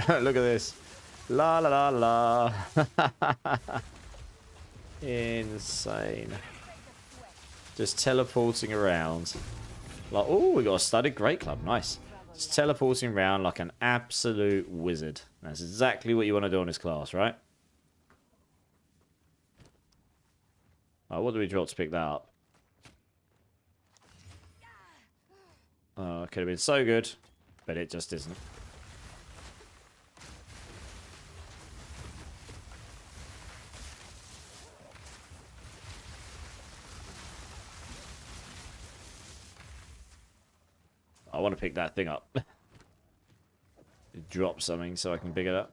Look at this. La la la la. Insane. Just teleporting around. Like, oh, we got a studded great club. Nice. Just teleporting around like an absolute wizard. That's exactly what you want to do on this class, right? Oh, what do we drop to pick that up? Oh, it could have been so good, but it just isn't. I want to pick that thing up. Drop something so I can pick it up.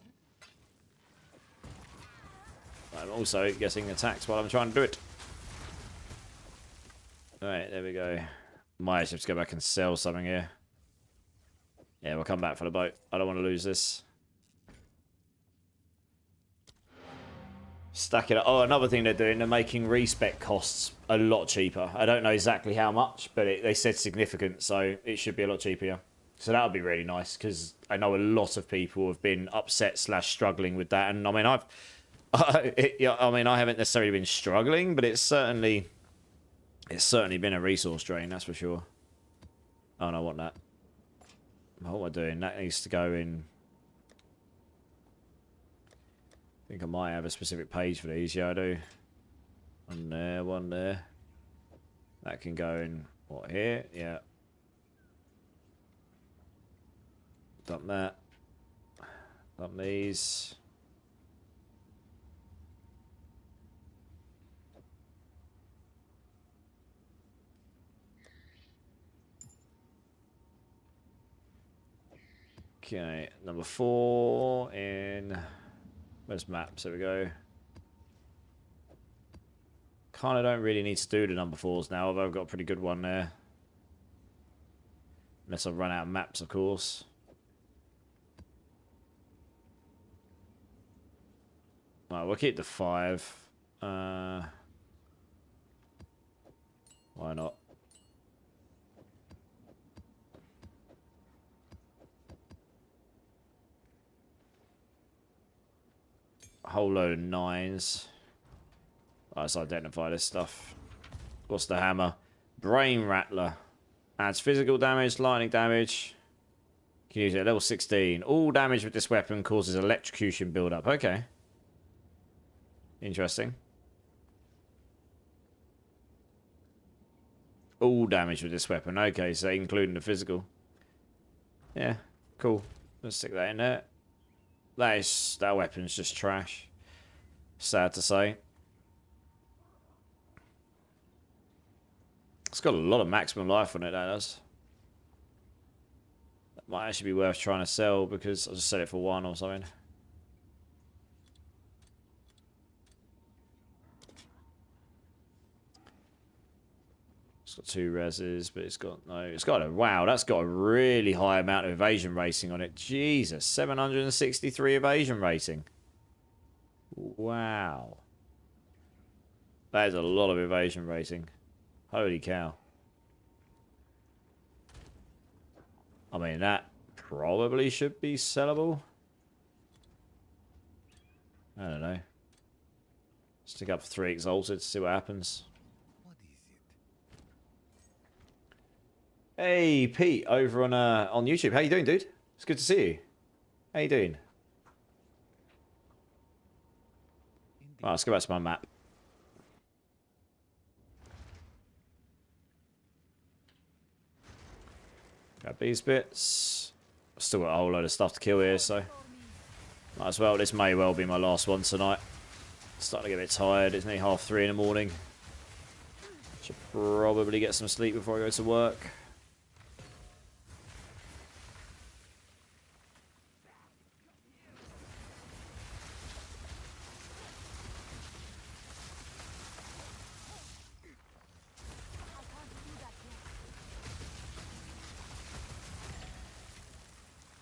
I'm also getting attacked while I'm trying to do it. Alright, there we go. Might actually have to go back and sell something here. Yeah, we'll come back for the boat. I don't want to lose this. Stack it up. Oh, another thing they're doing, they're making respec costs a lot cheaper. I don't know exactly how much, but they said significant, so it should be a lot cheaper. Yeah. So that would be really nice, because I know a lot of people have been upset / struggling with that. And I mean, I haven't necessarily been struggling, but it's certainly been a resource drain, that's for sure. Oh, no, I want that. What am I doing? That needs to go in. I think I might have a specific page for these. Yeah, I do. One there, one there. That can go in, what, here? Yeah. Dump that. Dump these. Okay, number 4 in... Where's maps? There we go. Kind of don't really need to do the number 4s now, although I've got a pretty good one there. Unless I run out of maps, of course. Right, we'll keep the 5. Why not? A whole load of 9s. Let's identify this stuff. What's the hammer? Brain Rattler. Adds physical damage, lightning damage. Can use it at level 16. All damage with this weapon causes electrocution build-up. Okay. Interesting. All damage with this weapon. Okay, so including the physical. Yeah, cool. Let's stick that in there. That weapon's just trash. Sad to say. It's got a lot of maximum life on it, that does. That might actually be worth trying to sell, because I'll just sell it for 1 or something. It's got 2 reses, but it's got no... It's got a... Wow, that's got a really high amount of evasion rating on it. Jesus, 763 evasion rating. Wow. That is a lot of evasion rating. Holy cow. I mean, that probably should be sellable. I don't know. Stick up 3 Exalted to see what happens. Hey, Pete, over on YouTube. How you doing, dude? It's good to see you. How you doing? Right, let's go back to my map. Grab these bits. I've still got a whole load of stuff to kill here, so might as well. This may well be my last one tonight. Starting to get a bit tired. It's nearly 3:30 in the morning. Should probably get some sleep before I go to work.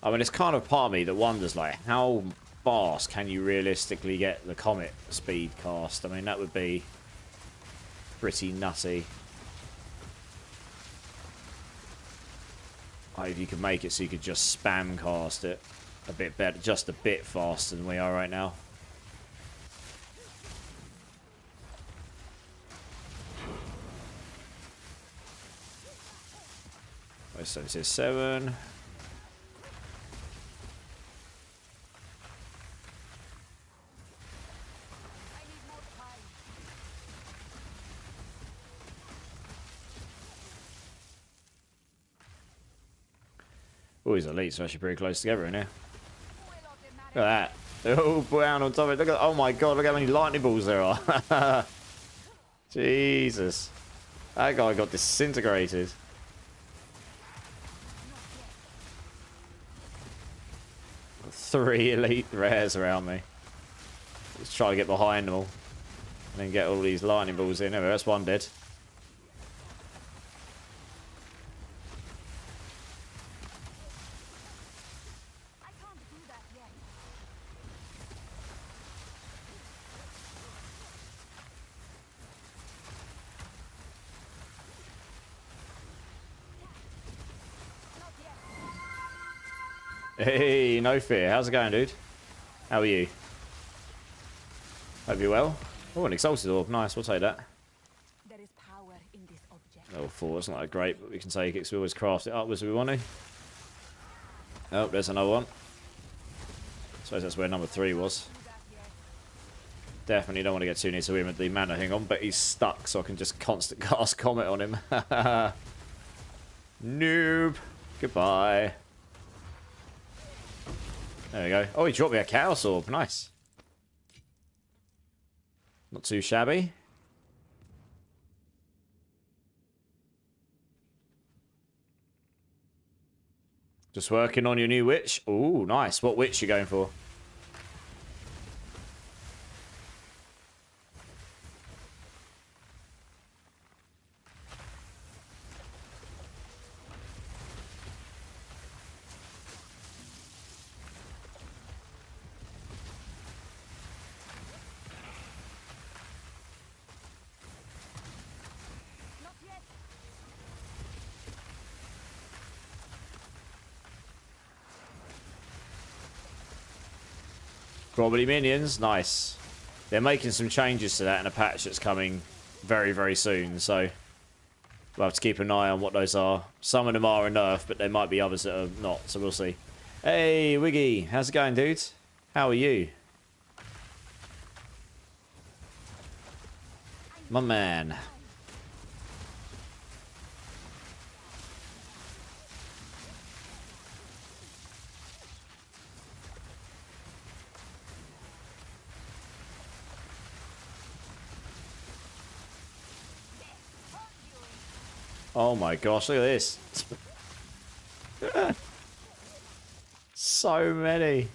I mean, it's kind of part of me that wonders, like, how fast can you realistically get the Comet speed cast? I mean, that would be pretty nutty. Like, if you could make it so you could just spam cast it a bit better, just a bit faster than we are right now. So this is 7. Oh, these elites are actually pretty close together in here. Look at that. They're all down on top of it. Look at, oh my god, look how many lightning balls there are. Jesus. That guy got disintegrated. Got 3 elite rares around me. Let's try to get behind them all. And then get all these lightning balls in. Anyway, that's one dead. Hey, no fear. How's it going, dude? How are you? Hope you're well. Oh, an exalted orb. Nice, we'll take that. There is power in this object. Level 4, it's not that great, but we can take it because we always craft it up as we want to. Oh, there's another one. I suppose that's where number 3 was. Definitely don't want to get too near to him with the mana thing on, but he's stuck, so I can just constant cast Comet on him. Noob. Goodbye. There we go. Oh, he dropped me a Chaos Orb. Nice. Not too shabby. Just working on your new witch. Ooh, nice. What witch you going for? Probably minions. Nice. They're making some changes to that in a patch that's coming very, very soon. So we'll have to keep an eye on what those are. Some of them are a nerf, but there might be others that are not. So we'll see. Hey, Wiggy. How's it going, dude? How are you? My man. Oh my gosh, look at this. So many.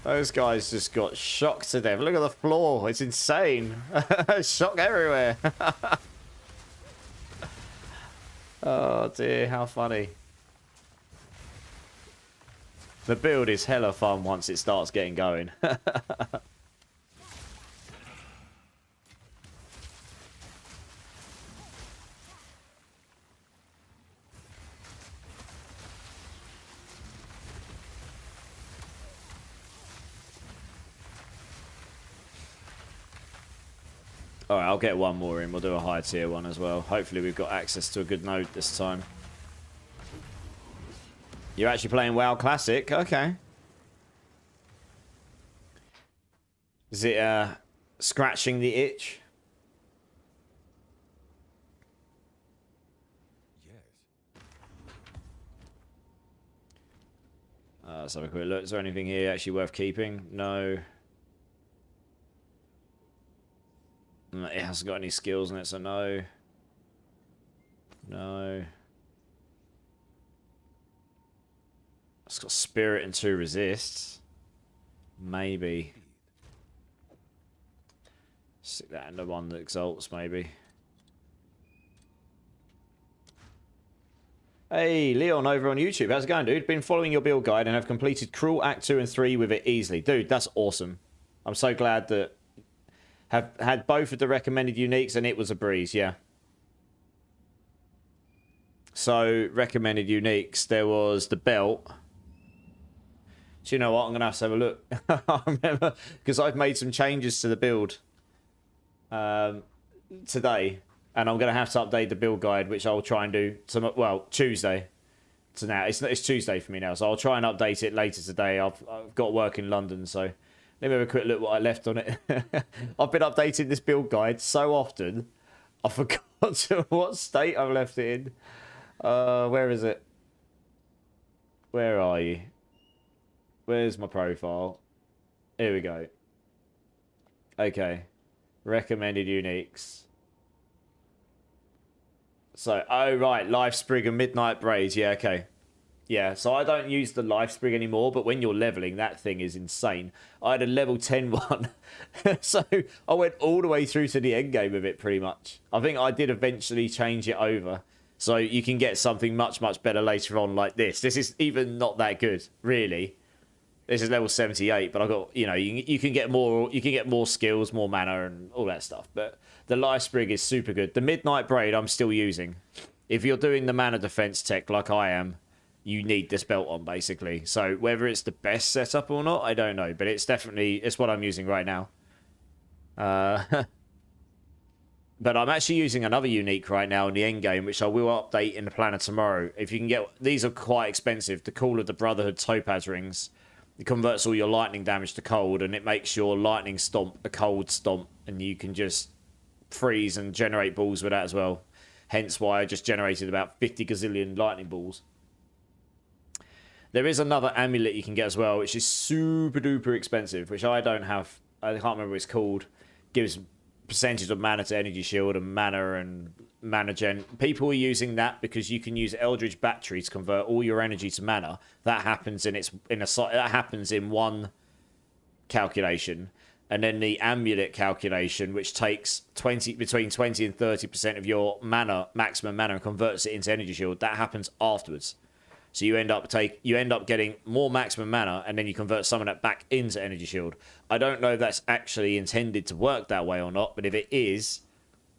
Those guys just got shocked to death. Look at the floor. It's insane. Shock everywhere. Oh dear, how funny. The build is hella fun once it starts getting going. Alright, I'll get one more in. We'll do a high tier one as well. Hopefully we've got access to a good node this time. You're actually playing WoW Classic? Okay. Is it scratching the itch? Yes. Let's have a quick look. Is there anything here actually worth keeping? No. It hasn't got any skills in it, so no. No. It's got spirit and 2 resists. Maybe. Stick that in the one that exalts, maybe. Hey, Leon over on YouTube. How's it going, dude? Been following your build guide and have completed Cruel Act 2 and 3 with it easily. Dude, that's awesome. I'm so glad that have had both of the recommended uniques and it was a breeze, yeah. So, recommended uniques, there was the belt. Do you know what? I'm going to have a look. I remember, because I've made some changes to the build today. And I'm going to have to update the build guide, which I'll try and do, Tuesday. So now, it's Tuesday for me now, so I'll try and update it later today. I've got work in London, so let me have a quick look what I left on it. I've been updating this build guide so often, I forgot what state I've left it in. Where is it? Where are you? Where's my profile? Here we go. Okay. Recommended uniques. So, oh right, Life Sprig and Midnight Braids. Yeah, okay. Yeah, so I don't use the Life Sprig anymore, but when you're leveling, that thing is insane. I had a level 10 one. So I went all the way through to the end game of it, pretty much. I think I did eventually change it over. So you can get something much, much better later on like this. This is even not that good, really. This is level 78, but I got, you know, you can get more skills, more mana and all that stuff. But the Life Sprig is super good. The Midnight Braid I'm still using. If you're doing the mana defense tech like I am, you need this belt on, basically. So whether it's the best setup or not, I don't know. But it's what I'm using right now. But I'm actually using another unique right now in the end game, which I will update in the planner tomorrow. If you can get... These are quite expensive. The Call of the Brotherhood Topaz rings. It converts all your lightning damage to cold, and it makes your lightning stomp a cold stomp, and you can just freeze and generate balls with that as well. Hence why I just generated about 50 gazillion lightning balls. There is another amulet you can get as well, which is super duper expensive, which I don't have. I can't remember what it's called. Gives percentage of mana to energy shield and mana gen. People are using that because you can use Eldritch Battery to convert all your energy to mana. That happens in one calculation, and then the amulet calculation, which takes between 20 and 30% of your maximum mana and converts it into energy shield. That happens afterwards. So you end up getting more maximum mana, and then you convert some of that back into energy shield. I don't know if that's actually intended to work that way or not, but if it is,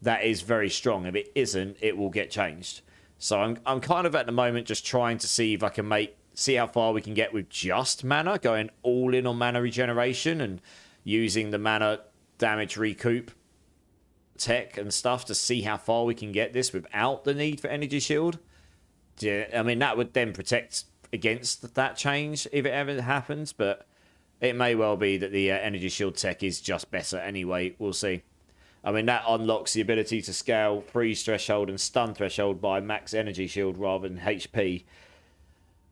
that is very strong. If it isn't, it will get changed. So I'm kind of at the moment just trying to see if I can see how far we can get with just mana, going all in on mana regeneration and using the mana damage recoup tech and stuff to see how far we can get this without the need for energy shield. Yeah, I mean, that would then protect against that change if it ever happens, but it may well be that the energy shield tech is just better anyway. We'll see. I mean, that unlocks the ability to scale freeze threshold and stun threshold by max energy shield rather than HP,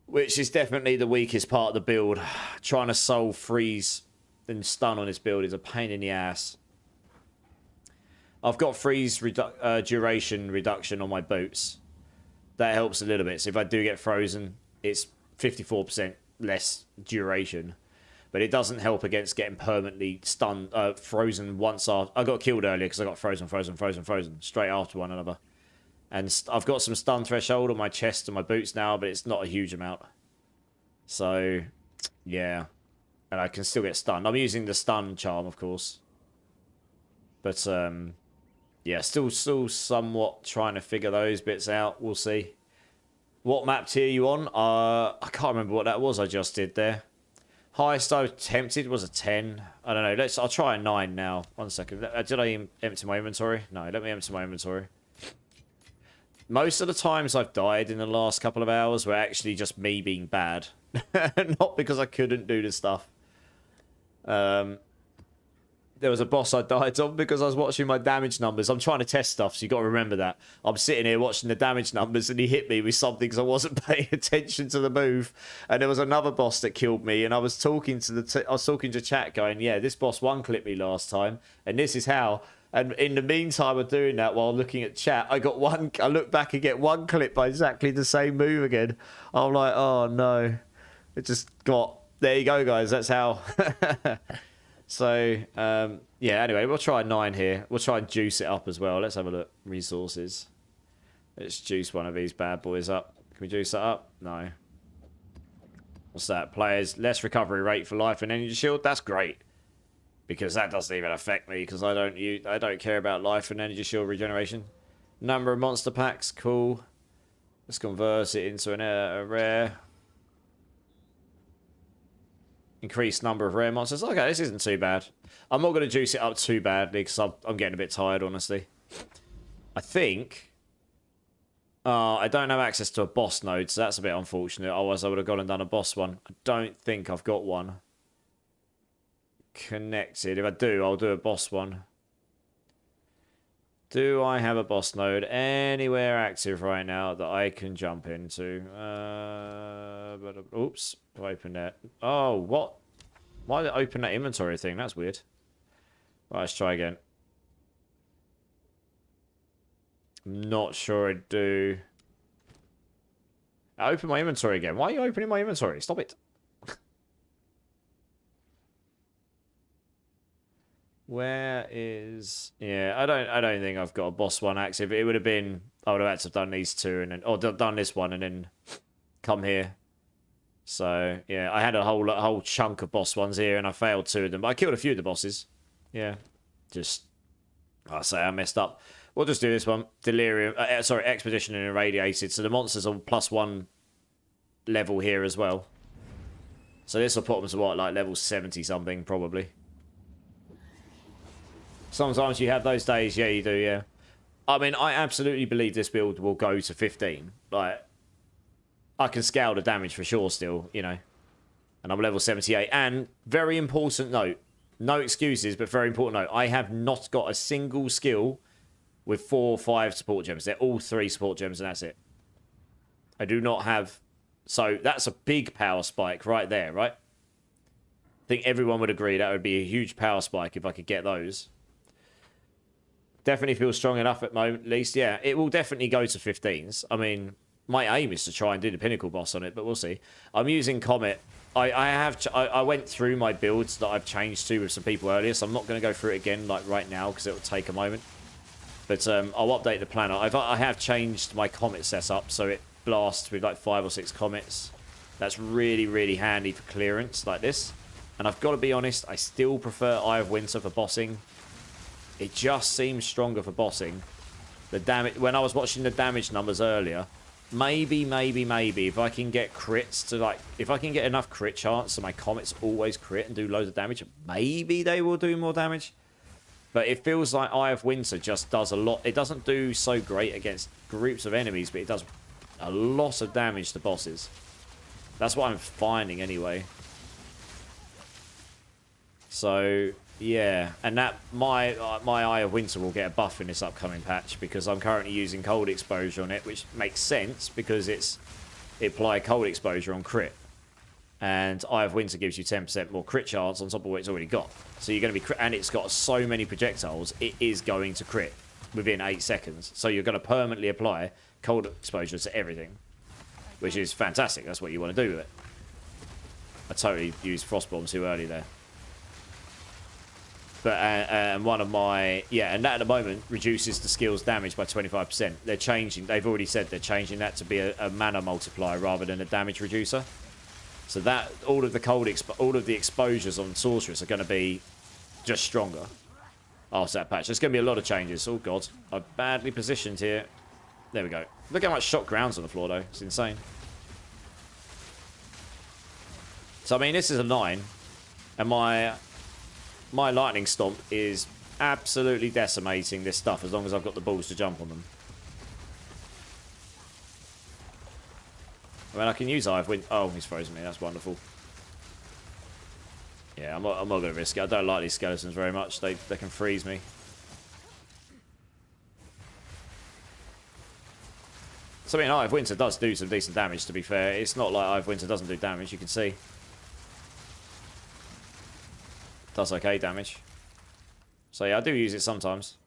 which is definitely the weakest part of the build. Trying to solve freeze and stun on this build is a pain in the ass. I've got freeze duration reduction on my boots. That helps a little bit. So if I do get frozen, it's 54% less duration. But it doesn't help against getting permanently frozen once after. I got killed earlier because I got frozen, straight after one another. And I've got some stun threshold on my chest and my boots now, but it's not a huge amount. So, yeah. And I can still get stunned. I'm using the stun charm, of course. But, yeah, still somewhat trying to figure those bits out. We'll see. What map tier are you on? I can't remember what that was I just did there. Highest I attempted was a 10. I don't know. I'll try a 9 now. 1 second. Did I empty my inventory? No, let me empty my inventory. Most of the times I've died in the last couple of hours were actually just me being bad. Not because I couldn't do the stuff. There was a boss I died on because I was watching my damage numbers. I'm trying to test stuff, so you got to remember that. I'm sitting here watching the damage numbers, and he hit me with something because I wasn't paying attention to the move. And there was another boss that killed me, and I was talking to chat, going, "Yeah, this boss one clipped me last time, and this is how." And in the meantime of doing that, while looking at chat, I look back and get one clip by exactly the same move again. I'm like, oh no, it just got. There you go, guys. That's how. So, yeah, anyway, we'll try 9 here. We'll try and juice it up as well. Let's have a look. Resources. Let's juice one of these bad boys up. Can we juice that up? No. What's that? Players, less recovery rate for life and energy shield. That's great. Because that doesn't even affect me, because I don't care about life and energy shield regeneration. Number of monster packs. Cool. Let's convert it into a rare. Increased number of rare monsters. Okay, this isn't too bad. I'm not going to juice it up too badly because I'm getting a bit tired, honestly. I think... I don't have access to a boss node, so that's a bit unfortunate. Otherwise, I would have gone and done a boss one. I don't think I've got one connected. If I do, I'll do a boss one. Do I have a boss node anywhere active right now that I can jump into? Oops, open that. Oh, what? Why did it open that inventory thing? That's weird. Right, let's try again. Not sure I do. I open my inventory again. Why are you opening my inventory? Stop it. Where is... Yeah, I don't think I've got a boss one active. It would have been... I would have had to have done these two and then... Or done this one and then come here. So, yeah, I had a whole chunk of boss ones here and I failed two of them. But I killed a few of the bosses. Yeah. Just... I say I messed up. We'll just do this one. Delirium... sorry, Expedition and Irradiated. So the monsters are +1 level here as well. So this will put them to what? Like level 70 something, probably. Sometimes you have those days. Yeah, you do, yeah. I mean, I absolutely believe this build will go to 15. Like, I can scale the damage for sure still, you know. And I'm level 78. And, very important note. No excuses, but very important note. I have not got a single skill with 4 or 5 support gems. They're all 3 support gems and that's it. I do not have... So, that's a big power spike right there, right? I think everyone would agree that would be a huge power spike if I could get those. Definitely feels strong enough at the moment, at least. Yeah, it will definitely go to 15s. I mean, my aim is to try and do the pinnacle boss on it, but we'll see. I'm using Comet. I went through my builds that I've changed to with some people earlier, so I'm not going to go through it again like right now because it will take a moment. But I'll update the planner. I have changed my Comet setup, so it blasts with like 5 or 6 Comets. That's really, really handy for clearance like this. And I've got to be honest, I still prefer Eye of Winter for bossing. It just seems stronger for bossing. The damage, when I was watching the damage numbers earlier, maybe, if I can get crits to like, if I can get enough crit chance so my Comets always crit and do loads of damage, maybe they will do more damage. But it feels like Eye of Winter just does a lot. It doesn't do so great against groups of enemies, but it does a lot of damage to bosses. That's what I'm finding anyway. So... yeah, and that my Eye of Winter will get a buff in this upcoming patch because I'm currently using cold exposure on it, which makes sense because it apply cold exposure on crit, and Eye of Winter gives you 10% more crit chance on top of what it's already got. So you're going to be and it's got so many projectiles, it is going to crit within 8 seconds. So you're going to permanently apply cold exposure to everything, which is fantastic. That's what you want to do with it. I totally used Frostbomb too early there. But and one of my... yeah, and that at the moment reduces the skill's damage by 25%. They're changing... they've already said they're changing that to be a mana multiplier rather than a damage reducer. So that... all of the exposures on Sorceress are going to be just stronger after that patch. There's going to be a lot of changes. Oh, God. I'm badly positioned here. There we go. Look how much shot ground's on the floor, though. It's insane. So, I mean, this is a 9. And my lightning stomp is absolutely decimating this stuff as long as I've got the balls to jump on them. I mean, I can use Eye of Winter. Oh, he's frozen me. That's wonderful. Yeah, I'm not going to risk it. I don't like these skeletons very much. They can freeze me. So, I mean, Eye of Winter does do some decent damage, to be fair. It's not like Eye of Winter doesn't do damage, you can see. Does okay damage. So yeah, I do use it sometimes.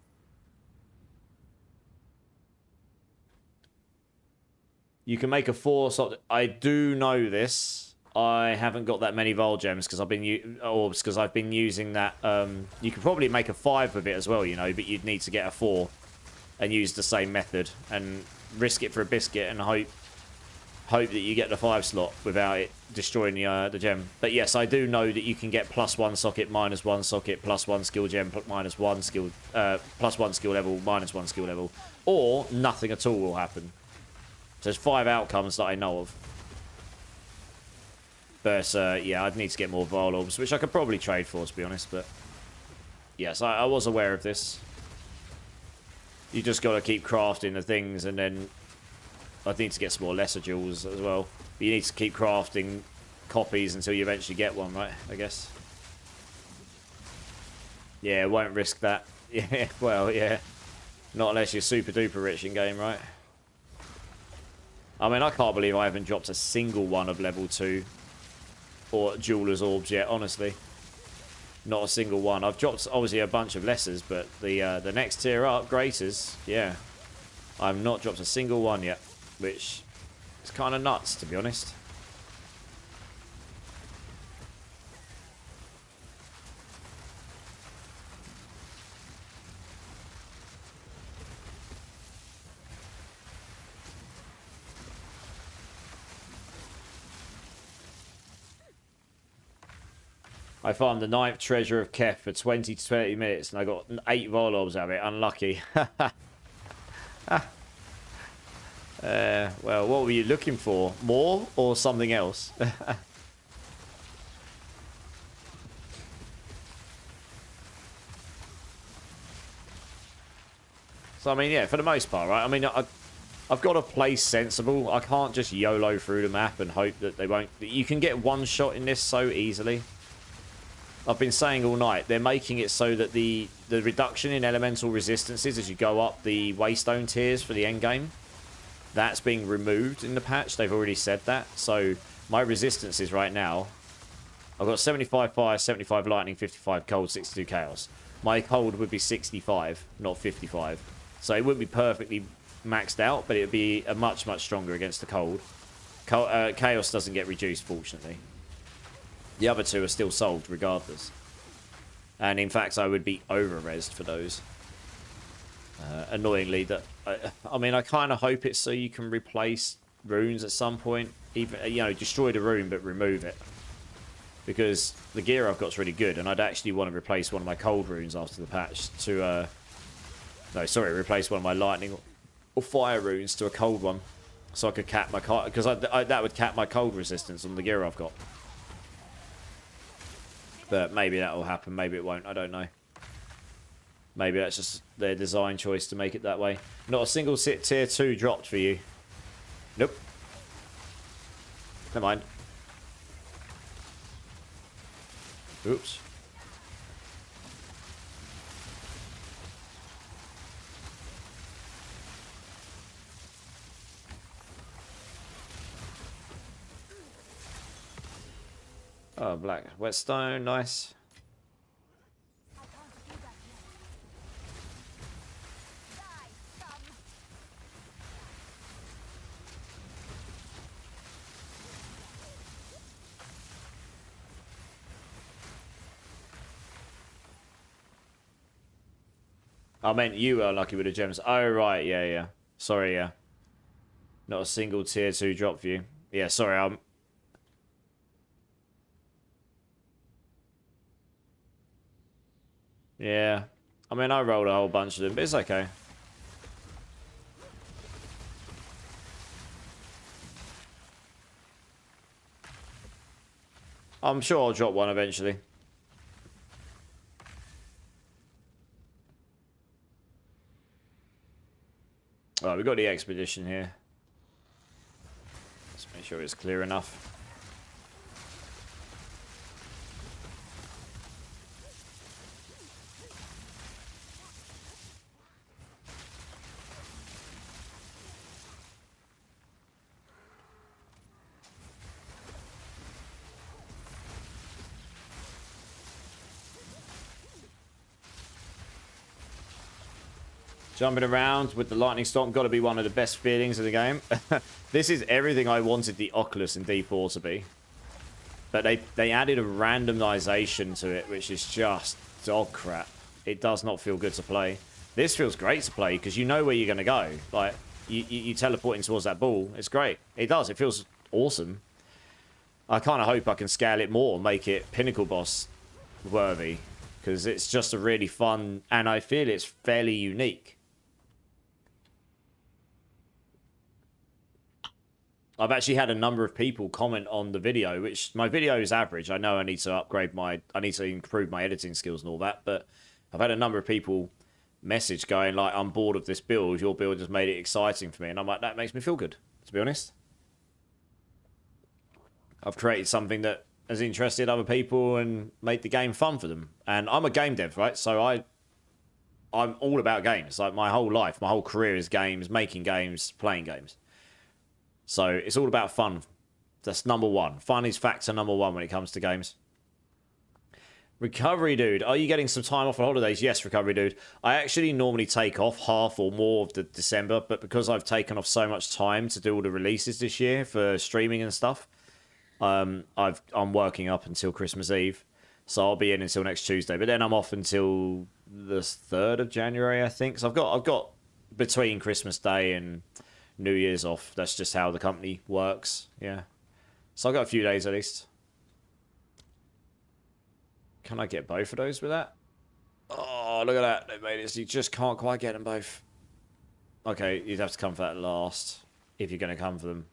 You can make a 4 sort. I do know this. I haven't got that many Vol Gems because I've been using that. You could probably make a 5 with it as well, you know, but you'd need to get a 4 and use the same method and risk it for a biscuit and hope that you get the 5 slot without it destroying the gem. But yes, I do know that you can get +1 socket, -1 socket, +1 skill gem, -1 skill, +1 skill level, -1 skill level, or nothing at all will happen. So there's 5 outcomes that I know of. But yeah, I'd need to get more Vile Orbs, which I could probably trade for, to be honest. But yes, I was aware of this. You just got to keep crafting the things, and then I need to get some more lesser jewels as well. But you need to keep crafting copies until you eventually get one, right? I guess. Yeah, won't risk that. Yeah, well, yeah. Not unless you're super duper rich in game, right? I mean, I can't believe I haven't dropped a single one of level 2 or Jeweler's Orbs yet, honestly. Not a single one. I've dropped, obviously, a bunch of lessers, but the next tier up, Greaters, yeah. I've not dropped a single one yet, which is kind of nuts, to be honest. I farmed the 9th treasure of Kef for 20 to 30 minutes, and I got 8 Volobs out of it. Unlucky. Well, what were you looking for? More or something else? So, I mean, yeah, for the most part, right? I mean, I've got to play sensible. I can't just YOLO through the map and hope that they won't... You can get one shot in this so easily. I've been saying all night, they're making it so that the reduction in elemental resistances as you go up the Waystone tiers for the end game, that's being removed in the patch. They've already said that. So my resistances right now, I've got 75 fire, 75 lightning, 55 cold, 62 chaos. My cold would be 65, not 55. So it wouldn't be perfectly maxed out, but it would be a much, much stronger against the cold. Chaos doesn't get reduced, fortunately. The other two are still solved regardless. And in fact, I would be over-resed for those. Annoyingly, that I mean, I kind of hope it's so you can replace runes at some point. Even, you know, destroy the rune but remove it. Because the gear I've got is really good, and I'd actually want to replace one of my cold runes after the patch to... no, sorry, replace one of my lightning or fire runes to a cold one. So I could cap my... Because that would cap my cold resistance on the gear I've got. But maybe that will happen, maybe it won't, I don't know. Maybe that's just their design choice to make it that way. Not a single tier 2 dropped for you. Nope. Never mind. Oops. Oh, black whetstone, nice. I meant you are lucky with the gems. Oh, right, yeah, yeah. Sorry, yeah. Not a single tier 2 drop for you. Yeah, sorry, I'm... Yeah. I mean, I rolled a whole bunch of them, but it's okay. I'm sure I'll drop one eventually. Alright, we've got the expedition here. Let's make sure it's clear enough. Jumping around with the lightning storm, got to be one of the best feelings of the game. This is everything I wanted the Oculus in D4 to be. But they added a randomization to it, which is just dog crap. It does not feel good to play. This feels great to play, because you know where you're going to go. Like, you teleporting towards that ball. It's great. It does. It feels awesome. I kind of hope I can scale it more, make it Pinnacle Boss worthy. Because it's just a really fun, and I feel it's fairly unique. I've actually had a number of people comment on the video, which my video is average. I know I need to upgrade I need to improve my editing skills and all that, but I've had a number of people message going like, I'm bored of this build, your build has made it exciting for me. And I'm like, that makes me feel good, to be honest. I've created something that has interested other people and made the game fun for them. And I'm a game dev, right? So I'm all about games. Like, my whole life, my whole career is games, making games, playing games. So it's all about fun. That's number one. Fun is factor number one when it comes to games. Recovery Dude, are you getting some time off on holidays? Yes, Recovery Dude. I actually normally take off half or more of the December, but because I've taken off so much time to do all the releases this year for streaming and stuff, I'm working up until Christmas Eve, so I'll be in until next Tuesday. But then I'm off until the 3rd of January, I think. So I've got between Christmas Day and New Year's off. That's just how the company works. Yeah. So I've got a few days at least. Can I get both of those with that? Oh, look at that. They made it so you just can't quite get them both. Okay, you'd have to come for that last, if you're going to come for them.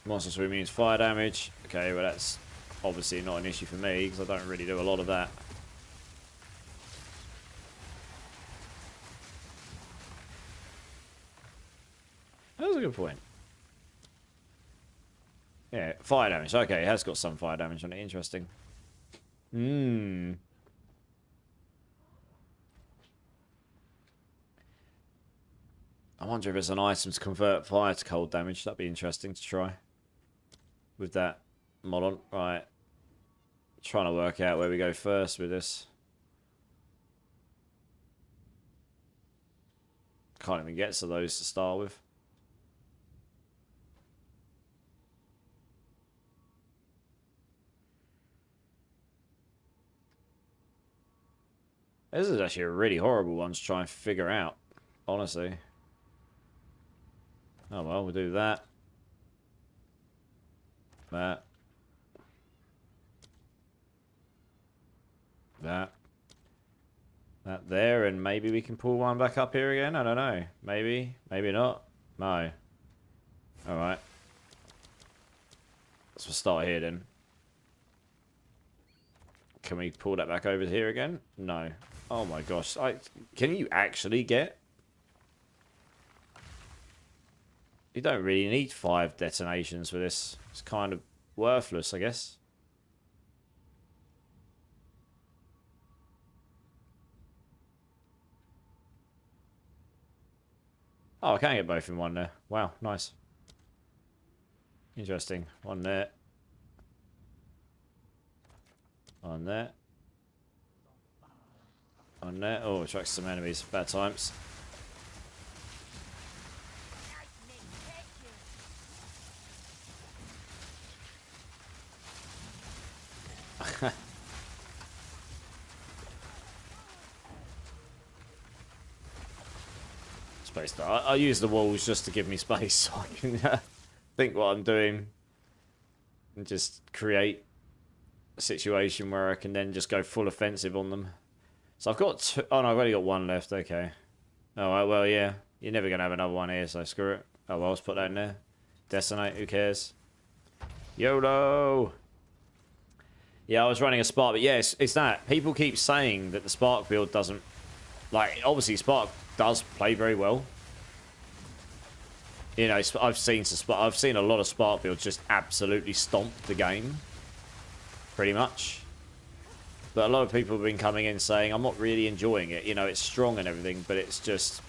Monsters who means fire damage. Okay, well that's obviously not an issue for me, because I don't really do a lot of that. That was a good point. Yeah, fire damage. Okay, it has got some fire damage on it. Interesting. I wonder if there's an item to convert fire to cold damage. That'd be interesting to try. With that mod on. Right. Trying to work out where we go first with this. Can't even get to those to start with. This is actually a really horrible one to try and figure out, honestly. Oh well, we'll do that. That. That. That there, and maybe we can pull one back up here again? I don't know. Maybe. Maybe not. No. Alright. Let's start here then. Can we pull that back over here again? No. Oh my gosh. Can you actually get... You don't really need 5 detonations for this. It's kind of worthless, I guess. Oh, I can get both in one there. Wow, nice. Interesting. One there. On there. On there. Oh, attracts some enemies. Bad times. Space. I use the walls just to give me space so I can think what I'm doing and just create a situation where I can then just go full offensive on them. So I've got two. Oh no, I've only got one left. Okay. Alright, well, yeah. You're never going to have another one here, so screw it. Oh well, let's put that in there. Detonate, who cares? YOLO! Yeah, I was running a Spark, but yeah, it's that. People keep saying that the Spark build doesn't... Like, obviously Spark does play very well. You know, I've seen a lot of Spark builds just absolutely stomp the game. Pretty much. But a lot of people have been coming in saying, I'm not really enjoying it. You know, it's strong and everything, but it's just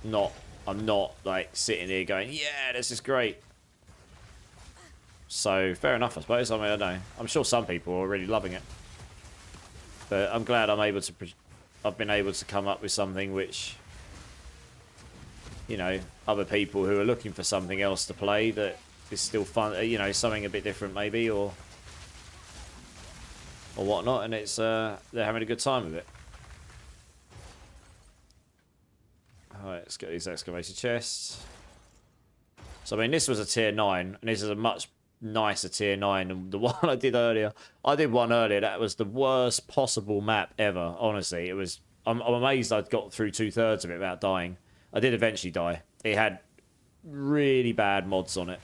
not... I'm not, like, sitting here going, yeah, this is great. So, fair enough, I suppose. I mean, I don't know. I'm sure some people are really loving it. But I'm glad I've been able to come up with something which, you know, other people who are looking for something else to play that is still fun, you know, something a bit different maybe, or whatnot, and it's, they're having a good time with it. Alright, let's get these excavated chests. So, I mean, this was a tier 9, and this is a much nicer tier 9 than the one I did earlier. I did one earlier that was the worst possible map ever, honestly. It was... I'm amazed I'd got through 2/3 of it without dying. I did eventually die. It had really bad mods on it.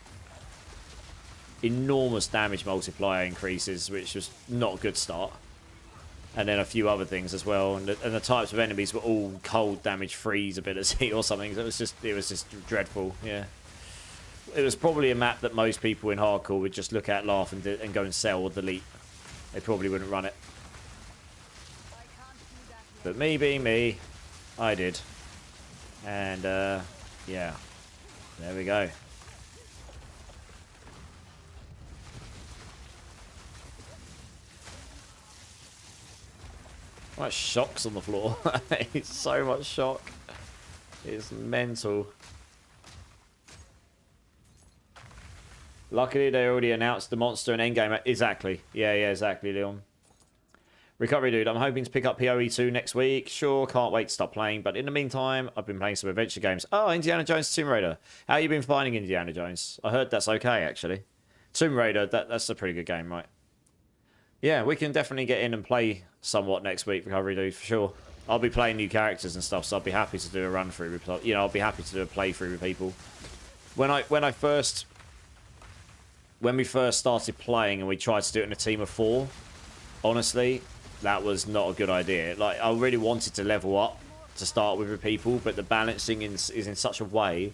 Enormous damage multiplier increases, which was not a good start. and then a few other things as well. And the types of enemies were all cold damage freeze ability or something. So it was just dreadful. Yeah, it was probably a map that most people in hardcore would just look at, laugh, and go and sell or delete. They probably wouldn't run it. But me being me, I did. And yeah, there we go. Much shocks on the floor. It's so much shock. It's mental. Luckily, they already announced the monster and endgame. Exactly. Yeah, exactly, Leon. Recovery dude, I'm hoping to pick up PoE 2 next week. Sure, can't wait to start playing. But in the meantime, I've been playing some adventure games. Oh, Indiana Jones Tomb Raider. How you been finding Indiana Jones? I heard that's okay, actually. Tomb Raider, that's a pretty good game, right? Yeah, we can definitely get in and play somewhat next week, Recovery Dude, for sure. I'll be playing new characters and stuff, so I'll be happy to do a run through with, I'll be happy to do a playthrough with people. When we first started playing and we tried to do it in a team of 4, honestly, that was not a good idea. Like, I really wanted to level up to start with people, but the balancing is in such a way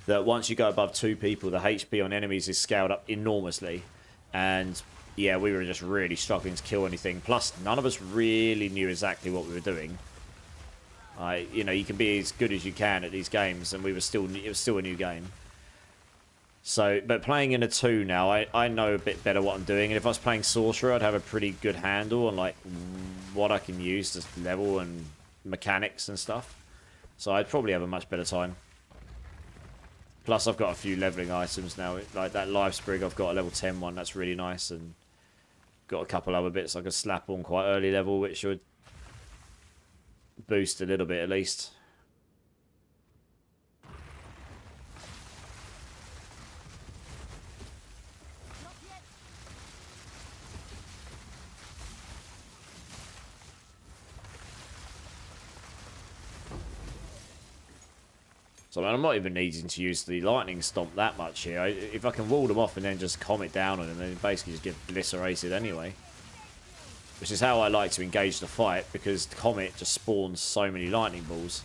that once you go above 2 people, the HP on enemies is scaled up enormously, and yeah, we were just really struggling to kill anything. Plus, none of us really knew exactly what we were doing. You know, you can be as good as you can at these games, and it was still a new game. So, but playing in a 2 now, I know a bit better what I'm doing. And if I was playing Sorcerer, I'd have a pretty good handle on like what I can use to level and mechanics and stuff. So I'd probably have a much better time. Plus, I've got a few leveling items now. Like that Life Sprig, I've got a level 10 one. That's really nice. And got a couple other bits I could slap on quite early level, which should boost a little bit at least. So, man, I'm not even needing to use the Lightning Stomp that much here. If I can wall them off and then just comet down on them, then basically just get obliterated anyway. Which is how I like to engage the fight, because the Comet just spawns so many lightning balls.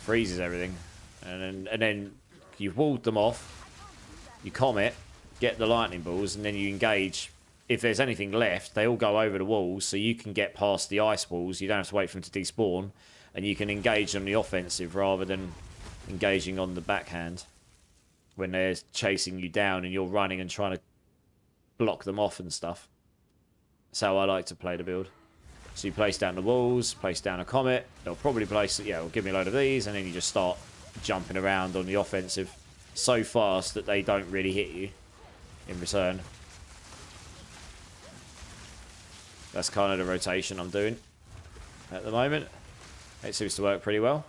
Freezes everything. And then you've walled them off, you Comet, get the lightning balls, and then you engage. If there's anything left, they all go over the walls, so you can get past the ice walls. You don't have to wait for them to despawn, and you can engage on the offensive rather than engaging on the backhand when they're chasing you down and you're running and trying to block them off and stuff. That's how I like to play the build. So you place down the walls, place down a Comet. They'll probably place, yeah, will give me a load of these, and then you just start jumping around on the offensive so fast that they don't really hit you in return. That's kind of the rotation I'm doing at the moment. It seems to work pretty well.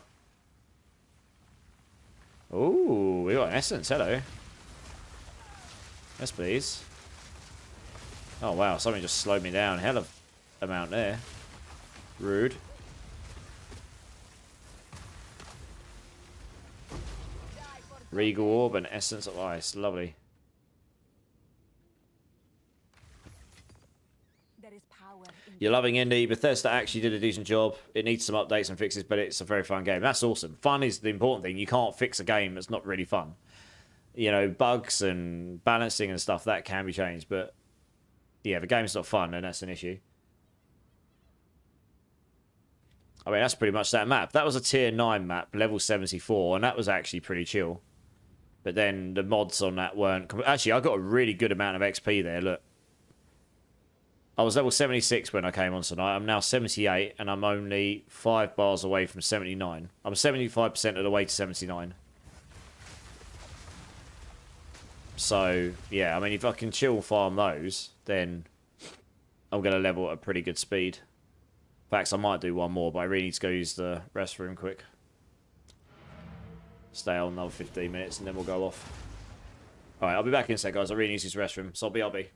Ooh, we got an essence. Hello. Yes, please. Oh, wow. Something just slowed me down. Hell of amount there. Rude. Regal Orb and Essence of Ice. Lovely. You're loving indie. Bethesda actually did a decent job. It needs some updates and fixes, but it's a very fun game. That's awesome. Fun is the important thing. You can't fix a game that's not really fun. You know, bugs and balancing and stuff, that can be changed. But, yeah, if a game's not fun, then that's an issue. I mean, that's pretty much that map. That was a tier 9 map, level 74, and that was actually pretty chill. But then the mods on that weren't... Actually, I got a really good amount of XP there, look. I was level 76 when I came on tonight. I'm now 78, and I'm only 5 bars away from 79. I'm 75% of the way to 79. So, yeah, I mean, if I can chill farm those, then I'm going to level at a pretty good speed. In fact, I might do one more, but I really need to go use the restroom quick. Stay on another 15 minutes, and then we'll go off. Alright, I'll be back in a sec, guys. I really need to use the restroom, so I'll be.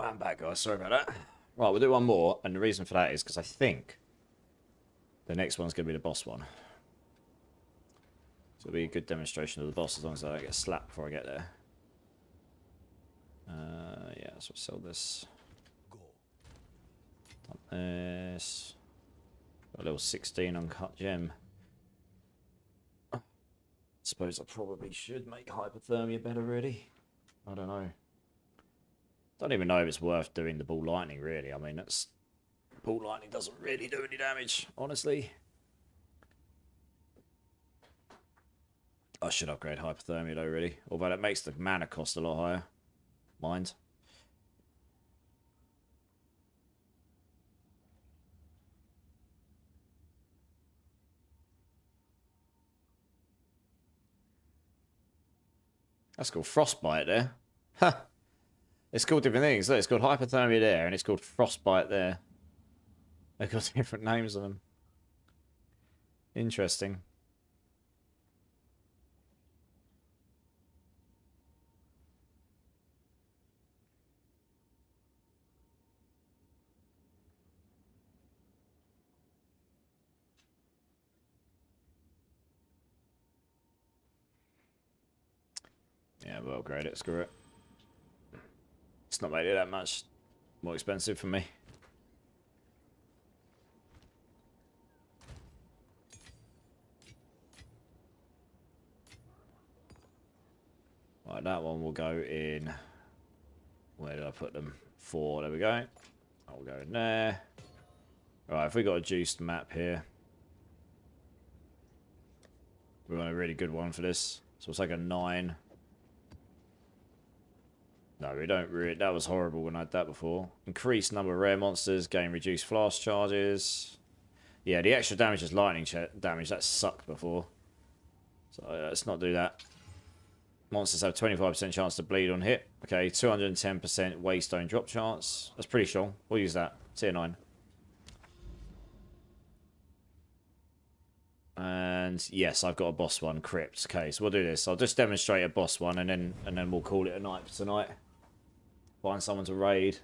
I'm back, guys. Sorry about that. Right, we'll do one more, and the reason for that is because I think the next one's going to be the boss one. So it'll be a good demonstration of the boss as long as I don't get slapped before I get there. Yeah, so we'll sell this. Go. Done this. Got a little 16 uncut gem. Suppose I probably should make hypothermia better, really. I don't know. Don't even know if it's worth doing the ball lightning, really. I mean, that's ball lightning doesn't really do any damage, honestly. I should upgrade hypothermia, though, really. Although that makes the mana cost a lot higher. Mind. That's called frostbite there. Ha! It's called different things. Look, it's called hypothermia there, and it's called frostbite there. They've got different names on them. Interesting. Yeah, we'll upgrade it. Screw it. It's not made it that much more expensive for me. Right, that one will go in. Where did I put them? 4. There we go. I'll go in there. Right, if we got a juiced map here, we want a really good one for this. So it's like a 9. No, we don't really. That was horrible when I had that before. Increased number of rare monsters, gain reduced flash charges. Yeah, the extra damage is lightning damage. That sucked before. So let's not do that. Monsters have 25% chance to bleed on hit. Okay, 210% waystone drop chance. That's pretty strong. We'll use that. Tier 9. And yes, I've got a boss one, Crypt. Okay, so we'll do this. I'll just demonstrate a boss one, and then we'll call it a night for tonight. Find someone to raid.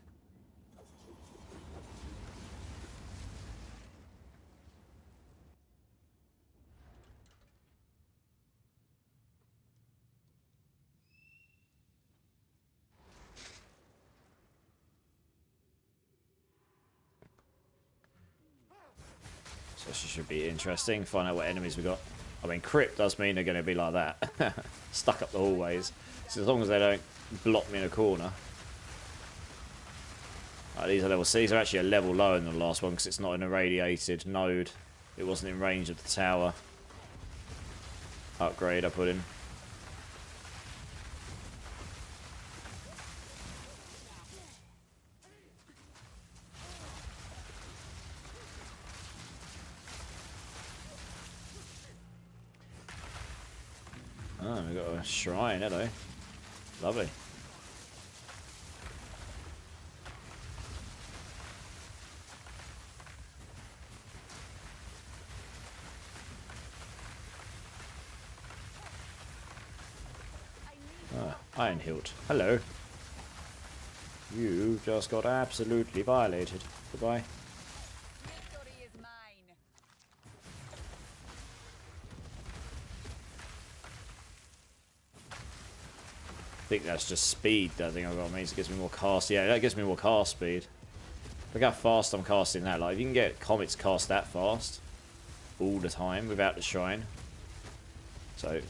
So this should be interesting. Find out what enemies we got. I mean, Crypt does mean they're going to be like that. Stuck up the hallways. So as long as they don't block me in a corner. These are level C. These are actually a level lower than the last one because it's not an irradiated node. It wasn't in range of the tower. Upgrade I put in. Oh, we've got a shrine, hello. Lovely. Iron Hilt. Hello. You just got absolutely violated. Goodbye. Victory is mine. I think that's just speed that thing I've got. Means it gives me more cast. Yeah, that gives me more cast speed. Look how fast I'm casting that. Like, if you can get comets cast that fast all the time without the shrine. So,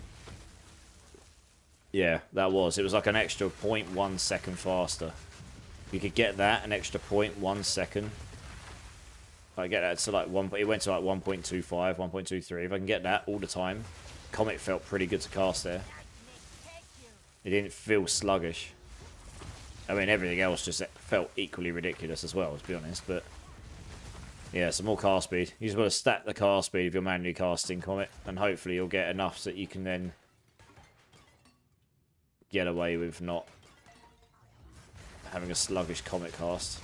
yeah, that was. It was like an extra 0.1 second faster. You could get that, an extra 0.1 second. I get that to like it went to like 1.25, 1.23. If I can get that all the time, Comet felt pretty good to cast there. It didn't feel sluggish. I mean, everything else just felt equally ridiculous as well, to be honest. But yeah, some more cast speed. You just want to stack the cast speed if you're manually casting Comet, and hopefully you'll get enough so that you can then get away with not having a sluggish Comet cast.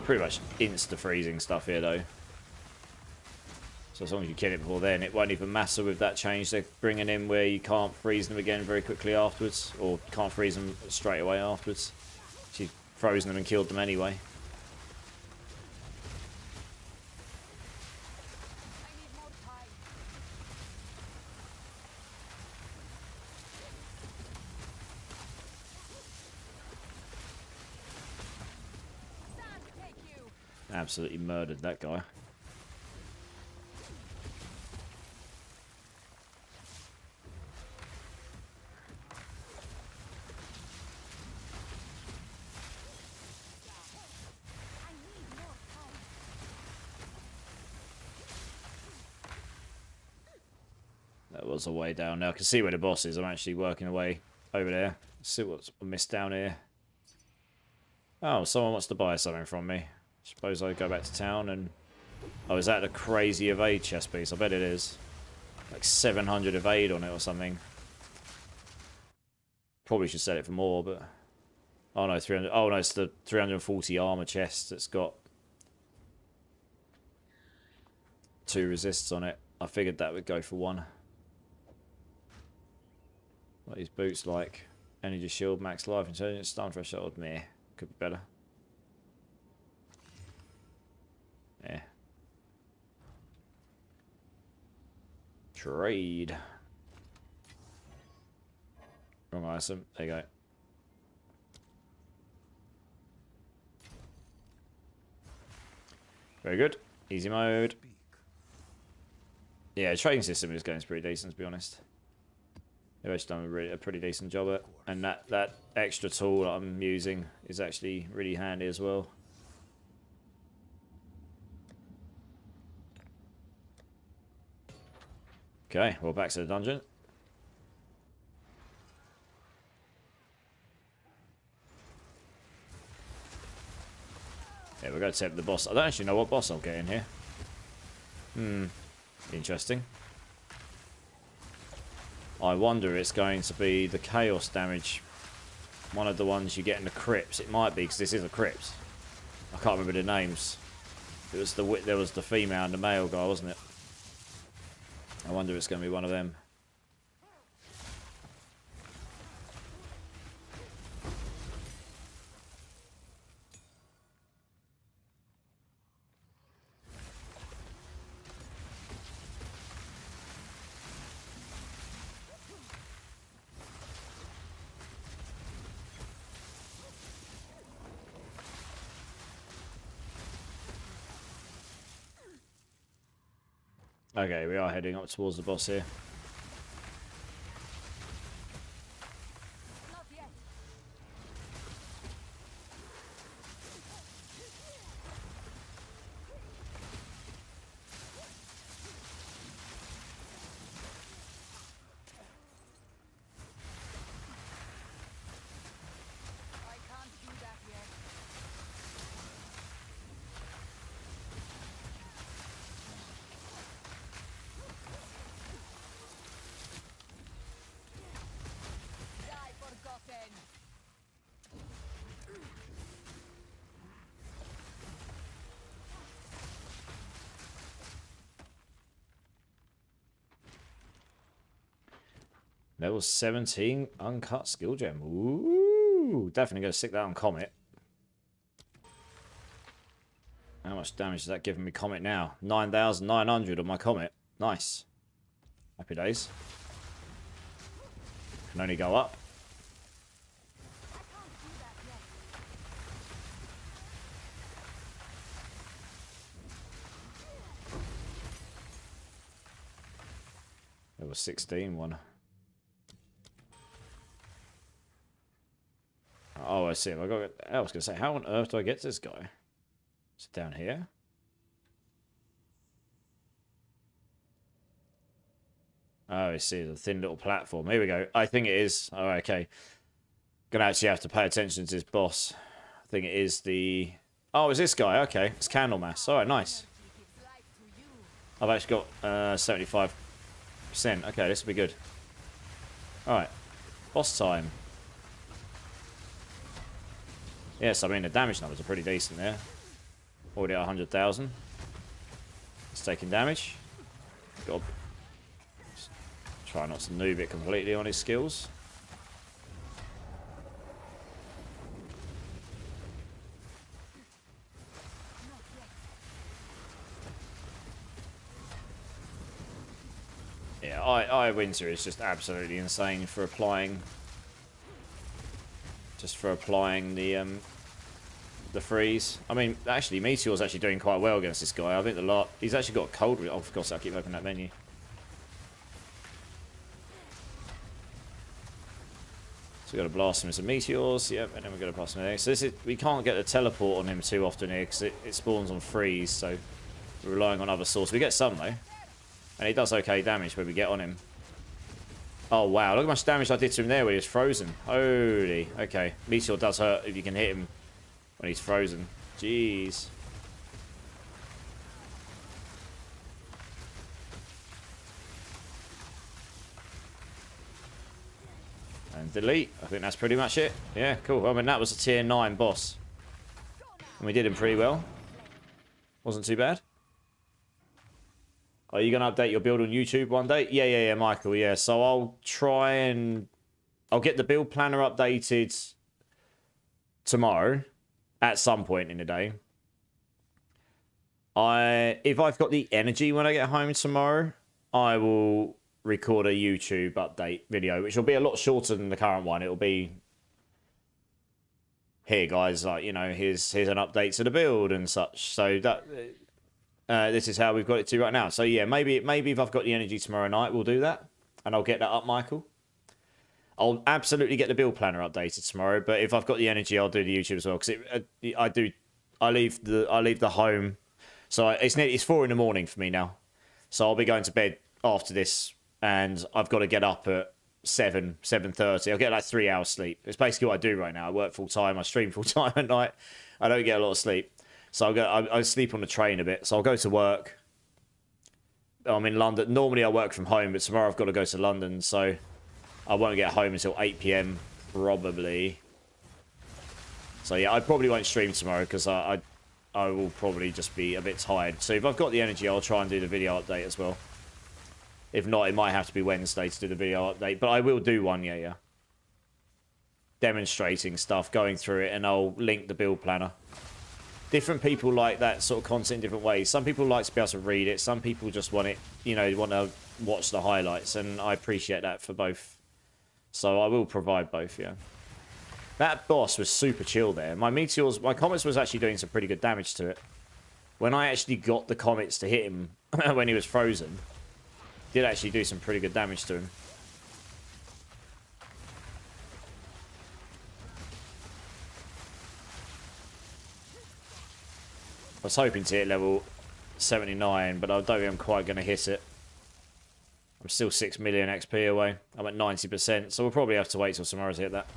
Pretty much insta-freezing stuff here, though. So as long as you kill it before then, it won't even matter with that change they're bringing in where you can't freeze them again very quickly afterwards. Or can't freeze them straight away afterwards. She's frozen them and killed them anyway. I need more time. Sand, take you. Absolutely murdered that guy. I need more time. That was a way down now. I can see where the boss is. I'm actually working away over there. Let's see what's missed down here. Oh, someone wants to buy something from me. Suppose I go back to town and... Oh, is that a crazy evade chest piece? I bet it is. Like 700 evade on it or something. Probably should sell it for more, but... Oh no, 300... Oh no, it's the 340 armor chest that's got... 2 resists on it. I figured that would go for 1. What are these boots like? Energy shield, max life, intelligence, stun threshold. Meh. Could be better. Yeah. Trade. Wrong item. There you go. Very good. Easy mode. Speak. Yeah, the trading system is going pretty decent, to be honest. They've actually done a pretty decent job at it. And that extra tool that I'm using is actually really handy as well. Okay, well, back to the dungeon. Yeah, we're going to tempt the boss. I don't actually know what boss I'll get in here. Interesting. I wonder it's going to be the chaos damage. One of the ones you get in the crypts. It might be, because this is a crypt. I can't remember the names. It was there was the female and the male guy, wasn't it? I wonder if it's going to be one of them. Okay, we are heading up towards the boss here. Not yet. I can't do that yet. Die forgotten. Level 17 uncut skill gem. Ooh, definitely going to stick that on Comet. How much damage is that giving me Comet now? 9,900 on my Comet. Nice. Happy days. Can only go up. I can't do that yet. Level 16 one. Oh, I see. I was going to say, how on earth do I get to this guy? Is it down here? Oh, I see. The thin little platform. Here we go. I think it is. Oh, okay. Gonna actually have to pay attention to this boss. I think it is the... Oh, it's this guy. Okay. It's Candlemass. Alright, nice. Energy gives life to you. I've actually got 75%. Okay, this will be good. Alright. Boss time. Yes, I mean, the damage numbers are pretty decent there. Already at 100,000. It's taking damage. Got to try not to noob it completely on his skills. Yeah, I Winter is just absolutely insane for applying. Just for applying the freeze. I mean, actually, Meteor's actually doing quite well against this guy. I think he's actually got a cold. Oh, of course, I keep opening that menu. So we've got to blast him with some meteors. Yep, and then we're going to blast him with eggs. So this is, we can't get the teleport on him too often here because it spawns on freeze. So we're relying on other sources. We get some though, and he does okay damage when we get on him. Oh wow! Look how much damage I did to him there when he was frozen. Holy, okay. Meteor does hurt if you can hit him when he's frozen. Jeez. And delete. I think that's pretty much it. Yeah, cool. I mean, that was a tier 9 boss. And we did him pretty well. Wasn't too bad. Are you going to update your build on YouTube one day? Yeah, Michael, yeah. So I'll try and... I'll get the build planner updated tomorrow at some point in the day. If I've got the energy when I get home tomorrow, I will record a YouTube update video, which will be a lot shorter than the current one. It'll be, here guys, like, you know, here's an update to the build and such. So that this is how we've got it to right now. So yeah, maybe if I've got the energy tomorrow night, we'll do that, and I'll get that up, Michael. I'll absolutely get the build planner updated tomorrow, but if I've got the energy, I'll do the YouTube as well, because I leave the home, so it's 4 in the morning for me now, so I'll be going to bed after this, and I've got to get up at 7:30. I'll get like 3 hours sleep. It's basically what I do right now. I work full time. I stream full time at night. I don't get a lot of sleep, so I sleep on the train a bit. So I'll go to work. I'm in London. Normally I work from home, but tomorrow I've got to go to London, so I won't get home until 8 PM probably. So yeah, I probably won't stream tomorrow because I will probably just be a bit tired. So if I've got the energy, I'll try and do the video update as well. If not, it might have to be Wednesday to do the video update. But I will do one, yeah. Demonstrating stuff, going through it, and I'll link the build planner. Different people like that sort of content in different ways. Some people like to be able to read it. Some people just want it, you know, want to watch the highlights. And I appreciate that for both. So I will provide both, yeah. That boss was super chill there. My comets was actually doing some pretty good damage to it. When I actually got the comets to hit him when he was frozen, did actually do some pretty good damage to him. I was hoping to hit level 79, but I don't think I'm quite going to hit it. I'm still 6 million XP away. I'm at 90%, so we'll probably have to wait till tomorrow to hit that.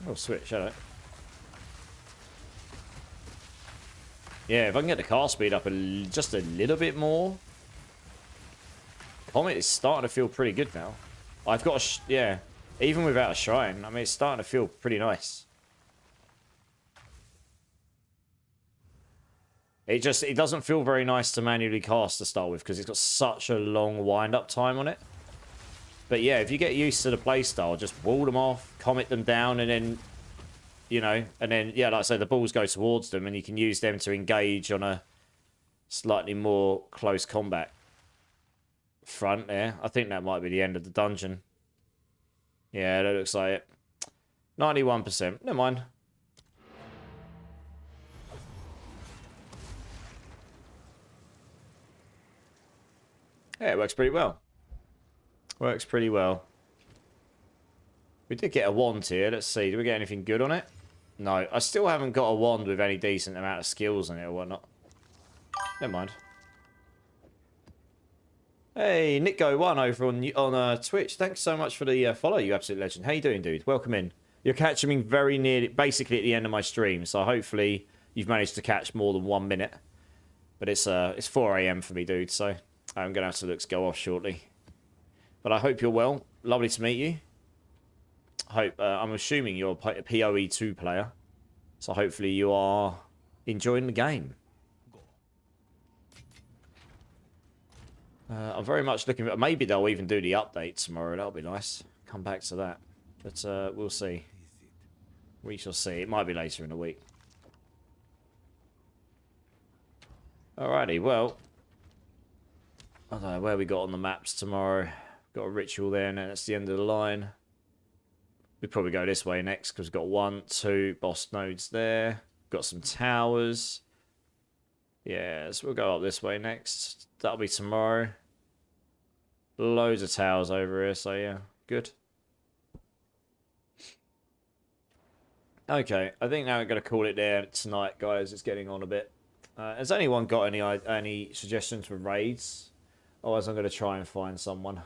Oh, switch, shadow. Yeah, if I can get the cast speed up just a little bit more. Comet is starting to feel pretty good now. I've got a... yeah, even without a shrine, I mean, it's starting to feel pretty nice. It doesn't feel very nice to manually cast to start with because it's got such a long wind-up time on it. But yeah, if you get used to the playstyle, just wall them off, comet them down, and then, you know, and then, yeah, like I say, the balls go towards them, and you can use them to engage on a slightly more close combat front there. I think that might be the end of the dungeon. Yeah, that looks like it. 91%. Never mind. Yeah, it works pretty well. Works pretty well. We did get a wand here. Let's see. Do we get anything good on it? No. I still haven't got a wand with any decent amount of skills on it or whatnot. Never mind. Hey, Nico1 over on Twitch. Thanks so much for the follow, you absolute legend. How you doing, dude? Welcome in. You're catching me very near, basically at the end of my stream, so hopefully you've managed to catch more than 1 minute. But it's 4 AM for me, dude, so I'm going to have to look to go off shortly. But I hope you're well. Lovely to meet you. Hope I'm assuming you're a PoE 2 player. So hopefully you are enjoying the game. I'm very much looking at... Maybe they'll even do the update tomorrow. That'll be nice. Come back to that. But we'll see. We shall see. It might be later in the week. Alrighty, well... I don't know where we got on the maps tomorrow. Got a ritual there, and then that's the end of the line. We probably go this way next, because we've got 1, 2 boss nodes there. Got some towers. Yeah, so we'll go up this way next. That'll be tomorrow. Loads of towers over here, so yeah, good. Okay, I think now we're going to call it there tonight, guys. It's getting on a bit. Has anyone got any suggestions for raids? Otherwise, I'm going to try and find someone.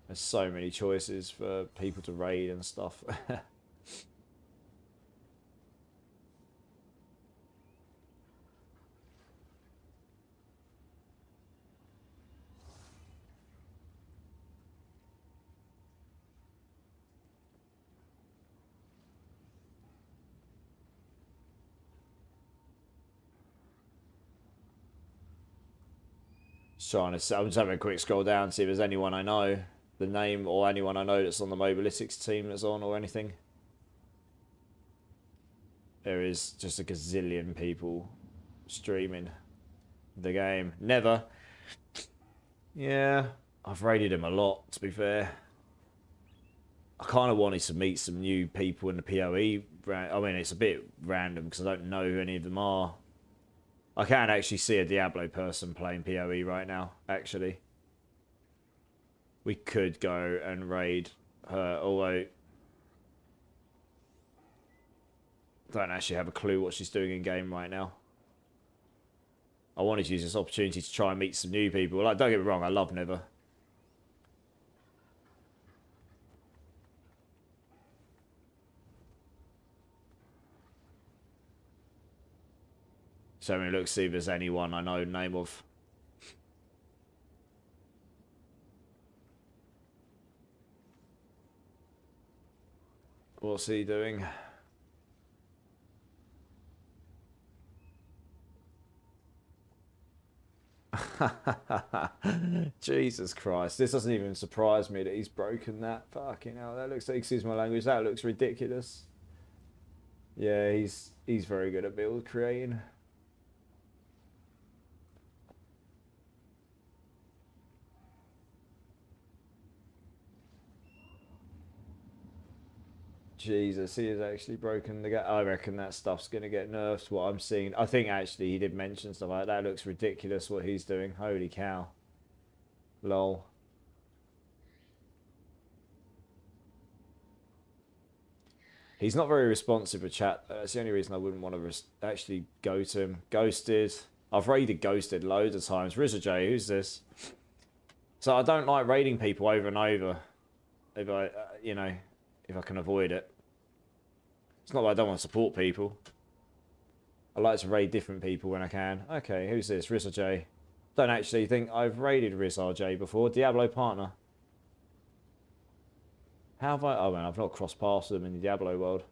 There's so many choices for people to raid and stuff. I'm just having a quick scroll down, see if there's anyone I know, the name, or anyone I know that's on the Mobalytics team that's on, or anything. There is just a gazillion people streaming the game. Never. Yeah, I've raided him a lot, to be fair. I kind of wanted to meet some new people in the PoE. I mean, it's a bit random because I don't know who any of them are. I can actually see a Diablo person playing PoE right now, actually. We could go and raid her, although I don't actually have a clue what she's doing in game right now. I wanted to use this opportunity to try and meet some new people. Like, don't get me wrong, I love Never. So I'm going to look, see if there's anyone I know the name of. What's he doing? Jesus Christ. This doesn't even surprise me that he's broken that. Fucking hell, that looks, excuse my language, that looks ridiculous. Yeah, he's very good at build creating. Jesus, he has actually broken the gap. I reckon that stuff's going to get nerfed, what I'm seeing. I think actually he did mention stuff like that. That looks ridiculous what he's doing. Holy cow. Lol. He's not very responsive with chat. That's the only reason I wouldn't want to actually go to him. Ghosted. I've raided Ghosted loads of times. RizzaJ, who's this? So I don't like raiding people over and over. If I, you know, if I can avoid it. It's not that I don't want to support people. I like to raid different people when I can. Okay, who's this? RizzaJ. Don't actually think I've raided RizzaJ before. Diablo partner. How have I... Oh, man, I've not crossed paths with them in the Diablo world.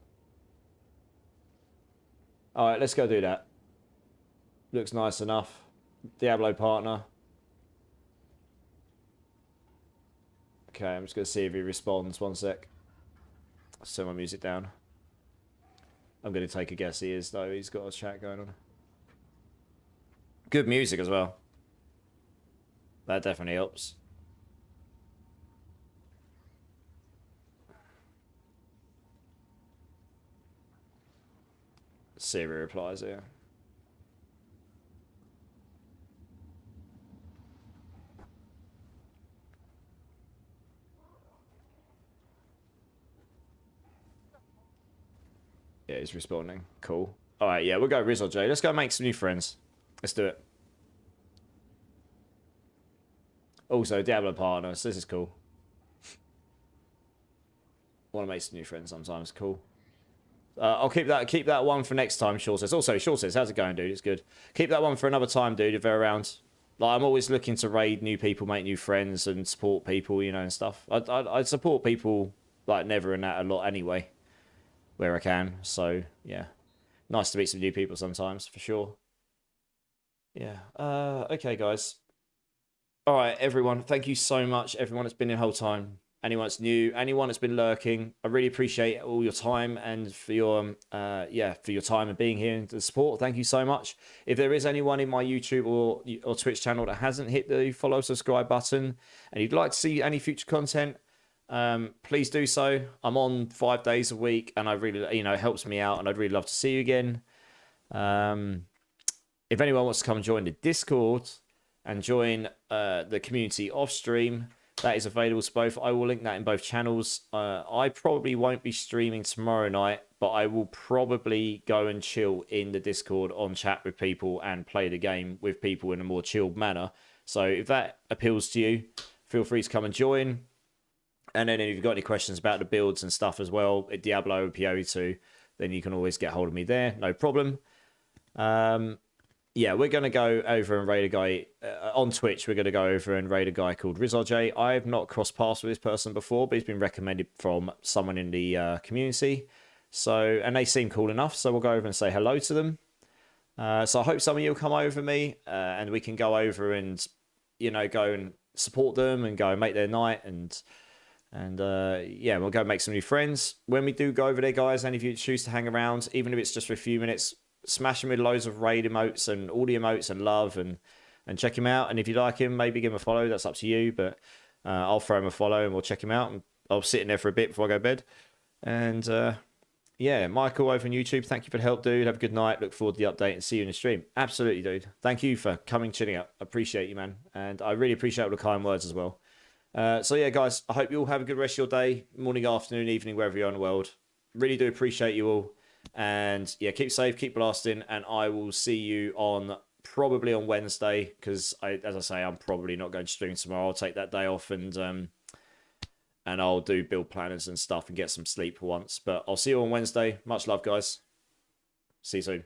Alright, let's go do that. Looks nice enough. Diablo partner. Okay, I'm just going to see if he responds. One sec. Let's turn my music down. I'm going to take a guess he is, though. He's got a chat going on. Good music as well. That definitely helps. Siri replies here. Yeah, he's responding. Cool. Alright, yeah, we'll go RizzaJ. Let's go make some new friends. Let's do it. Also, Diablo partner, so this is cool. Want to make some new friends sometimes. Cool. I'll keep that one for next time, Shaw says. Also, Shaw says, how's it going, dude? It's good. Keep that one for another time, dude, if they're around. Like, I'm always looking to raid new people, make new friends, and support people, you know, and stuff. I support people, like, never and that a lot anyway, where I can. So, yeah. Nice to meet some new people sometimes, for sure. Yeah. Okay, guys. All right, everyone. Thank you so much. Everyone that's been here the whole time. Anyone that's new, anyone that's been lurking. I really appreciate all your time and for your for your time and being here and the support. Thank you so much. If there is anyone in my YouTube or Twitch channel that hasn't hit the follow subscribe button and you'd like to see any future content, please do so. I'm on 5 days a week and I really, it helps me out and I'd really love to see you again. If anyone wants to come and join the Discord and join the community off stream, that is available to both. I will link that in both channels. I probably won't be streaming tomorrow night, but I will probably go and chill in the Discord on chat with people and play the game with people in a more chilled manner. So if that appeals to you, feel free to come and join. And then if you've got any questions about the builds and stuff as well, at Diablo PoE2, then you can always get hold of me there. No problem. Yeah, we're going to go over and raid a guy on Twitch. We're going to go over and raid a guy called RizRJ. I've not crossed paths with this person before, but he's been recommended from someone in the community. So, and they seem cool enough. So we'll go over and say hello to them. So I hope some of you will come over me and we can go over and, go and support them and go and make their night. And yeah, we'll go make some new friends. When we do go over there, guys, and if you choose to hang around, even if it's just for a few minutes, smash him with loads of raid emotes and all the emotes and love and check him out. And if you like him, maybe give him a follow. That's up to you. But I'll throw him a follow and we'll check him out. And I'll sit in there for a bit before I go to bed. And yeah, Michael over on YouTube, thank you for the help, dude. Have a good night. Look forward to the update and see you in the stream. Absolutely, dude. Thank you for coming, chilling out. I appreciate you, man. And I really appreciate all the kind words as well. So yeah, guys, I hope you all have a good rest of your day, morning, afternoon, evening, wherever you are in the world. Really do appreciate you all. And yeah, keep safe, keep blasting, and I will see you probably on Wednesday, because as I say, I'm probably not going to stream tomorrow. I'll take that day off and I'll do build planners and stuff and get some sleep for once. But I'll see you on Wednesday. Much love, guys. See you soon.